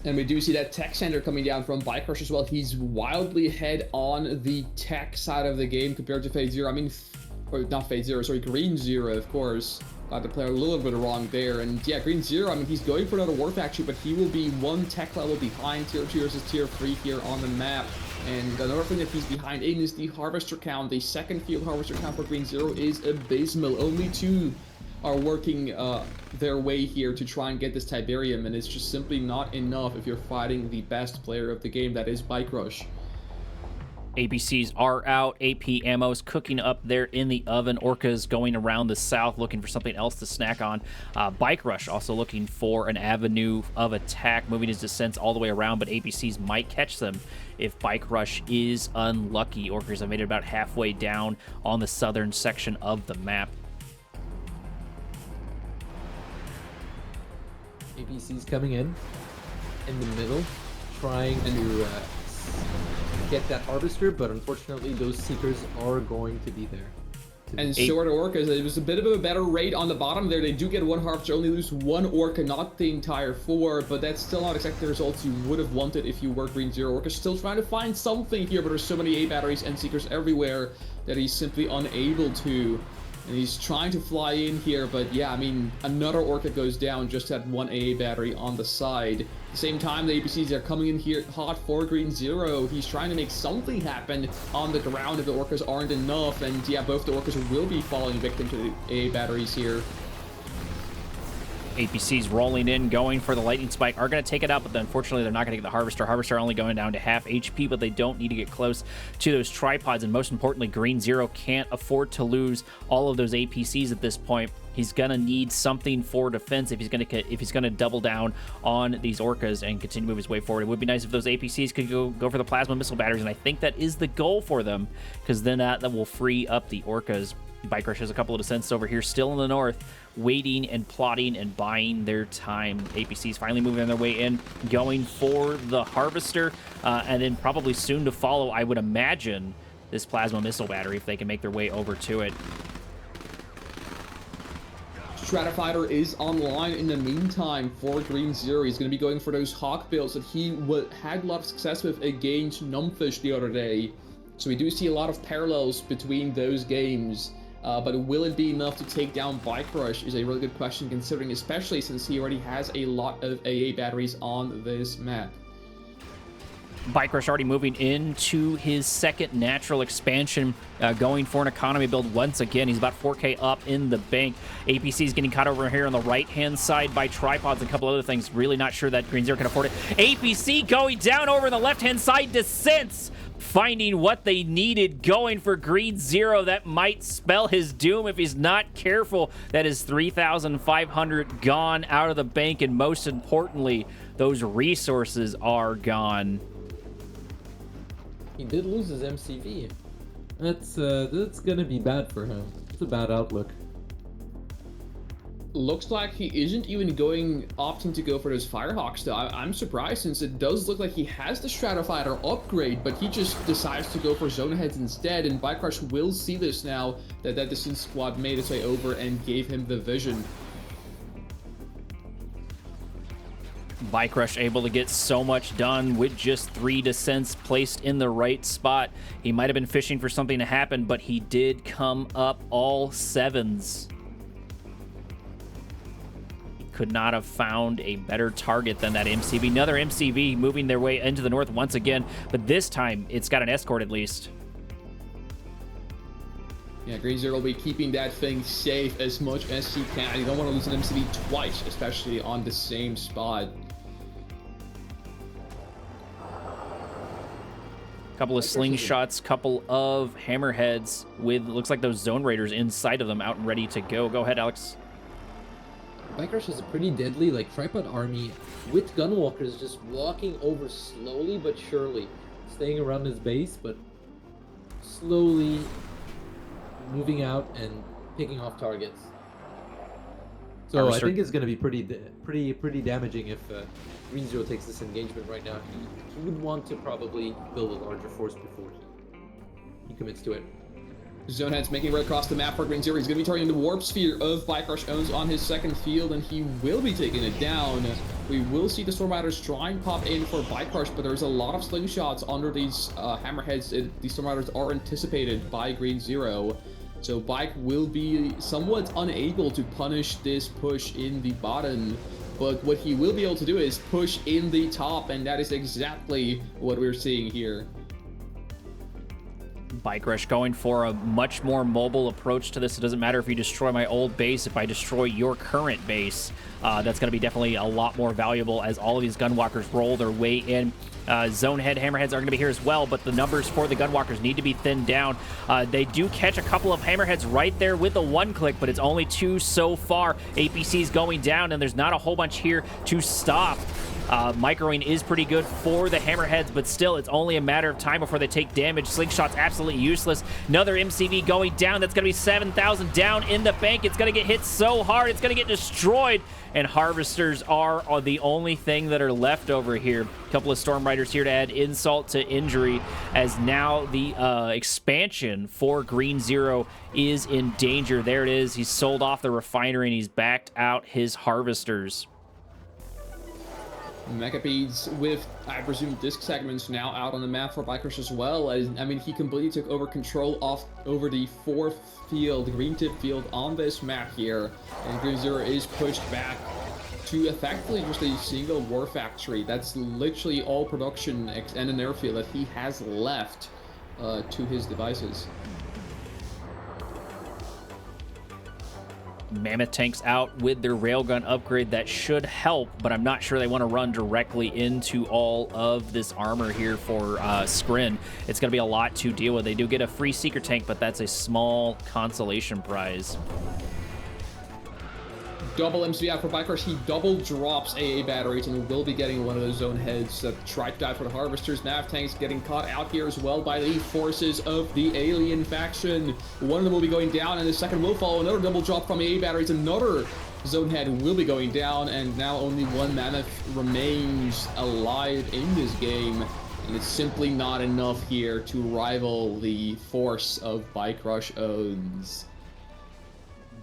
And we do see that tech center coming down from Bike Rush as well. He's wildly ahead on the tech side of the game compared to Fade Zero. I mean, or not Fade Zero, sorry, Green Zero, of course. Got the player a little bit wrong there. And yeah, Green Zero, I mean, he's going for another War Factory, but he will be 1 tech level behind tier 2 versus tier 3 here on the map. And another thing that he's behind in is the Harvester count. The second field Harvester count for Green Zero is abysmal. Only 2 are working their way here to try and get this Tiberium, and it's just simply not enough if you're fighting the best player of the game, that is Bike Rush. APCs are out. AP ammo's cooking up there in the oven. Orcas going around the south looking for something else to snack on. Bike Rush also looking for an avenue of attack, moving his descents all the way around, but APCs might catch them if Bike Rush is unlucky. Orcas have made it about halfway down on the southern section of the map. APC's coming in the middle, trying to get that harvester, but unfortunately those seekers are going to be there. And so are the orcas. It was a bit of a better rate on the bottom there. They do get one harvester, only lose one orca, not the entire 4, but that's still not exactly the results you would have wanted if you were Green Zero. Orca's still trying to find something here, but there's so many A batteries and seekers everywhere that he's simply unable to. And he's trying to fly in here, but yeah, I mean, another orca goes down, just had one AA battery on the side. At the same time, the APCs are coming in here hot for Green Zero. He's trying to make something happen on the ground if the orcas aren't enough, and yeah, both the orcas will be falling victim to the AA batteries here. APCs rolling in, going for the lightning spike, are going to take it out, but unfortunately they're not going to get the harvester. Harvester only going down to half HP, but they don't need to get close to those tripods, and most importantly, Green Zero can't afford to lose all of those APCs at this point. He's going to need something for defense if he's going to double down on these orcas and continue to move his way forward. It would be nice if those APCs could go for the plasma missile batteries, and I think that is the goal for them, because then that will free up the orcas. Bike Rush has a couple of descents over here still in the north, waiting and plotting and buying their time. APC's finally moving on their way in, going for the harvester, and then probably soon to follow, I would imagine, this plasma missile battery if they can make their way over to it. Stratifighter is online in the meantime for Green Zero. He's going to be going for those Hawk builds that he had a lot of success with against Numbfish the other day. So we do see a lot of parallels between those games. But will it be enough to take down Bike Rush is a really good question, considering especially since he already has a lot of AA batteries on this map. Bike Rush already moving into his second natural expansion, going for an economy build once again. He's about 4K up in the bank. APC is getting caught over here on the right-hand side by tripods and a couple other things. Really not sure that Green Zero can afford it. APC going down over on the left-hand side, descents, finding what they needed, going for Green Zero. That might spell his doom if he's not careful. That is 3,500 gone out of the bank, and most importantly, those resources are gone. He did lose his MCV. That's gonna be bad for him. It's a bad outlook. Looks like he isn't even opting to go for those Firehawks though. I'm surprised, since it does look like he has the Stratifighter upgrade, but he just decides to go for Zone Heads instead, and Bike Rush will see this now that Distance Squad made its way over and gave him the vision. Bike Rush able to get so much done with just 3 descents placed in the right spot. He might have been fishing for something to happen, but he did come up all 7s. He could not have found a better target than that MCV. Another MCV moving their way into the north once again, but this time it's got an escort at least. Yeah, Green Zero will be keeping that thing safe as much as he can. You don't want to lose an MCV twice, especially on the same spot. Couple of slingshots, couple of hammerheads with, looks like those zone raiders inside of them out and ready to go. Go ahead, Alex. Bike Rush is a pretty deadly, like, tripod army with gunwalkers just walking over slowly but surely, staying around his base, but slowly moving out and picking off targets. So Harvester. I think it's going to be pretty damaging if Green Zero takes this engagement right now. He would want to probably build a larger force before he commits to it. Zone Head's making right across the map for Green Zero. He's going to be targeting the Warp Sphere of BikeRushOwnz on his second field, and he will be taking it down. We will see the Storm Riders try and pop in for Bike Rush, but there's a lot of slingshots under these hammerheads. These Storm Riders are anticipated by Green Zero. So Bike will be somewhat unable to punish this push in the bottom, but what he will be able to do is push in the top, and that is exactly what we're seeing here. BikeRush going for a much more mobile approach to this. It doesn't matter if you destroy my old base, if I destroy your current base, that's going to be definitely a lot more valuable as all of these Gunwalkers roll their way in. Zone Head Hammerheads are going to be here as well, but the numbers for the Gunwalkers need to be thinned down. They do catch a couple of Hammerheads right there with a one-click, but it's only 2 so far. APC's going down, and there's not a whole bunch here to stop. Microing is pretty good for the Hammerheads, but still, it's only a matter of time before they take damage. Slingshot's absolutely useless. Another MCV going down. That's going to be 7,000 down in the bank. It's going to get hit so hard. It's going to get destroyed. And Harvesters are the only thing that are left over here. A couple of Storm Riders here to add insult to injury, as now the expansion for Green Zero is in danger. There it is. He's sold off the refinery, and he's backed out his Harvesters. Megabeads with, I presume, disc segments now out on the map for BikeRush as well. I mean, he completely took over control over the 4th field, the green tip field on this map here. And Green Zero is pushed back to effectively just a single war factory. That's literally all production and an airfield that he has left to his devices. Mammoth tanks out with their railgun upgrade. That should help, but I'm not sure they want to run directly into all of this armor here for Skrin. It's going to be a lot to deal with. They do get a free Seeker tank, but that's a small consolation prize. Double MCV out for BikeRush. He double drops AA batteries and will be getting one of those zone heads that tried out for the Harvesters. Nav tanks getting caught out here as well by the forces of the alien faction. One of them will be going down, and the second will follow. Another double drop from AA batteries. Another zone head will be going down, and now only one Mammoth remains alive in this game. And it's simply not enough here to rival the force of BikeRushOwnz.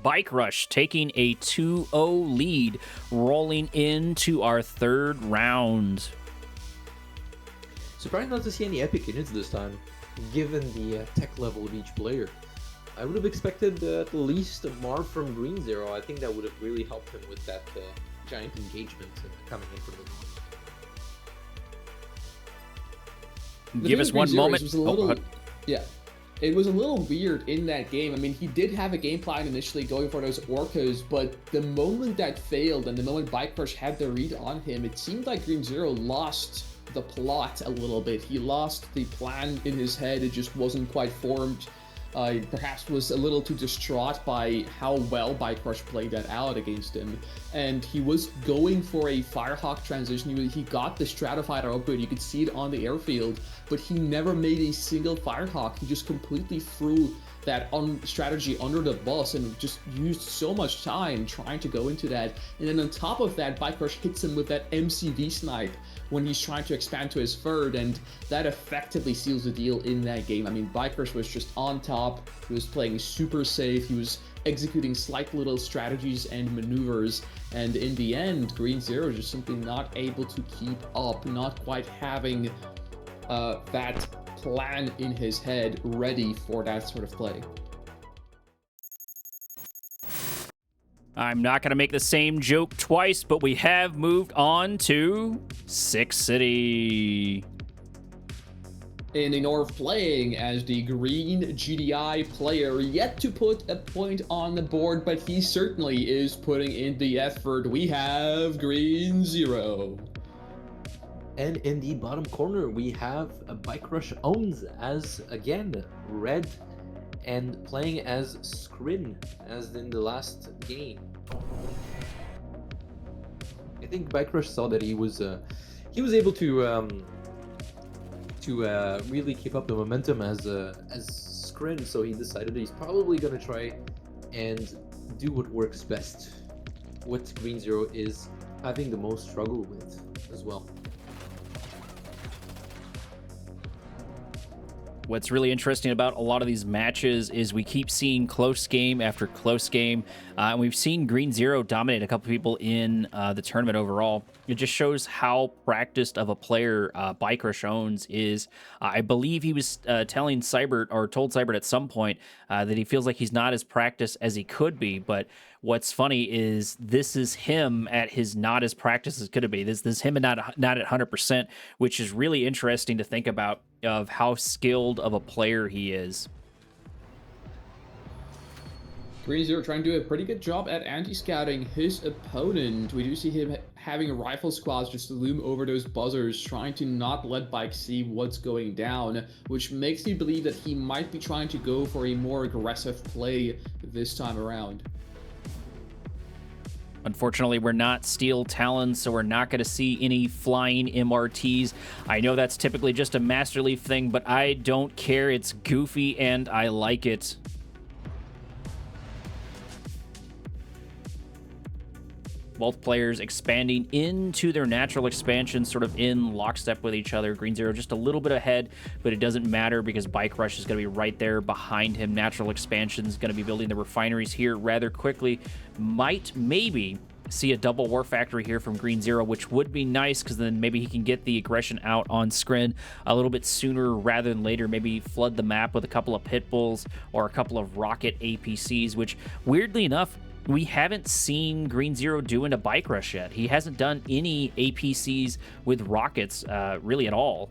BikeRush taking a 2-0 lead, rolling into our 3rd round. Surprised not to see any epic units this time, given the tech level of each player. I would have expected at least a Marv from Green Zero. I think that would have really helped him with that giant engagement coming in from the Give us one moment. Yeah. It was a little weird in that game. I mean, he did have a game plan initially going for those Orcas, but the moment that failed and the moment BikeRush had the read on him, it seemed like Green Zero lost the plot a little bit. He lost the plan in his head. It just wasn't quite formed. Perhaps was a little too distraught by how well BikeRush played that out against him. And he was going for a Firehawk transition. He got the Stratofighter upgrade. You could see it on the airfield, but he never made a single Firehawk. He just completely threw that strategy under the bus and just used so much time trying to go into that. And then on top of that, BikeRush hits him with that MCV snipe when he's trying to expand to his 3rd, and that effectively seals the deal in that game. I mean, BikeRush was just on top. He was playing super safe. He was executing slight little strategies and maneuvers, and in the end, Green Zero is just simply not able to keep up, not quite having that plan in his head ready for that sort of play. I'm not going to make the same joke twice, but we have moved on to 6 City. In the North, playing as the green GDI player, yet to put a point on the board, but he certainly is putting in the effort. We have Green Zero. And in the bottom corner, we have a BikeRushOwnz as, again, red, and playing as Skrin, as in the last game. I think BikeRush saw that he was able to really keep up the momentum as Skrin, so he decided he's probably gonna try and do what works best, what Green Zero is having the most struggle with as well. What's really interesting about a lot of these matches is we keep seeing close game after close game. And we've seen Green Zero dominate a couple people in the tournament overall. It just shows how practiced of a player BikeRushOwnz is. I believe he was telling Cybert, or told Cybert at some point, that he feels like he's not as practiced as he could be. But What's funny is this is him at his not as practiced as could it be. This is him and not at 100%, which is really interesting to think about of how skilled of a player he is. Green Zero trying to do a pretty good job at anti-scouting his opponent. We do see him having rifle squads just loom over those buzzers, trying to not let Bike see what's going down, which makes me believe that he might be trying to go for a more aggressive play this time around. Unfortunately, we're not Steel Talons, so we're not going to see any flying MRTs. I know that's typically just a MasterLeaf thing, but I don't care. It's goofy, and I like it. Both players expanding into their natural expansion, sort of in lockstep with each other. Green Zero just a little bit ahead, but it doesn't matter because Bike Rush is going to be right there behind him. Natural expansion is going to be building the refineries here rather quickly. Maybe see a double war factory here from Green Zero, which would be nice because then maybe he can get the aggression out on Skrin a little bit sooner rather than later. Maybe flood the map with a couple of pit bulls or a couple of rocket APCs, which weirdly enough, we haven't seen Green Zero do into Bike Rush yet. He hasn't done any APCs with rockets really at all.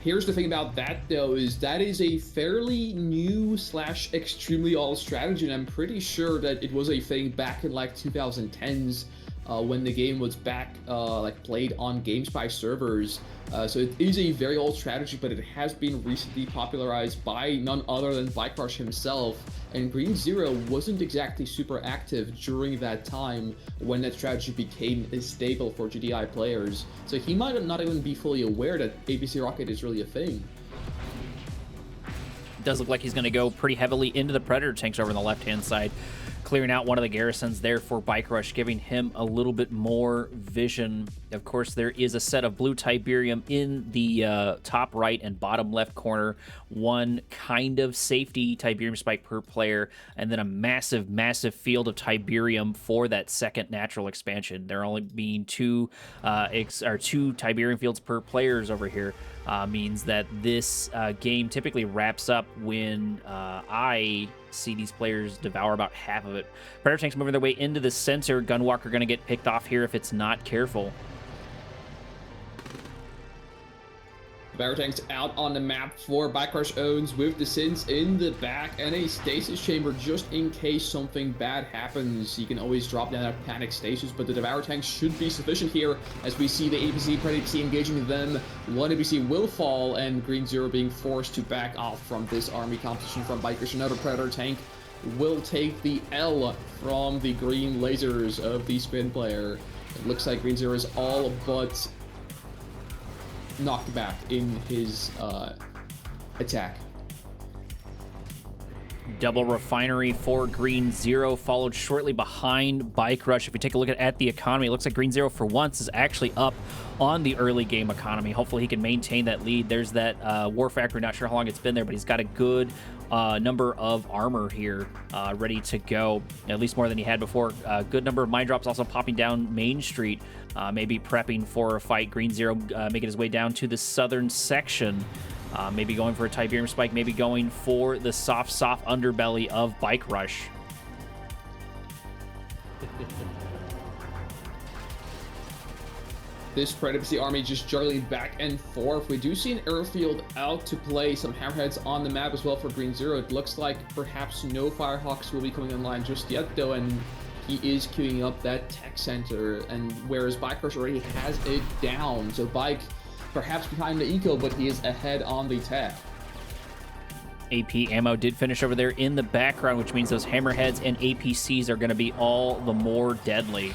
Here's the thing about that, though, is that is a fairly new / extremely old strategy, and I'm pretty sure that it was a thing back in like 2010s when the game was back like played on GameSpy servers. So it is a very old strategy, but it has been recently popularized by none other than Bike Rush himself. And Green Zero wasn't exactly super active during that time when that strategy became a staple for GDI players. So he might not even be fully aware that APC Rocket is really a thing. It does look like he's going to go pretty heavily into the Predator tanks over on the left-hand side, clearing out one of the garrisons there for Bike Rush, giving him a little bit more vision. Of course, there is a set of blue Tiberium in the top right and bottom left corner. One kind of safety Tiberium spike per player, and then a massive, massive field of Tiberium for that second natural expansion. There only being two Tiberium fields per players over here. Means that this game typically wraps up when I see these players devour about half of it. Predator tanks moving their way into the center. Gunwalker going to get picked off here if it's not careful. Predator tanks out on the map for BikeRushOwnz with the Sins in the back and a stasis chamber just in case something bad happens. You can always drop down that panic stasis, but the Devour tanks should be sufficient here as we see the APC, Predator engaging them. One APC will fall and Green Zero being forced to back off from this army composition from BikeRush. Another Predator tank will take the L from the green lasers of the Spin player. It looks like Green Zero is all but knocked back in his attack. Double refinery for Green Zero, followed shortly behind Bike Rush. If we take a look at the economy, it looks like Green Zero for once is actually up on the early game economy. Hopefully he can maintain that lead. There's that war factory, not sure how long it's been there, but he's got a good number of armor here ready to go, at least more than he had before. Good number of mine drops also popping down Main Street, maybe prepping for a fight. Green Zero making his way down to the southern section. Maybe going for a Tiberium spike, maybe going for the soft underbelly of Bike Rush. This Predator army just juggling back and forth. We do see an airfield out to play, some hammerheads on the map as well for Green Zero. It looks like perhaps no Firehawks will be coming online just yet though, and he is queuing up that tech center, and whereas Bike Rush already has it down. So Bike perhaps behind the eco, but he is ahead on the tech. AP ammo did finish over there in the background, which means those hammerheads and APCs are going to be all the more deadly.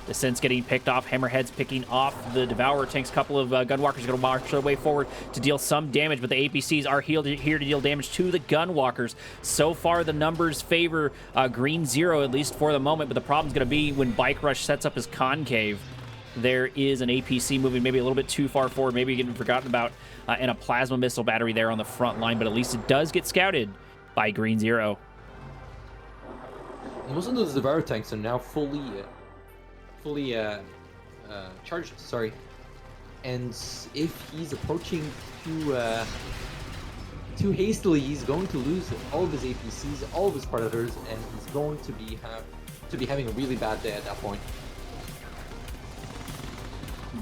The Sense getting picked off, hammerheads picking off the Devourer tanks. Couple of Gunwalkers are going to march their way forward to deal some damage, but the APCs are here to deal damage to the Gunwalkers. So far, the numbers favor Green Zero, at least for the moment, but the problem's going to be when Bike Rush sets up his concave. There is an APC moving maybe a little bit too far forward, maybe getting forgotten about, and a plasma missile battery there on the front line, but at least it does get scouted by Green Zero. Most of those Devourer tanks are now fully charged, sorry. And if he's approaching to too hastily, he's going to lose all of his APCs, all of his predators, and he's going to be having a really bad day at that point.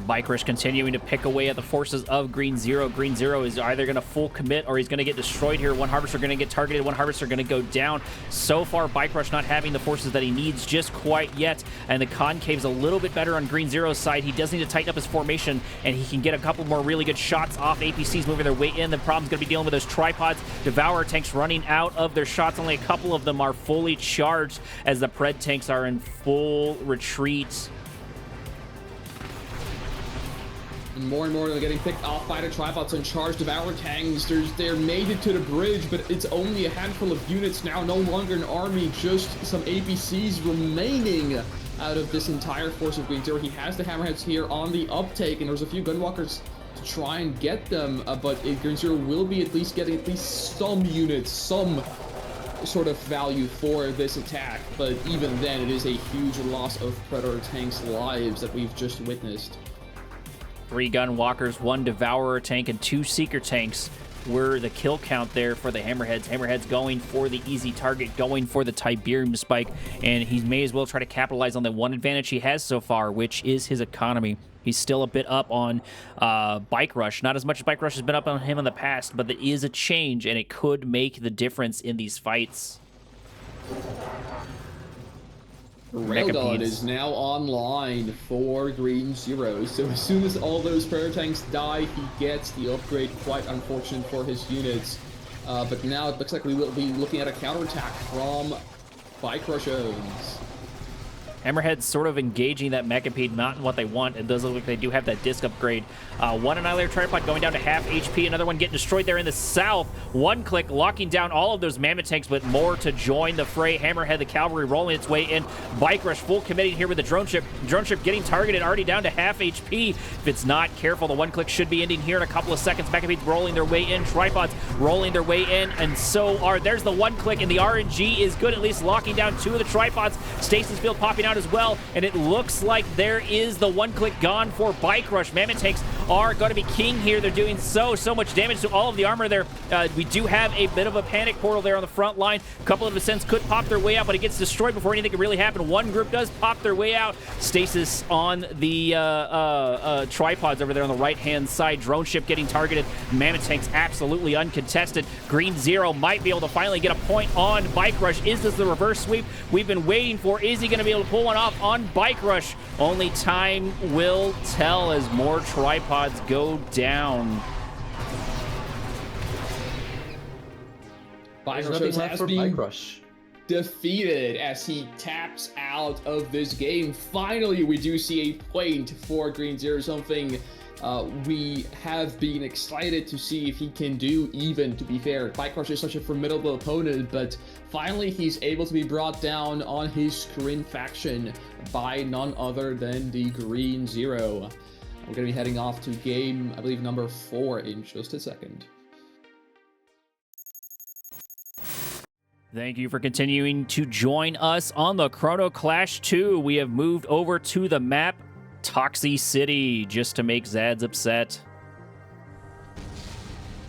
BikeRush continuing to pick away at the forces of Green Zero. Green Zero is either going to full commit or he's going to get destroyed here. One Harvester going to get targeted. One Harvester going to go down. So far, BikeRush not having the forces that he needs just quite yet. And the Concave's a little bit better on Green Zero's side. He does need to tighten up his formation, and he can get a couple more really good shots off APCs moving their way in. The problem's going to be dealing with those tripods. Devourer tanks running out of their shots. Only a couple of them are fully charged as the Pred tanks are in full retreat. And more they're getting picked off by the tripods and charged Devourer tanks. They're made it to the bridge, but it's only a handful of units now. No longer an army, just some APCs remaining out of this entire force of Green Zero. He has the Hammerheads here on the uptake, and there's a few Gunwalkers to try and get them, but Green Zero will be at least getting at least some units, some sort of value for this attack. But even then, it is a huge loss of Predator tanks' lives that we've just witnessed. 3 Gunwalkers, 1 Devourer tank, and 2 Seeker tanks were the kill count there for the Hammerheads. Hammerheads going for the easy target, going for the Tiberium Spike, and he may as well try to capitalize on the one advantage he has so far, which is his economy. He's still a bit up on BikeRush. Not as much as BikeRush has been up on him in the past, but there is a change, and it could make the difference in these fights. Railgun is now online for Green Zero, so as soon as all those Predator tanks die, he gets the upgrade. Quite unfortunate for his units, but now it looks like we will be looking at a counterattack from BikeRushOwnz. Hammerhead's sort of engaging that Mechapede, not in what they want. It does look like they do have that disc upgrade. One Annihilator Tripod going down to half HP. Another one getting destroyed there in the south. One click locking down all of those Mammoth tanks, but more to join the fray. Hammerhead, the cavalry, rolling its way in. BikeRush full committing here with the drone ship. Drone ship getting targeted, already down to half HP. If it's not careful, the one click should be ending here in a couple of seconds. Mechapedes rolling their way in. Tripods rolling their way in, and so are. There's the one click, and the RNG is good, at least locking down 2 of the tripods. Stasis Field popping out as well, and it looks like there is the one click gone for BikeRush. Mammoth tanks are going to be king here. They're doing so much damage to all of the armor there. We do have a bit of a panic portal there on the front line. A couple of Ascents could pop their way out, but it gets destroyed before anything can really happen. One group does pop their way out. Stasis on the tripods over there on the right-hand side. Drone ship getting targeted. Mammoth tanks absolutely uncontested. Green Zero might be able to finally get a point on BikeRush. Is this the reverse sweep we've been waiting for? Is he going to be able to pull one off on BikeRush? Only time will tell as more tripods go down. BikeRush has been BikeRush defeated as he taps out of this game. Finally, we do see a point for Green Zero, something we have been excited to see if he can do, even, to be fair. BikeRush is such a formidable opponent, but finally he's able to be brought down on his screen faction by none other than the Green Zero. We're going to be heading off to game, I believe, number 4 in just a second. Thank you for continuing to join us on the Chrono Clash II. We have moved over to the map Toxie City just to make Xads upset.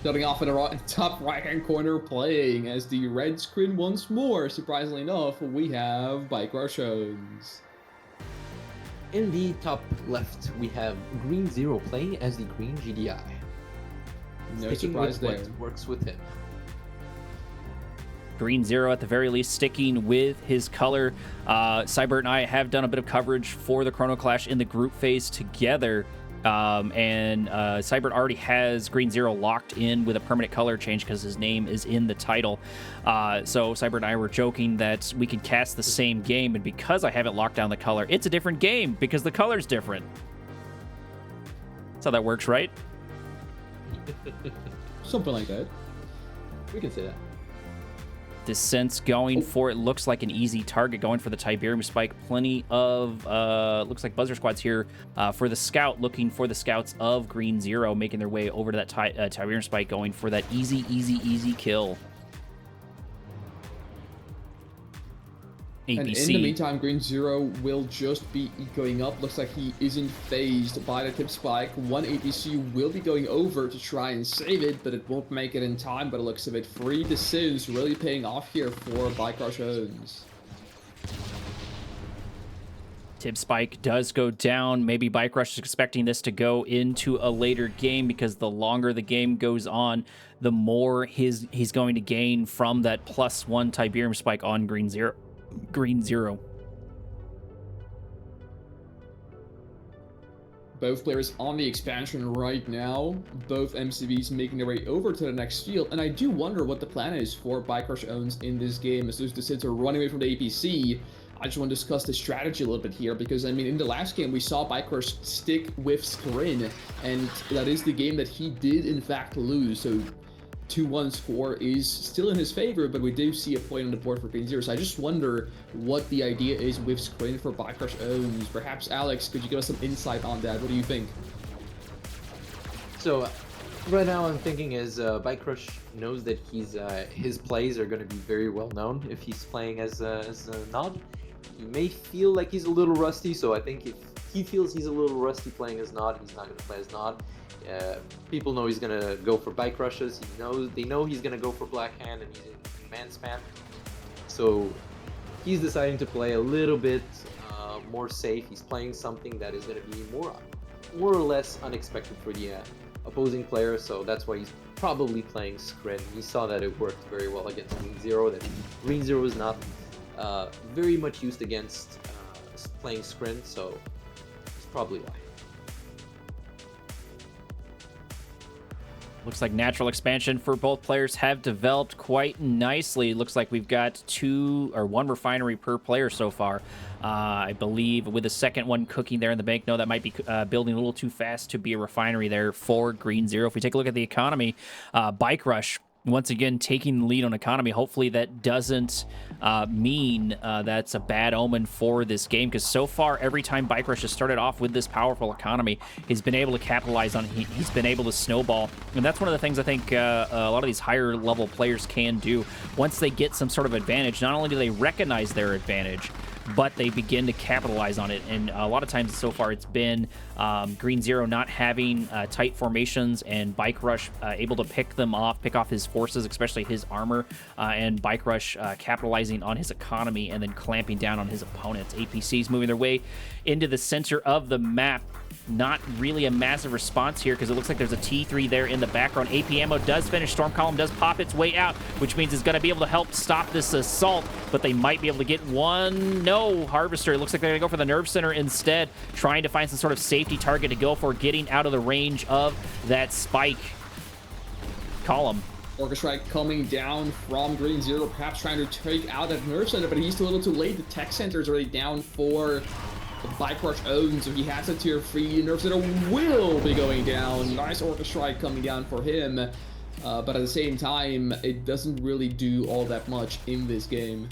Starting off in the top right-hand corner, playing as the red screen once more. Surprisingly enough, we have BikeRushOwnz. In the top left, we have Green Zero playing as the Green GDI. No surprise there. What works with him. Green Zero, at the very least, sticking with his color. Cybert and I have done a bit of coverage for the Chrono Clash in the group phase together. And Cybert already has Green Zero locked in with a permanent color change because his name is in the title. So Cybert and I were joking that we could cast the same game, and because I haven't locked down the color, it's a different game because the color's different. That's how that works, right? Something like that. We can say that. Descents going for, it looks like an easy target, going for the Tiberium Spike. Plenty of, looks like Buzzer Squads here for the Scout, looking for the Scouts of Green Zero, making their way over to that Tiberium Spike, going for that easy kill. APC. And in the meantime, Green Zero will just be going up. Looks like he isn't phased by the tip spike. One APC will be going over to try and save it, but it won't make it in time. But it looks a bit free. The Sims really paying off here for BikeRushOwnz. Tip spike does go down. Maybe BikeRush is expecting this to go into a later game, because the longer the game goes on, the more he's going to gain from that +1 Tiberium spike on Green Zero. Both players on the expansion right now. Both MCVs making their way over to the next field. And I do wonder what the plan is for BikeRushOwnz in this game. As soon as the Sids are running away from the APC, I just want to discuss the strategy a little bit here, because I mean, in the last game we saw BikeRush stick with Skrin, and that is the game that he did in fact lose. So 2-1 score is still in his favor, but we do see a point on the board for Green Zero. So I just wonder what the idea is with Skrin for BikeRushOwnz. Perhaps Alex, could you give us some insight on that? What do you think? So right now I'm thinking is BikeRush knows that his plays are going to be very well known if he's playing as a Nod. He may feel like he's a little rusty, so I think if he feels he's a little rusty playing as Nod, he's not going to play as Nod. People know he's going to go for bike rushes. They know he's going to go for Black Hand, and he's in man spam. So he's deciding to play a little bit more safe. He's playing something that is going to be more or less unexpected for the opposing player. So that's why he's probably playing Skrin. He saw that it worked very well against Green Zero. That Green Zero is not very much used against playing Skrin, so that's probably why. Looks like natural expansion for both players have developed quite nicely. Looks like we've got one refinery per player so far. I believe with the second one cooking there in the bank. No, that might be building a little too fast to be a refinery there for Green Zero. If we take a look at the economy, BikeRush once again taking the lead on economy. Hopefully that doesn't mean that's a bad omen for this game, because so far every time BikeRush has started off with this powerful economy, he's been able to capitalize on it. He's been able to snowball, and that's one of the things I think a lot of these higher level players can do. Once they get some sort of advantage, not only do they recognize their advantage, but they begin to capitalize on it. And a lot of times so far it's been Green Zero not having tight formations, and BikeRush able to pick off his forces, especially his armor, and BikeRush capitalizing on his economy and then clamping down on his opponents. APCs moving their way into the center of the map. Not really a massive response here, because it looks like there's a T3 there in the background. AP Ammo does finish. Storm Column does pop its way out, which means it's going to be able to help stop this assault, but they might be able to get one. No, Harvester. It looks like they're going to go for the Nerve Center instead, trying to find some sort of safety target to go for, getting out of the range of that spike column. Orca Strike coming down from Green Zero, perhaps trying to take out that Nerve Center, but he's still a little too late. The Tech Center is already down for BikeRushOwnz, so he has a tier 3. Nerve Center will be going down. Nice Orca Strike coming down for him, but at the same time, it doesn't really do all that much in this game.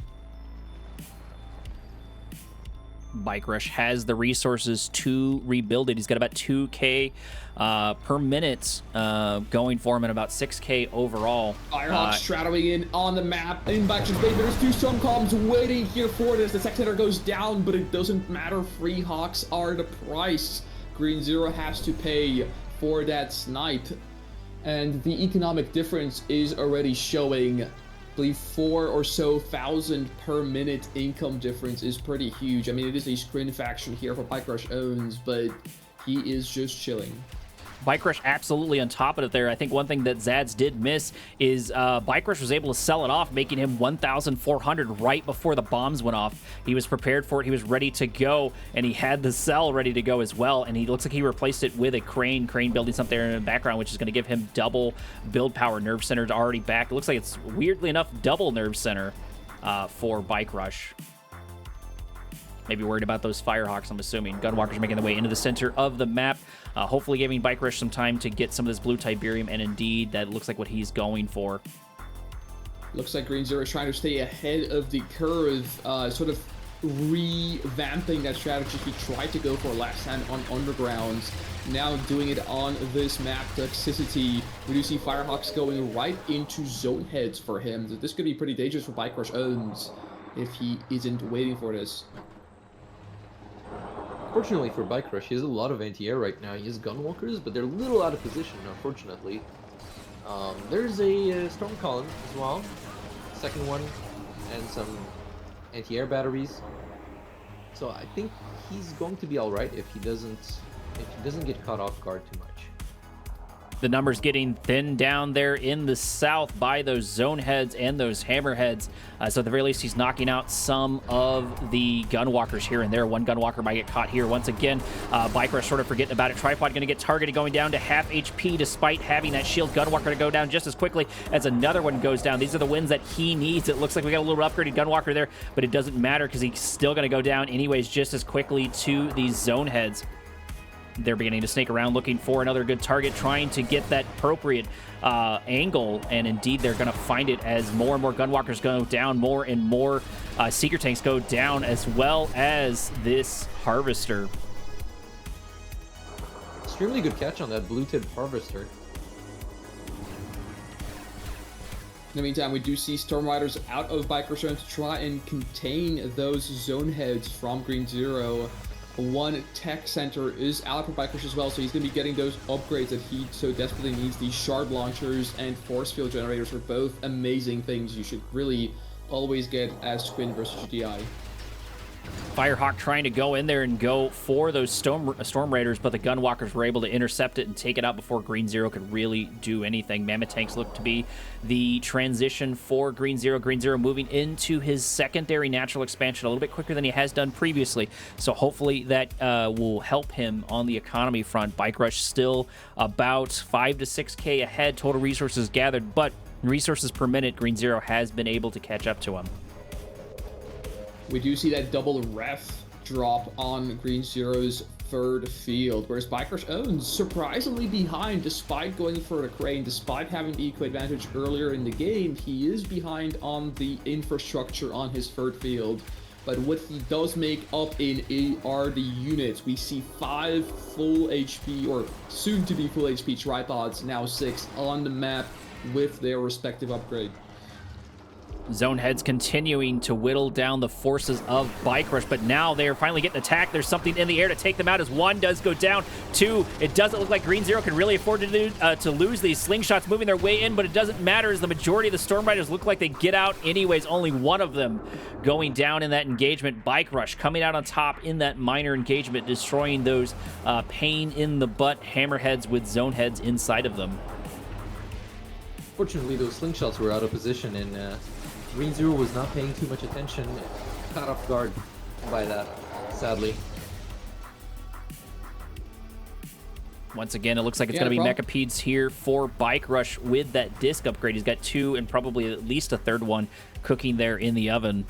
BikeRush has the resources to rebuild it. He's got about 2K per minute going for him, and about 6K overall. Firehawk straddling in on the map. In back to space, there's 2 Storm Columns waiting here for this. The Tech Center goes down, but it doesn't matter. Free Hawks are the price Green Zero has to pay for that snipe. And the economic difference is already showing. I believe 4,000 or so per minute income difference is pretty huge. I mean, it is a Skrin faction here for BikeRushOwnz, but he is just chilling. BikeRush absolutely on top of it there. I think one thing that Xads did miss is BikeRush was able to sell it off, making him 1,400 right before the bombs went off. He was prepared for it. He was ready to go, and he had the cell ready to go as well, and he looks like he replaced it with a Crane building something there in the background, which is going to give him double build power. Nerve Center's already back. It looks like it's, weirdly enough, double Nerve Center for BikeRush. Maybe worried about those Firehawks, I'm assuming. Gunwalkers making their way into the center of the map, hopefully giving BikeRush some time to get some of this blue Tiberium, and indeed, that looks like what he's going for. Looks like Green Zero is trying to stay ahead of the curve, sort of revamping that strategy he tried to go for last time on Undergrounds. Now doing it on this map, Toxicity. We do see Firehawks going right into zone heads for him. This could be pretty dangerous for BikeRushOwnz. if he isn't waiting for this. Fortunately for BikeRush, he has a lot of anti-air right now. He has gunwalkers, but they're a little out of position, unfortunately. There's a storm column as well, second one, and some anti-air batteries. So I think he's going to be all right if he doesn't get caught off guard too much. The numbers getting thinned down there in the south by those zone heads and those hammerheads. So at the very least, he's knocking out some of the gunwalkers here and there. One gunwalker might get caught here once again. BikeRush sort of forgetting about it. Tripod going to get targeted, going down to half HP despite having that shield gunwalker to go down just as quickly as another one goes down. These are the wins that he needs. It looks like we got a little upgraded gunwalker there, but it doesn't matter because he's still going to go down anyways just as quickly to these zone heads. They're beginning to snake around looking for another good target, trying to get that appropriate angle, and indeed they're going to find it as more and more gunwalkers go down, more and more seeker tanks go down, as well as this harvester. Extremely good catch on that blue-tipped harvester. In the meantime, we do see Storm Riders out of BikeRushOwnz to try and contain those zone heads from Green Zero. One tech center is out for BikeRush as well, so he's going to be getting those upgrades that he so desperately needs. These shard launchers and force field generators are both amazing things you should really always get as Twin versus GTI. Firehawk trying to go in there and go for those Storm Raiders, but the Gunwalkers were able to intercept it and take it out before Green Zero could really do anything. Mammoth Tanks look to be the transition for Green Zero. Green Zero moving into his secondary natural expansion a little bit quicker than he has done previously, so hopefully that will help him on the economy front. BikeRush still about 5 to 6K ahead total resources gathered, but resources per minute, Green Zero has been able to catch up to him. We do see that double ref drop on Green Zero's third field, whereas BikeRushOwnz surprisingly behind despite going for a crane, despite having the eco advantage earlier in the game. He is behind on the infrastructure on his third field, but what he does make up in are the units. We see 5 full HP, or soon to be full HP tripods, now 6 on the map with their respective upgrade. Zone heads continuing to whittle down the forces of BikeRush, but now they're finally getting attacked. There's something in the air to take them out as 1 does go down. 2, it doesn't look like Green Zero can really afford to lose these slingshots moving their way in, but it doesn't matter as the majority of the Storm Riders look like they get out anyways. Only 1 of them going down in that engagement. BikeRush coming out on top in that minor engagement, destroying those pain in the butt hammerheads with zone heads inside of them. Fortunately, those slingshots were out of position, and Green Zero was not paying too much attention, caught off guard by that, sadly. Once again, it looks like it's going to be Mechapedes here for BikeRush with that disc upgrade. He's got 2 and probably at least a third one cooking there in the oven.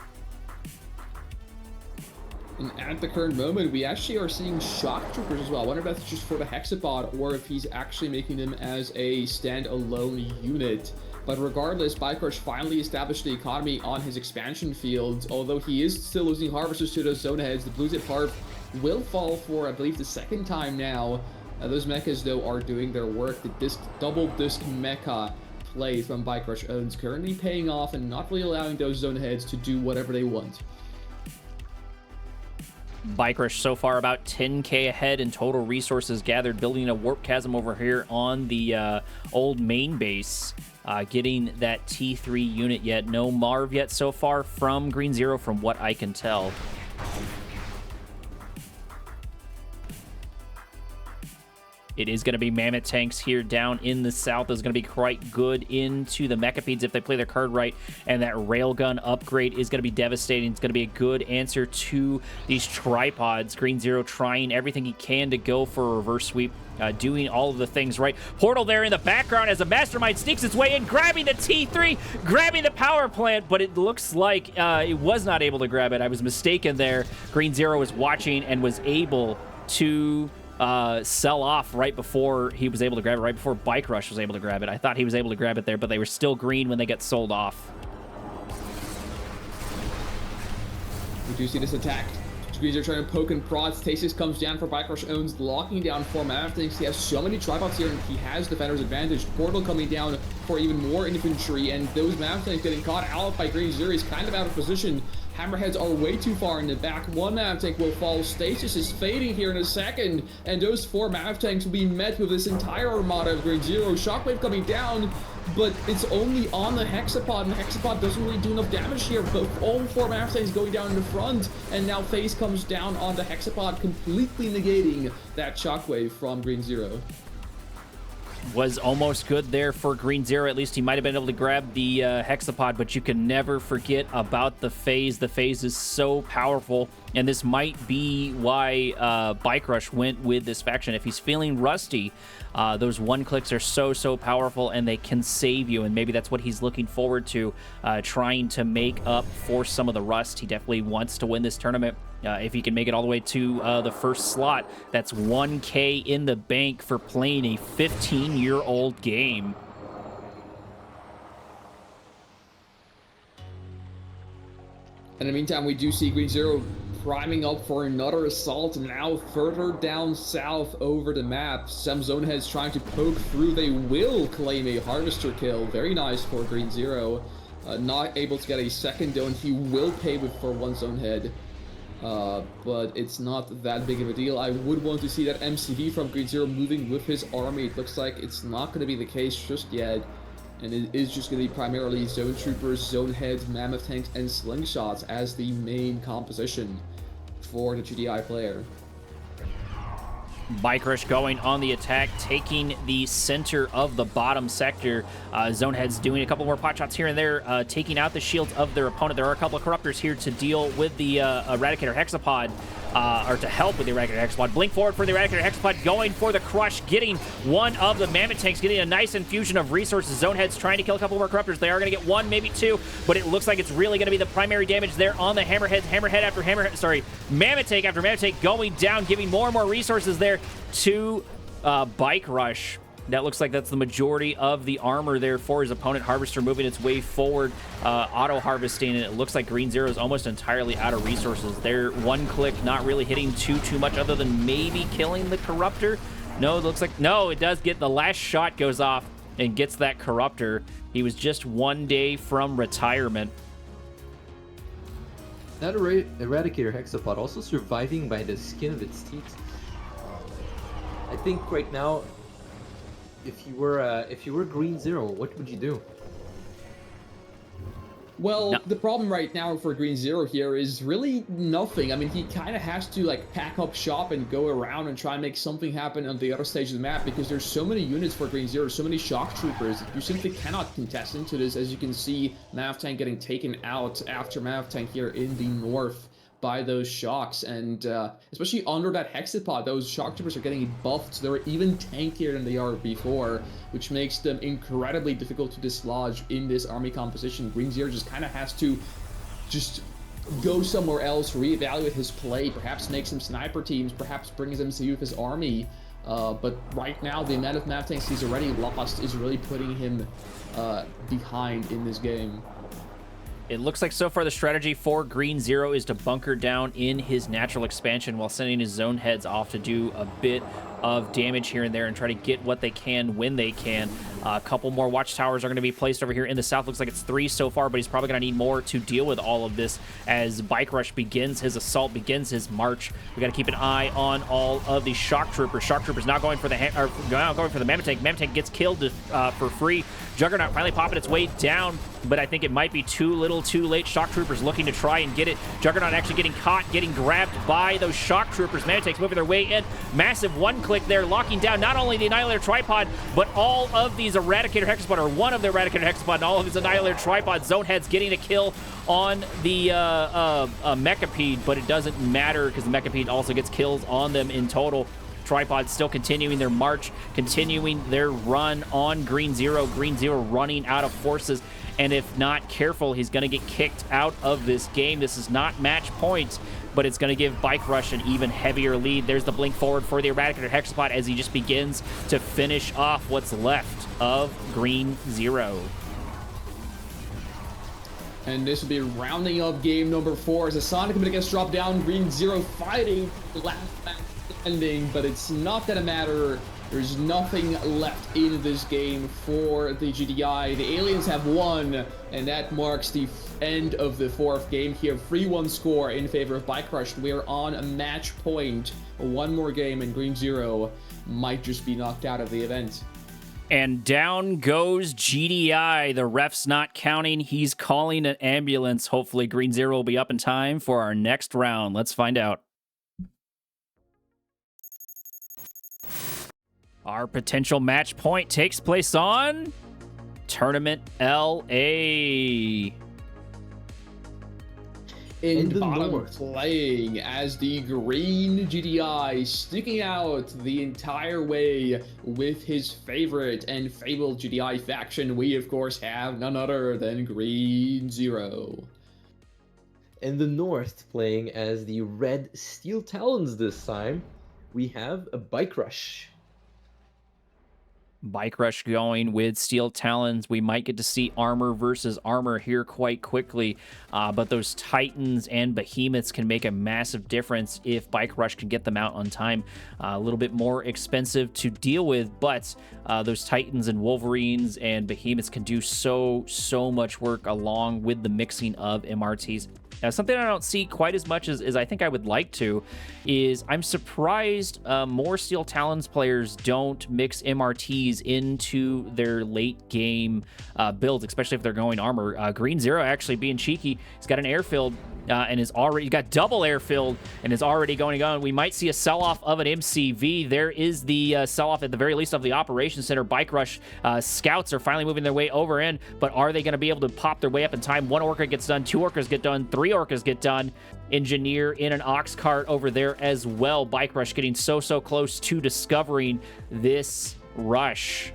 And at the current moment, we actually are seeing shock troopers as well. I wonder if that's just for the Hexapod or if he's actually making them as a standalone unit. But regardless, BikeRush finally established the economy on his expansion fields. Although he is still losing harvesters to those zone heads, the blue tip harv will fall for, I believe, the 2nd time now. Those mechas, though, are doing their work. The double disc mecha play from BikeRushOwnz currently paying off and not really allowing those zone heads to do whatever they want. BikeRush so far about 10k ahead in total resources gathered, building a warp chasm over here on the old main base. Getting that T3 unit yet. No Marv yet so far from Green Zero from what I can tell. It is going to be Mammoth Tanks here down in the south. Is going to be quite good into the Mechapedes if they play their card right. And that Railgun upgrade is going to be devastating. It's going to be a good answer to these tripods. Green Zero trying everything he can to go for a reverse sweep. Doing all of the things right. Portal there in the background as the Mastermind sneaks its way in, grabbing the T3, grabbing the power plant, but it looks like it was not able to grab it. I was mistaken there. Green Zero was watching and was able to sell off right before he was able to grab it, right before BikeRush was able to grab it. I thought he was able to grab it there, but they were still green when they get sold off. We do see this attack. Green Zero trying to poke and prod. Stasis comes down for BikeRushOwnz, locking down 4 Mammoth Tanks. He has so many tripods here, and he has Defender's advantage. Portal coming down for even more infantry, and those Mammoth Tanks getting caught out by Green Zero. He's kind of out of position. Hammerheads are way too far in the back. One Mav Tank will fall. Stasis is fading here in a second, and those 4 Mav Tanks will be met with this entire armada of Green Zero. Shockwave coming down, but it's only on the Hexapod, and the Hexapod doesn't really do enough damage here. But all 4 Mav Tanks going down in the front, and now FaZe comes down on the Hexapod, completely negating that Shockwave from Green Zero. Was almost good there for Green Zero. At least he might have been able to grab the Hexapod, but you can never forget about the FaZe. The FaZe is so powerful, and this might be why BikeRush went with this faction. If he's feeling rusty, those one clicks are so powerful, and they can save you, and maybe that's what he's looking forward to, trying to make up for some of the rust. He definitely wants to win this tournament. If he can make it all the way to the first slot, that's 1K in the bank for playing a 15-year-old game. In the meantime, we do see Green Zero priming up for another assault now further down south over the map. Some zone heads trying to poke through. They will claim a harvester kill. Very nice for Green Zero. Not able to get a second though, and he will pay for 1 zone head. But it's not that big of a deal. I would want to see that MCV from Green Zero moving with his army. It looks like it's not going to be the case just yet. And it is just going to be primarily Zone Troopers, Zone Heads, Mammoth Tanks, and Slingshots as the main composition for the GDI player. BikeRush going on the attack, taking the center of the bottom sector. Zone Heads doing a couple more pot shots here and there, taking out the shields of their opponent. There are a couple of Corruptors here to deal with the Eradicator Hexapod, or to help with the Eradicator Hexapod. Blink forward for the Eradicator Hexapod, going for the crush, getting one of the Mammoth Tanks, getting a nice infusion of resources. Zone Heads trying to kill a couple more Corruptors. They are going to get 1, maybe 2, but it looks like it's really going to be the primary damage there on the Hammerheads. Hammerhead after Hammerhead, sorry, Mammoth Tank after Mammoth Tank going down, giving more and more resources there to BikeRush. That looks like that's the majority of the armor there for his opponent. Harvester moving its way forward, auto-harvesting, and it looks like Green Zero is almost entirely out of resources. Their one click not really hitting too much other than maybe killing the Corruptor. No, it looks like, no, it does get, the last shot goes off and gets that Corruptor. He was just 1 day from retirement. That Eradicator Hexapod also surviving by the skin of its teeth. I think right now, if you were Green Zero, what would you do? Well, the problem right now for Green Zero here is really nothing. I mean, he kind of has to like pack up shop and go around and try and make something happen on the other stage of the map, because there's so many units for Green Zero, so many shock troopers. You simply cannot contest into this. As you can see, Mav Tank getting taken out after Mav Tank here in the north by those shocks, and especially under that Hexapod, those shock troopers are getting buffed. They were even tankier than they are before, which makes them incredibly difficult to dislodge in this army composition. Green Zero just kind of has to just go somewhere else, reevaluate his play, perhaps make some sniper teams, perhaps bring his MCU with his army. But right now, the amount of Mav Tanks he's already lost is really putting him behind in this game. It looks like so far the strategy for Green Zero is to bunker down in his natural expansion while sending his zone heads off to do a bit of damage here and there and try to get what they can when they can. A couple more watchtowers are going to be placed over here in the south. Looks like it's 3 so far, but he's probably going to need more to deal with all of this as BikeRush begins his assault, begins his march. We got to keep an eye on all of the shock troopers. Shock troopers now going for the Mammoth Tank. Mammoth Tank gets killed for free. Juggernaut finally popping its way down, but I think it might be too little, too late. Shock troopers looking to try and get it. Juggernaut actually getting caught, getting grabbed by those shock troopers. Mammoth Tank's moving their way in. Massive one click there, locking down not only the Annihilator tripod, but all of these Eradicator Hexapod, or one of the Eradicator Hexapod, and all of his Annihilator tripod. Zone Heads getting a kill on the Mechapede, but it doesn't matter because the Mechapede also gets kills on them in total. Tripods still continuing their march, continuing their run on Green Zero. Green Zero running out of forces, and if not careful, he's going to get kicked out of this game. This is not match points, but it's going to give BikeRush an even heavier lead. There's the blink forward for the Eradicator Hexapod as he just begins to finish off what's left of Green Zero. And this will be rounding up game number 4 as the Sonic Committee gets dropped down. Green Zero fighting the last man standing, but it's not gonna matter. There's nothing left in this game for the GDI. The aliens have won, and that marks the end of the 4th game here. 3-1 score in favor of BikeRush. We're on a match point. One more game and Green Zero might just be knocked out of the event. And down goes GDI. The ref's not counting. He's calling an ambulance. Hopefully Green Zero will be up in time for our next round. Let's find out. Our potential match point takes place on Tournament LA. In the bottom north, playing as the green GDI, sticking out the entire way with his favorite and fabled GDI faction. We, of course, have none other than Green Zero. in the north, playing as the red Steel Talons this time, we have a BikeRush. BikeRush going with Steel Talons. We might get to see armor versus armor here quite quickly, but those Titans and Behemoths can make a massive difference if BikeRush can get them out on time. A little bit more expensive to deal with, but those Titans and Wolverines and Behemoths can do so much work along with the mixing of MRTs. Now, something I don't see quite as much as I think I would like to is I'm surprised more Steel Talons players don't mix MRTs into their late game builds, especially if they're going armor. Green Zero actually being cheeky. He's got an airfield and is already got double airfield and is already going on. We might see a sell-off of an MCV. There is the sell-off at the very least of the Operations Center. BikeRush scouts are finally moving their way over in, but are they going to be able to pop their way up in time? One Orca gets done, 2 Orcas get done, 3 Orcas get done. Engineer in an ox cart over there as well. BikeRush getting so close to discovering this rush.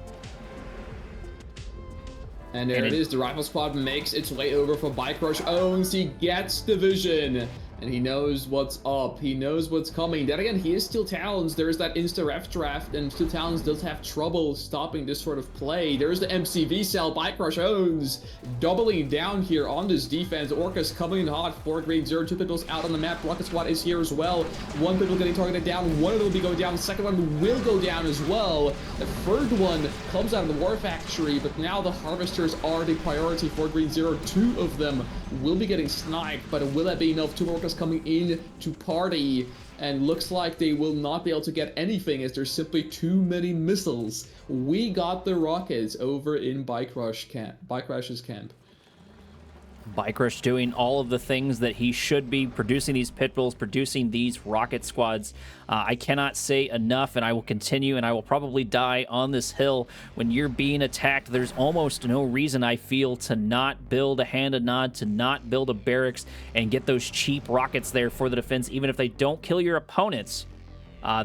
And there it is. The Rifle Squad makes its way over for BikeRushOwnz. He gets the vision. And he knows what's up. He knows what's coming. Then again, he is Steel Talons. There's that insta-ref draft, and Steel Talons does have trouble stopping this sort of play. There's the MCV cell. BikeRushOwnz doubling down here on this defense. Orcas coming in hot for Green Zero. 2 Pitbulls out on the map. Rocket Squad is here as well. 1 Pitbull getting targeted down. One of them will be going down. The second one will go down as well. The third one comes out of the War Factory, but now the Harvesters are the priority for Green Zero. 2 of them will be getting sniped, but will that be enough? 2 Orcas coming in to party, and looks like they will not be able to get anything as there's simply too many missiles. We got the rockets over in BikeRush's camp. BikeRush doing all of the things that he should be, producing these Pitbulls, producing these rocket squads. I cannot say enough, and I will continue, and I will probably die on this hill. When you're being attacked, there's almost no reason, I feel, to not build a hand of nod, to not build a barracks, and get those cheap rockets there for the defense. Even if they don't kill your opponents,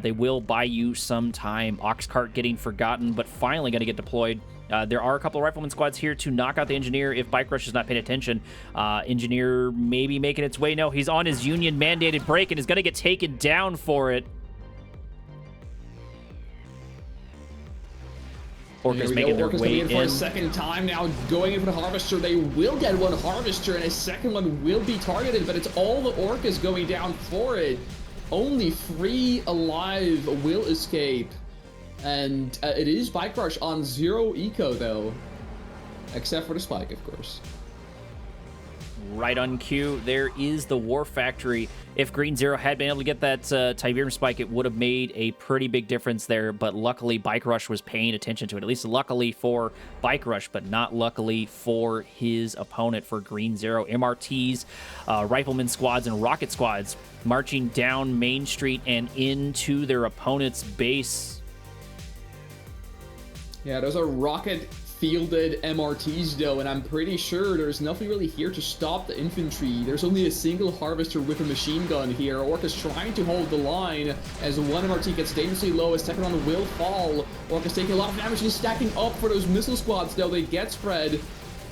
they will buy you some time. Oxcart getting forgotten, but finally going to get deployed. There are a couple of Rifleman squads here to knock out the Engineer if BikeRush is not paying attention. Engineer maybe making its way. No, he's on his Union-mandated break and is going to get taken down for it. Orcas making their way in. For a second time now, going in for the Harvester. They will get one Harvester, and a second one will be targeted, but it's all the Orcas going down for it. Only 3 alive will escape. And it is BikeRush on 0 eco, though. Except for the spike, of course. Right on cue, there is the War Factory. If Green Zero had been able to get that Tiberium spike, it would have made a pretty big difference there, but luckily BikeRush was paying attention to it. At least luckily for BikeRush, but not luckily for his opponent, for Green Zero. MRTs, Rifleman squads, and Rocket squads marching down Main Street and into their opponent's base. Yeah, those are rocket-fielded MRTs, though, and I'm pretty sure there's nothing really here to stop the infantry. There's only a single Harvester with a machine gun here. Orca's trying to hold the line as 1 MRT gets dangerously low. A second one will fall. Orca's taking a lot of damage and stacking up for those missile squads, though. They get spread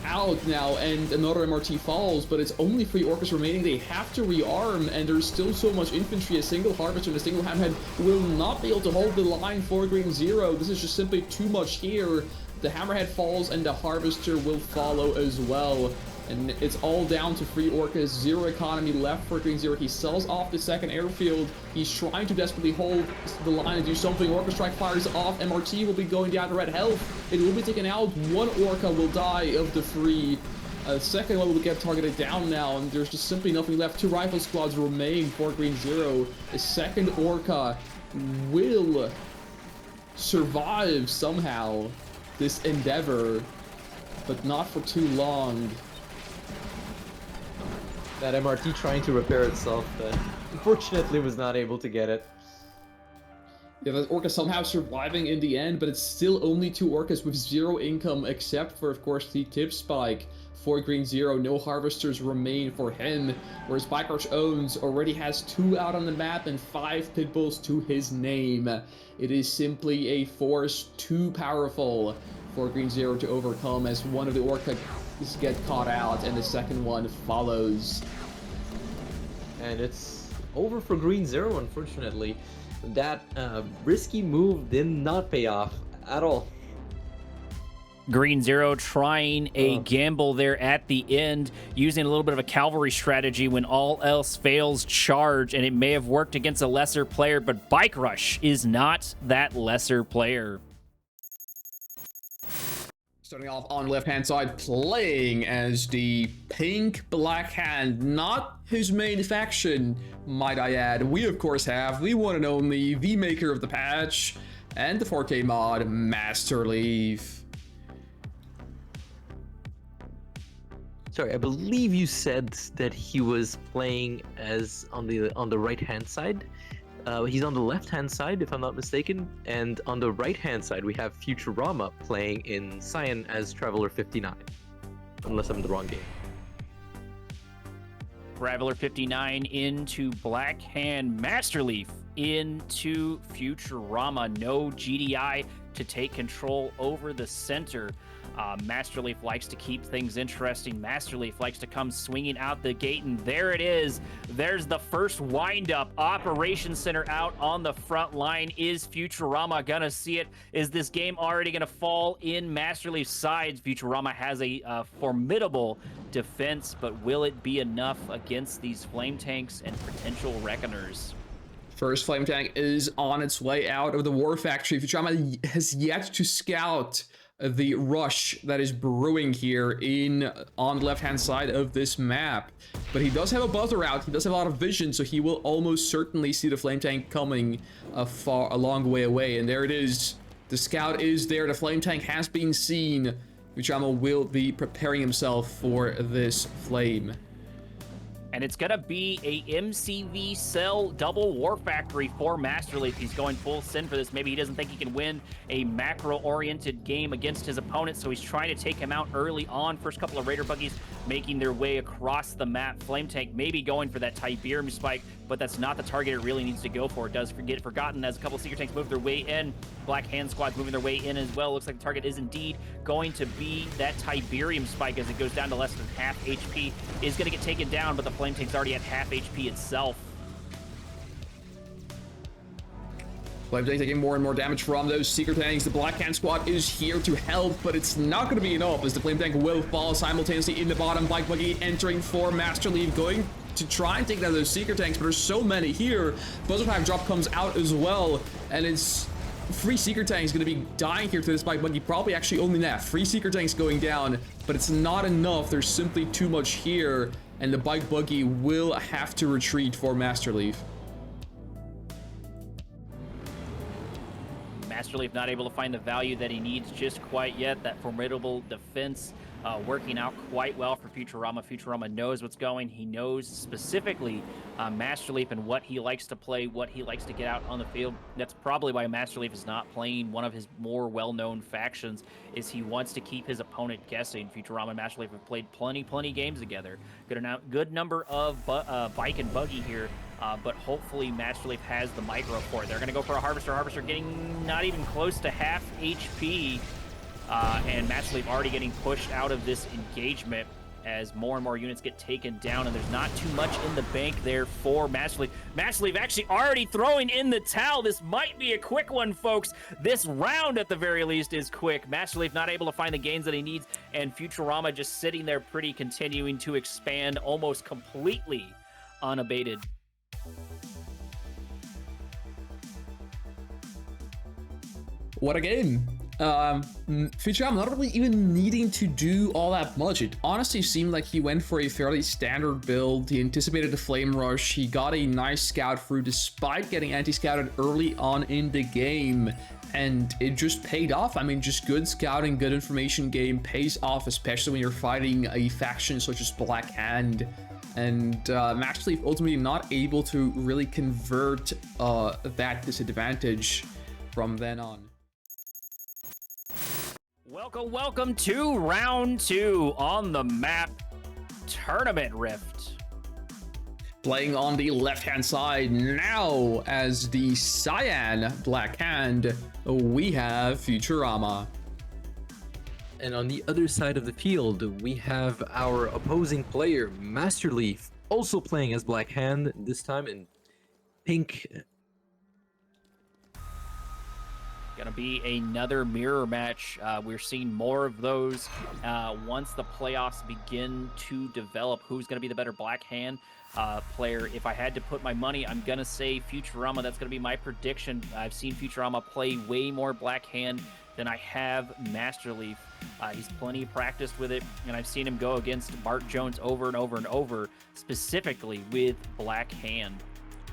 out now, and another MRT falls, but it's only 3 Orcas remaining. They have to rearm, and there's still so much infantry. A single Harvester and a single Hammerhead will not be able to hold the line for Green Zero. This is just simply too much here. The Hammerhead falls, and the Harvester will follow as well. And it's all down to 3 Orcas, 0 economy left for Green Zero. He sells off the second airfield. He's trying to desperately hold the line and do something. Orca Strike fires off. MRT will be going down to red health. It will be taken out. 1 Orca will die of the 3. Second one will get targeted down now, and there's just simply nothing left. 2 rifle squads remain for Green Zero. A second Orca will survive somehow this endeavor, but not for too long. That MRT trying to repair itself, but unfortunately was not able to get it. Yeah, the Orca somehow surviving in the end, but it's still only 2 Orcas with 0 income, except for, of course, the tip spike for Green Zero. No harvesters remain for him, whereas BikeRushOwnz already has 2 out on the map and 5 pit bulls to his name. It is simply a force too powerful for Green Zero to overcome, as one of the Orcas get caught out and the second one follows. And it's over for Green Zero, unfortunately. That risky move did not pay off at all. Green Zero trying a gamble there at the end, using a little bit of a cavalry strategy when all else fails, charge, and it may have worked against a lesser player, but Bike Rush is not that lesser player. Starting off on the left-hand side, playing as the pink-black hand, not his main faction, might I add. We, of course, have the one and only, the maker of the patch, and the 4K mod, MasterLeaf. Sorry, I believe you said that he was playing as on the right-hand side. He's on the left-hand side, if I'm not mistaken, and on the right-hand side we have Futurama playing in Cyan as Traveler 59, unless I'm in the wrong game. Traveler 59 into Black Hand, MasterLeaf into Futurama. No GDI to take control over the center. MasterLeaf likes to keep things interesting. MasterLeaf likes to come swinging out the gate, and there it is. There's the first wind-up. Operations Center out on the front line. Is Futurama gonna see it? Is this game already gonna fall in MasterLeaf's sides? Futurama has a formidable defense, but will it be enough against these flame tanks and potential reckoners? First flame tank is on its way out of the war factory. Futurama has yet to scout the rush that is brewing here on the left-hand side of this map. But he does have a buzzer out, he does have a lot of vision, so he will almost certainly see the flame tank coming a long way away. And there it is. The scout is there, the flame tank has been seen. Futurama will be preparing himself for this flame. And it's going to be a MCV cell double war factory for MasterLeaf. He's going full send for this. Maybe he doesn't think he can win a macro-oriented game against his opponent, so he's trying to take him out early on. First couple of Raider buggies making their way across the map. Flame Tank maybe going for that Tiberium spike, but that's not the target it really needs to go for. It does get forgotten as a couple of Seeker Tanks move their way in. Black Hand Squad's moving their way in as well. Looks like the target is indeed going to be that Tiberium spike as it goes down to less than half HP. Is going to get taken down, but the Flame Tank's already at half HP itself. Flame Tank taking more and more damage from those Seeker Tanks. The Black Hand Squad is here to help, but it's not going to be enough as the Flame Tank will fall simultaneously in the bottom. Bike Buggy entering for MasterLeaf, going to try and take down those Seeker Tanks, but there's so many here. Buzzer Pack drop comes out as well, and it's 3 Seeker Tanks going to be dying here to this Bike Buggy. Probably actually only that. 3 Seeker Tanks going down, but it's not enough. There's simply too much here, and the Bike Buggy will have to retreat for MasterLeaf. MasterLeaf not able to find the value that he needs just quite yet. That formidable defense working out quite well for Futurama. Futurama knows what's going. He knows specifically MasterLeaf and what he likes to play, what he likes to get out on the field. That's probably why MasterLeaf is not playing one of his more well-known factions, is he wants to keep his opponent guessing. Futurama and MasterLeaf have played plenty games together. Good number of bike and buggy here. But hopefully MasterLeaf has the micro for it. They're going to go for a Harvester. Harvester getting not even close to half HP. And MasterLeaf already getting pushed out of this engagement as more and more units get taken down. And there's not too much in the bank there for MasterLeaf. MasterLeaf actually already throwing in the towel. This might be a quick one, folks. This round, at the very least, is quick. MasterLeaf not able to find the gains that he needs. And Futurama just sitting there pretty, continuing to expand almost completely unabated. What a game. Futurama not really even needing to do all that much. It honestly seemed like he went for a fairly standard build. He anticipated the flame rush. He got a nice scout through despite getting anti-scouted early on in the game. And it just paid off. I mean, just good scouting, good information game pays off, especially when you're fighting a faction such as Black Hand. And MasterLeaf ultimately not able to really convert that disadvantage from then on. Welcome to round 2 on the map Tournament Rift. Playing on the left-hand side now as the Cyan Black Hand, we have Futurama. And on the other side of the field, we have our opposing player, MasterLeaf, also playing as Black Hand, this time in pink. Gonna be another mirror match. We're seeing more of those once the playoffs begin to develop. Who's gonna be the better Black Hand player? If I had to put my money, I'm gonna say Futurama. That's gonna be my prediction. I've seen Futurama play way more Black Hand than I have MasterLeaf. He's plenty practiced with it, and I've seen him go against Bart Jones over and over and over, specifically with Black Hand.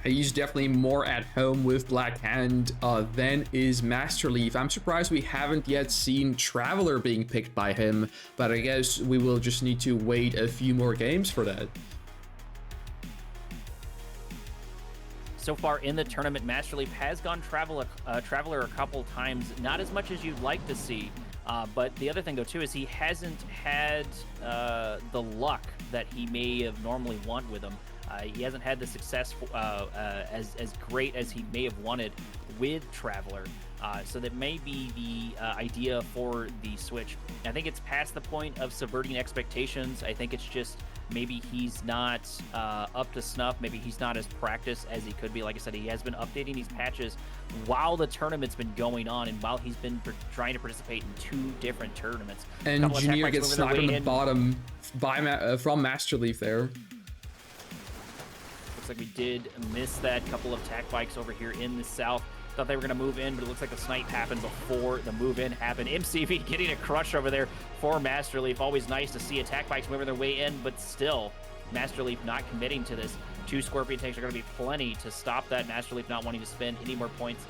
He's definitely more at home with Black Hand than is MasterLeaf. I'm surprised we haven't yet seen Traveler being picked by him, but I guess we will just need to wait a few more games for that. So far in the tournament, MasterLeaf has gone Traveler a couple times, not as much as you'd like to see. But the other thing, though, too, is he hasn't had the luck that he may have normally want with him. He hasn't had the success as great as he may have wanted with Traveler. So that may be the idea for the switch. I think it's past the point of subverting expectations. I think it's just maybe he's not up to snuff. Maybe he's not as practiced as he could be. Like I said, he has been updating these patches while the tournament's been going on and while he's been trying to participate in 2 different tournaments. Engineer gets sniped on the bottom from MasterLeaf there. Looks like we did miss that. Couple of tack bikes over here in the south. Thought they were going to move in, but it looks like the snipe happened before the move in happened. MCV getting a crush over there for MasterLeaf. Always nice to see attack bikes moving their way in, but still, MasterLeaf not committing to this. 2 Scorpion tanks are going to be plenty to stop that. MasterLeaf not wanting to spend any more points.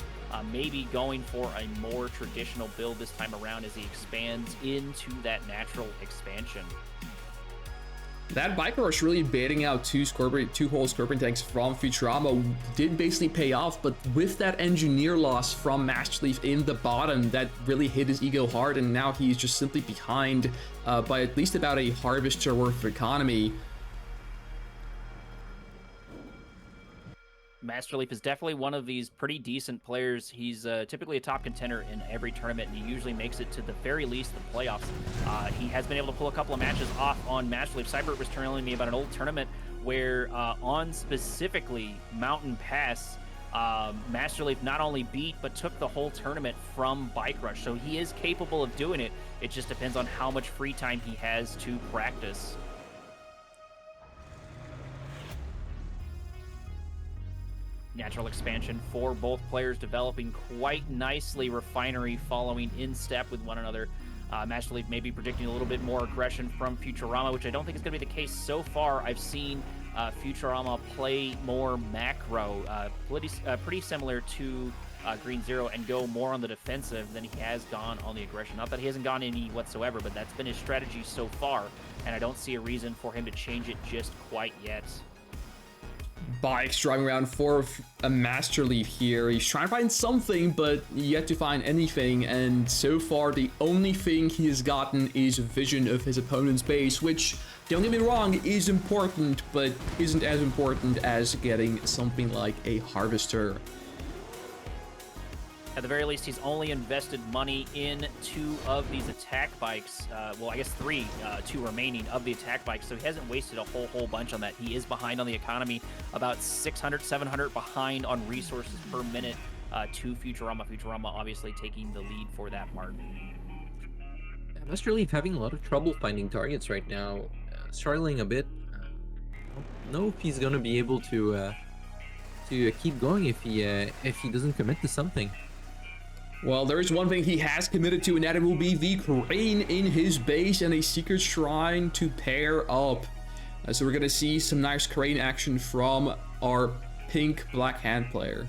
Maybe going for a more traditional build this time around as he expands into that natural expansion. That bike rush really baiting out 2 whole Scorpion tanks from Futurama did basically pay off, but with that engineer loss from MasterLeaf in the bottom, that really hit his ego hard, and now he's just simply behind by at least about a harvester worth of economy. MasterLeaf is definitely one of these pretty decent players. He's typically a top contender in every tournament, and he usually makes it to the very least the playoffs. He has been able to pull a couple of matches off on MasterLeaf. Cyber was telling me about an old tournament where on specifically Mountain Pass, MasterLeaf not only beat, but took the whole tournament from Bike Rush. So he is capable of doing it. It just depends on how much free time he has to practice. Natural expansion for both players developing quite nicely. Refinery following in step with one another. MasterLeaf may be predicting a little bit more aggression from Futurama, which I don't think is going to be the case so far. I've seen Futurama play more macro, pretty similar to Green Zero, and go more on the defensive than he has gone on the aggression. Not that he hasn't gone any whatsoever, but that's been his strategy so far, and I don't see a reason for him to change it just quite yet. Bikes driving around for a MasterLeaf here. He's trying to find something, but yet to find anything, and so far the only thing he has gotten is a vision of his opponent's base, which, don't get me wrong, is important, but isn't as important as getting something like a harvester. At the very least, he's only invested money in 2 of these attack bikes. Well, I guess 3, 2 remaining of the attack bikes. So he hasn't wasted a whole bunch on that. He is behind on the economy, about 600, 700 behind on resources per minute to Futurama. Futurama obviously taking the lead for that part. MasterLeaf having a lot of trouble finding targets right now, struggling a bit. I don't know if he's gonna be able to keep going if he doesn't commit to something. Well, there is one thing he has committed to, and that it will be the crane in his base and a secret shrine to pair up. So we're going to see some nice crane action from our pink black hand player.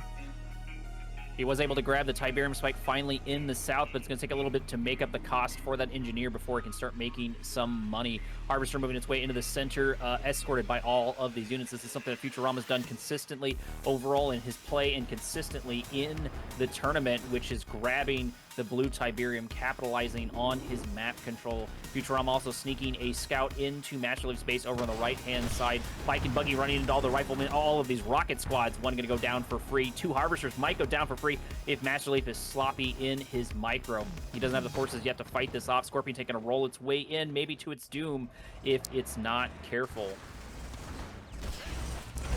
He was able to grab the Tiberium Spike finally in the south, but it's going to take a little bit to make up the cost for that engineer before he can start making some money. Harvester moving its way into the center, escorted by all of these units. This is something that Futurama's done consistently overall in his play and consistently in the tournament, which is grabbing the blue Tiberium, capitalizing on his map control. Futurama also sneaking a scout into MasterLeaf's base over on the right-hand side. Bike and Buggy running into all the riflemen, all of these rocket squads. One going to go down for free. 2 Harvesters might go down for free if MasterLeaf is sloppy in his micro. He doesn't have the forces yet to fight this off. Scorpion taking a roll its way in, maybe to its doom if it's not careful.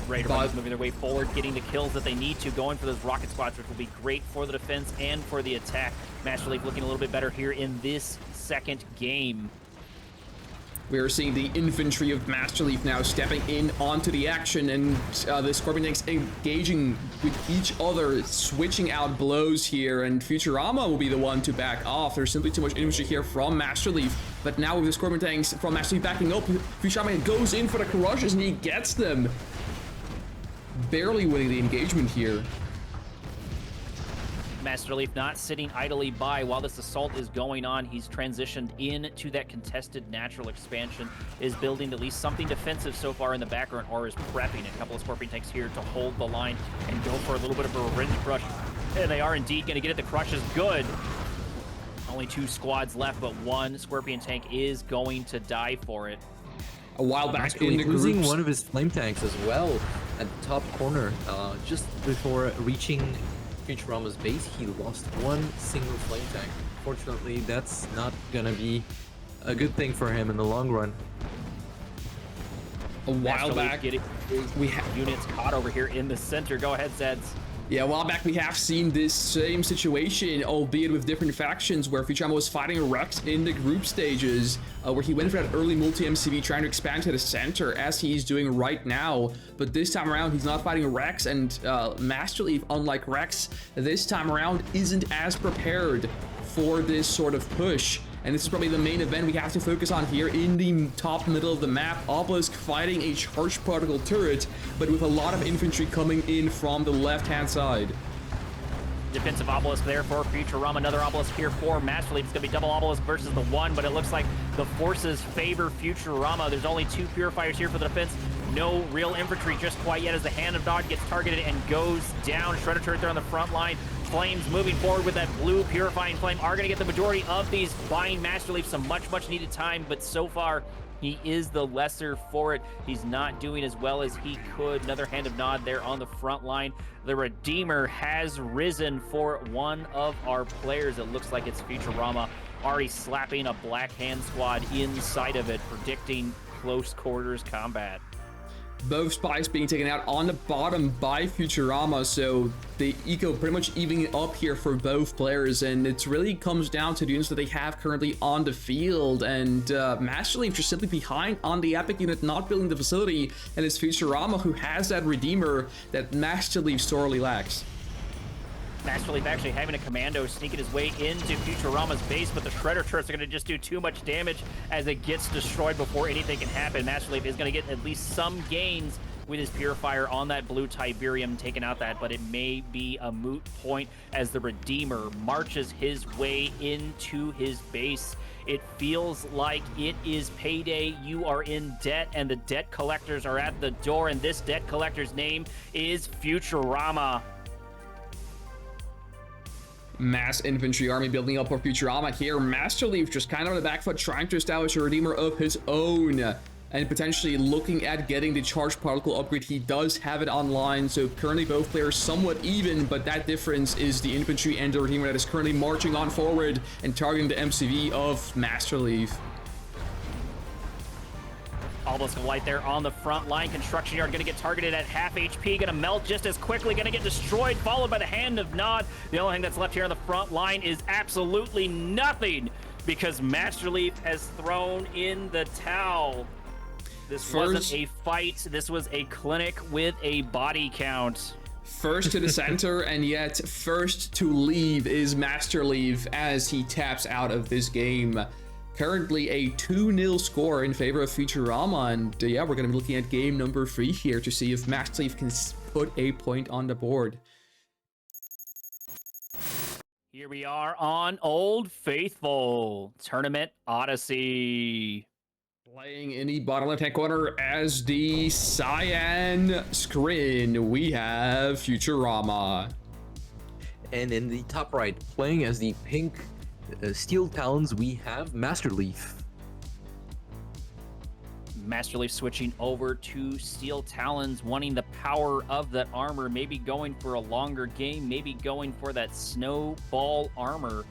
Raider moving their way forward, getting the kills that they need to, going for those rocket squads, which will be great for the defense and for the attack. MasterLeaf looking a little bit better here in this second game. We are seeing the infantry of MasterLeaf now stepping in onto the action, and the Scorpion tanks engaging with each other, switching out blows here, and Futurama will be the one to back off. There's simply too much infantry here from MasterLeaf, but now with the Scorpion tanks from MasterLeaf backing up, Futurama goes in for the crushes and he gets them. Barely winning the engagement here. MasterLeaf not sitting idly by while this assault is going on. He's transitioned into that contested natural expansion, is building at least something defensive so far in the background, or is prepping a couple of Scorpion tanks here to hold the line and go for a little bit of a revenge crush. And they are indeed going to get it. The crush is good. Only 2 squads left, but 1 Scorpion tank is going to die for it. A while back in the losing groups. one of his flame tanks as well at the top corner. Just before reaching Futurama's base, he lost 1 single flame tank. Fortunately, that's not gonna be a good thing for him in the long run. A while back, we have units caught over here in the center. Go ahead, Xads. Yeah, a while back we have seen this same situation, albeit with different factions, where Futurama was fighting Rex in the group stages, where he went for that early multi-MCV trying to expand to the center, as he's doing right now. But this time around, he's not fighting Rex, and MasterLeaf, unlike Rex, this time around isn't as prepared for this sort of push. And this is probably the main event we have to focus on here in the top middle of the map. Obelisk fighting a charged particle turret, but with a lot of infantry coming in from the left-hand side. Defensive obelisk there for Futurama. Another obelisk here for MasterLeaf. It's going to be double obelisk versus the 1, but it looks like the forces favor Futurama. There's only 2 purifiers here for the defense. No real infantry just quite yet as the Hand of Nod gets targeted and goes down. Shredder turret there on the front line. Flames moving forward with that blue purifying flame are going to get the majority of these, buying MasterLeaf some much needed time, but so far he is the lesser for it. He's not doing as well as he could. Another Hand of Nod there on the front line. The Redeemer has risen for one of our players. It looks like it's Futurama, already slapping a Black Hand squad inside of it, predicting close quarters combat. Both spies being taken out on the bottom by Futurama, so the eco pretty much evening up here for both players, and it really comes down to the units that they have currently on the field, and MasterLeaf just simply behind on the Epic unit, not building the facility, and it's Futurama who has that Redeemer that MasterLeaf sorely lacks. MasterLeaf actually having a commando sneaking his way into Futurama's base, but the Shredder turrets are going to just do too much damage as it gets destroyed before anything can happen. MasterLeaf is going to get at least some gains with his purifier on that blue Tiberium, taking out that, but it may be a moot point as the Redeemer marches his way into his base. It feels like it is payday. You are in debt, and the debt collectors are at the door, and this debt collector's name is Futurama. Mass infantry army building up for Futurama here. MasterLeaf just kind of on the back foot, trying to establish a Redeemer of his own, and potentially looking at getting the charged particle upgrade. He does have it online, so currently both players somewhat even, but that difference is the infantry and the Redeemer that is currently marching on forward and targeting the MCV of MasterLeaf. Obelisk of Light there on the front line. Construction yard going to get targeted at half HP. Going to melt just as quickly. Going to get destroyed, followed by the Hand of Nod. The only thing that's left here on the front line is absolutely nothing, because MasterLeaf has thrown in the towel. This wasn't a fight. This was a clinic with a body count. First to the center, and yet first to leave is MasterLeaf as he taps out of this game. Currently a 2-0 score in favor of Futurama, and yeah, we're going to be looking at game number 3 here to see if MasterLeaf can put a point on the board. Here we are on Old Faithful Tournament Odyssey. Playing in the bottom left-hand corner as the cyan screen, we have Futurama. And in the top right, playing as the pink steel talons, we have MasterLeaf. MasterLeaf switching over to Steel Talons, wanting the power of that armor, maybe going for a longer game, maybe going for that snowball armor.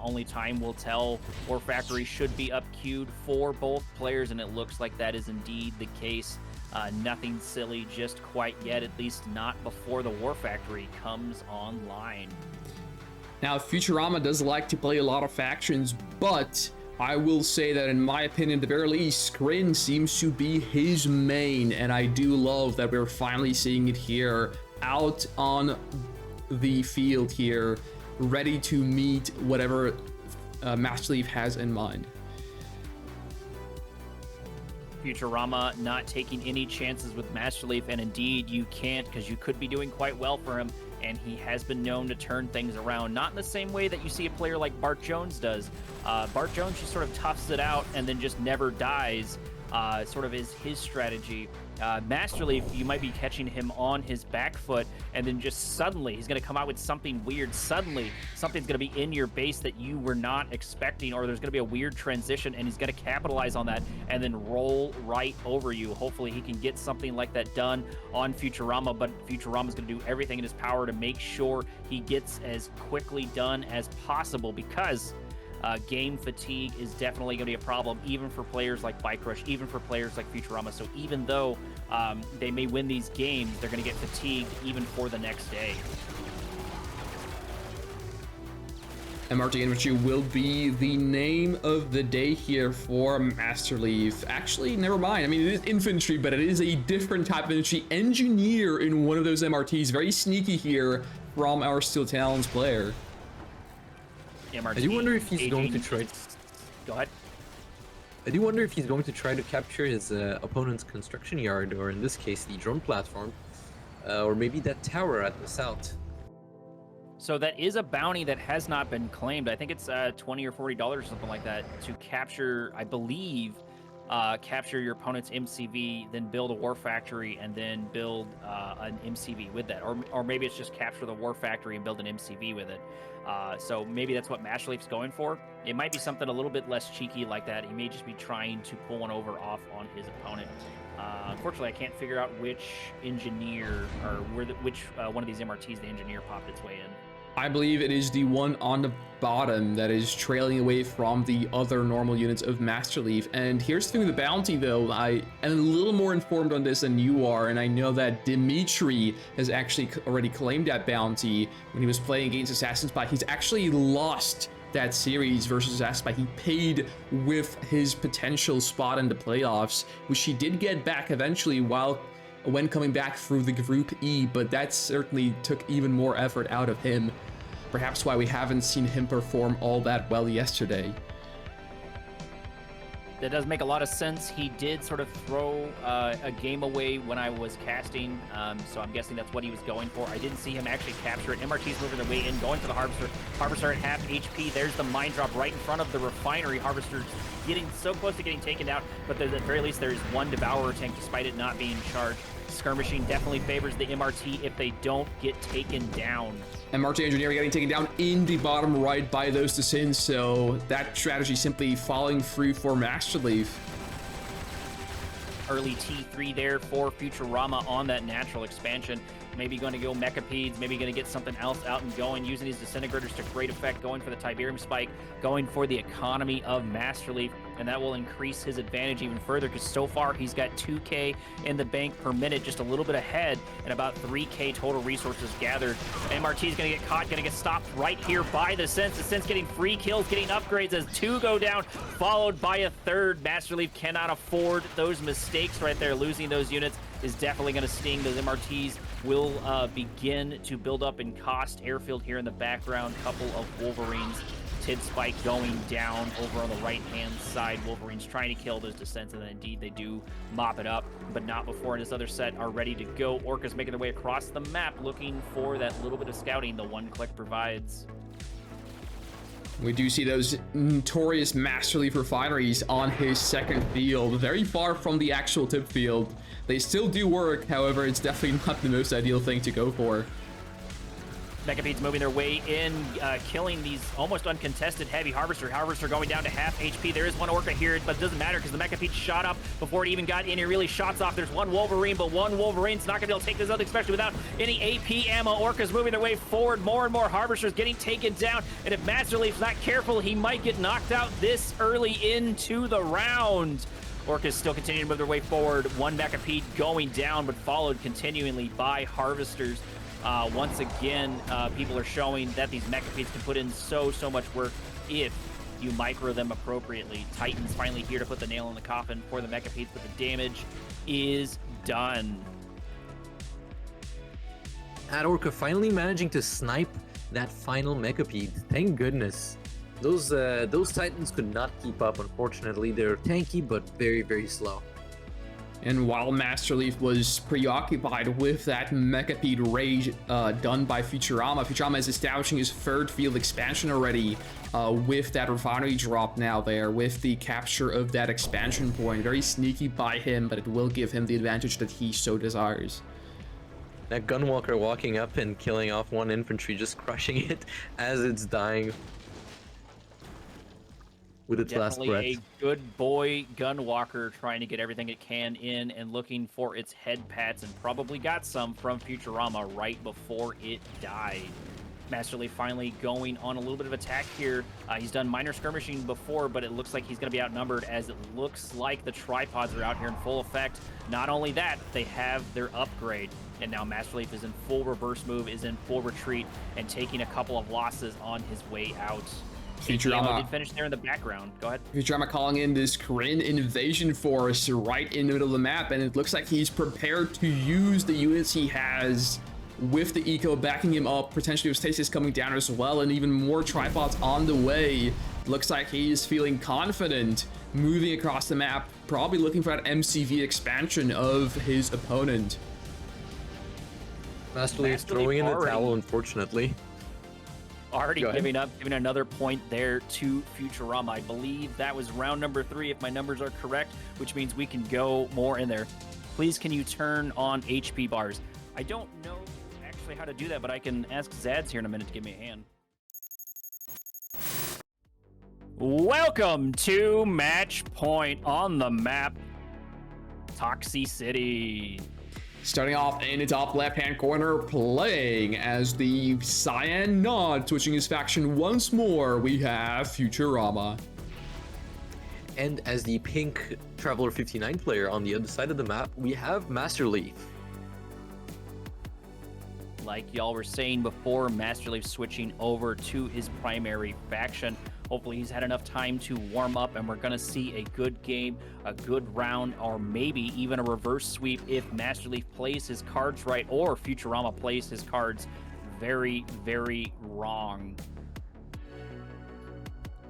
Only time will tell. War Factory should be up queued for both players, and it looks like that is indeed the case. Nothing silly just quite yet, at least not before the War Factory comes online. Now, Futurama does like to play a lot of factions, but I will say that in my opinion, at the very least, Skrin seems to be his main, and I do love that we're finally seeing it here out on the field here, ready to meet whatever MasterLeaf has in mind. Futurama not taking any chances with MasterLeaf, and indeed you can't, because you could be doing quite well for him, and he has been known to turn things around, not in the same way that you see a player like Bart Jones does. Bart Jones just sort of toughs it out and then just never dies, sort of is his strategy. MasterLeaf, you might be catching him on his back foot, and then just suddenly he's going to come out with something weird. Suddenly something's going to be in your base that you were not expecting, or there's going to be a weird transition, and he's going to capitalize on that and then roll right over you. Hopefully he can get something like that done on Futurama, but Futurama's going to do everything in his power to make sure he gets as quickly done as possible, because game fatigue is definitely going to be a problem, even for players like BikeRush, even for players like Futurama. So even though they may win these games, they're going to get fatigued even for the next day. MRT Infantry will be the name of the day here for MasterLeaf. Actually, never mind. I mean, it is infantry, but it is a different type of infantry. Engineer in one of those MRTs. Very sneaky here from our Steel Talons player. MRT, I do wonder if he's going to try. Go ahead. I do wonder if he's going to try to capture his opponent's construction yard, or in this case, the drone platform, or maybe that tower at the south. So that is a bounty that has not been claimed. I think it's $20 or $40 or something like that to capture, I believe, capture your opponent's MCV, then build a War Factory, and then build an MCV with that. Or maybe it's just capture the War Factory and build an MCV with it. So maybe that's what MasterLeaf's going for. It might be something a little bit less cheeky like that. He may just be trying to pull one over off on his opponent. Unfortunately, I can't figure out which engineer, or which one of these MRTs the engineer popped its way in. I believe it is the one on the bottom that is trailing away from the other normal units of MasterLeaf. And here's the thing with the bounty, though. I am a little more informed on this than you are, and I know that Dimitri has actually already claimed that bounty when he was playing against Assassin's Spy. He's actually lost that series versus Assassin's Spy. He paid with his potential spot in the playoffs, which he did get back eventually when coming back through the Group E, but that certainly took even more effort out of him. Perhaps why we haven't seen him perform all that well yesterday. That does make a lot of sense. He did sort of throw a game away when I was casting, so I'm guessing that's what he was going for. I didn't see him actually capture it. MRT's moving their way in, going for the Harvester. Harvester at half HP. There's the mine drop right in front of the refinery. Harvester's getting so close to getting taken out, but at the very least there's one Devourer tank despite it not being charged. Skirmishing definitely favors the MRT if they don't get taken down. MRT Engineer getting taken down in the bottom right by those Descends, so that strategy simply falling through for MasterLeaf. Early T3 there for Futurama on that natural expansion. Maybe going to go Mechapeds, maybe going to get something else out and going, using these Disintegrators to great effect, going for the Tiberium Spike, going for the economy of MasterLeaf, and that will increase his advantage even further, because so far he's got 2K in the bank per minute, just a little bit ahead, and about 3K total resources gathered. MRT's going to get caught, going to get stopped right here by the Sense. The Sense getting free kills, getting upgrades as 2 go down, followed by a third. MasterLeaf cannot afford those mistakes right there. Losing those units is definitely going to sting. Those MRTs will begin to build up in cost. Airfield here in the background, couple of Wolverines. Tid Spike going down over on the right-hand side. Wolverines trying to kill those descents, and then indeed they do mop it up, but not before this other set are ready to go. Orcas making their way across the map, looking for that little bit of scouting the one click provides. We do see those notorious MasterLeaf refineries on his second field, very far from the actual tip field. They still do work, however, it's definitely not the most ideal thing to go for. Mechapedes moving their way in, killing these almost uncontested heavy Harvester. Harvester going down to half HP. There is one Orca here, but it doesn't matter because the Mechapede shot up before it even got in. It really shots off. There's one Wolverine, but one Wolverine's not going to be able to take this out, especially without any AP ammo. Orca's moving their way forward. More and more Harvesters getting taken down. And if MasterLeaf's not careful, he might get knocked out this early into the round. Orcas still continuing to move their way forward. One Mechapede going down, but followed continually by Harvesters. Once again, people are showing that these Mechapedes can put in so much work if you micro them appropriately. Titan's finally here to put the nail in the coffin for the Mechapedes, but the damage is done. At Orca finally managing to snipe that final Mechapede. Thank goodness. Those Titans could not keep up, unfortunately. They're tanky, but very slow. And while MasterLeaf was preoccupied with that Mechapede rage done by Futurama, Futurama is establishing his third field expansion already with that refinery drop now there, with the capture of that expansion point. Very sneaky by him, but it will give him the advantage that he so desires. That Gunwalker walking up and killing off one infantry, just crushing it as it's dying with its last breath. Definitely a good boy Gunwalker trying to get everything it can in and looking for its head pats, and probably got some from Futurama right before it died. MasterLeaf finally going on a little bit of attack here. He's done minor skirmishing before, but it looks like he's going to be outnumbered, as it looks like the tripods are out here in full effect. Not only that, they have their upgrade, and now MasterLeaf is in full reverse move, is in full retreat, and taking a couple of losses on his way out. Futurama did finish there in the background. Go ahead. Futurama calling in this Korean invasion force right in the middle of the map, and it looks like he's prepared to use the units he has with the eco backing him up, potentially with stasis coming down as well, and even more tripods on the way. Looks like he's feeling confident moving across the map, probably looking for that MCV expansion of his opponent. MasterLeaf throwing in the towel, unfortunately. Already giving another point there to Futurama. I believe that was round number 3, if my numbers are correct, which means we can go more in there. Please, can you turn on HP bars? I don't know actually how to do that, but I can ask Xads here in a minute to give me a hand. Welcome to match point on the map, Toxie City. Starting off in the top left-hand corner, playing as the Cyan Nod, switching his faction once more, we have Futurama. And as the pink Traveler 59 player on the other side of the map, we have MasterLeaf. Like y'all were saying before, MasterLeaf switching over to his primary faction. Hopefully he's had enough time to warm up, and we're going to see a good game, a good round, or maybe even a reverse sweep if MasterLeaf plays his cards right, or Futurama plays his cards very wrong.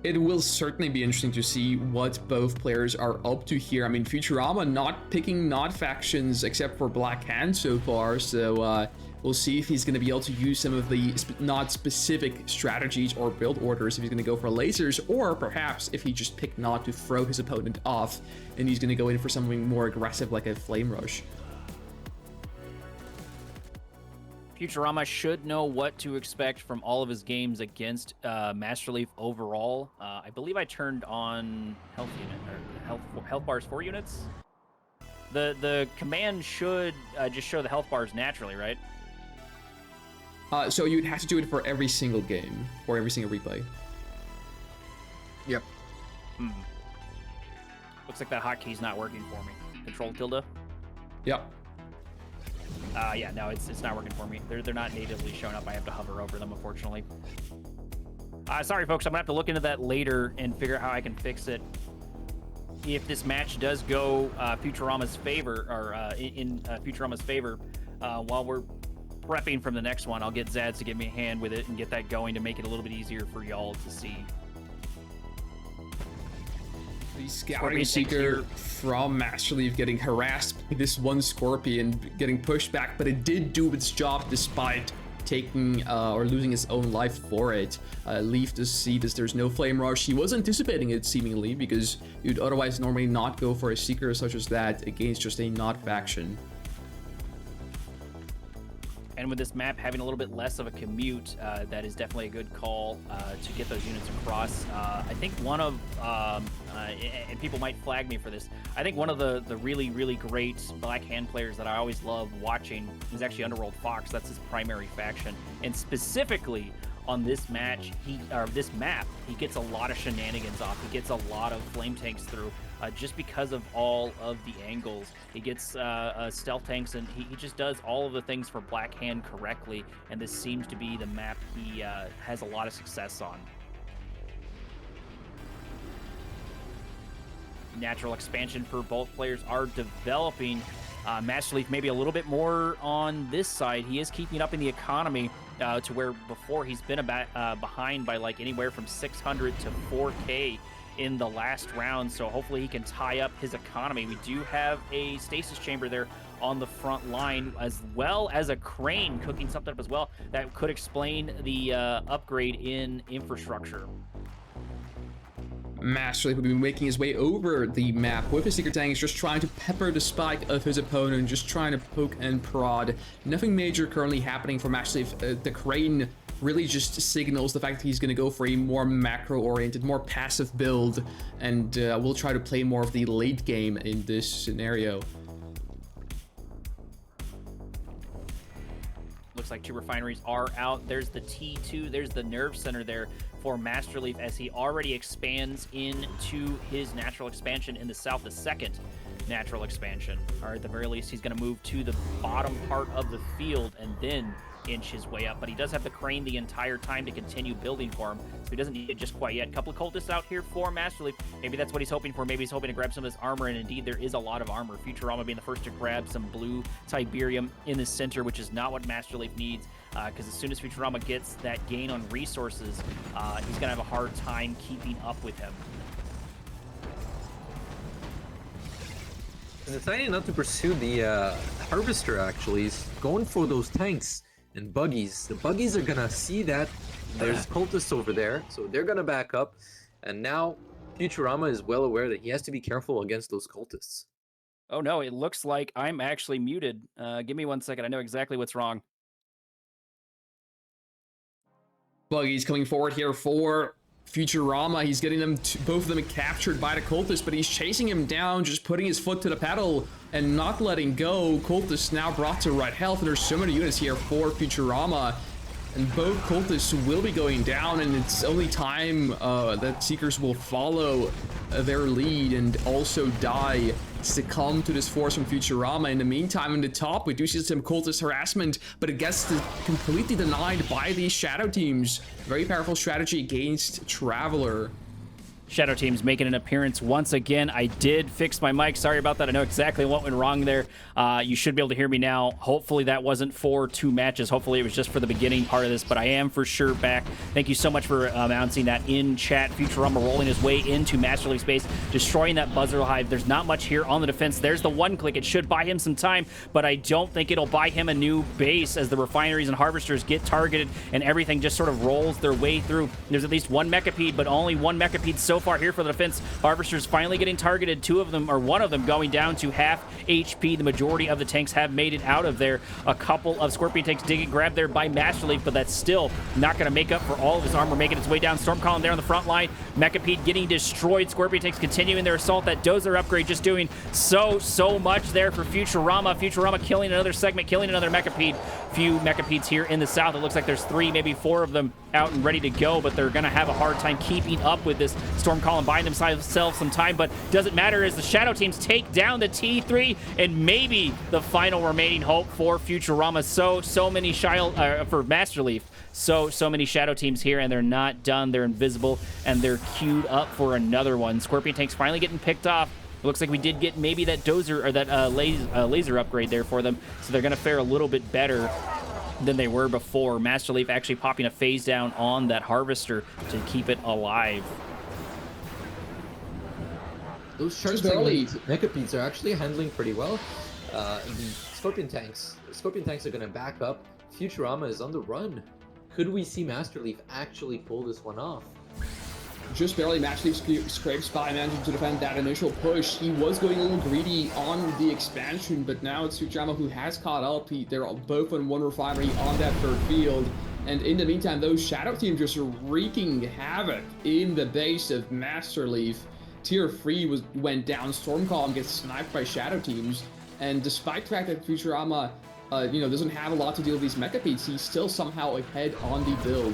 It will certainly be interesting to see what both players are up to here. I mean, Futurama not picking Nod factions except for Black Hand so far, so we'll see if he's going to be able to use some of the Nod specific strategies or build orders, if he's going to go for lasers, or perhaps if he just picked Nod to throw his opponent off and he's going to go in for something more aggressive like a Flame Rush. Futurama should know what to expect from all of his games against MasterLeaf overall. I believe I turned on health unit or health bars 4 units. The command should just show the health bars naturally, right? So you'd have to do it for every single game or every single replay. Yep. Looks like that hotkey's not working for me. Control tilde. Yep. Yeah, no, it's not working for me. They're not natively showing up. I have to hover over them, unfortunately. Sorry, folks. I'm gonna have to look into that later and figure out how I can fix it. If this match does go Futurama's favor, or in Futurama's favor, while we're prepping from the next one. I'll get Xads to give me a hand with it and get that going to make it a little bit easier for y'all to see. The Scouting Seeker from MasterLeaf getting harassed by this one Scorpion, getting pushed back, but it did do its job despite taking or losing his own life for it. Leaf does see this, there's no Flame Rush. He was anticipating it seemingly, because you'd otherwise normally not go for a Seeker such as that against just a not faction. And with this map having a little bit less of a commute, that is definitely a good call to get those units across. I think one of, and people might flag me for this, I think one of the really, really great Black Hand players that I always love watching is actually Underworld Fox. That's his primary faction. And specifically on this match, this map, he gets a lot of shenanigans off. He gets a lot of flame tanks through. Just because of all of the angles. He gets stealth tanks, and he just does all of the things for Black Hand correctly, and this seems to be the map he has a lot of success on. Natural expansion for both players are developing. MasterLeaf maybe a little bit more on this side. He is keeping up in the economy to where before he's been behind by like anywhere from 600 to 4K in the last round, so hopefully he can tie up his economy. We do have a stasis chamber there on the front line, as well as a crane cooking something up as well. That could explain the upgrade in infrastructure. MasterLeaf will be making his way over the map with his Seeker tanks, just trying to pepper the spike of his opponent, just trying to poke and prod. Nothing major currently happening for MasterLeaf. The crane really just signals the fact that he's going to go for a more macro-oriented, more passive build, and we'll try to play more of the late game in this scenario. Looks like 2 refineries are out. There's the T2. There's the nerve center there for MasterLeaf as he already expands into his natural expansion in the south, the second natural expansion. Or at the very least, he's going to move to the bottom part of the field and then inch his way up, but he does have the crane the entire time to continue building for him, so he doesn't need it just quite yet. A couple of cultists out here for MasterLeaf. Maybe that's what he's hoping for. Maybe he's hoping to grab some of this armor, and indeed there is a lot of armor. Futurama being the first to grab some blue Tiberium in the center, which is not what MasterLeaf needs, because as soon as Futurama gets that gain on resources, he's gonna have a hard time keeping up with him. Deciding not to pursue the harvester, actually. He's going for those tanks and buggies. The buggies are gonna see that there's cultists over there, so they're gonna back up. And now Futurama is well aware that he has to be careful against those cultists. Oh no, it looks like I'm actually muted. Give me 1 second. I know exactly what's wrong. Buggy's coming forward here for Futurama. He's getting them both of them captured by the cultist, but he's chasing him down, just putting his foot to the pedal and not letting go. Cultists now brought to red health, and there's so many units here for Futurama, and both cultists will be going down, and it's only time that Seekers will follow their lead and also die, succumb to this force from Futurama. In the meantime, in the top, we do see some cultist harassment, but it gets completely denied by these shadow teams. Very powerful strategy against Traveler. Shadow Team's making an appearance once again. I did fix my mic. Sorry about that. I know exactly what went wrong there. You should be able to hear me now. Hopefully that wasn't for 2 matches. Hopefully it was just for the beginning part of this, but I am for sure back. Thank you so much for announcing that in chat. Futurama rolling his way into MasterLeaf's base, destroying that buzzer hive. There's not much here on the defense. There's the 1 click. It should buy him some time, but I don't think it'll buy him a new base as the refineries and harvesters get targeted and everything just sort of rolls their way through. There's at least 1 mechapede, but only 1 mechapede so far here for the defense. Harvesters finally getting targeted. 2 of them, or 1 of them, going down to half HP. The majority of the tanks have made it out of there. A couple of Scorpion tanks did get grabbed there by MasterLeaf, but that's still not going to make up for all of his armor making its way down. Storm Column there on the front line. Mechapede getting destroyed. Scorpion tanks continuing their assault. That Dozer upgrade just doing so much there for Futurama. Futurama killing another segment, killing another Mechapede. Few Mechapedes here in the south. It looks like there's 3, maybe 4 of them out and ready to go, but they're going to have a hard time keeping up with this Storm Column, buying themselves some time, but doesn't matter as the Shadow Teams take down the T3 and maybe the final remaining hope for Futurama. So many for MasterLeaf. So many Shadow Teams here, and they're not done. They're invisible, and they're queued up for another one. Scorpion tanks finally getting picked off. It looks like we did get maybe that Dozer or that laser upgrade there for them, so they're going to fare a little bit better. than they were before. MasterLeaf actually popping a phase down on that Harvester to keep it alive. Those sharks and Mechapedes are actually handling pretty well. The Scorpion tanks are going to back up. Futurama is on the run. Could we see MasterLeaf actually pull this one off? Just barely. MasterLeaf scrapes by, managing to defend that initial push. He was going a little greedy on the expansion, but now it's Futurama who has caught up. They're both on one refinery on that third field. And in the meantime, those Shadow Teams just wreaking havoc in the base of MasterLeaf. Tier 3 went down. Storm Column gets sniped by Shadow Teams. And despite the fact that Futurama, doesn't have a lot to deal with these Mechapedes, he's still somehow ahead on the build.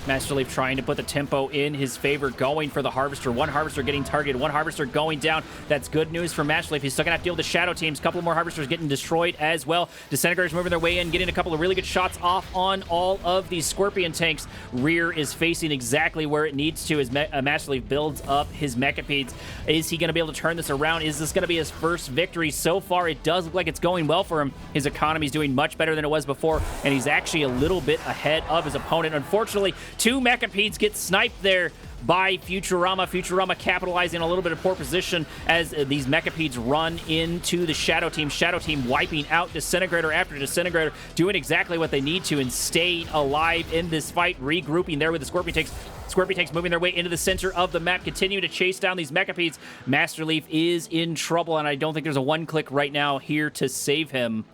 MasterLeaf trying to put the tempo in his favor, going for the Harvester. One Harvester getting targeted, one Harvester going down. That's good news for MasterLeaf. He's still going to have to deal with the Shadow Teams. A couple more Harvesters getting destroyed as well. Disintegrators moving their way in, getting a couple of really good shots off on all of these Scorpion tanks. Rear is facing exactly where it needs to as MasterLeaf builds up his Mechapedes. Is he going to be able to turn this around? Is this going to be his first victory? So far, it does look like it's going well for him. His economy's doing much better than it was before, and he's actually a little bit ahead of his opponent. Unfortunately, two Mechapedes get sniped there by Futurama. Futurama capitalizing a little bit of poor position as these Mechapedes run into the Shadow Team. Shadow Team wiping out Disintegrator after Disintegrator, doing exactly what they need to and staying alive in this fight, regrouping there with the Scorpion tanks. Scorpion tanks moving their way into the center of the map, continuing to chase down these Mechapedes. MasterLeaf is in trouble, and I don't think there's a one-click right now here to save him.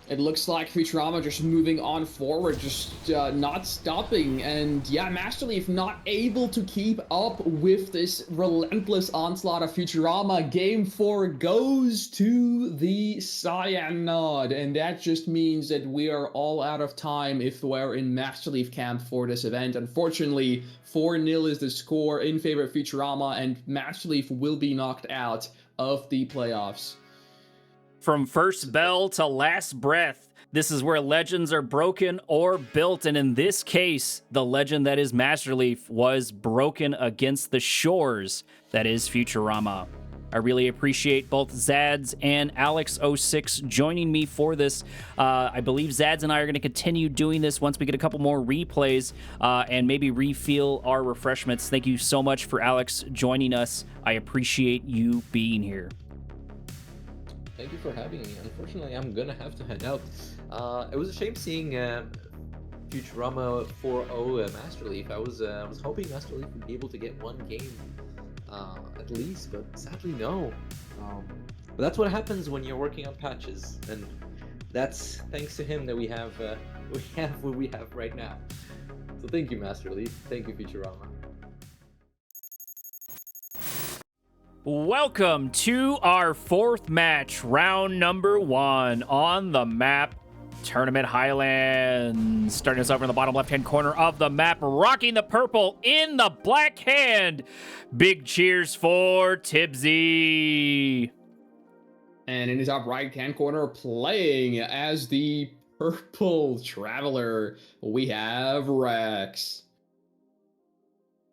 It looks like Futurama just moving on forward, just not stopping. And yeah, MasterLeaf not able to keep up with this relentless onslaught of Futurama. Game 4 goes to the Cyan Nod. And that just means that we are all out of time if we're in MasterLeaf camp for this event. Unfortunately, 4-0 is the score in favor of Futurama, and MasterLeaf will be knocked out of the playoffs. From first bell to last breath, this is where legends are broken or built, and in this case, the legend that is MasterLeaf was broken against the shores that is Futurama. I really appreciate both Xads and Alex06 joining me for this. I believe Xads and I are going to continue doing this once we get a couple more replays and maybe refill our refreshments. Thank you so much for Alex joining us. I appreciate you being here. Thank you for having me. Unfortunately, I'm gonna have to head out. It was a shame seeing Futurama 4-0 MasterLeaf. I was hoping MasterLeaf would be able to get one game at least, but sadly no. But that's what happens when you're working on patches, and that's thanks to him that we have what we have right now. So thank you, MasterLeaf. Thank you, Futurama. Welcome to our fourth match, round number 1 on the map, Tournament Highlands. Starting us over in the bottom left-hand corner of the map, rocking the purple in the black hand. Big cheers for Tibsy. And in his top right-hand corner, playing as the purple traveler, we have Rex.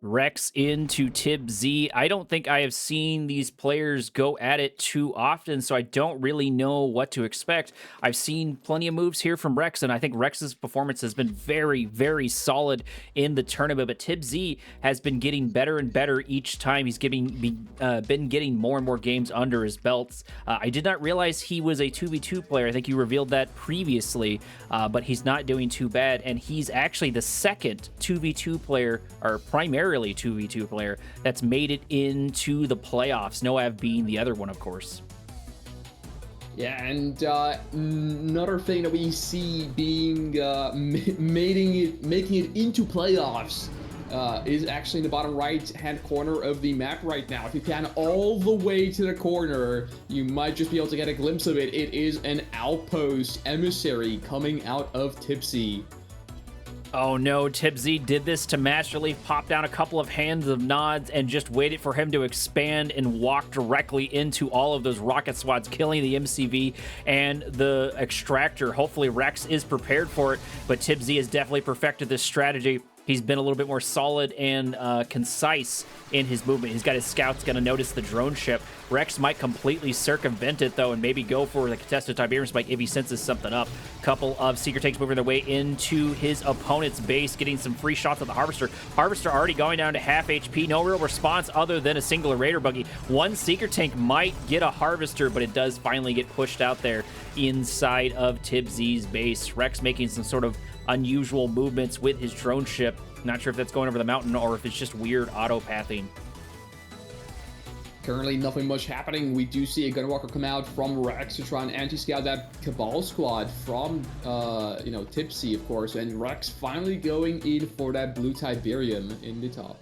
Rex into Tibsy. I don't think I have seen these players go at it too often, so I don't really know what to expect. I've seen plenty of moves here from Rex, and I think Rex's performance has been very, very solid in the tournament, but Tibsy has been getting better and better each time. He's been getting more and more games under his belts. I did not realize he was a 2v2 player. I think you revealed that previously, but he's not doing too bad, and he's actually the second 2v2 player, or primarily 2v2 player, that's made it into the playoffs. Noav being the other one, of course. Yeah, and another thing that we see being making it into playoffs is actually in the bottom right-hand corner of the map right now. If you pan all the way to the corner, you might just be able to get a glimpse of it. It is an Outpost Emissary coming out of Tipsy. Oh no, Tibsy did this to MasterLeaf, popped down a couple of hands of nods, and just waited for him to expand and walk directly into all of those rocket swads, killing the MCV and the Extractor. Hopefully Rex is prepared for it, but Tibsy has definitely perfected this strategy. He's been a little bit more solid and concise in his movement. He's got his scouts going to notice the drone ship, Rex might completely circumvent it, though, and maybe go for the contested Tiberium Spike if he senses something up. Couple of Seeker Tanks moving their way into his opponent's base, getting some free shots at the Harvester. Harvester already going down to half HP. No real response other than a singular Raider Buggy. One Seeker Tank might get a Harvester, but it does finally get pushed out there inside of TibZ's base. Rex making some sort of unusual movements with his drone ship. Not sure if that's going over the mountain or if it's just weird auto-pathing. Currently, nothing much happening. We do see a Gunwalker come out from Rex to try and anti-scout that Cabal squad from, Tipsy, of course, and Rex finally going in for that blue Tiberium in the top.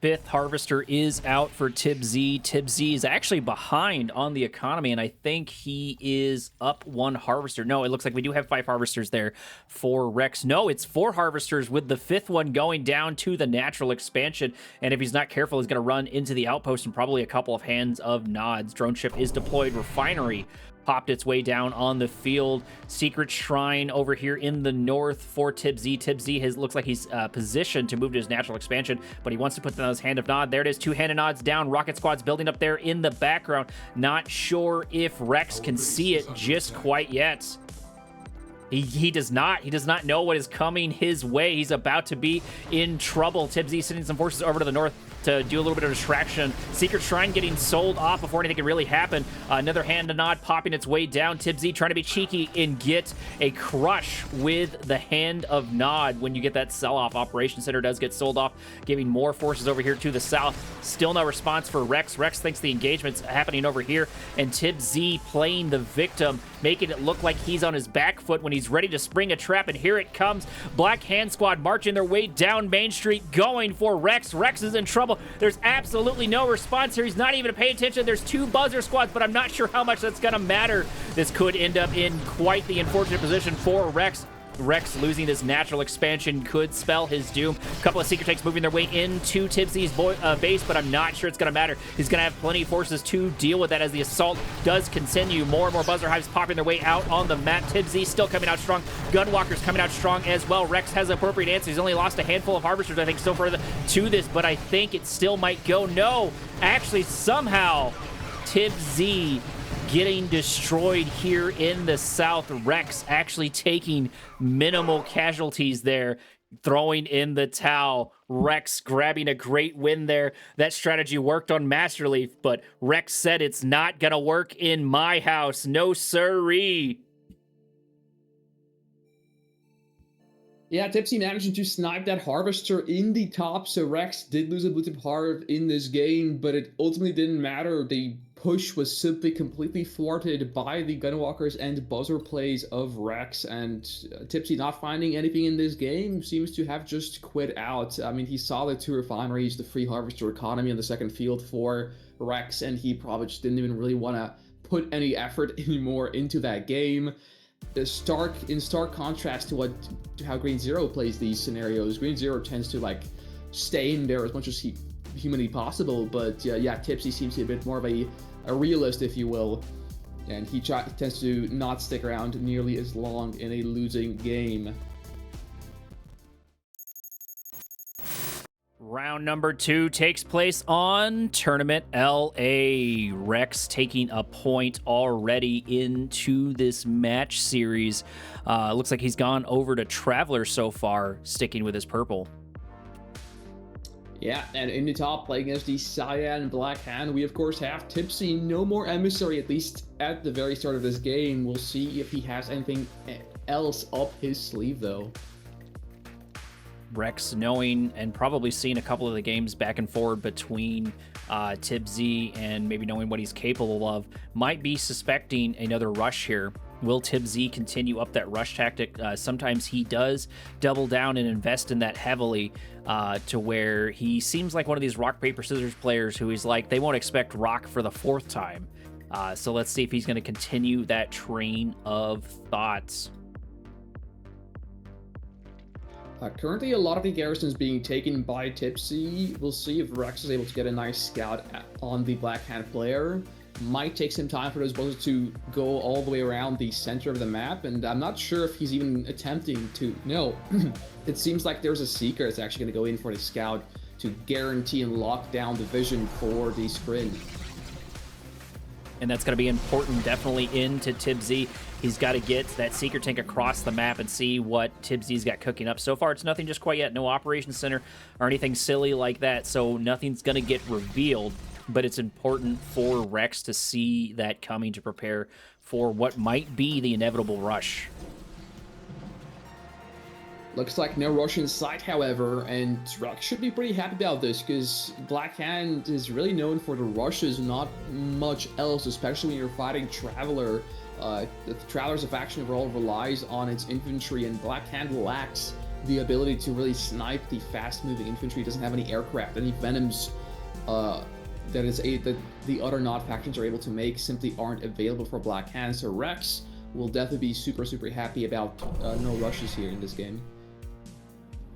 Fifth Harvester is out for TibZ. TibZ is actually behind on the economy, and I think he is up one Harvester. No, it looks like we do have 5 Harvesters there for Rex. No, it's 4 Harvesters with the 5th one going down to the natural expansion, and if he's not careful, he's going to run into the outpost and probably a couple of hands of nods. Drone ship is deployed. Refinery popped its way down on the field. Secret Shrine over here in the north for TibZ. TibZ looks like he's positioned to move to his natural expansion, but he wants to put down his Hand of Nod. There it is, 2 Hand of Nods down. Rocket Squad's building up there in the background. Not sure if Rex can see it just quite yet. He does not. He does not know what is coming his way. He's about to be in trouble. TibZ sending some forces over to the north to do a little bit of distraction. Secret Shrine getting sold off before anything can really happen. Another Hand to Nod popping its way down. TibZ trying to be cheeky and get a crush with the Hand of Nod when you get that sell-off. Operation Center does get sold off, giving more forces over here to the south. Still no response for Rex. Rex thinks the engagement's happening over here, and TibZ playing the victim, making it look like he's on his back foot when he's ready to spring a trap, and here it comes. Black Hand Squad marching their way down Main Street, going for Rex. Rex is in trouble. There's absolutely no response here. He's not even paying attention. There's 2 Buzzer Squads, but I'm not sure how much that's going to matter. This could end up in quite the unfortunate position for Rex. Rex losing his natural expansion could spell his doom. A couple of Secret Tanks moving their way into TibZ's base, but I'm not sure it's going to matter. He's going to have plenty of forces to deal with that as the assault does continue. More and more Buzzer Hives popping their way out on the map. TibZ still coming out strong. Gunwalker's coming out strong as well. Rex has appropriate answers. He's only lost a handful of Harvesters, I think, so far to this, but I think it still might go. No, actually, somehow, TibZ getting destroyed here in the south. Rex actually taking minimal casualties there, throwing in the towel. Rex grabbing a great win there. That strategy worked on MasterLeaf, but Rex said it's not gonna work in my house. No sirree. Yeah, Tipsy managing to snipe that Harvester in the top, so Rex did lose a blue tip Harv in this game, but it ultimately didn't matter. The push was simply completely thwarted by the Gunwalkers and Buzzer plays of Rex, and Tipsy not finding anything in this game seems to have just quit out. I mean, he saw the 2 refineries, the free Harvester economy on the second field for Rex, and he probably just didn't even really want to put any effort anymore into that game. In stark contrast to how Green Zero plays these scenarios. Green Zero tends to stay in there as much as humanly possible, but yeah, Tipsy seems to be a bit more of a realist, if you will, and he tends to not stick around nearly as long in a losing game. Round number 2 takes place on Tournament LA. Rex taking a point already into this match series. Looks like he's gone over to Traveler so far, sticking with his purple. Yeah, and in the top, playing as the Cyan Black Hand, we of course have Tipsy. No more Emissary, at least at the very start of this game. We'll see if he has anything else up his sleeve, though. Rex knowing and probably seeing a couple of the games back and forward between TibZ and maybe knowing what he's capable of, might be suspecting another rush here. Will TibZ continue up that rush tactic? Sometimes he does double down and invest in that heavily to where he seems like one of these rock, paper, scissors players who he's like, they won't expect rock for the 4th time. So let's see if he's going to continue that train of thoughts. Currently, a lot of the garrisons being taken by Tipsy. We'll see if Rex is able to get a nice scout on the Black Hand player. Might take some time for those buzzers to go all the way around the center of the map, and I'm not sure if he's even attempting to. No, it seems like there's a Seeker that's actually going to go in for the scout. to guarantee and lock down the vision for the screen. And that's going to be important definitely into TibZ. He's got to get that Seeker Tank across the map and see what TibZ's got cooking up. So far, it's nothing just quite yet. No Operations Center or anything silly like that, so nothing's going to get revealed. But it's important for Rex to see that coming to prepare for what might be the inevitable rush. Looks like no rush in sight, however, and Rex should be pretty happy about this, because Black Hand is really known for the rushes, not much else, especially when you're fighting Traveler. The Traveler's a faction overall relies on its infantry, and Black Hand lacks the ability to really snipe the fast-moving infantry. It doesn't have any aircraft, any Venoms that the other Nod factions are able to make simply aren't available for Black Hand, so Rex will definitely be super, super happy about no rushes here in this game.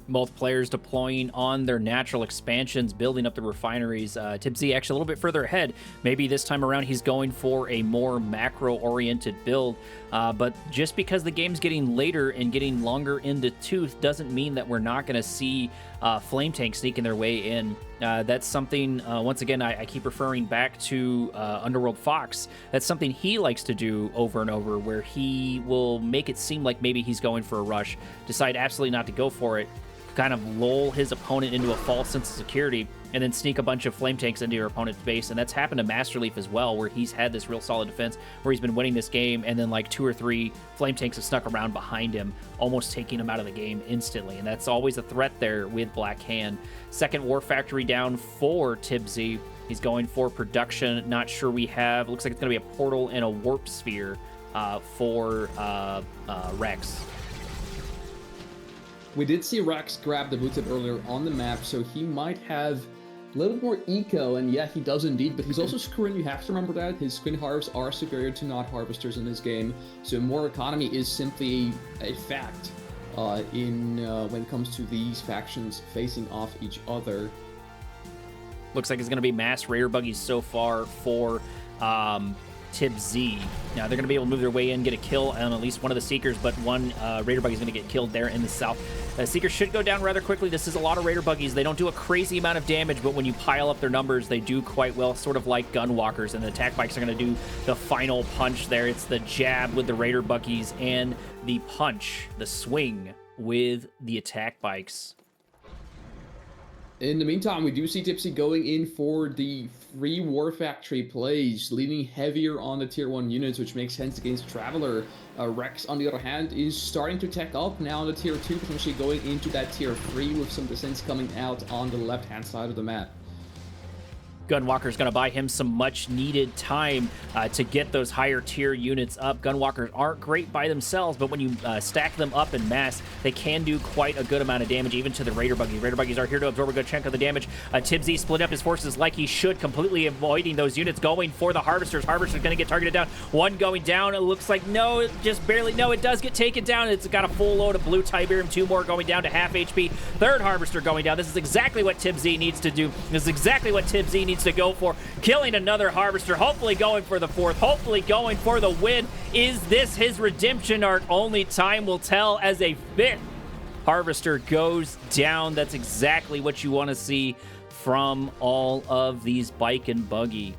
Both players deploying on their natural expansions, building up the refineries. TibZ actually a little bit further ahead. Maybe this time around he's going for a more macro-oriented build. But just because the game's getting later and getting longer in the tooth doesn't mean that we're not going to see Flame Tank sneaking their way in. That's something, once again, I keep referring back to Underworld Fox. That's something he likes to do over and over, where he will make it seem like maybe he's going for a rush, decide absolutely not to go for it, kind of lull his opponent into a false sense of security, and then sneak a bunch of Flame Tanks into your opponent's base. And that's happened to MasterLeaf as well, where he's had this real solid defense, where he's been winning this game, and then like 2 or 3 Flame Tanks have snuck around behind him, almost taking him out of the game instantly. And that's always a threat there with Black Hand. Second War Factory down for TibZ. He's going for production. Not sure we have. Looks like it's going to be a portal and a warp sphere for Rex. We did see Rex grab the boot tip earlier on the map, so he might have a little more eco, and yeah, he does indeed, but he's also Scrin. You have to remember that. His Scrin harvests are superior to Nod harvesters in this game, so more economy is simply a fact when it comes to these factions facing off each other. Looks like it's going to be mass Raider Buggies so far for TibZ. Now they're going to be able to move their way in, get a kill on at least one of the Seekers, but one Raider Buggy is going to get killed there in the south. Seekers should go down rather quickly. This is a lot of Raider Buggies. They don't do a crazy amount of damage, but when you pile up their numbers, they do quite well, sort of like Gunwalkers, and the attack bikes are going to do the final punch there. It's the jab with the Raider Buggies and the punch, the swing with the attack bikes. In the meantime, we do see TibZ going in for the free War Factory plays, leaning heavier on the Tier 1 units, which makes sense against Traveler. Rex, on the other hand, is starting to tech up now on the Tier 2, potentially going into that Tier 3 with some descents coming out on the left-hand side of the map. Gunwalker's going to buy him some much-needed time to get those higher-tier units up. Gunwalkers aren't great by themselves, but when you stack them up in mass, they can do quite a good amount of damage, even to the Raider Buggies. Raider Buggies are here to absorb a good chunk of the damage. TibZ split up his forces like he should, completely avoiding those units, going for the Harvesters. Harvester's going to get targeted down. One going down. It looks like, no, just barely. No, it does get taken down. It's got a full load of blue Tiberium. 2 more going down to half HP. Third Harvester going down. This is exactly what TibZ needs to do. This is exactly what TibZ needs to go for. Killing another Harvester, hopefully going for the 4th, hopefully going for the win. Is this his redemption arc? Only time will tell, as a 5th Harvester goes down. That's exactly what you want to see from all of these bike and buggy.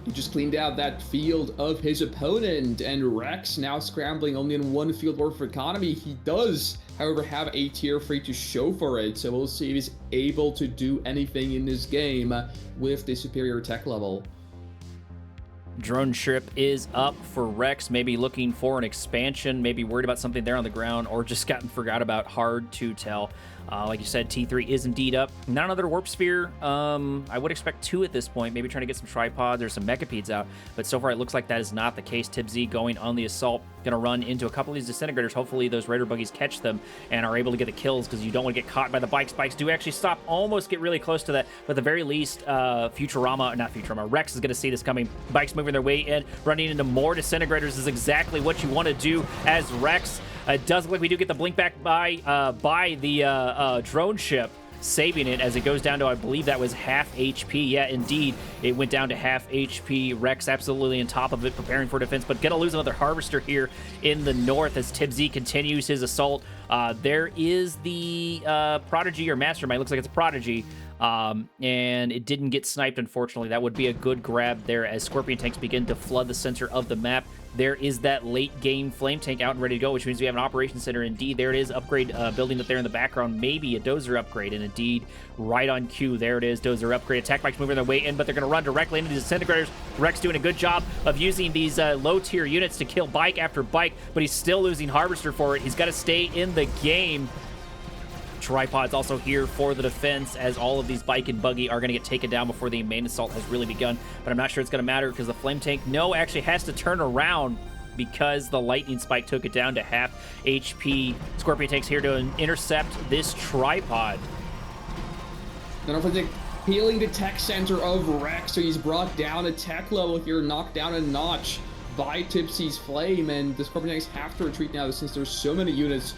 He just cleaned out that field of his opponent, and Rex now scrambling only in 1 field worth of economy. He does, however, have a Tier 3 to show for it, so we'll see if he's able to do anything in this game with the superior tech level. Drone ship is up for Rex, maybe looking for an expansion, maybe worried about something there on the ground, or just gotten forgot about. Hard to tell. Like you said, T3 is indeed up. Not another warp sphere. I would expect 2 at this point, maybe trying to get some tripods or some mechapeds out, but so far it looks like that is not the case. TibZ going on the assault, going to run into a couple of these disintegrators. Hopefully those Raider Buggies catch them and are able to get the kills, because you don't want to get caught by the bikes. Bikes do actually stop, almost get really close to that, but at the very least, Rex is going to see this coming. Bikes moving their way in, running into more disintegrators is exactly what you want to do as Rex. It does look like we do get the blink back by the drone ship. saving it as it goes down to, I believe that was half HP. Yeah, indeed, it went down to half HP. Rex absolutely on top of it, preparing for defense, but gonna lose another Harvester here in the north as TibZ continues his assault. There is the Prodigy or Mastermind. Looks like it's a Prodigy. And it didn't get sniped, unfortunately. That would be a good grab there as Scorpion tanks begin to flood the center of the map. There is that late game flame tank out and ready to go, which means we have an operations center. Indeed, there it is, upgrade building up there in the background, maybe a dozer upgrade, and indeed, right on cue, there it is, dozer upgrade. Attack bikes moving their way in, but they're going to run directly into the disintegrators. Rex doing a good job of using these low-tier units to kill bike after bike, but he's still losing Harvester for it. He's got to stay in the game. Tripod's also here for the defense as all of these bike and buggy are going to get taken down before the main assault has really begun, but I'm not sure it's going to matter because the flame tank, no, actually has to turn around because the lightning spike took it down to half HP. Scorpion tank's here to intercept this tripod. Then for the healing the tech center of Rex, so he's brought down a tech level here, knocked down a notch by TibZ's flame, and the Scorpion tanks have to retreat now since there's so many units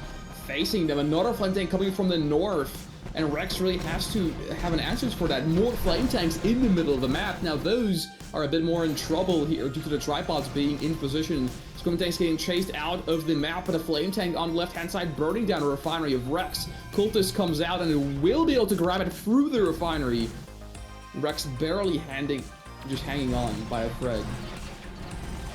facing them. Another flame tank coming from the north, and Rex really has to have an answer for that. More flame tanks in the middle of the map. Now those are a bit more in trouble here due to the tripods being in position. Scorpion tanks getting chased out of the map, but a flame tank on the left-hand side burning down a refinery of Rex. Cultist comes out and will be able to grab it through the refinery. Rex barely just hanging on by a thread.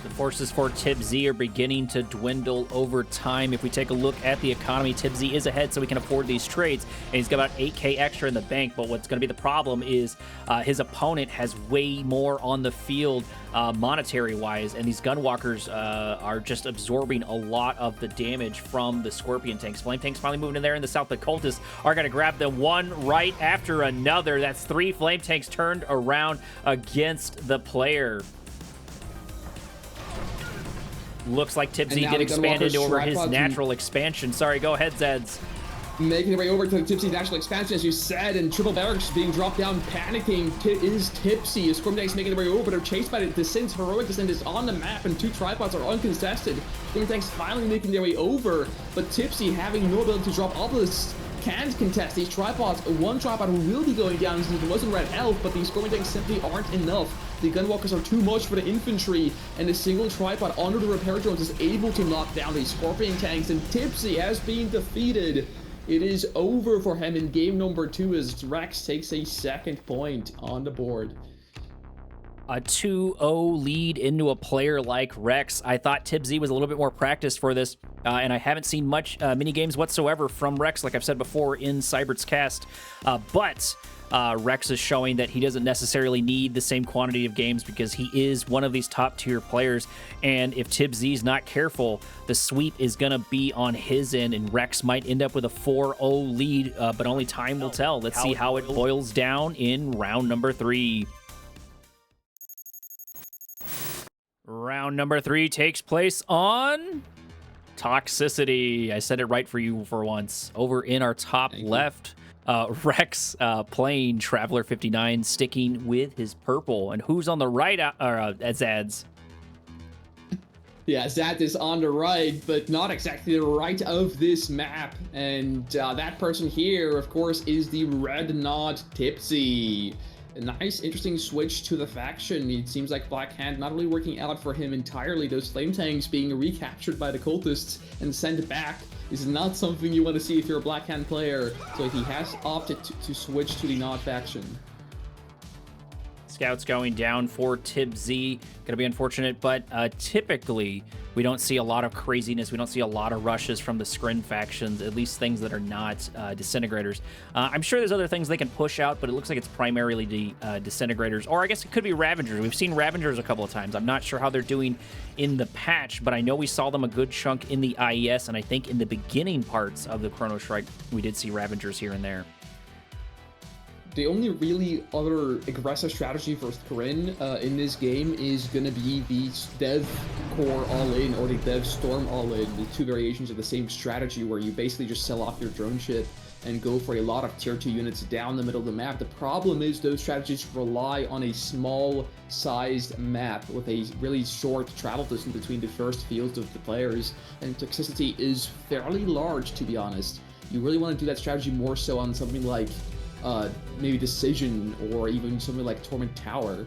The forces for TibZ are beginning to dwindle over time. If we take a look at the economy, TibZ is ahead, so we can afford these trades, and he's got about 8K extra in the bank, but what's going to be the problem is his opponent has way more on the field monetary-wise, and these gunwalkers are just absorbing a lot of the damage from the Scorpion tanks. Flame tanks finally moving in there in the south. The cultists are going to grab them one right after another. That's 3 flame tanks turned around against the player. Looks like TibZ did expand into over his natural expansion. Sorry, go ahead, Xads. Making their way over to the TibZ natural expansion, as you said, and triple barracks being dropped down, panicking is TibZ. Scorpion tanks making their way over, but are chased by the Descent. Heroic Descent is on the map, and 2 tripods are uncontested. Scorpion tanks finally making their way over, but TibZ having no ability to drop obelisks can't contest these tripods. One tripod will be going down since it wasn't red health, but these Scorpion tanks simply aren't enough. The gunwalkers are too much for the infantry, and a single tripod under the repair drones is able to knock down these Scorpion tanks, and TibZ has been defeated. It is over for him in game number 2 as Rex takes a 2nd point on the board. A 2-0 lead into a player like Rex. I thought TibZ was a little bit more practiced for this, and I haven't seen much mini games whatsoever from Rex, like I've said before in Cyber's cast, but Rex is showing that he doesn't necessarily need the same quantity of games because he is one of these top-tier players, and if TibZ's not careful, the sweep is going to be on his end, and Rex might end up with a 4-0 lead, but only time will tell. Let's see how it boils down in round number 3. Round number 3 takes place on Toxicity. I said it right for you for once. Over in our top left, Rex playing Traveler 59, sticking with his purple. And who's on the right? Xads. Yeah, Xads is on the right, but not exactly the right of this map. And that person here, of course, is the Red Knot TibZ. A nice, interesting switch to the faction. It seems like Black Hand not really working out for him entirely. Those flame tanks being recaptured by the cultists and sent back is not something you want to see if you're a Black Hand player. So he has opted to switch to the Knot faction. Scouts going down for TibZ. Gonna be unfortunate, but typically we don't see a lot of craziness. We don't see a lot of rushes from the Scrin factions, at least things that are not Disintegrators. I'm sure there's other things they can push out, but it looks like it's primarily the Disintegrators, or I guess it could be Ravengers. We've seen Ravengers a couple of times. I'm not sure how they're doing in the patch, but I know we saw them a good chunk in the IES, and I think in the beginning parts of the Chrono Strike, we did see Ravengers here and there. The only really other aggressive strategy for Scrin in this game is going to be the Dev Core All-In or the Dev Storm All-In, the 2 variations of the same strategy where you basically just sell off your drone ship and go for a lot of tier 2 units down the middle of the map. The problem is those strategies rely on a small-sized map with a really short travel distance between the first fields of the players, and Toxicity is fairly large, to be honest. You really want to do that strategy more so on something like maybe Decision or even something like Torment Tower.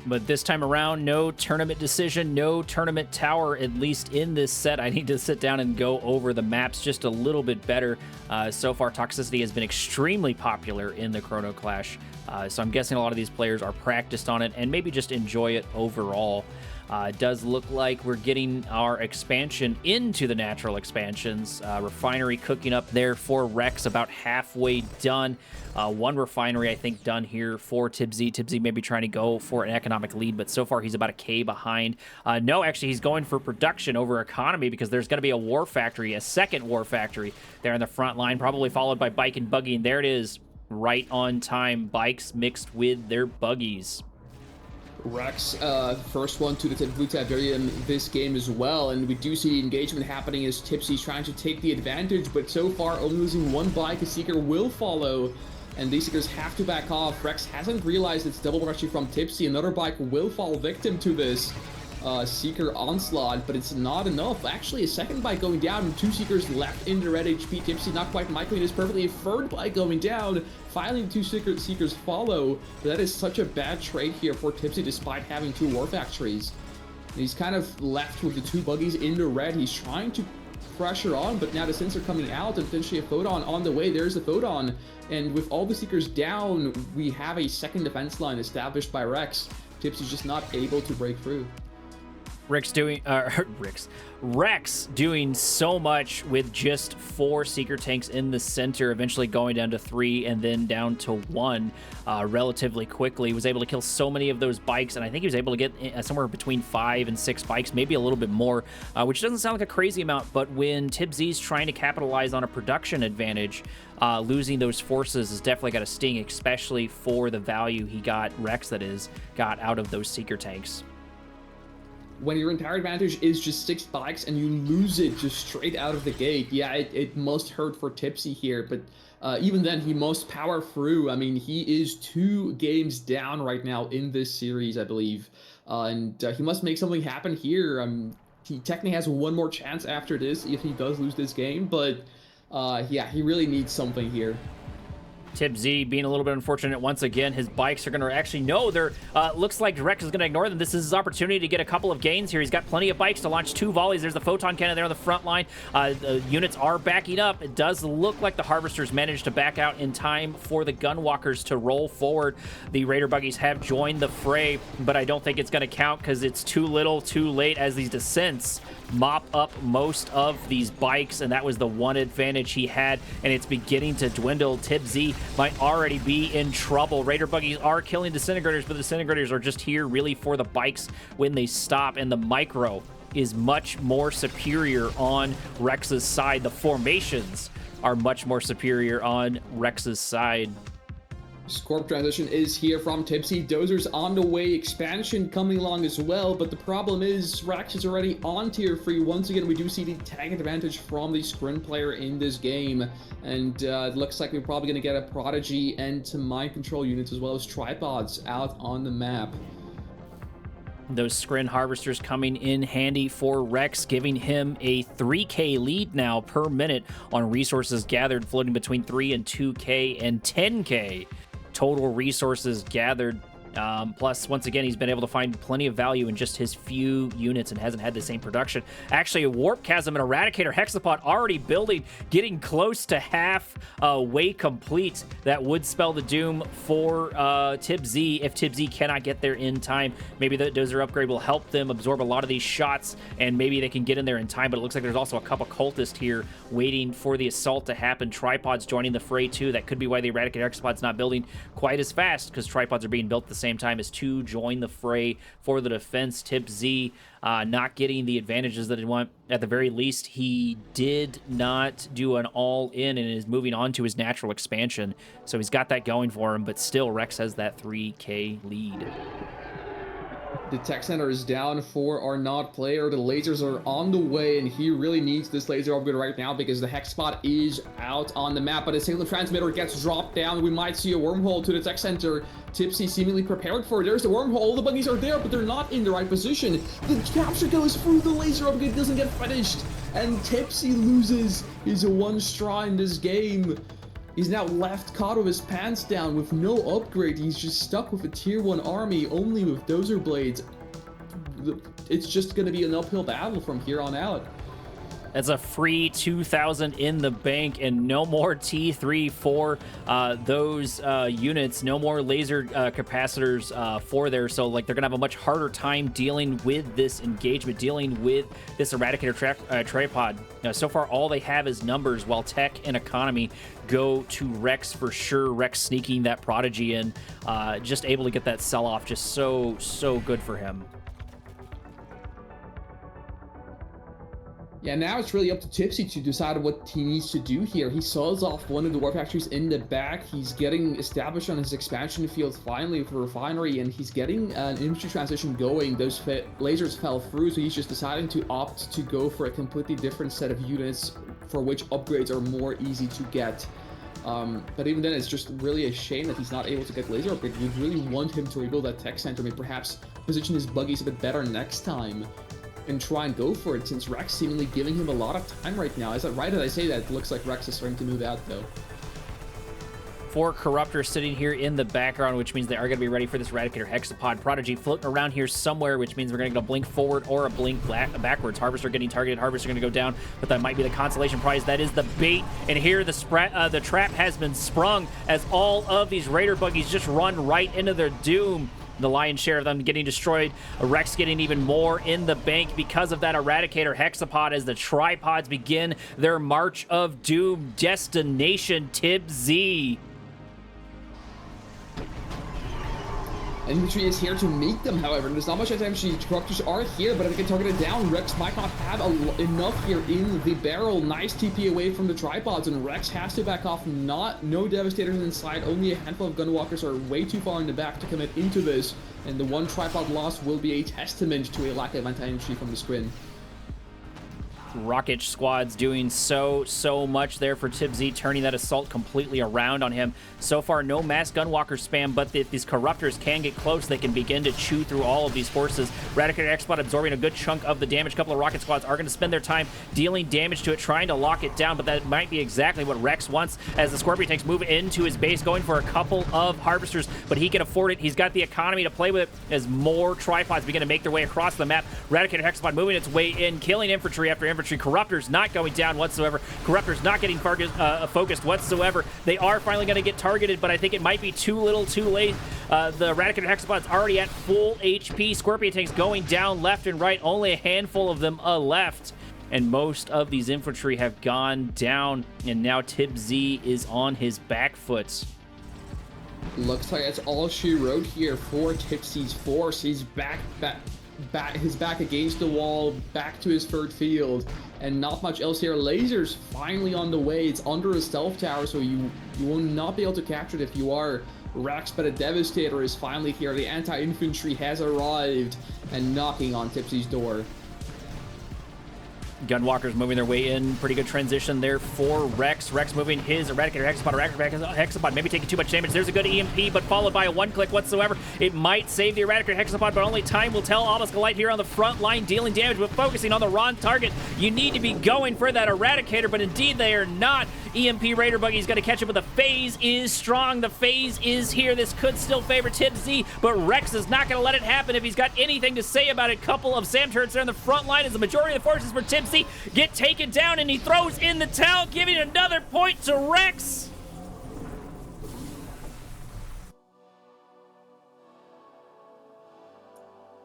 But this time around, no tournament decision, no tournament tower, at least in this set. I need to sit down and go over the maps just a little bit better. So far, Toxicity has been extremely popular in the Chrono Clash. So I'm guessing a lot of these players are practiced on it and maybe just enjoy it overall. It does look like we're getting our expansion into the natural expansions. Refinery cooking up there for Rex, about halfway done. One refinery, I think, done here for TibZ. TibZ may be trying to go for an economic lead, but so far he's about a K behind. No, actually, he's going for production over economy because there's going to be a war factory, a second war factory there in the front line, probably followed by Bike and Buggy, and there it is, right on time. Bikes mixed with their buggies. Rex, first one to the Blue Tiberium this game as well, and we do see the engagement happening as Tipsy's trying to take the advantage, but so far only losing one bike. A Seeker will follow, and these Seekers have to back off. Rex hasn't realized it's double rushing from Tipsy. Another bike will fall victim to this Seeker onslaught, but it's not enough. Actually, a second bike going down, and two Seekers left in the red HP. Tipsy not quite microing this perfectly. A third bike going down. Finally, the two Seekers follow, but that is such a bad trade here for Tipsy despite having two war factories. And he's kind of left with the two buggies in the red. He's trying to pressure on, but now the Sins are coming out and potentially a Photon on the way. There's a Photon, and with all the Seekers down, we have a second defense line established by Rex. Tipsy's just not able to break through. Rex doing so much with just 4 Seeker tanks in the center, eventually going down to 3 and then down to 1 relatively quickly. He was able to kill so many of those bikes, and I think he was able to get somewhere between 5 and 6 bikes, maybe a little bit more, which doesn't sound like a crazy amount, but when TibZ's trying to capitalize on a production advantage, losing those forces has definitely got a sting, especially for the value he got, Rex that is, got out of those Seeker tanks. When your entire advantage is just 6 bikes and you lose it just straight out of the gate, yeah, it must hurt for Tipsy here, but even then, he must power through. I mean, he is 2 games down right now in this series, I believe, and he must make something happen here. He technically has one more chance after this if he does lose this game, but yeah, he really needs something here. TibZ being a little bit unfortunate once again. His bikes are going to actually, no, they're, looks like Rex is going to ignore them. This is his opportunity to get a couple of gains here. He's got plenty of bikes to launch 2 volleys. There's the Photon Cannon there on the front line. The units are backing up. It does look like the Harvesters managed to back out in time for the Gunwalkers to roll forward. The Raider Buggies have joined the fray, but I don't think it's going to count because it's too little, too late as these Descents mop up most of these bikes, and that was the one advantage he had, and it's beginning to dwindle. TibZ might already be in trouble. Raider Buggies are killing Disintegrators, but the Disintegrators are just here really for the bikes when they stop, and the Micro is much more superior on Rex's side. The formations are much more superior on Rex's side. Scorp transition is here from Tipsy. Dozer's on the way, expansion coming along as well, but the problem is Rex is already on tier 3. Once again, we do see the tag advantage from the Scrin player in this game, and it looks like we're probably going to get a Prodigy and some mind control units as well as tripods out on the map. Those Scrin Harvesters coming in handy for Rex, giving him a 3K lead now per minute on resources gathered, floating between 3 and 2K and 10K. Total resources gathered. Plus, once again, he's been able to find plenty of value in just his few units and hasn't had the same production. Actually, a Warp Chasm and Eradicator Hexapod already building, getting close to half way complete. That would spell the doom for TibZ if TibZ cannot get there in time. Maybe the Dozer upgrade will help them absorb a lot of these shots, and maybe they can get in there in time, but it looks like there's also a couple cultists here waiting for the assault to happen. Tripods joining the fray, too. That could be why the Eradicator Hexapod's not building quite as fast, because tripods are being built at the same time as 2 join the fray for the defense. TibZ not getting the advantages that he want. At the very least, he did not do an all-in and is moving on to his natural expansion. So he's got that going for him, but still Rex has that 3K lead. The tech center is down for our not player. The lasers are on the way, and he really needs this laser upgrade right now because the hex spot is out on the map. But a single transmitter gets dropped down. We might see a wormhole to the tech center. Tipsy seemingly prepared for it. There's the wormhole. The buggies are there, but they're not in the right position. The capture goes through. The laser upgrade doesn't get finished, and Tipsy loses his 1 straw in this game. He's now left caught with his pants down with no upgrade. He's just stuck with a tier 1 army only with dozer blades. It's just going to be an uphill battle from here on out. That's a free 2,000 in the bank, and no more T3 for those units. No more laser capacitors for there. So, like, they're going to have a much harder time dealing with this engagement, dealing with this Eradicator tripod. So far, all they have is numbers, while tech and economy go to Rex for sure. Rex sneaking that Prodigy in, just able to get that sell-off. Just so good for him. Yeah, now it's really up to Tipsy to decide what he needs to do here. He sells off one of the war factories in the back. He's getting established on his expansion field finally for refinery, and he's getting an infantry transition going. Those lasers fell through, so he's just deciding to opt to go for a completely different set of units for which upgrades are more easy to get. But even then, it's just really a shame that he's not able to get laser upgrade. You'd really want him to rebuild that tech center, maybe perhaps position his buggies a bit better next time and try and go for it, since Rex seemingly giving him a lot of time right now. Is that right that I say that? It looks like Rex is starting to move out, though. 4 Corruptors sitting here in the background, which means they are going to be ready for this Eradicator Hexapod. Prodigy floating around here somewhere, which means we're going to get a blink forward or a blink backwards. Harvester getting targeted. Harvester going to go down, but that might be the consolation prize. That is the bait, and here the trap has been sprung as all of these Raider buggies just run right into their doom. The lion's share of them getting destroyed. Rex getting even more in the bank because of that Eradicator Hexapod as the tripods begin their march of doom. Destination Tib Z. Dimitri is here to meet them, however. There's not much attention. Corruptors are here, but if they get targeted down, Rex might not have enough here in the barrel. Nice TP away from the tripods, and Rex has to back off. No Devastators inside. Only a handful of Gunwalkers are way too far in the back to commit into this, and the one tripod loss will be a testament to a lack of anti-infantry from the Squin. Rocket squads doing so much there for Tib Z, turning that assault completely around on him. So far, no mass Gunwalker spam, but if these Corruptors can get close, they can begin to chew through all of these forces. Eradicator Hexapod absorbing a good chunk of the damage. A couple of rocket squads are going to spend their time dealing damage to it, trying to lock it down, but that might be exactly what Rex wants as the Scorpion tanks move into his base, going for a couple of Harvesters, but he can afford it. He's got the economy to play with it as more tripods begin to make their way across the map. Eradicator Hexapod moving its way in, killing infantry after infantry. Corruptors not going down whatsoever. Corruptors not getting focused whatsoever. They are finally going to get targeted, but I think it might be too little too late. The Eradicator Hexapod's already at full HP. Scorpion tanks going down left and right. Only a handful of them left. And most of these infantry have gone down. And now Tib Z is on his back foot. Looks like that's all she wrote here for Tipsy's force. He's back against the wall, back to his third field, and not much else here. Lasers finally on the way. It's under a stealth tower, so you will not be able to capture it if you are Rex, but a Devastator is finally here. The anti-infantry has arrived and knocking on Tipsy's door. Gunwalkers moving their way in. Pretty good transition there for Rex. Rex moving his Eradicator Hexapod. Maybe taking too much damage. There's a good EMP, but followed by a one-click whatsoever. It might save the Eradicator Hexapod, but only time will tell. Obelisk here on the front line dealing damage, but focusing on the wrong target. You need to be going for that Eradicator, but indeed they are not. EMP Raider Buggy's going to catch up, but the phase is strong. The phase is here. This could still favor Tib Z, but Rex is not going to let it happen if he's got anything to say about it. Couple of SAM turrets there in the front line as the majority of the forces for Tib Z get taken down, and he throws in the towel, giving another point to Rex.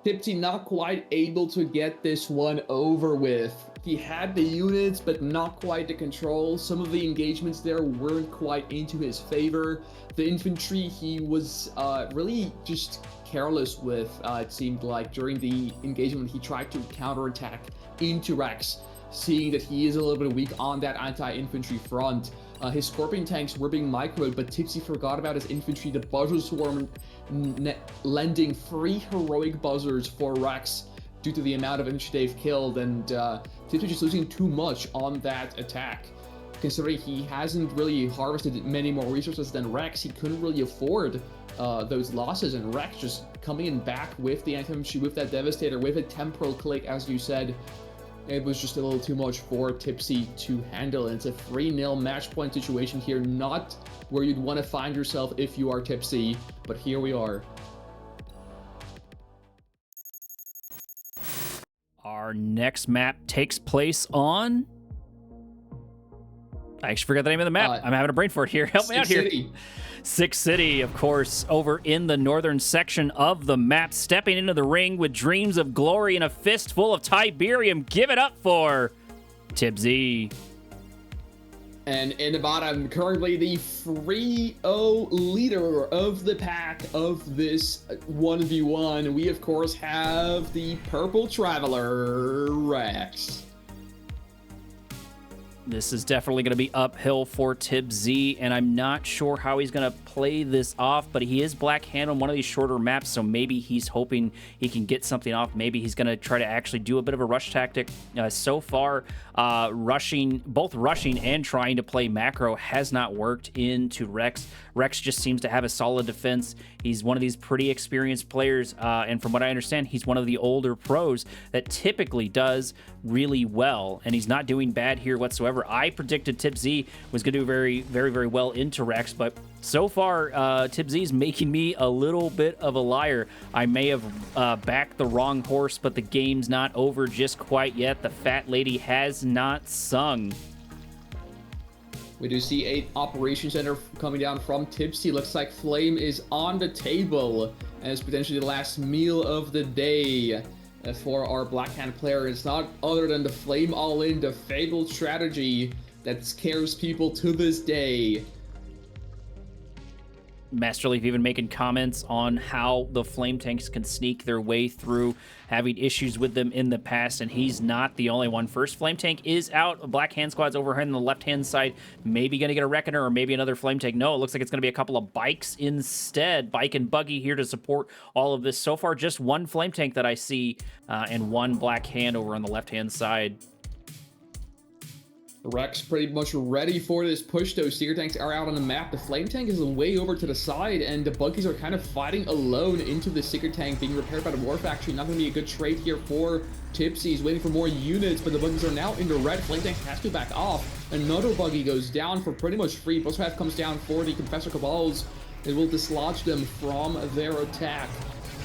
Tipsy not quite able to get this one over with. He had the units, but not quite the control. Some of the engagements there weren't quite into his favor. The infantry he was really just careless with, it seemed like, during the engagement. He tried to counterattack into Rex, seeing that he is a little bit weak on that anti-infantry front. His Scorpion tanks were being microed, but Tipsy forgot about his infantry. The Buzzer Swarm lending 3 heroic buzzers for Rex due to the amount of infantry they've killed, and Tipsy just losing too much on that attack. Considering he hasn't really harvested many more resources than Rex, he couldn't really afford those losses, and Rex just coming in back with the anti-infantry, with that Devastator, with a Temporal Click, as you said, It was just a little too much for Tipsy to handle. And it's a 3-0 match point situation here, not where you'd want to find yourself if you are Tipsy, but here we are. Our next map takes place on... I actually forgot the name of the map. I'm having a brain fart here. Help me out here. Six City, of course, over in the northern section of the map, stepping into the ring with dreams of glory and a fistful of Tiberium. Give it up for TibZ. And in the bottom, currently the 3-0 leader of the pack of this 1v1, we of course have the Purple Traveler, Rex. This is definitely going to be uphill for TibZ, and I'm not sure how he's going to play this off, but he is Black Hand on one of these shorter maps, so maybe he's hoping he can get something off. Maybe he's going to try to actually do a bit of a rush tactic. So far, both rushing and trying to play macro has not worked into Rex. Rex just seems to have a solid defense. He's one of these pretty experienced players, and from what I understand, he's one of the older pros that typically does really well, and he's not doing bad here whatsoever. I predicted TibZ was going to do very, very, very well into Rex, but so far, TibZ is making me a little bit of a liar. I may have backed the wrong horse, but the game's not over just quite yet. The fat lady has not sung. We do see a Operations Center coming down from Tipsy. Looks like Flame is on the table as potentially the last meal of the day for our Black Hand player. It's not other than the Flame All-In, the fabled strategy that scares people to this day. MasterLeaf even making comments on how the flame tanks can sneak their way through, having issues with them in the past, and he's not the only one. First flame tank is out. Black Hand squad's over here on the left-hand side. Maybe going to get a Reckoner or maybe another flame tank. No, it looks like it's going to be a couple of bikes instead. Bike and buggy here to support all of this. So far, just one flame tank that I see, and one Black Hand over on the left-hand side. Rex pretty much ready for this push, though. Seeker tanks are out on the map. The flame tank is way over to the side, and the buggies are kind of fighting alone into the Seeker tank, being repaired by the War Factory. Not going to be a good trade here for Tipsy. He's waiting for more units, but the buggies are now in the red. Flame tank has to back off. Another buggy goes down for pretty much free. Plus half comes down for the Confessor Cabals. It will dislodge them from their attack.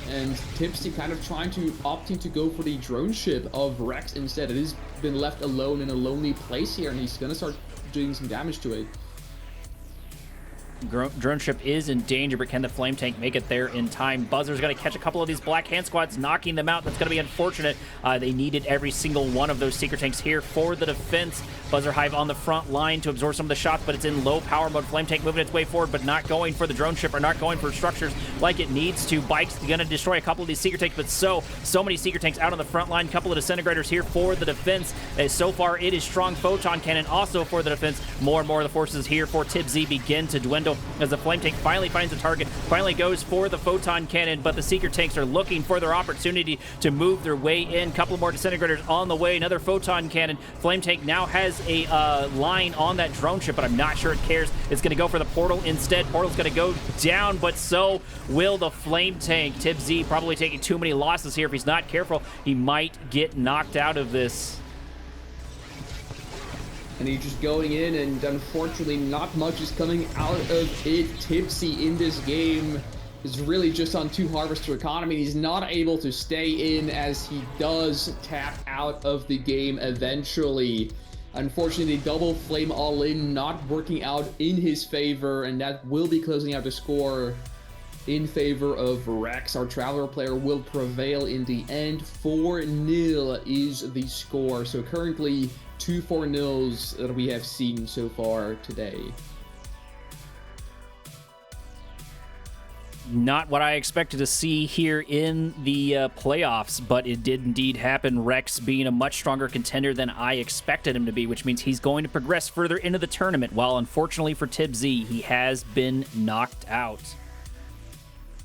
And Tipsy kind of opting to go for the drone ship of Rex instead. It has been left alone in a lonely place here, and he's going to start doing some damage to it. Drone ship is in danger, but can the flame tank make it there in time? Buzzer's going to catch a couple of these Black Hand squads, knocking them out. That's going to be unfortunate. They needed every single one of those Seeker tanks here for the defense. Buzzer Hive on the front line to absorb some of the shots, but it's in low power mode. Flame tank moving its way forward, but not going for the drone ship, or not going for structures like it needs to. Bike's going to destroy a couple of these Seeker tanks, but so many Seeker tanks out on the front line. Couple of disintegrators here for the defense. So far, it is strong photon cannon also for the defense. More and more of the forces here for TibZ begin to dwindle as the flame tank finally finds a target, finally goes for the photon cannon, but the Seeker tanks are looking for their opportunity to move their way in. Couple more disintegrators on the way, another photon cannon. Flame tank now has a line on that drone ship, but I'm not sure it cares. It's going to go for the portal instead. Portal's going to go down, but so will the flame tank. TibZ probably taking too many losses here. If he's not careful, he might get knocked out of this. And he's just going in, and unfortunately not much is coming out of it. Tipsy in this game is really just on 2 Harvester economy. He's not able to stay in as he does tap out of the game eventually. Unfortunately, the double flame all-in not working out in his favor, and that will be closing out the score in favor of Rex. Our Traveler player will prevail in the end. 4-0 is the score. So currently 2 4-0s that we have seen so far today. Not what I expected to see here in the playoffs, but it did indeed happen. Rex being a much stronger contender than I expected him to be, which means he's going to progress further into the tournament, while unfortunately for TibZ, he has been knocked out.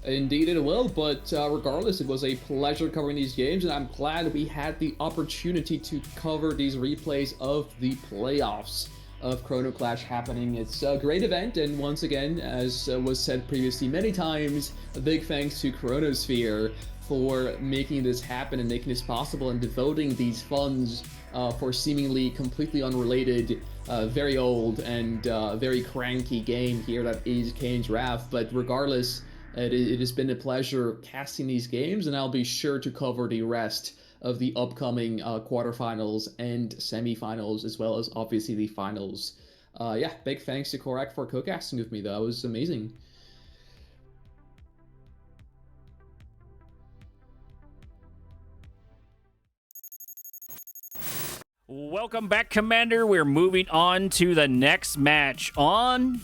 Indeed it will, but regardless, it was a pleasure covering these games, and I'm glad we had the opportunity to cover these replays of the playoffs of Chrono Clash happening. It's a great event, and once again, as was said previously many times, a big thanks to Chronosphere for making this happen and making this possible and devoting these funds for seemingly completely unrelated, very old and very cranky game here that is Kane's Wrath. But regardless, it has been a pleasure casting these games, and I'll be sure to cover the rest of the upcoming quarterfinals and semifinals, as well as obviously the finals. Yeah, big thanks to Korak for co-casting with me. That was amazing. Welcome back, Commander. We're moving on to the next match on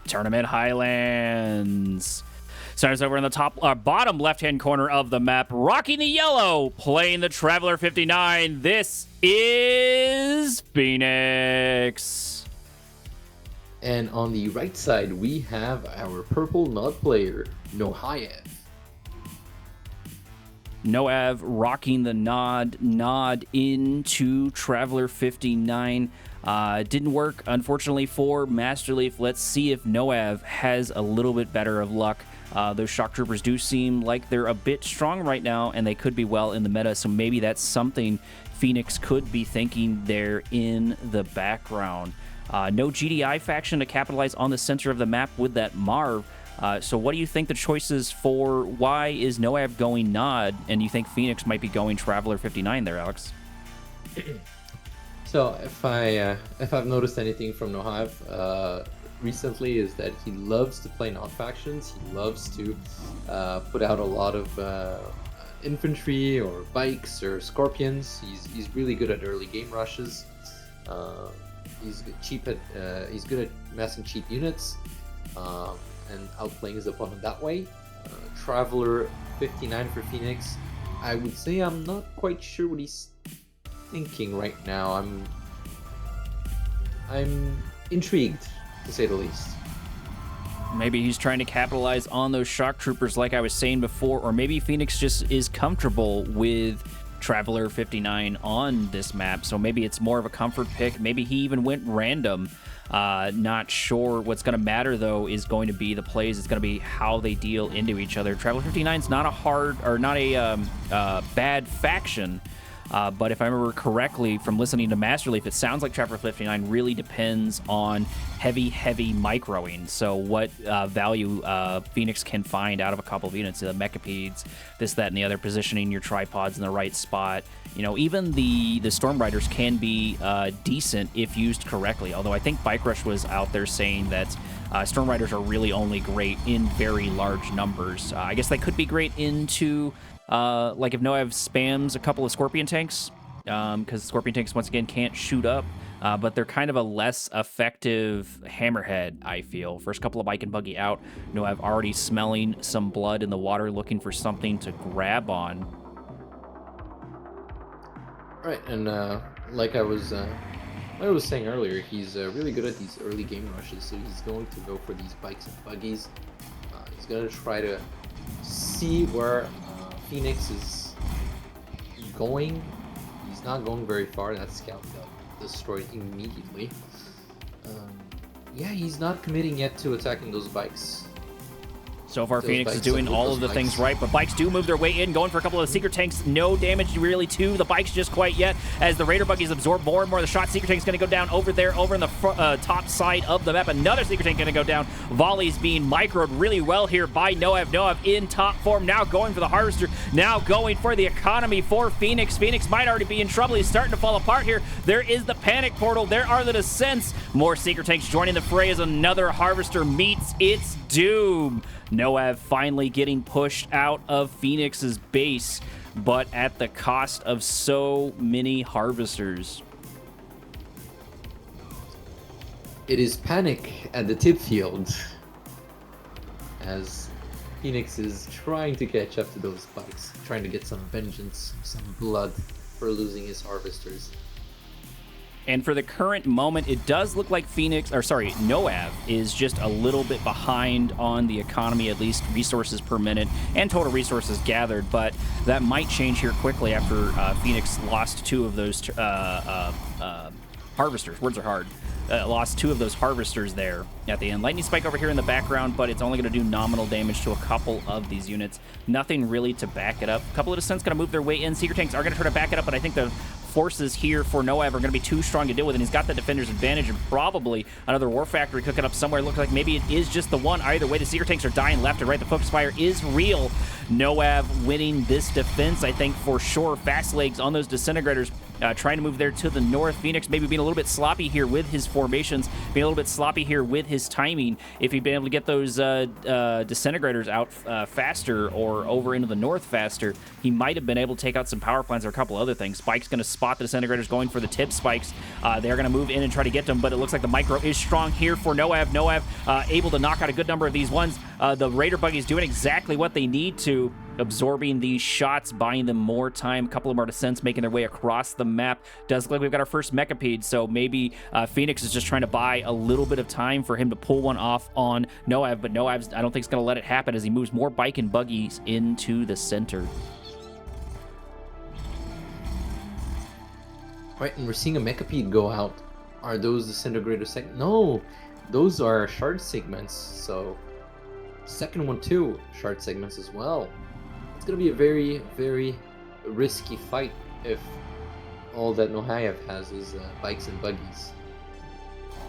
Tournament Highlands. Starts over in the bottom left-hand corner of the map, rocking the yellow, playing the Traveler 59. This is Phoenix. And on the right side, we have our purple Nod player, HoxaeB. Noav rocking the nod into Traveler 59. Didn't work, unfortunately, for MasterLeaf. Let's see if Noav has a little bit better of luck. Those Shock Troopers do seem like they're a bit strong right now, and they could be well in the meta, so maybe that's something Phoenix could be thinking there in the background. No GDI faction to capitalize on the center of the map with that Marv. So what do you think the choices for why is Noav going Nod, and you think Phoenix might be going Traveler 59 there, Alex? So if I've noticed anything from Noav recently is that he loves to play Nod factions. He loves to put out a lot of infantry or bikes or scorpions. He's really good at early game rushes. He's good at massing cheap units. And outplaying his opponent that way. Traveler 59 for Phoenix. I would say I'm not quite sure what he's thinking right now. I'm intrigued, to say the least. Maybe he's trying to capitalize on those Shock Troopers like I was saying before, or maybe Phoenix just is comfortable with Traveler 59 on this map, so maybe it's more of a comfort pick. Maybe he even went random. Not sure. What's going to matter, though, is going to be the plays. It's going to be how they deal into each other. Traveler 59 is not a bad faction, but if I remember correctly from listening to MasterLeaf, it sounds like Traveler 59 really depends on heavy microing. So what value Phoenix can find out of a couple of units, the Mechapeds, this, that, and the other, positioning your tripods in the right spot. You know, even the Storm Riders can be decent if used correctly, although I think BikeRush was out there saying that Storm Riders are really only great in very large numbers. I guess they could be great into, like if Noav spams a couple of Scorpion tanks, because Scorpion tanks, once again, can't shoot up, but they're kind of a less effective hammerhead, I feel. First couple of Bike and Buggy out, Noav already smelling some blood in the water, looking for something to grab on. Right, and like I was saying earlier, he's really good at these early game rushes, so he's going to go for these bikes and buggies. He's going to try to see where Phoenix is going. He's not going very far. That scout got destroyed immediately. Yeah, he's not committing yet to attacking those bikes. So far, Phoenix is doing all of the things right, but bikes do move their way in, going for a couple of Secret Tanks. No damage really to the bikes just quite yet, as the Raider buggies absorb more and more of the shots. Secret Tank's going to go down over there, over in the top side of the map. Another Secret Tank going to go down. Volleys being microed really well here by Noav. Noav in top form, now going for the Harvester, now going for the economy for Phoenix. Phoenix might already be in trouble. He's starting to fall apart here. There is the Panic Portal. There are the Descents. More Secret Tanks joining the fray as another Harvester meets its doom. Noav finally getting pushed out of Phoenix's base, but at the cost of so many Harvesters. It is panic at the tip field as Phoenix is trying to catch up to those bikes, trying to get some vengeance, some blood for losing his Harvesters. And for the current moment, it does look like Noav is just a little bit behind on the economy, at least resources per minute and total resources gathered, but that might change here quickly after Phoenix lost two of those Harvesters. Words are hard. Lost two of those Harvesters there at the end. Lightning Spike over here in the background, but it's only going to do nominal damage to a couple of these units. Nothing really to back it up. A couple of Descents going to move their way in. Secret Tanks are going to try to back it up, but I think the forces here for Noev are going to be too strong to deal with, and he's got the defender's advantage and probably another War Factory cooking up somewhere. Looks like maybe it is just the one. Either way, the Seeker tanks are dying left and right. The focus fire is real. Noev winning this defense, I think, for sure. Fast legs on those disintegrators. Trying to move there to the north. Phoenix maybe being a little bit sloppy here with his formations, being a little bit sloppy here with his timing. If he'd been able to get those disintegrators out faster or over into the north faster, he might have been able to take out some power plants or a couple other things. Spike's going to spot the disintegrators going for the tip spikes. They're going to move in and try to get them, but it looks like the micro is strong here for Noev. Noev able to knock out a good number of these ones. The Raider buggies doing exactly what they need to, absorbing these shots, buying them more time. A couple of more descents making their way across the map. Does look like we've got our first Mechapede, so maybe Phoenix is just trying to buy a little bit of time for him to pull one off on Noev, but Noev's, I don't think, is going to let it happen as he moves more bike and buggies into the center. Right, and we're seeing a Mechapede go out. Are those disintegrator segments? No, those are shard segments, so second one too, shard segments as well. It's going to be a very, very risky fight if all that Nohayev has is bikes and buggies.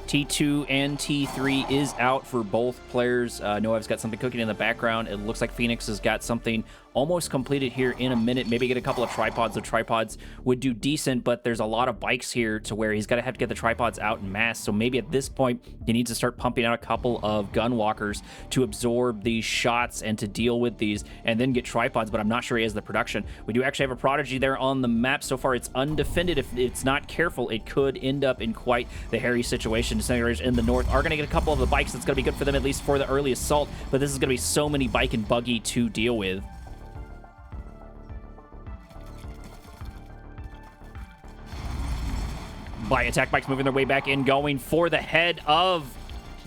T2 and T3 is out for both players. Noev's got something cooking in the background. It looks like Phoenix has got something almost completed here in a minute. Maybe get a couple of tripods. The tripods would do decent, but there's a lot of bikes here to where he's going to have to get the tripods out in mass. So maybe at this point, he needs to start pumping out a couple of gun walkers to absorb these shots and to deal with these and then get tripods, but I'm not sure he has the production. We do actually have a Prodigy there on the map. So far, it's undefended. If it's not careful, it could end up in quite the hairy situation. Disintegrators in the north are going to get a couple of the bikes. That's going to be good for them, at least for the early assault, but this is going to be so many bike and buggy to deal with. Attack bikes moving their way back in, going for the head of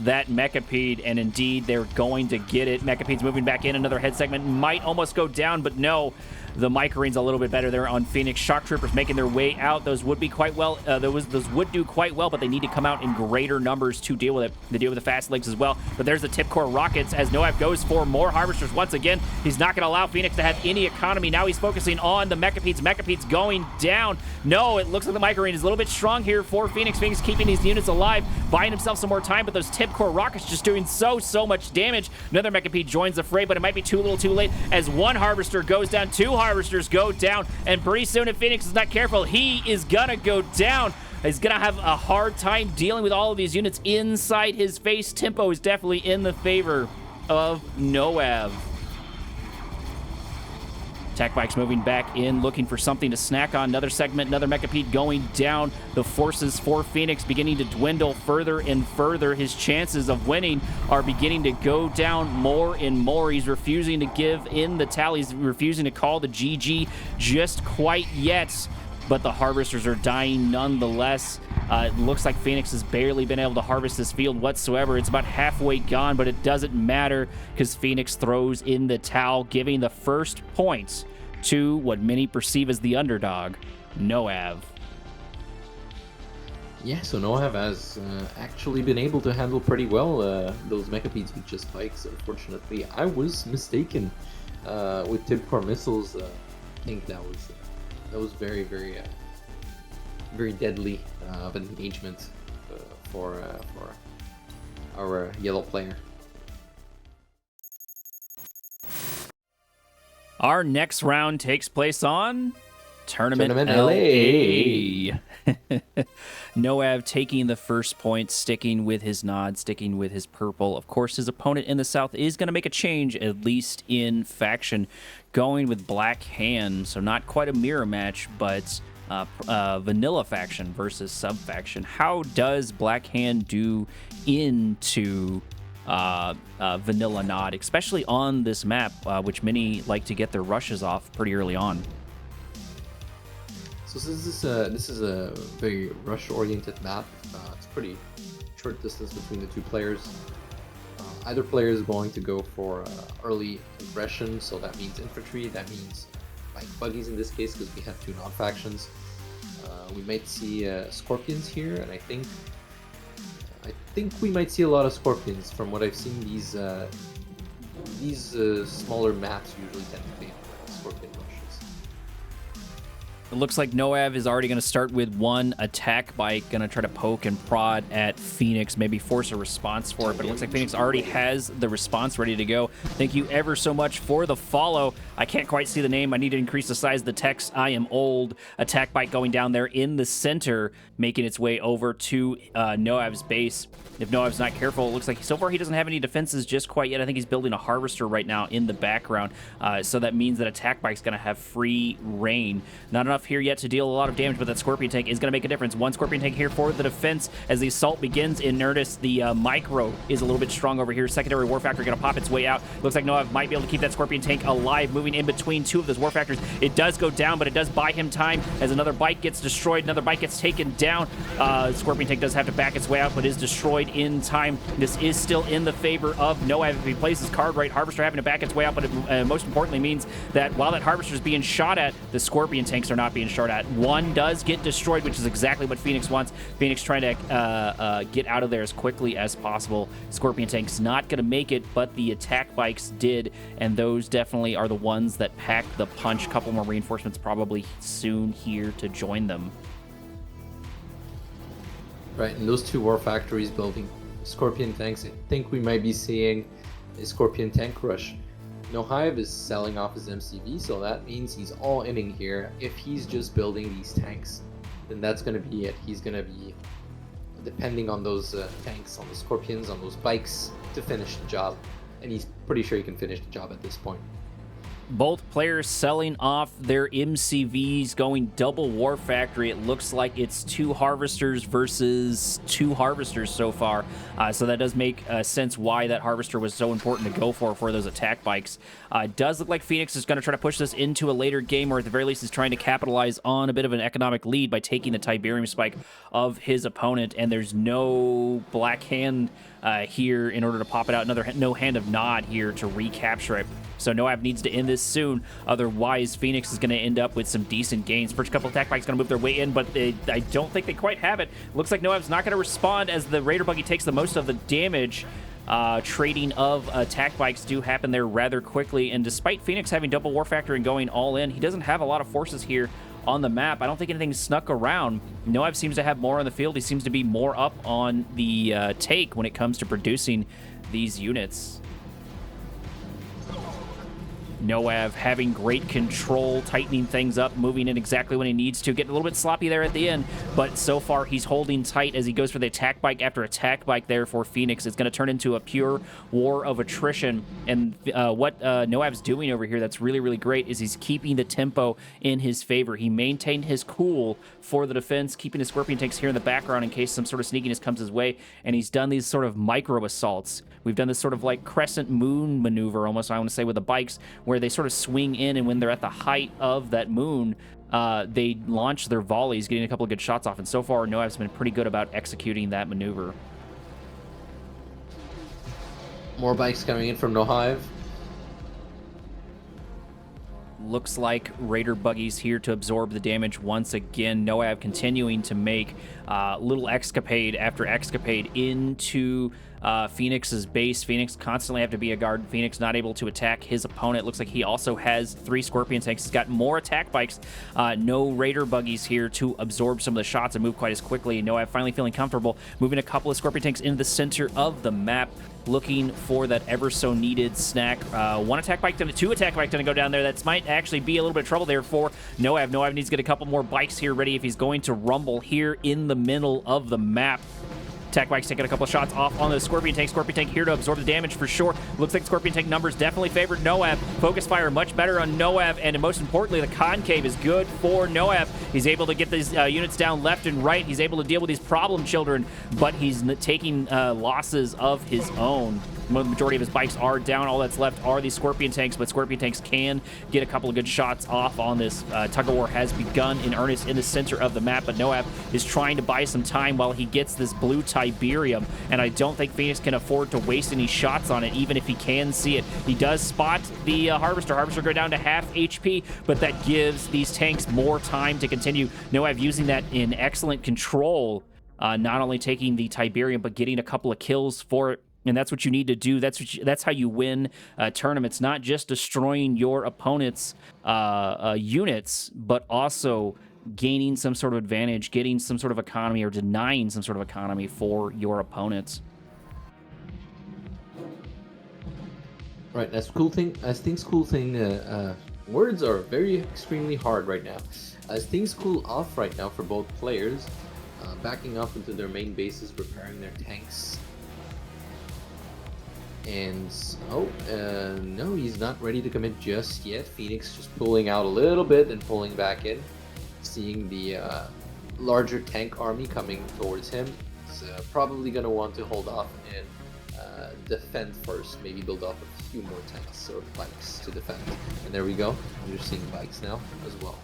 that Mechapede, and indeed they're going to get it. Mechapede's moving back in. Another head segment might almost go down, but no. The Micrarine's a little bit better there on Phoenix. Shock Troopers making their way out. Those would be quite well. Those would do quite well, but they need to come out in greater numbers to deal with it. They deal with the fast legs as well. But there's the tip core rockets as Noev goes for more harvesters once again. He's not going to allow Phoenix to have any economy. Now he's focusing on the Mechapedes. Mechapedes going down. No, it looks like the Micrarine is a little bit strong here for Phoenix. Phoenix keeping these units alive, buying himself some more time, but those tip core rockets just doing so much damage. Another Mechapede joins the fray, but it might be too little too late as one harvester goes down, two harvesters go down, and pretty soon if Phoenix is not careful, he is gonna go down. He's gonna have a hard time dealing with all of these units inside his face. Tempo is definitely in the favor of Noev. Attack bikes moving back in, looking for something to snack on. Another segment, another Mechapede going down. The forces for Phoenix beginning to dwindle further and further. His chances of winning are beginning to go down more and more. He's refusing to give in the tally. He's refusing to call the GG just quite yet. But the harvesters are dying nonetheless. It looks like Phoenix has barely been able to harvest this field whatsoever. It's about halfway gone, but it doesn't matter because Phoenix throws in the towel, giving the first points to what many perceive as the underdog, Noev. Yeah, so Noev has actually been able to handle pretty well those Mechapedes with just bikes. Unfortunately, I was mistaken with tip core missiles. I think that was very, very, very deadly of an engagement for our yellow player. Our next round takes place on Tournament LA. Noev taking the first point, sticking with his nod, sticking with his purple. Of course, his opponent in the south is going to make a change, at least in faction, going with Black Hand. So not quite a mirror match, but vanilla faction versus sub faction. How does Black Hand do into vanilla nod, especially on this map, which many like to get their rushes off pretty early on? So since this is a very rush-oriented map, it's pretty short distance between the two players. Either player is going to go for early aggression, so that means infantry, that means like buggies in this case, because we have two non-factions. We might see scorpions here, and I think we might see a lot of scorpions. From what I've seen, these smaller maps usually tend to be scorpion rushes. It looks like Noav is already going to start with one attack bike, going to try to poke and prod at Phoenix, maybe force a response for it, but it looks like Phoenix already has the response ready to go. Thank you ever so much for the follow. I can't quite see the name. I need to increase the size of the text. I am old. Attack bike going down there in the center, making its way over to Noav's base. If Noav's not careful, it looks like so far he doesn't have any defenses just quite yet. I think he's building a harvester right now in the background, so that means that attack bike's going to have free reign. Not enough here yet to deal a lot of damage, but that Scorpion tank is going to make a difference. One Scorpion tank here for the defense as the assault begins in earnest. The micro is a little bit strong over here. Secondary War Factory going to pop its way out. Looks like Noav might be able to keep that Scorpion tank alive, moving in between two of those War Factors. It does go down, but it does buy him time as another bike gets destroyed. Another bike gets taken down. Scorpion tank does have to back its way out, but is destroyed in time. This is still in the favor of Noav if he plays his card right. Harvester having to back its way out, but it most importantly means that while that Harvester is being shot at, the Scorpion tanks are not being shot at. One does get destroyed, which is exactly what Phoenix wants. Phoenix trying to get out of there as quickly as possible. Scorpion tank's not going to make it, but the attack bikes did, and those definitely are the ones that pack the punch. Couple more reinforcements probably soon here to join them. Right, and those two War Factories building Scorpion tanks, I think we might be seeing a Scorpion tank rush. Nohive is selling off his MCV, so that means he's all inning here. If he's just building these tanks, then that's going to be it. He's going to be depending on those tanks, on the Scorpions, on those bikes to finish the job. And he's pretty sure he can finish the job at this point. Both players selling off their MCVs, going double War Factory. It looks like it's two Harvesters versus two Harvesters so far. So that does make sense why that Harvester was so important to go for those attack bikes. It does look like Phoenix is going to try to push this into a later game, or at the very least is trying to capitalize on a bit of an economic lead by taking the Tiberium spike of his opponent. And there's no black hand here in order to pop it out. No hand of Nod here to recapture it. So Noav needs to end this soon. Otherwise, Phoenix is going to end up with some decent gains. First couple attack bikes going to move their way in, but I don't think they quite have it. Looks like Noav's not going to respond as the Raider buggy takes the most of the damage. Trading of attack bikes do happen there rather quickly, and despite Phoenix having double War Factor and going all in, he doesn't have a lot of forces here on the map. I don't think anything snuck around. Noav seems to have more on the field. He seems to be more up on the take when it comes to producing these units. Noav having great control, tightening things up, moving in exactly when he needs to, getting a little bit sloppy there at the end, but so far he's holding tight as he goes for the attack bike after attack bike there for Phoenix. It's going to turn into a pure war of attrition, and what Noav's doing over here that's really, really great is he's keeping the tempo in his favor. He maintained his cool for the defense, keeping his Scorpion tanks here in the background in case some sort of sneakiness comes his way, and he's done these sort of micro assaults. We've done this sort of like crescent moon maneuver almost, I want to say, with the bikes, where they sort of swing in, and when they're at the height of that moon, they launch their volleys, getting a couple of good shots off, and so far Noav's been pretty good about executing that maneuver. More bikes coming in from Nohive. Looks like Raider buggies here to absorb the damage once again. Noav continuing to make little escapade after escapade into Phoenix's base. Phoenix constantly have to be a guard. Phoenix not able to attack his opponent. Looks like he also has 3 Scorpion tanks. He's got more attack bikes. No Raider buggies here to absorb some of the shots and move quite as quickly. Noav finally feeling comfortable moving a couple of Scorpion tanks into the center of the map, looking for that ever so needed snack. 1 attack bike, 2 attack bike going to go down there. That might actually be a little bit of trouble there for Noav. Noav needs to get a couple more bikes here ready if he's going to rumble here in the middle of the map. Attack bike's taking a couple of shots off on the Scorpion tank. Scorpion tank here to absorb the damage for sure. Looks like Scorpion tank numbers definitely favored Noav. Focus fire much better on Noav, and most importantly, the concave is good for Noav. He's able to get these units down left and right. He's able to deal with these problem children, but he's taking losses of his own. The majority of his bikes are down. All that's left are these Scorpion tanks, but Scorpion tanks can get a couple of good shots off on this. Tug-of-war has begun in earnest in the center of the map, but Noav is trying to buy some time while he gets this blue Tiberium, and I don't think Phoenix can afford to waste any shots on it, even if he can see it. He does spot the Harvester. Harvester go down to half HP, but that gives these tanks more time to continue. Noav using that in excellent control, not only taking the Tiberium, but getting a couple of kills for it. And that's what you need to do. That's how you win tournaments, not just destroying your opponent's units, but also gaining some sort of advantage, getting some sort of economy, or denying some sort of economy for your opponents. Right, that's cool thing. As things cool thing, words are very extremely hard right now. As things cool off right now for both players, backing off into their main bases, repairing their tanks. And no, he's not ready to commit just yet. Phoenix just pulling out a little bit and pulling back in, seeing the larger tank army coming towards him. He's probably gonna want to hold off and defend first, maybe build up a few more tanks or bikes to defend. And there we go. You're seeing bikes now as well.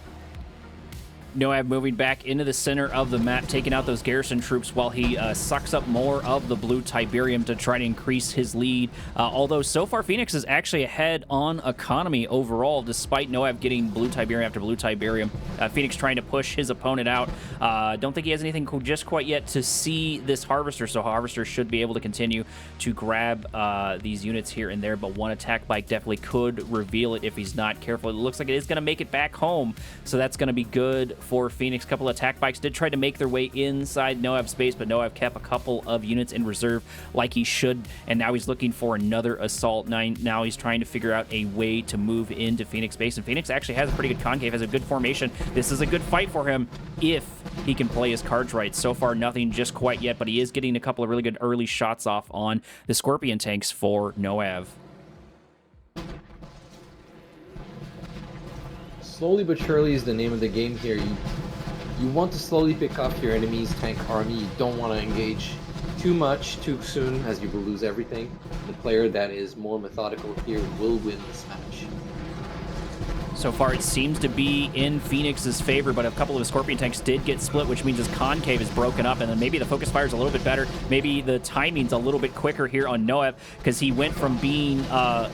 Noab moving back into the center of the map, taking out those garrison troops while he sucks up more of the blue Tiberium to try to increase his lead. Although so far Phoenix is actually ahead on economy overall, despite Noab getting blue Tiberium after blue Tiberium. Phoenix trying to push his opponent out. Don't think he has anything just quite yet to see this Harvester, so Harvester should be able to continue to grab these units here and there, but one attack bike definitely could reveal it if he's not careful. It looks like it is going to make it back home, so that's going to be good for Phoenix. A couple of attack bikes did try to make their way inside Noab's space, but Noab kept a couple of units in reserve like he should, and now he's looking for another assault. Now he's trying to figure out a way to move into Phoenix base, and Phoenix actually has a pretty good concave, has a good formation. This is a good fight for him if he can play his cards right. So far, nothing just quite yet, but he is getting a couple of really good early shots off on the Scorpion tanks for Noab. Slowly but surely is the name of the game here. You want to slowly pick off your enemy's tank army. You don't want to engage too much too soon, as you will lose everything. The player that is more methodical here will win this match. So far, it seems to be in Phoenix's favor, but a couple of the Scorpion tanks did get split, which means his concave is broken up, and then maybe the focus fire is a little bit better. Maybe the timing's a little bit quicker here on Noab, because he went from being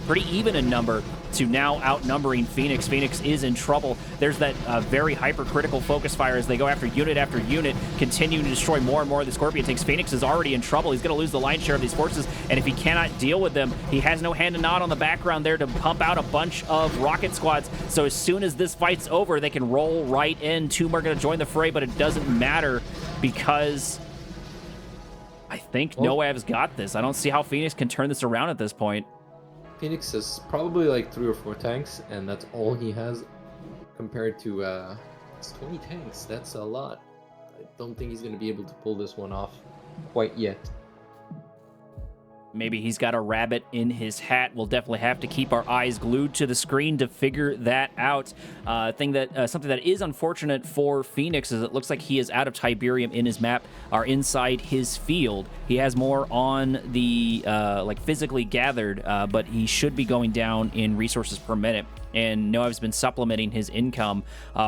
pretty even in number to now outnumbering Phoenix. Phoenix is in trouble. There's that very hypercritical focus fire as they go after unit, continuing to destroy more and more of the Scorpion tanks. Phoenix is already in trouble. He's going to lose the lion's share of these forces, and if he cannot deal with them, he has no hand to nod on the background there to pump out a bunch of rocket squads. So as soon as this fight's over, they can roll right in. Two are going to join the fray, but it doesn't matter because I think Noab's got this. I don't see how Phoenix can turn this around at this point. Phoenix has probably like 3 or 4 tanks, and that's all he has compared to it's 20 tanks. That's a lot. I don't think he's going to be able to pull this one off quite yet. Maybe he's got a rabbit in his hat. We'll definitely have to keep our eyes glued to the screen to figure that out. Something that is unfortunate for Phoenix is it looks like he is out of Tiberium in his map, or inside his field. He has more on the like physically gathered, but he should be going down in resources per minute. And Noab's been supplementing his income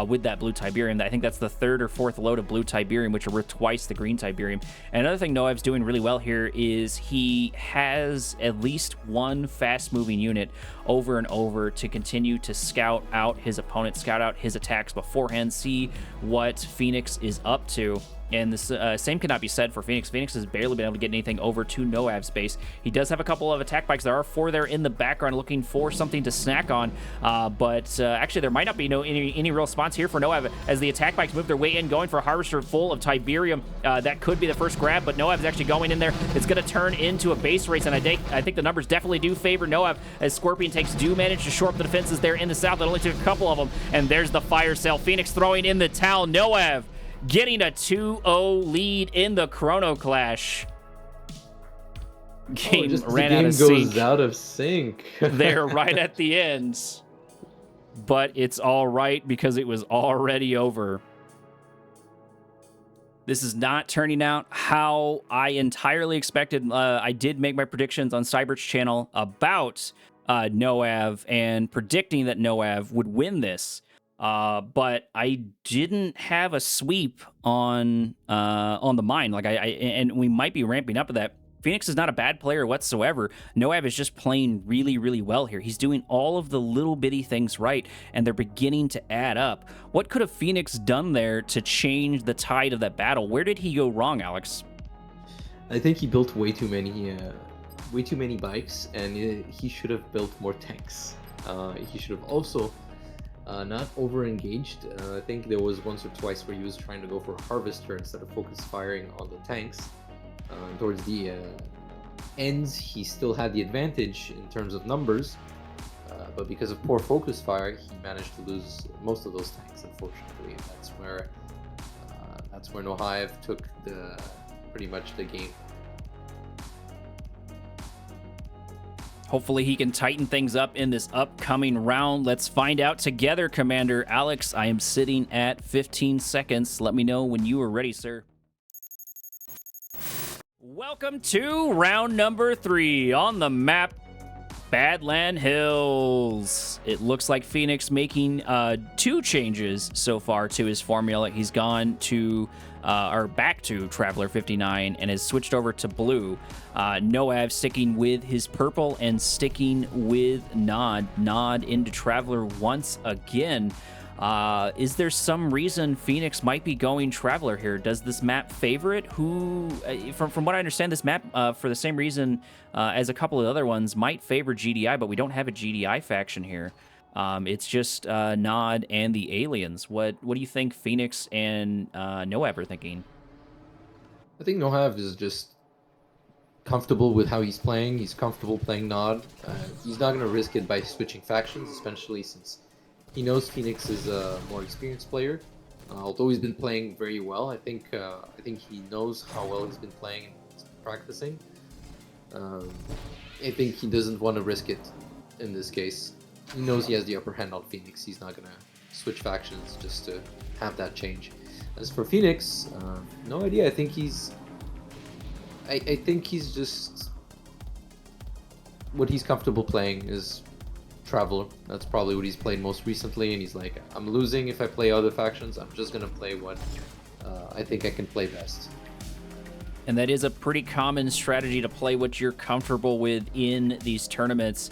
with that blue Tiberium. I think that's the 3rd or 4th load of blue Tiberium, which are worth twice the green Tiberium. And another thing Noab's doing really well here is he has at least one fast-moving unit over and over to continue to scout out his opponent, scout out his attacks beforehand, see what Phoenix is up to. And the same cannot be said for Phoenix. Phoenix has barely been able to get anything over to Noab's base. He does have a couple of attack bikes. There are 4 there in the background looking for something to snack on. But actually, there might not be any real spots here for Noab as the attack bikes move their way in, going for a Harvester full of Tiberium. That could be the first grab, but Noab is actually going in there. It's going to turn into a base race, and I think the numbers definitely do favor Noab as Scorpion tanks do manage to shore up the defenses there in the south. It only took a couple of them, and there's the fire cell. Phoenix throwing in the towel. Noab getting a 2-0 lead in the Chrono Clash. Game ran out of sync. The game goes out of sync. There right at the end. But it's all right because it was already over. This is not turning out how I entirely expected. I did make my predictions on Cyber's channel about Noab and predicting that Noab would win this. But I didn't have a sweep on the mind. And we might be ramping up to that. Phoenix is not a bad player whatsoever. Noab is just playing really, really well here. He's doing all of the little bitty things right, and they're beginning to add up. What could have Phoenix done there to change the tide of that battle? Where did he go wrong, Alex? I think he built way too many way too many bikes, and he should have built more tanks. He should have also not over-engaged. I think there was once or twice where he was trying to go for a harvester instead of focus firing on the tanks. Towards the ends, he still had the advantage in terms of numbers, but because of poor focus fire, he managed to lose most of those tanks, unfortunately. That's where HoxaeB took pretty much the game. Hopefully he can tighten things up in this upcoming round. Let's find out together, Commander Alex. I am sitting at 15 seconds. Let me know when you are ready, sir. Welcome to round number 3 on the map, Badland Hills. It looks like Phoenix making 2 changes so far to his formula. He's gone to or back to Traveler 59 and has switched over to blue. HoxaeB sticking with his purple and sticking with Nod into Traveler once again. Is there some reason Phoenix might be going Traveler here? Does this map favor it? From what I understand, this map, for the same reason as a couple of other ones, might favor GDI, but we don't have a GDI faction here. It's just Nod and the aliens. What do you think Phoenix and HoxaeB are thinking? I think HoxaeB is just comfortable with how he's playing. He's comfortable playing Nod. He's not going to risk it by switching factions, especially since he knows Phoenix is a more experienced player. Although he's been playing very well, I think he knows how well he's been playing and practicing. I think he doesn't want to risk it in this case. He knows he has the upper hand on Phoenix. He's not gonna switch factions just to have that change. As for Phoenix, no idea. I think he's just what he's comfortable playing is Traveler. That's probably what he's played most recently, and he's like, I'm losing if I play other factions. I'm just gonna play what I think I can play best. And that is a pretty common strategy, to play what you're comfortable with in these tournaments.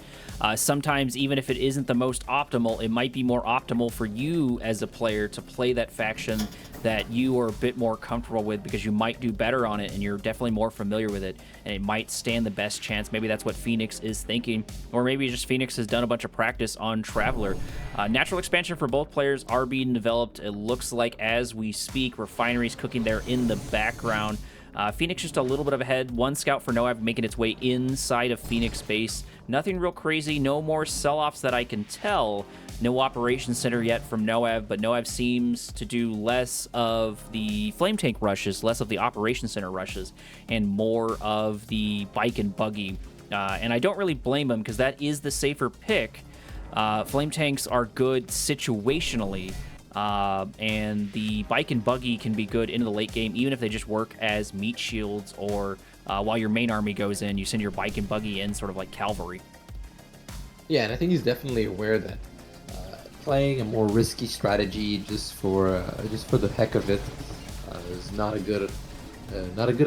Sometimes, even if it isn't the most optimal, it might be more optimal for you as a player to play that faction that you are a bit more comfortable with, because you might do better on it and you're definitely more familiar with it, and it might stand the best chance. Maybe that's what Phoenix is thinking, or maybe just Phoenix has done a bunch of practice on Traveler. Natural expansion for both players are being developed. It looks like as we speak, Refinery's cooking there in the background. Phoenix just a little bit of ahead. 1 scout for HoxaeB making its way inside of Phoenix base. Nothing real crazy. No more sell-offs that I can tell. No operations center yet from HoxaeB, but HoxaeB seems to do less of the flame tank rushes, less of the operations center rushes, and more of the bike and buggy. And I don't really blame him, because that is the safer pick. Flame tanks are good situationally. And the bike and buggy can be good into the late game, even if they just work as meat shields, or while your main army goes in, you send your bike and buggy in, sort of like cavalry. Yeah, and I think he's definitely aware that playing a more risky strategy just for the heck of it is not a good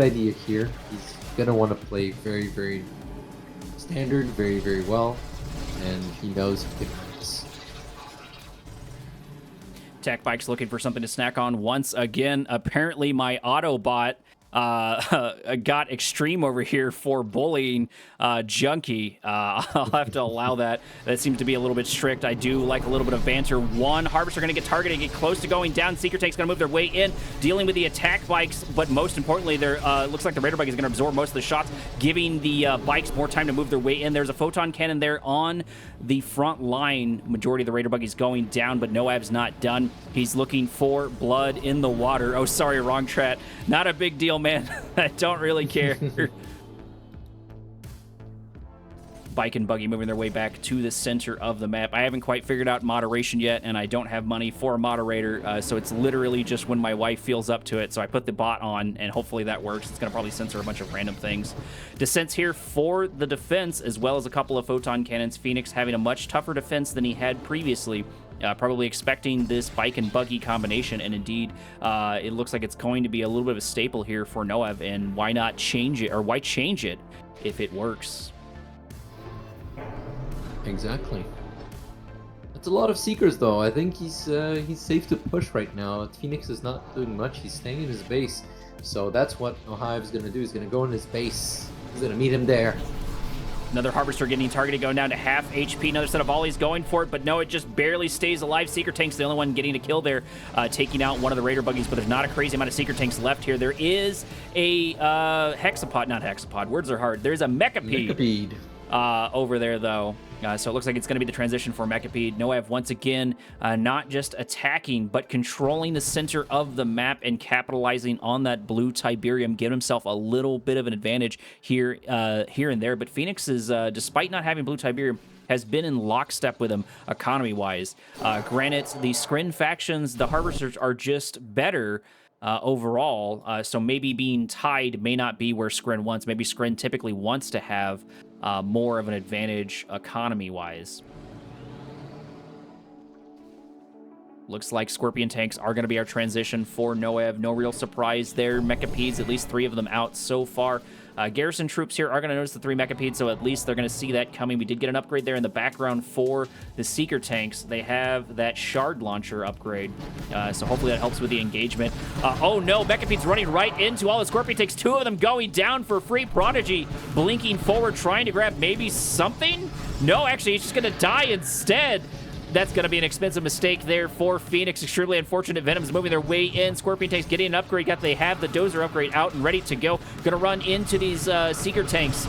idea here. He's gonna want to play very, very standard, very, very well, and he knows he can win this. Tech Bike's looking for something to snack on once again. Apparently my Autobot got extreme over here for bullying Junkie. I'll have to allow that. That seems to be a little bit strict. I do like a little bit of banter. One Harvester going to get targeted, get close to going down. Seeker Tank's going to move their way in, dealing with the attack bikes, but most importantly, there looks like the Raider bike is going to absorb most of the shots, giving the bikes more time to move their way in. There's a photon cannon there on the front line. Majority of the Raider buggies going down, but HoxaeB's not done. He's looking for blood in the water. Oh, sorry, wrong chat. Not a big deal, man. I don't really care. Bike and buggy moving their way back to the center of the map. I haven't quite figured out moderation yet, and I don't have money for a moderator, so it's literally just when my wife feels up to it. So I put the bot on, and hopefully that works. It's going to probably censor a bunch of random things. Descents here for the defense, as well as a couple of photon cannons. Phoenix having a much tougher defense than he had previously. Probably expecting this bike and buggy combination, and indeed, it looks like it's going to be a little bit of a staple here for HoxaeB, and why not change it, or why change it if it works? Exactly. That's a lot of Seekers, though. I think he's safe to push right now. Phoenix is not doing much. He's staying in his base, so that's what HoxaeB's gonna do. He's gonna go in his base. He's gonna meet him there. Another Harvester getting targeted, going down to half HP. Another set of volleys going for it, but no, it just barely stays alive. Seeker Tank's the only one getting a kill there, taking out one of the Raider buggies, but there's not a crazy amount of Seeker Tanks left here. There is a Hexapod, not Hexapod, words are hard. There's a Mechapede. Over there, though. So it looks like it's going to be the transition for Mechapede. Noev, once again, not just attacking, but controlling the center of the map and capitalizing on that blue Tiberium, giving himself a little bit of an advantage here and there. But Phoenix is, despite not having blue Tiberium, has been in lockstep with him economy-wise. Granted, the Skrin factions, the Harvesters, are just better overall, so maybe being tied may not be where Skrin wants. Maybe Skrin typically wants to have more of an advantage economy-wise. Looks like Scorpion Tanks are going to be our transition for Noev. No real surprise there. Mechapedes, at least 3 of them out so far. Garrison troops here are going to notice the 3 Mechapedes, so at least they're going to see that coming. We did get an upgrade there in the background for the Seeker Tanks. They have that Shard Launcher upgrade, so hopefully that helps with the engagement. Oh no, Mechapedes running right into all the Scorpion Tanks. 2 of them going down for free. Prodigy blinking forward, trying to grab maybe something? No, actually, he's just going to die instead. That's going to be an expensive mistake there for Phoenix. Extremely unfortunate. Venom's moving their way in. Scorpion Tanks getting an upgrade. They have the Dozer upgrade out and ready to go. Going to run into these Seeker Tanks.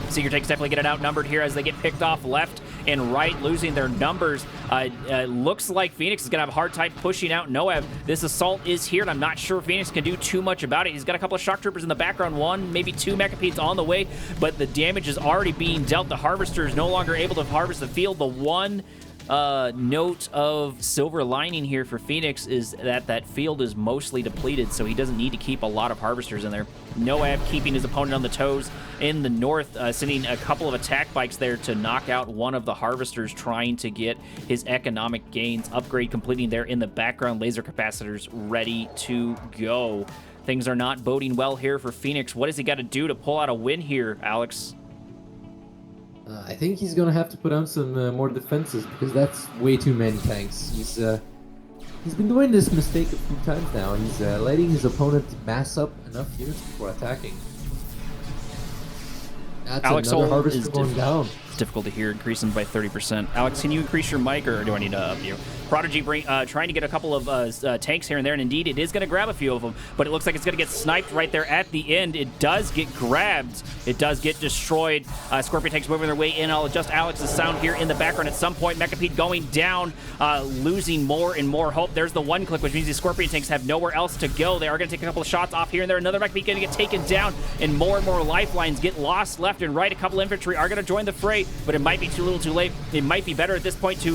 Seeker Tanks definitely getting outnumbered here as they get picked off left and right, losing their numbers. Looks like Phoenix is going to have a hard time pushing out Noev. This assault is here, and I'm not sure Phoenix can do too much about it. He's got a couple of shock troopers in the background, 1, maybe 2 Mechapedes on the way, but the damage is already being dealt. The Harvester is no longer able to harvest the field. The one note of silver lining here for Phoenix is that that field is mostly depleted, so he doesn't need to keep a lot of Harvesters in there. Noev keeping his opponent on the toes in the north, sending a couple of attack bikes there to knock out one of the Harvesters, trying to get his economic gains. Upgrade completing there in the background. Laser capacitors ready to go. Things are not boding well here for Phoenix. What has he got to do to pull out a win here, Alex? I think he's gonna have to put on some more defenses, because that's way too many tanks. He's been doing this mistake a few times now. He's letting his opponent mass up enough units before attacking. That's Alex another Holm Harvester going down. It's difficult to hear, increasing by 30%. Alex, can you increase your mic, or do I need to up you? Prodigy trying to get a couple of tanks here and there, and indeed it is going to grab a few of them, but it looks like it's going to get sniped right there at the end. It does get grabbed. It does get destroyed. Scorpion Tanks moving their way in. I'll adjust Alex's sound here in the background at some point. Mechapede going down, losing more and more hope. There's the 1 click, which means the Scorpion Tanks have nowhere else to go. They are going to take a couple of shots off here and there. Another Mechapede going to get taken down, and more lifelines get lost left and right. A couple infantry are going to join the fray, but it might be too little too late. It might be better at this point to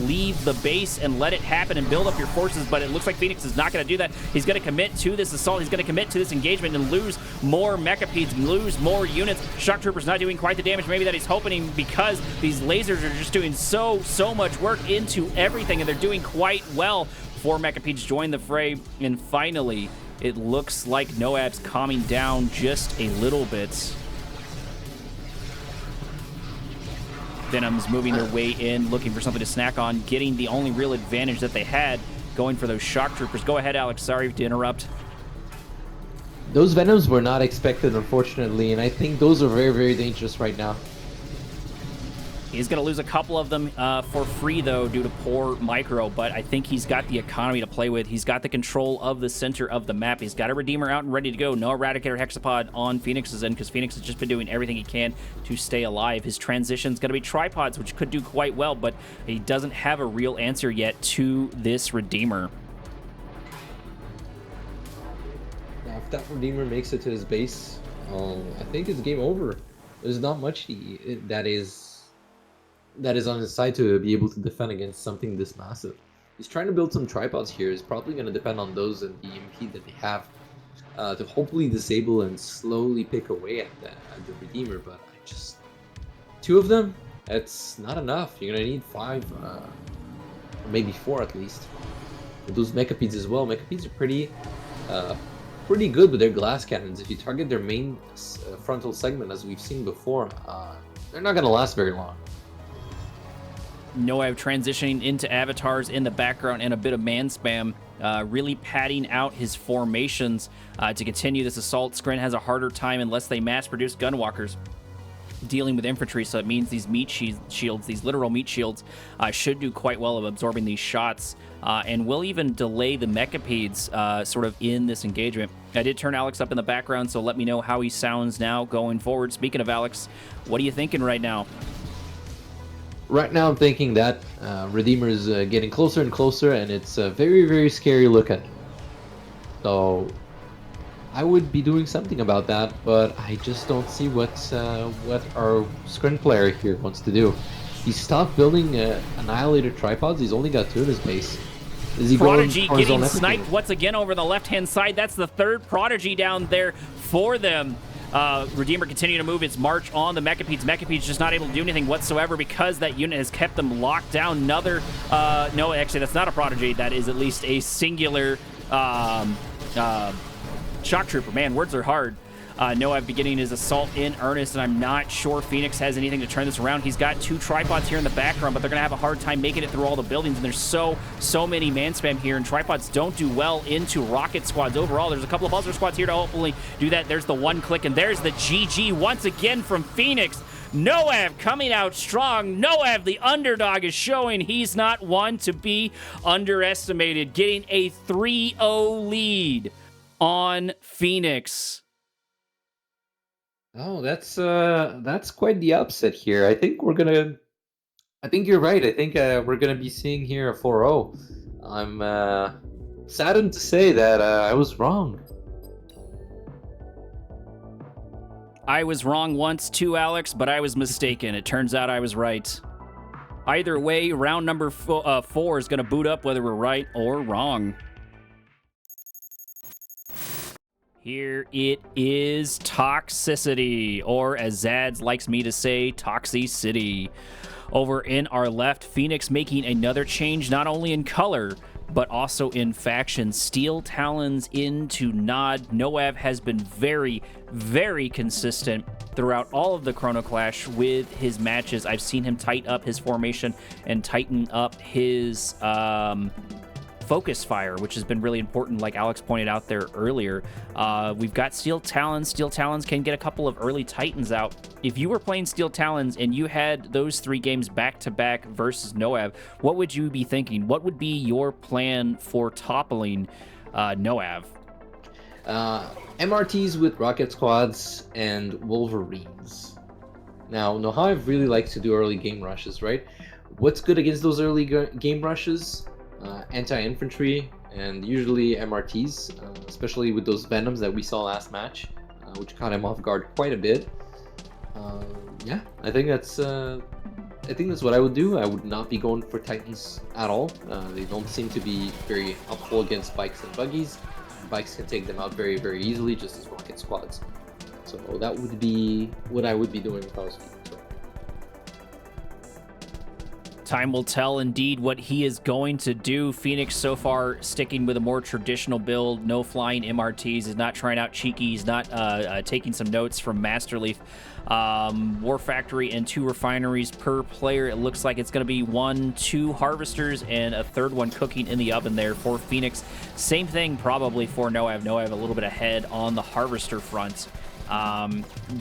leave the base and let it happen and build up your forces, but it looks like Phoenix is not going to do that. He's going to commit to this assault. He's going to commit to this engagement and lose more Mechapedes, lose more units. Shock Troopers not doing quite the damage maybe that he's hoping, because these lasers are just doing so much work into everything, and they're doing quite well. 4 Mechapedes join the fray, and finally, it looks like Noev's calming down just a little bit. Venom's moving their way in, looking for something to snack on, getting the only real advantage that they had, going for those shock troopers. Go ahead, Alex. Sorry to interrupt. Those Venoms were not expected, unfortunately, and I think those are very dangerous right now. He's going to lose a couple of them for free, though, due to poor micro, but I think he's got the economy to play with. He's got the control of the center of the map. He's got a Redeemer out and ready to go. No Eradicator Hexapod on Phoenix's end, because Phoenix has just been doing everything he can to stay alive. His transition's going to be tripods, which could do quite well, but he doesn't have a real answer yet to this Redeemer. Now, if that Redeemer makes it to his base, I think it's game over. There's not much that is on his side to be able to defend against something this massive. He's trying to build some tripods here. He's probably going to depend on those and the EMP that they have to hopefully disable and slowly pick away at the Redeemer, but just 2 of them, that's not enough. You're going to need 5, or maybe 4 at least. With those Mechapedes as well. Mechapedes are pretty good with their glass cannons. If you target their main frontal segment, as we've seen before, they're not going to last very long. Noev transitioning into avatars in the background and a bit of man spam, really padding out his formations to continue this assault. Skrin has a harder time unless they mass produce gunwalkers. dealing with infantry, so it means these meat shields, these literal meat shields, should do quite well of absorbing these shots, and will even delay the Mechapeds sort of in this engagement. I did turn Alex up in the background, so let me know how he sounds now going forward. Speaking of Alex, what are you thinking right now? Right now I'm thinking that Redeemer is getting closer and closer, and it's a very, very scary look at him. So I would be doing something about that, but I just don't see what our screen player here wants to do. He stopped building Annihilator tripods. He's only got 2 in his base. Is he Prodigy going getting sniped once again over the left-hand side. That's the 3rd Prodigy down there for them. Redeemer continuing to move its march on the Mechapeds. Mechapeds just not able to do anything whatsoever because that unit has kept them locked down. Another, no, actually, that's not a Prodigy. That is at least a singular Shock Trooper. Man, words are hard. Noav beginning his assault in earnest, and I'm not sure Phoenix has anything to turn this around. He's got 2 tripods here in the background, but they're going to have a hard time making it through all the buildings, and there's so many man spam here, and tripods don't do well into rocket squads overall. There's a couple of buzzer squads here to hopefully do that. There's the 1 click, and there's the GG once again from Phoenix. Noav coming out strong. Noav, the underdog, is showing he's not one to be underestimated, getting a 3-0 lead on Phoenix. Oh, that's quite the upset here. I think you're right. I think we're gonna be seeing here a 4-0. I'm saddened to say that I was wrong. I was wrong once too, Alex, but I was mistaken. It turns out I was right. Either way, round number 4 is gonna boot up whether we're right or wrong. Here it is, toxicity, or as Xads likes me to say, Toxicity. Over in our left, Phoenix making another change, not only in color, but also in faction. Steel Talons into Nod. Noav has been very, very consistent throughout all of the Chrono Clash with his matches. I've seen him tighten up his formation and tighten up his focus fire, which has been really important, like Alex pointed out there earlier. We've got Steel Talons. Steel Talons can get a couple of early Titans out. If you were playing Steel Talons and you had those 3 games back-to-back versus Noav, what would you be thinking? What would be your plan for toppling Noav? MRTs with rocket squads and Wolverines. Now, Noav really likes to do early game rushes, right? What's good against those early game rushes? Anti-infantry and usually MRTs, especially with those Venoms that we saw last match, which caught him off guard quite a bit. Yeah, I think that's what I would do. I would not be going for Titans at all. They don't seem to be very helpful against bikes and buggies. Bikes can take them out very, very easily, just as rocket squads. So that would be what I would be doing if I was Phoenix. Time will tell indeed what he is going to do. Phoenix so far sticking with a more traditional build, no flying MRTs, is not trying out cheeky, he's not taking some notes from MasterLeaf. War Factory and 2 refineries per player. It looks like it's going to be 1, 2 harvesters and a 3rd one cooking in the oven there for Phoenix. Same thing probably for Noav. Noav a little bit ahead on the harvester front.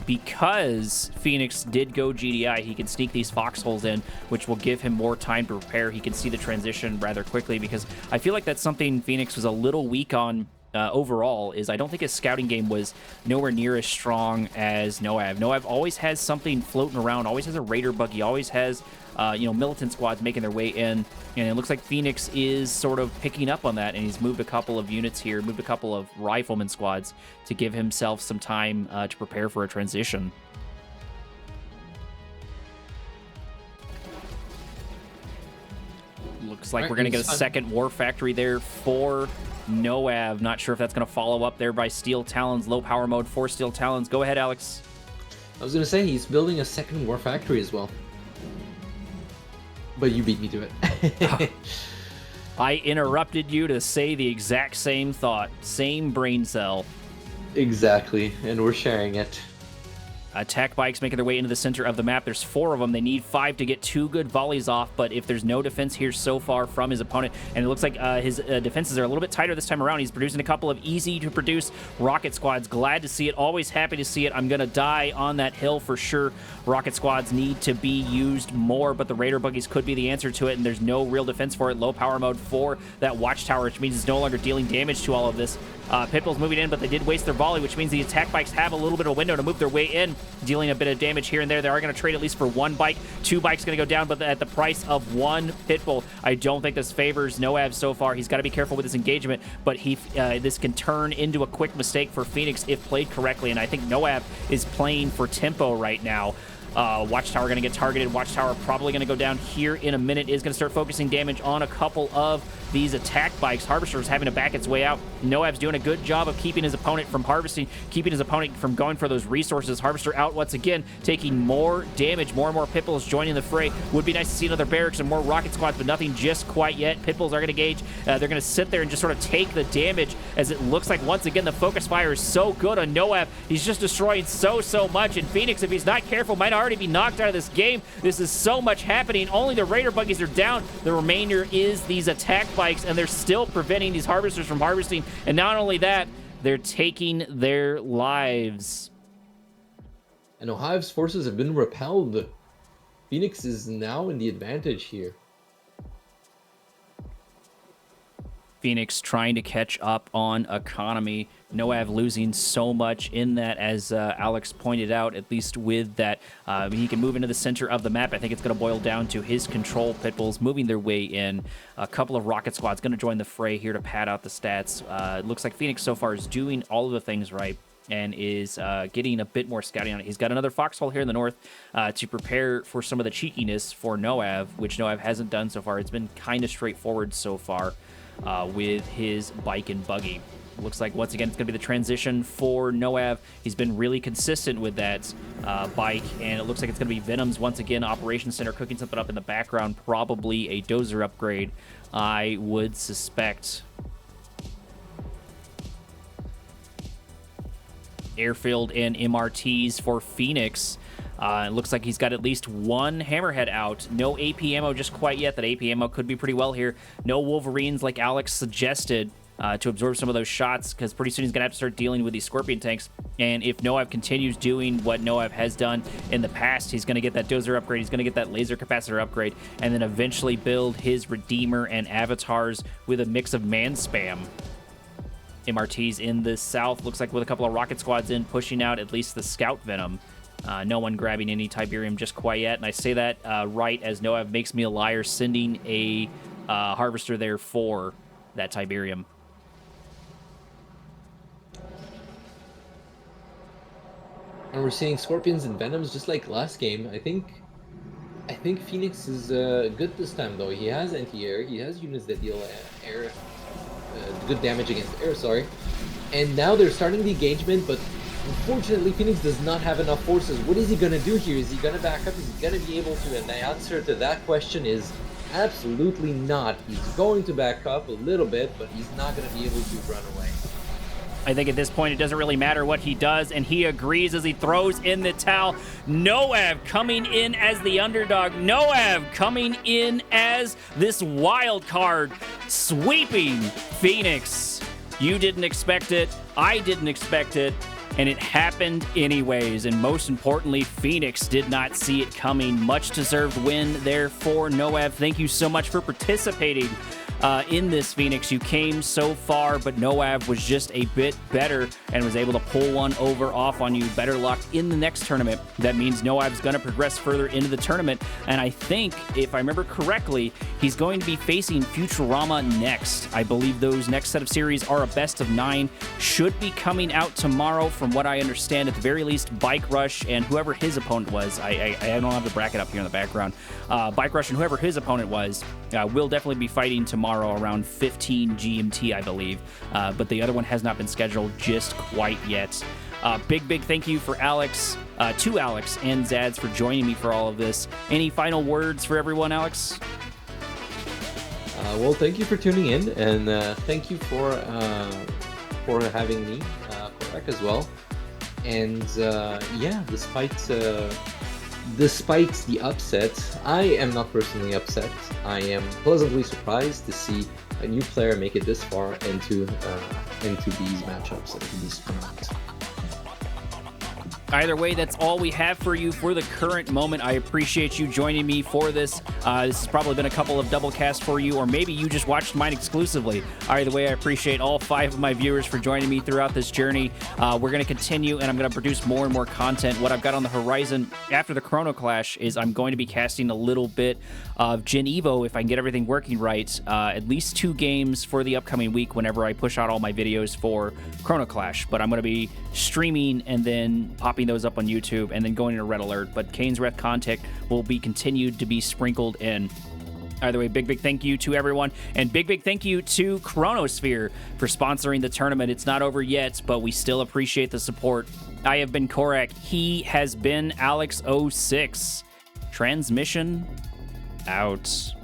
Because Phoenix did go GDI, he can sneak these foxholes in, which will give him more time to prepare. He can see the transition rather quickly, because I feel like that's something Phoenix was a little weak on overall, is I don't think his scouting game was nowhere near as strong as Noav. Noav always has something floating around, always has a raider buggy, always has militant squads making their way in, and it looks like Phoenix is sort of picking up on that, and he's moved a couple of units here, moved a couple of rifleman squads to give himself some time to prepare for a transition. Looks like we're going to get a second War Factory there for Noav. Not sure if that's going to follow up there by Steel Talons. Low power mode for Steel Talons. Go ahead, Alex. I was going to say, he's building a second War Factory as well. But you beat me to it. I interrupted you to say the exact same thought. Same brain cell. Exactly, and we're sharing it. Attack bikes making their way into the center of the map. There's 4 of them. They need 5 to get 2 good volleys off, but if there's no defense here so far from his opponent, and it looks like his defenses are a little bit tighter this time around, he's producing a couple of easy-to-produce rocket squads. Glad to see it. Always happy to see it. I'm going to die on that hill for sure. Rocket squads need to be used more, but the Raider buggies could be the answer to it, and there's no real defense for it. Low power mode for that watchtower, which means it's no longer dealing damage to all of this. Pitbull's moving in, but they did waste their volley, which means the attack bikes have a little bit of a window to move their way in, dealing a bit of damage here and there. They are going to trade at least for 1 bike. 2 bikes going to go down, but at the price of 1 Pitbull. I don't think this favors Noav so far. He's got to be careful with his engagement, but this can turn into a quick mistake for Phoenix if played correctly, and I think Noav is playing for tempo right now. Watchtower going to get targeted. Watchtower probably going to go down here in a minute. Is going to start focusing damage on a couple of these attack bikes. Harvester's having to back its way out. Noav's doing a good job of keeping his opponent from harvesting, keeping his opponent from going for those resources. Harvester out once again, taking more damage. More and more Pitbulls joining the fray. Would be nice to see another barracks and more rocket squads, but nothing just quite yet. Pitbulls are going to gauge. They're going to sit there and just sort of take the damage, as it looks like once again the focus fire is so good on Noav. He's just destroying so much, and Phoenix, if he's not careful, might already be knocked out of this game. This is so much happening. Only the Raider buggies are down. The remainder is these attack bikes, and they're still preventing these harvesters from harvesting. And not only that, they're taking their lives. And HoxaeB's forces have been repelled. Phoenix is now in the advantage here. Phoenix trying to catch up on economy. Noav losing so much in that, as Alex pointed out, at least with that. He can move into the center of the map. I think it's going to boil down to his control. Pitbulls moving their way in. A couple of rocket squads going to join the fray here to pad out the stats. It looks like Phoenix so far is doing all of the things right and is getting a bit more scouting on it. He's got another foxhole here in the north to prepare for some of the cheekiness for Noav, which Noav hasn't done so far. It's been kind of straightforward so far with his bike and buggy. Looks like, once again, it's going to be the transition for Noav. He's been really consistent with that bike, and it looks like it's going to be Venom's, once again, Operations Center cooking something up in the background, probably a dozer upgrade, I would suspect. Airfield and MRTs for Phoenix. It looks like he's got at least 1 Hammerhead out. No AP ammo just quite yet. That AP ammo could be pretty well here. No Wolverines like Alex suggested to absorb some of those shots, because pretty soon he's going to have to start dealing with these Scorpion tanks. And if Noav continues doing what Noav has done in the past, he's going to get that dozer upgrade, he's going to get that laser capacitor upgrade, and then eventually build his Redeemer and Avatars with a mix of man spam. MRTs in the south, looks like with a couple of rocket squads in, pushing out at least the Scout Venom. No one grabbing any Tiberium just quite yet, and I say that right as Noav makes me a liar, sending a Harvester there for that Tiberium. And we're seeing Scorpions and Venoms just like last game. I think Phoenix is good this time, though. He has anti-air. He has units that deal air, good damage against air, sorry. And now they're starting the engagement, but unfortunately Phoenix does not have enough forces. What is he going to do here? Is he going to back up? Is he going to be able to? And the answer to that question is absolutely not. He's going to back up a little bit, but he's not going to be able to run away. I think at this point it doesn't really matter what he does, and he agrees as he throws in the towel. Noav coming in as the underdog. Noav coming in as this wild card, sweeping Phoenix. You didn't expect it. I didn't expect it. And it happened anyways. And most importantly, Phoenix did not see it coming. Much deserved win there for Noav. Thank you so much for participating in this, Phoenix. You came so far, but Noav was just a bit better and was able to pull one over off on you. Better luck in the next tournament. That means Noav's going to progress further into the tournament. And I think, if I remember correctly, he's going to be facing Futurama next. I believe those next set of series are a best of 9. Should be coming out tomorrow, from what I understand. At the very least, Bike Rush and whoever his opponent was. I don't have the bracket up here in the background. Bike Rush and whoever his opponent was will definitely be fighting tomorrow around 15 GMT, I believe. But the other one has not been scheduled just quite yet. Big thank you for Alex, to Alex and Xads for joining me for all of this. Any final words for everyone, Alex? Well, thank you for tuning in, and thank you for having me, Korak, as well. And yeah, despite the upset, I am not personally upset. I am pleasantly surprised to see a new player make it this far into these matchups, into these tournaments. Either way, that's all we have for you for the current moment. I appreciate you joining me for this. This has probably been a couple of double casts for you, or maybe you just watched mine exclusively. Either way, I appreciate all 5 of my viewers for joining me throughout this journey. We're going to continue, and I'm going to produce more and more content. What I've got on the horizon after the Chrono Clash is I'm going to be casting a little bit of Gen Evo if I can get everything working right. At least 2 games for the upcoming week whenever I push out all my videos for Chrono Clash. But I'm going to be streaming and then popping those up on YouTube and then going into Red Alert. But Kane's Wrath content will be continued to be sprinkled in. Either way, big thank you to everyone, and big thank you to Chronosphere for sponsoring the tournament. It's not over yet, but we still appreciate the support. I have been Korak. He has been Alex06. Transmission out.